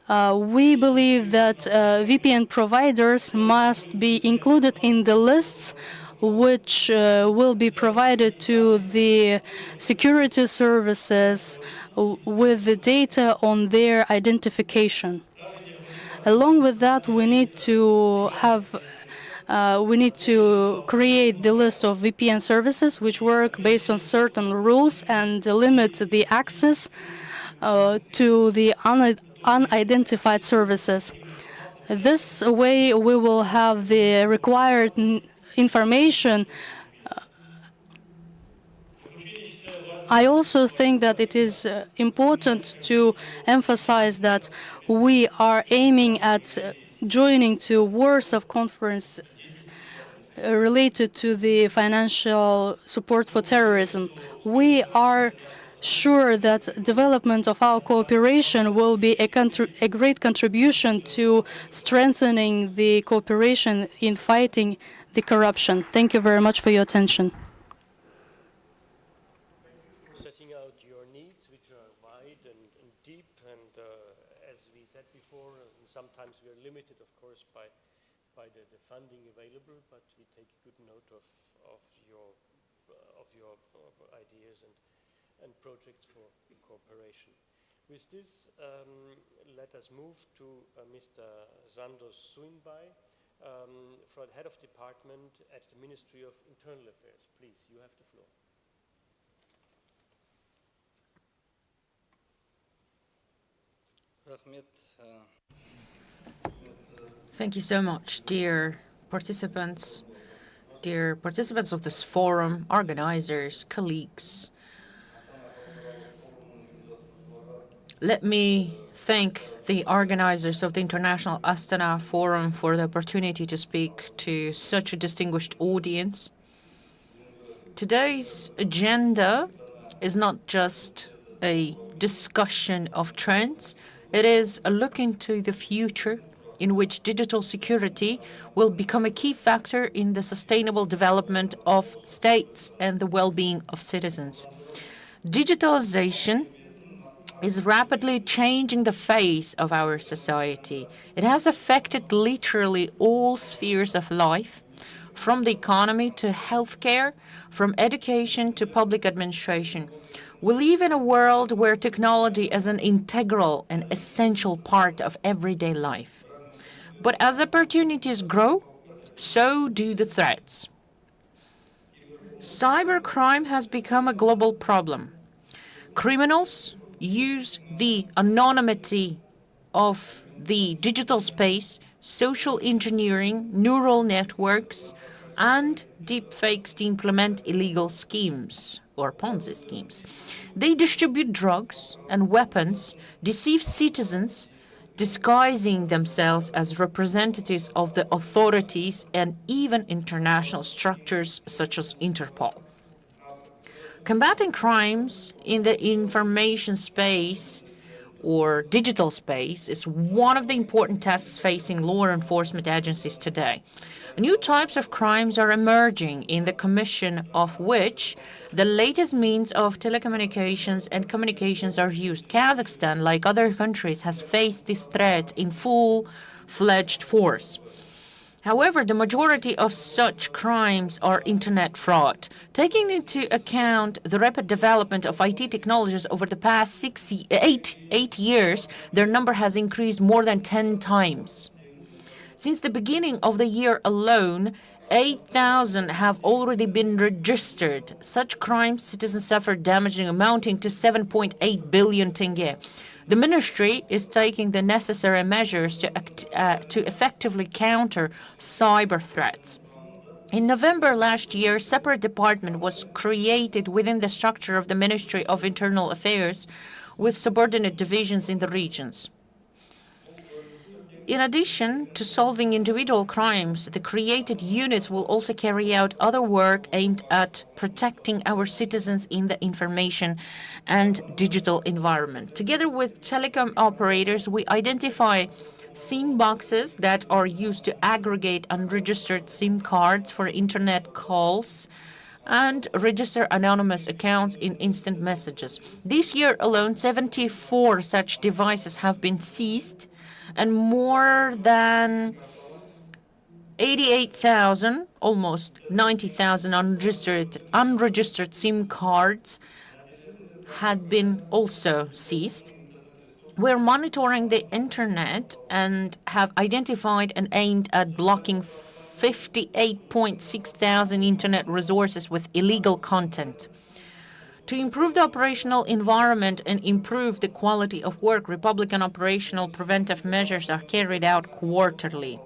Speaker 1: We believe that VPN providers must be included in the lists which will be provided to the security services with the data on their identification. Along with that, we need to create the list of VPN services which work based on certain rules and limit the access to the unidentified services. This way, we will have the required information. I also think that it is important to emphasize that we are aiming at joining to Warsaw Conference related to the financial support for terrorism. We are sure that development of our cooperation will be a great contribution to strengthening the cooperation in fighting the corruption. Thank you very much for your attention.
Speaker 17: Setting out your needs, which are wide and deep, and as we said before, sometimes we are limited, of course, by the funding available, but we take good note of your ideas and projects for cooperation. With this, let us move to Mr. Sandos Suinbai, for the head of department at the Ministry of Internal Affairs. Please, you have the floor.
Speaker 6: Thank you so much, dear participants of this forum, organizers, colleagues. Let me thank the organizers of the International Astana Forum for the opportunity to speak to such a distinguished audience. Today's agenda is not just a discussion of trends, it is a look into the future in which digital security will become a key factor in the sustainable development of states and the well-being of citizens. Digitalization is rapidly changing the face of our society. It has affected literally all spheres of life, from the economy to healthcare, from education to public administration. We live in a world where technology is an integral and essential part of everyday life. But as opportunities grow, so do the threats. Cybercrime has become a global problem. Criminals use the anonymity of the digital space, social engineering, neural networks, and deepfakes to implement illegal schemes or Ponzi schemes. They distribute drugs and weapons, deceive citizens, disguising themselves as representatives of the authorities and even international structures such as Interpol. Combating crimes in the information space or digital space is one of the important tasks facing law enforcement agencies today. New types of crimes are emerging, in the commission of which the latest means of telecommunications and communications are used. Kazakhstan, like other countries, has faced this threat in full-fledged force. However, the majority of such crimes are internet fraud. Taking into account the rapid development of IT technologies over the past 8 years, their number has increased more than 10 times. Since the beginning of the year alone, 8,000 have already been registered. Such crimes, citizens suffer damage amounting to 7.8 billion tenge. The ministry is taking the necessary measures to effectively counter cyber threats. In November last year, a separate department was created within the structure of the Ministry of Internal Affairs with subordinate divisions in the regions. In addition to solving individual crimes, the created units will also carry out other work aimed at protecting our citizens in the information and digital environment. Together with telecom operators, we identify SIM boxes that are used to aggregate unregistered SIM cards for internet calls and register anonymous accounts in instant messages. This year alone, 74 such devices have been seized, and more than 88,000, almost 90,000 unregistered SIM cards had been also seized. We're monitoring the internet and have identified and aimed at blocking 58.6 thousand internet resources with illegal content. To improve the operational environment and improve the quality of work, Republican operational preventive measures are carried out quarterly.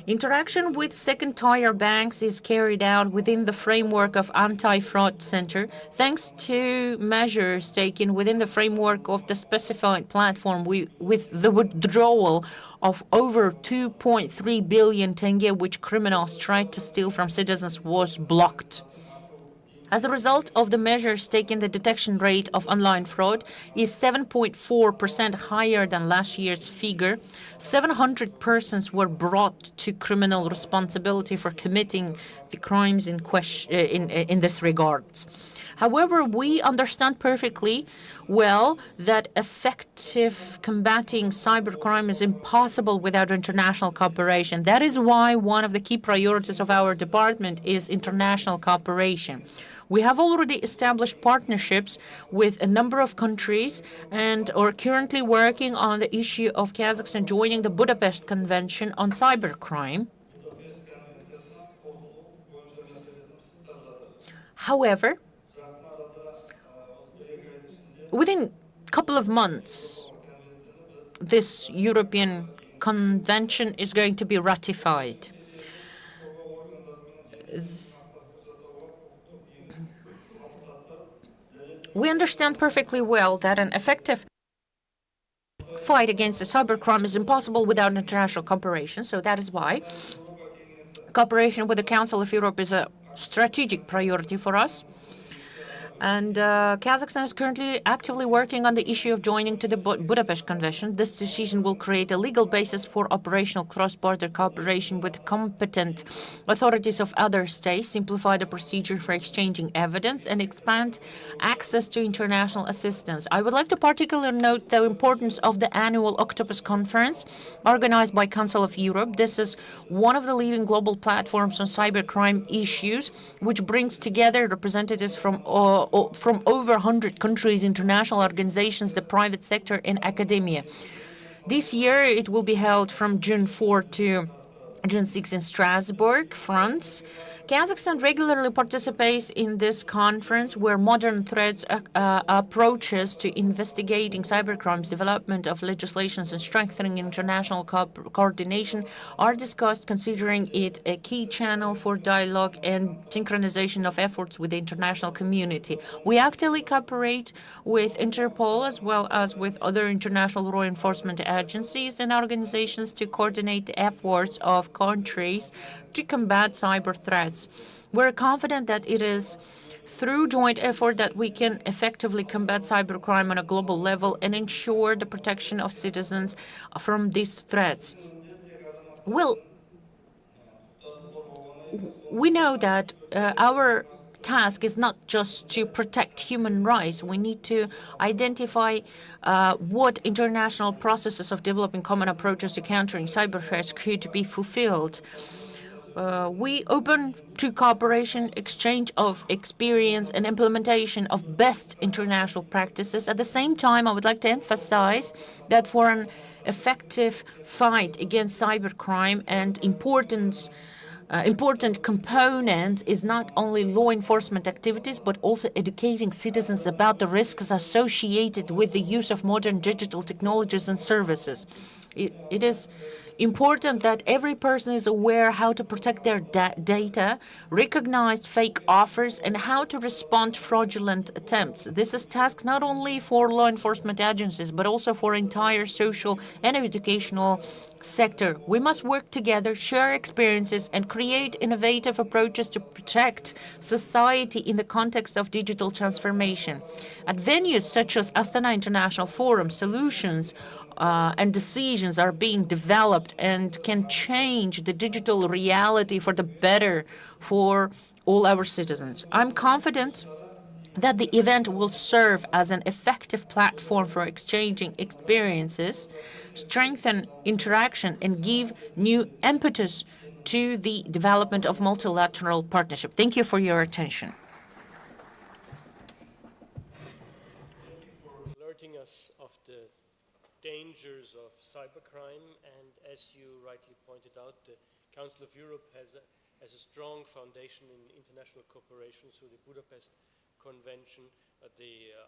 Speaker 6: Interaction with second-tier banks is carried out within the framework of Anti-Fraud Center, thanks to measures taken within the framework of the specified platform with the withdrawal of over 2.3 billion tenge, which criminals tried to steal from citizens, was blocked. As a result of the measures taken, the detection rate of online fraud is 7.4% higher than last year's figure. 700 persons were brought to criminal responsibility for committing the crimes in question in this regards. However, we understand perfectly well that effective combating cybercrime is impossible without international cooperation. That is why one of the key priorities of our department is international cooperation. We have already established partnerships with a number of countries and are currently working on the issue of Kazakhstan joining the Budapest Convention on Cybercrime. However, within a couple of months, this European Convention is going to be ratified. We understand perfectly well that an effective fight against the cybercrime is impossible without international cooperation, so that is why cooperation with the Council of Europe is a strategic priority for us. And Kazakhstan is currently actively working on the issue of joining to the Budapest Convention. This decision will create a legal basis for operational cross-border cooperation with competent authorities of other states, simplify the procedure for exchanging evidence, and expand access to international assistance. I would like to particularly note the importance of the annual Octopus Conference organized by Council of Europe. This is one of the leading global platforms on cybercrime issues, which brings together representatives from over 100 countries, international organizations, the private sector, and academia. This year, it will be held from June 4 to June 6 in Strasbourg, France. Kazakhstan regularly participates in this conference where modern threats, approaches to investigating cybercrimes, development of legislations, and strengthening international coordination are discussed, considering it a key channel for dialogue and synchronization of efforts with the international community. We actively cooperate with Interpol as well as with other international law enforcement agencies and organizations to coordinate the efforts of countries to combat cyber threats. We're confident that it is through joint effort that we can effectively combat cybercrime on a global level and ensure the protection of citizens from these threats. Well, we know that our task is not just to protect human rights. We need to identify what international processes of developing common approaches to countering cyber threats could be fulfilled. We open to cooperation, exchange of experience, and implementation of best international practices. At the same time, I would like to emphasize that for an effective fight against cybercrime, and important component is not only law enforcement activities, but also educating citizens about the risks associated with the use of modern digital technologies and services. It is important that every person is aware how to protect their data, recognize fake offers, and how to respond to fraudulent attempts. This is a task not only for law enforcement agencies, but also for entire social and educational sector. We must work together, share experiences, and create innovative approaches to protect society in the context of digital transformation. At venues such as Astana International Forum, solutions and decisions are being developed and can change the digital reality for the better for all our citizens. I'm confident that the event will serve as an effective platform for exchanging experiences, strengthen interaction, and give new impetus to the development of multilateral partnership. Thank you for your attention.
Speaker 17: Alerting us of the dangers of cybercrime, and as you rightly pointed out, the Council of Europe has a strong foundation in international cooperation through the Budapest Convention,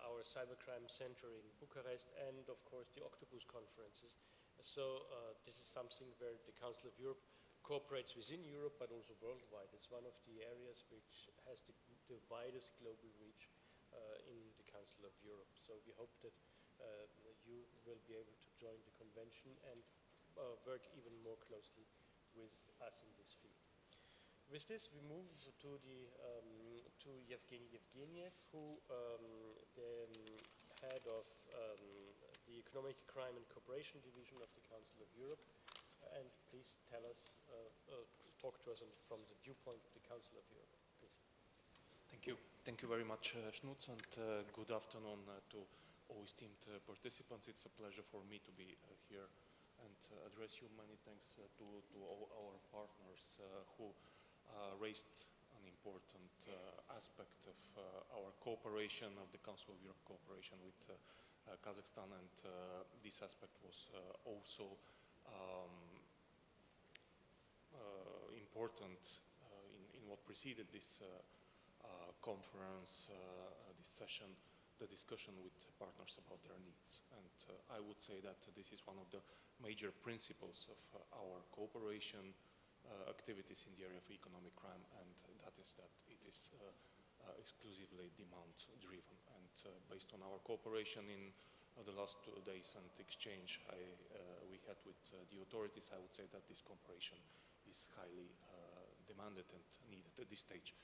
Speaker 17: our Cybercrime Center in Bucharest, and of course the Octopus conferences. So this is something where the Council of Europe cooperates within Europe, but also worldwide. It's one of the areas which has the widest global reach in the Council of Europe. So we hope that you will be able to join the convention and work even more closely with us in this field. With this, we move to Yevgeny Yevgeniev, who the head of the Economic Crime and Cooperation Division of the Council of Europe. And please tell us, talk to us from the viewpoint of the Council of Europe, please.
Speaker 9: Thank you. Thank you very much, Knut, and good afternoon to all esteemed participants. It's a pleasure for me to be here and address you. Many thanks to all our partners who raised an important aspect of our cooperation, of the Council of Europe cooperation with Kazakhstan, and this aspect was also important in what preceded this conference, this session, the discussion with partners about their needs. And I would say that this is one of the major principles of our cooperation activities in the area of economic crime, and that is that it is exclusively demand-driven. And based on our cooperation in the last 2 days and exchange we had with the authorities, I would say that this cooperation is highly demanded and needed at this stage.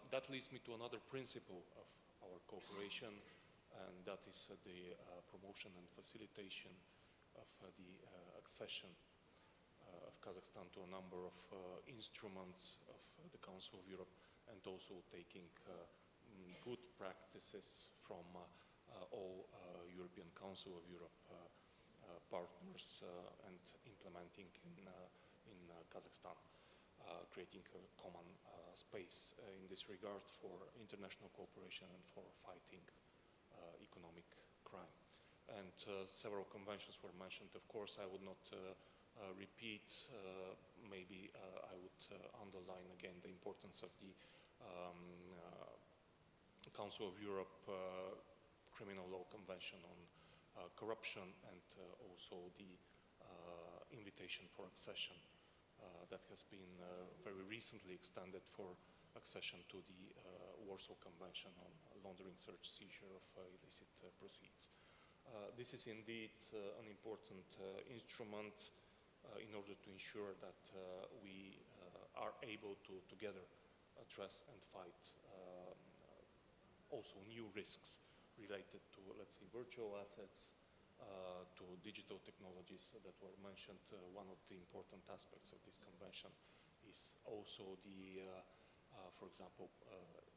Speaker 9: That leads me to another principle of our cooperation, and that is the promotion and facilitation of the accession of Kazakhstan to a number of instruments of the Council of Europe, and also taking good practices from all European Council of Europe partners and implementing in Kazakhstan, creating a common space in this regard for international cooperation and for fighting economic crime. And several conventions were mentioned. Of course, I would not repeat. Maybe I would underline again the importance of the Council of Europe Criminal Law Convention on Corruption, and also the invitation for accession that has been very recently extended for accession to the Warsaw Convention on laundering, search, seizure of illicit proceeds. This is indeed an important instrument in order to ensure that we are able to together address and fight also new risks related to, let's say, virtual assets, to digital technologies that were mentioned. One of the important aspects of this convention is also the, for example,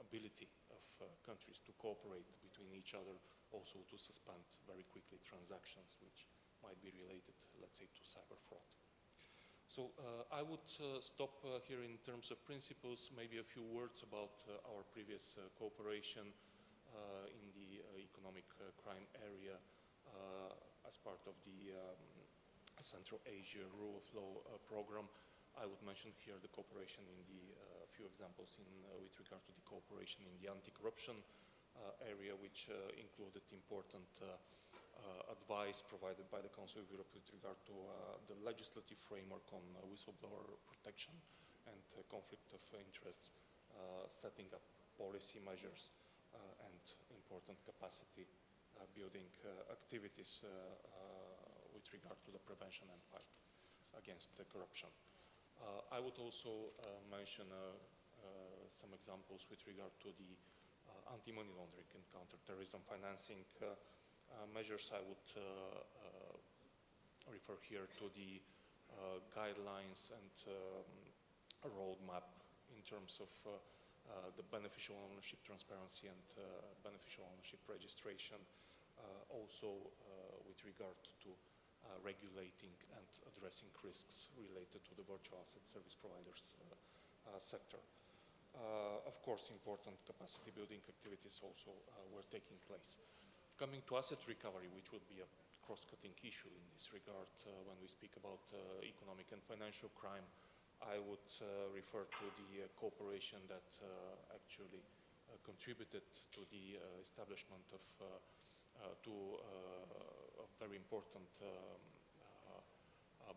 Speaker 9: ability of countries to cooperate between each other, also to suspend very quickly transactions which might be related, let's say, to cyber fraud. So I would stop here in terms of principles, maybe a few words about our previous cooperation in the economic crime area as part of the Central Asia Rule of Law program. I would mention here the cooperation in the few examples with regard to the cooperation in the anti-corruption area, which included important advice provided by the Council of Europe with regard to the legislative framework on whistleblower protection and conflict of interests, setting up policy measures and important capacity building activities with regard to the prevention and fight against corruption. I would also mention some examples with regard to the anti-money laundering and counter-terrorism financing measures. I would refer here to the guidelines and a roadmap in terms of the beneficial ownership transparency and beneficial ownership registration, also with regard to regulating and addressing risks related to the virtual asset service providers sector. Of course, important capacity building activities also were taking place. Coming to asset recovery, which would be a cross-cutting issue in this regard when we speak about economic and financial crime, I would refer to the cooperation that actually contributed to the establishment of two very important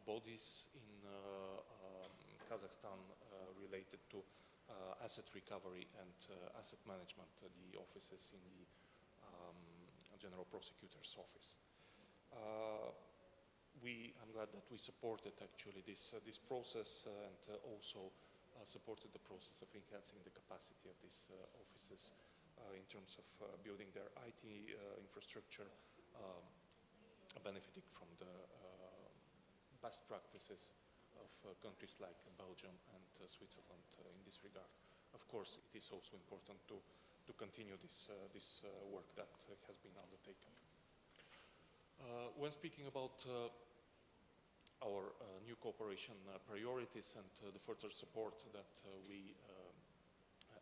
Speaker 9: bodies in Kazakhstan related to asset recovery and asset management, the offices in the General Prosecutor's Office. I'm glad that we supported actually this process and also supported the process of enhancing the capacity of these offices in terms of building their IT infrastructure, benefiting from the best practices of countries like Belgium and Switzerland in this regard. Of course, it is also important to continue this work that has been undertaken. When speaking about our new cooperation priorities and the further support that we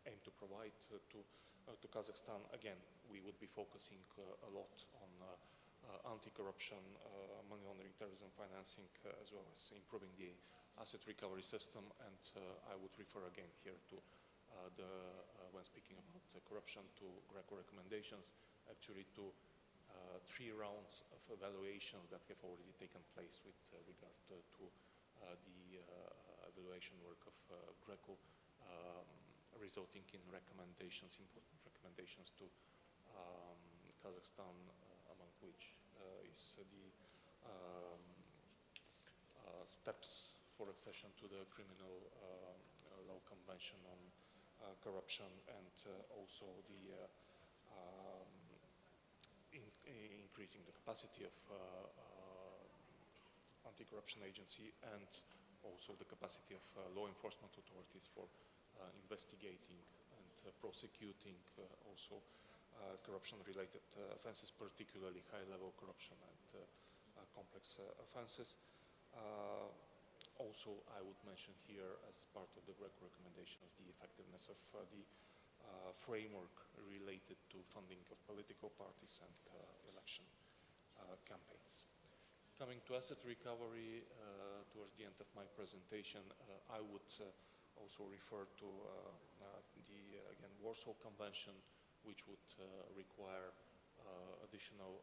Speaker 9: aim to provide to Kazakhstan, again, we would be focusing a lot on anti-corruption, money laundering, terrorism financing, as well as improving the asset recovery system. And I would refer again here to when speaking about corruption, to GRECO recommendations, actually to 3 rounds of evaluations that have already taken place with regard to the evaluation work of GRECO, resulting in recommendations, important recommendations to Kazakhstan, among which is the steps for accession to the Criminal Law Convention on Corruption, and also the increasing the capacity of anti-corruption agency, and also the capacity of law enforcement authorities for investigating and prosecuting also corruption-related offenses, particularly high-level corruption and complex offenses. Also, I would mention here, as part of the GRECO recommendations, the effectiveness of the framework related to funding of political parties and election campaigns. Coming to asset recovery, towards the end of my presentation, I would also refer to the, again, Warsaw Convention, which would require additional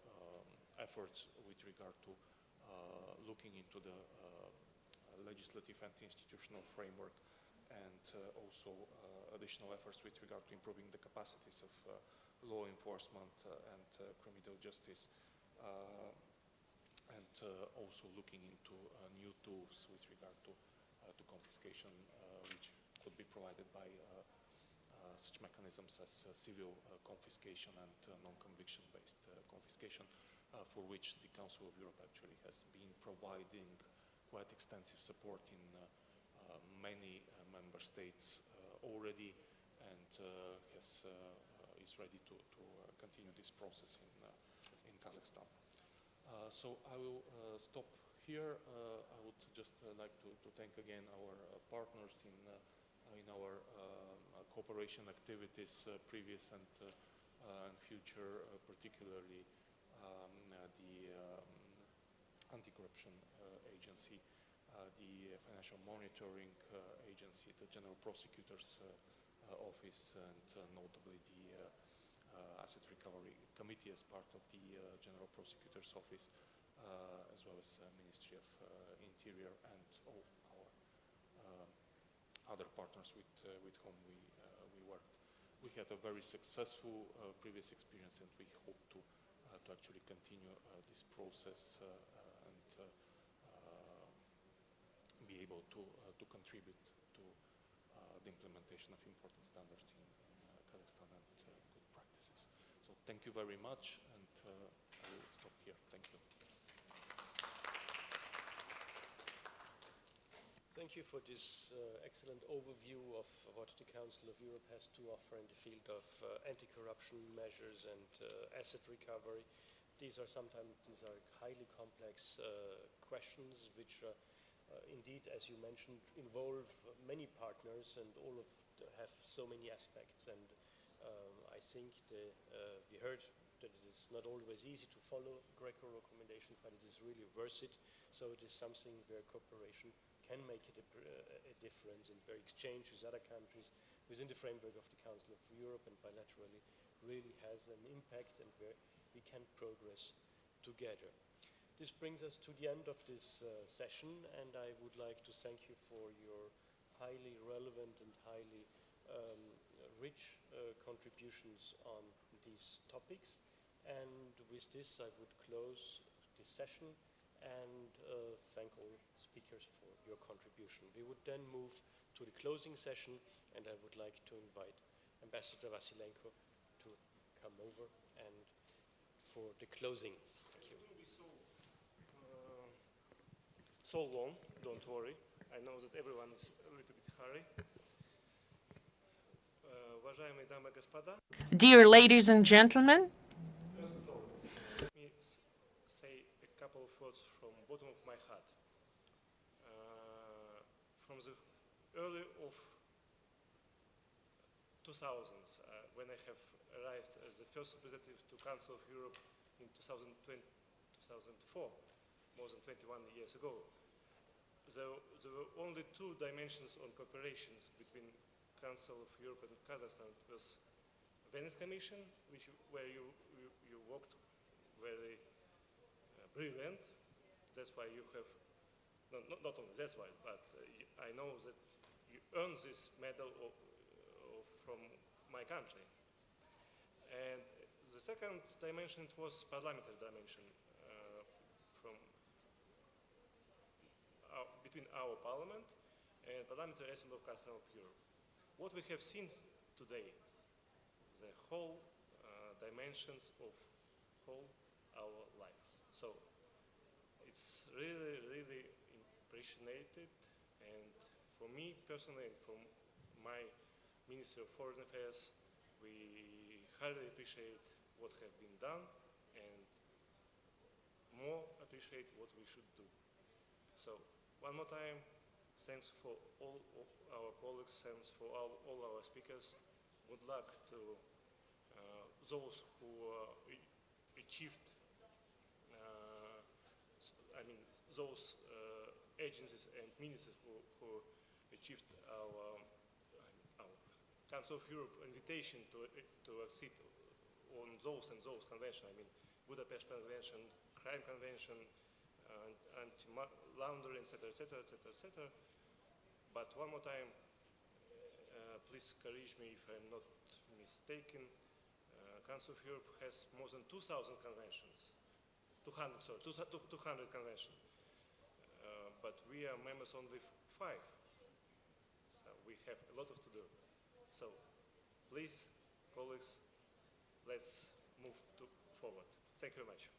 Speaker 9: efforts with regard to looking into the legislative and institutional framework, and also additional efforts with regard to improving the capacities of law enforcement and criminal justice, and also looking into new tools with regard to confiscation, which could be provided by such mechanisms as civil confiscation and non-conviction based confiscation, for which the Council of Europe actually has been providing quite extensive support in many member states already, and is ready to continue this process in Kazakhstan. So I will stop here. I would just like to thank again our partners in our cooperation activities, previous and future, particularly the Anti-Corruption Agency, the Financial Monitoring Agency, the General Prosecutor's Office, and notably the Asset Recovery Committee as part of the General Prosecutor's Office, as well as Ministry of Interior, and all our other partners with whom we worked. We had a very successful previous experience, and we hope to actually continue this process and be able to contribute to the implementation of important standards in Kazakhstan and good practices. So thank you very much, and I will stop here. Thank you.
Speaker 17: Thank you for this excellent overview of what the Council of Europe has to offer in the field of anti-corruption measures and asset recovery. These are highly complex questions, which indeed, as you mentioned, involve many partners, and all have so many aspects. And I think we heard that it is not always easy to follow GRECO recommendations, but it is really worth it. So it is something where cooperation can make it a difference, and where exchange with other countries within the framework of the Council of Europe and bilaterally really has an impact, and where we can progress together. This brings us to the end of this session, and I would like to thank you for your highly relevant and highly rich contributions on these topics. And with this, I would close this session and thank all speakers for your contribution. We would then move to the closing session, and I would like to invite Ambassador Vasilenko to come over and for the closing. Thank you.
Speaker 2: It will be so long, don't worry. I know that everyone is a little bit hurry. Уважаемые дамы и господа,
Speaker 6: Dear ladies and gentlemen,
Speaker 2: first of all, let me say a couple of words from bottom of my heart. From the early of 2000s, when I have arrived as the first representative to Council of Europe in 2004, more than 21 years ago, there were only two dimensions on cooperations between Council of Europe and Kazakhstan. It was Venice Commission, where you worked very brilliant. That's why you have, not only that's why, but I know that you earned this medal from my country. And the second dimension was parliamentary dimension between our parliament and Parliamentary Assembly of Council of Europe. What we have seen today, the whole dimensions of whole our life. So it's really, really appreciated, and for me personally and from my Ministry of Foreign Affairs, we highly appreciate what has been done and more appreciate what we should do. So one more time, thanks for all of our colleagues, thanks for all our speakers. Good luck to those who achieved, those agencies and ministers who achieved our Council of Europe invitation to accede on those and those conventions. I mean, Budapest Convention, Crime Convention, anti-laundering, etc., etc., etc., etc. But one more time, please correct me if I'm not mistaken. Council of Europe has more than 2,000 conventions, 200 conventions. But we are members only 5. So we have a lot to do. So please, colleagues, let's move forward. Thank you very much.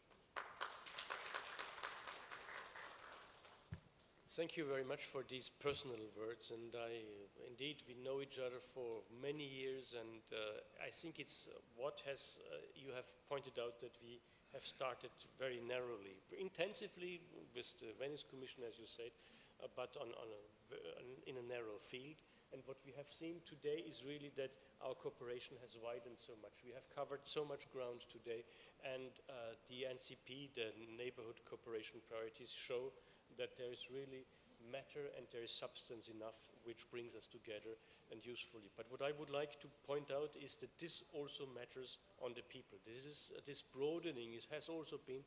Speaker 17: Thank you very much for these personal words, and indeed we know each other for many years, and I think it's you have pointed out that we have started very narrowly, intensively with the Venice Commission, as you said, but in a narrow field. And what we have seen today is really that our cooperation has widened so much. We have covered so much ground today, and the NCP, the Neighborhood Cooperation Priorities, show that there is really matter and there is substance enough which brings us together and usefully. But what I would like to point out is that this also matters on the people. This broadening has also been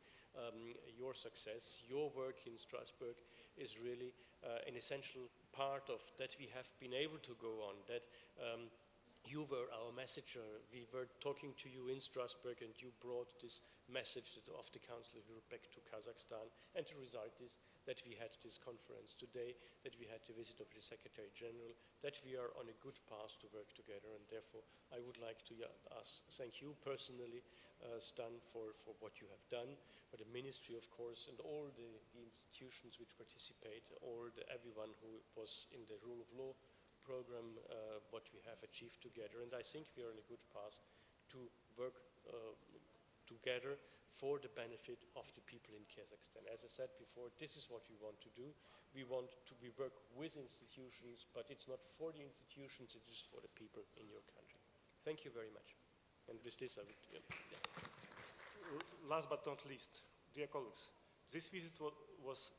Speaker 17: your success. Your work in Strasbourg is really an essential part of that we have been able to go on, that you were our messenger. We were talking to you in Strasbourg and you brought this message of the Council of Europe back to Kazakhstan. And the result is that we had this conference today, that we had the visit of the Secretary General, that we are on a good path to work together. And therefore, I would like to thank you personally, Stan, for what you have done, but the Ministry, of course, and all the institutions which participate, everyone who was in the rule of law program, what we have achieved together. And I think we are on a good path to work together for the benefit of the people in Kazakhstan. As I said before, this is what we want to do. We work with institutions, but it's not for the institutions, it is for the people in your country. Thank you very much. And with this, I would...
Speaker 2: Last but not least, dear colleagues, this visit was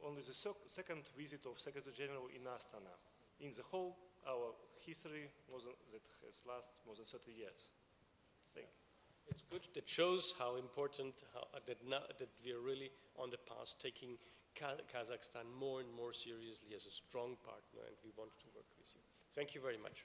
Speaker 2: only the second visit of Secretary General in Astana. In the whole, our history that has lasted more than 30 years. Thank you.
Speaker 17: It's good. That shows how important that we are really on the path, taking Kazakhstan more and more seriously as a strong partner, and we want to work with you. Thank you very much.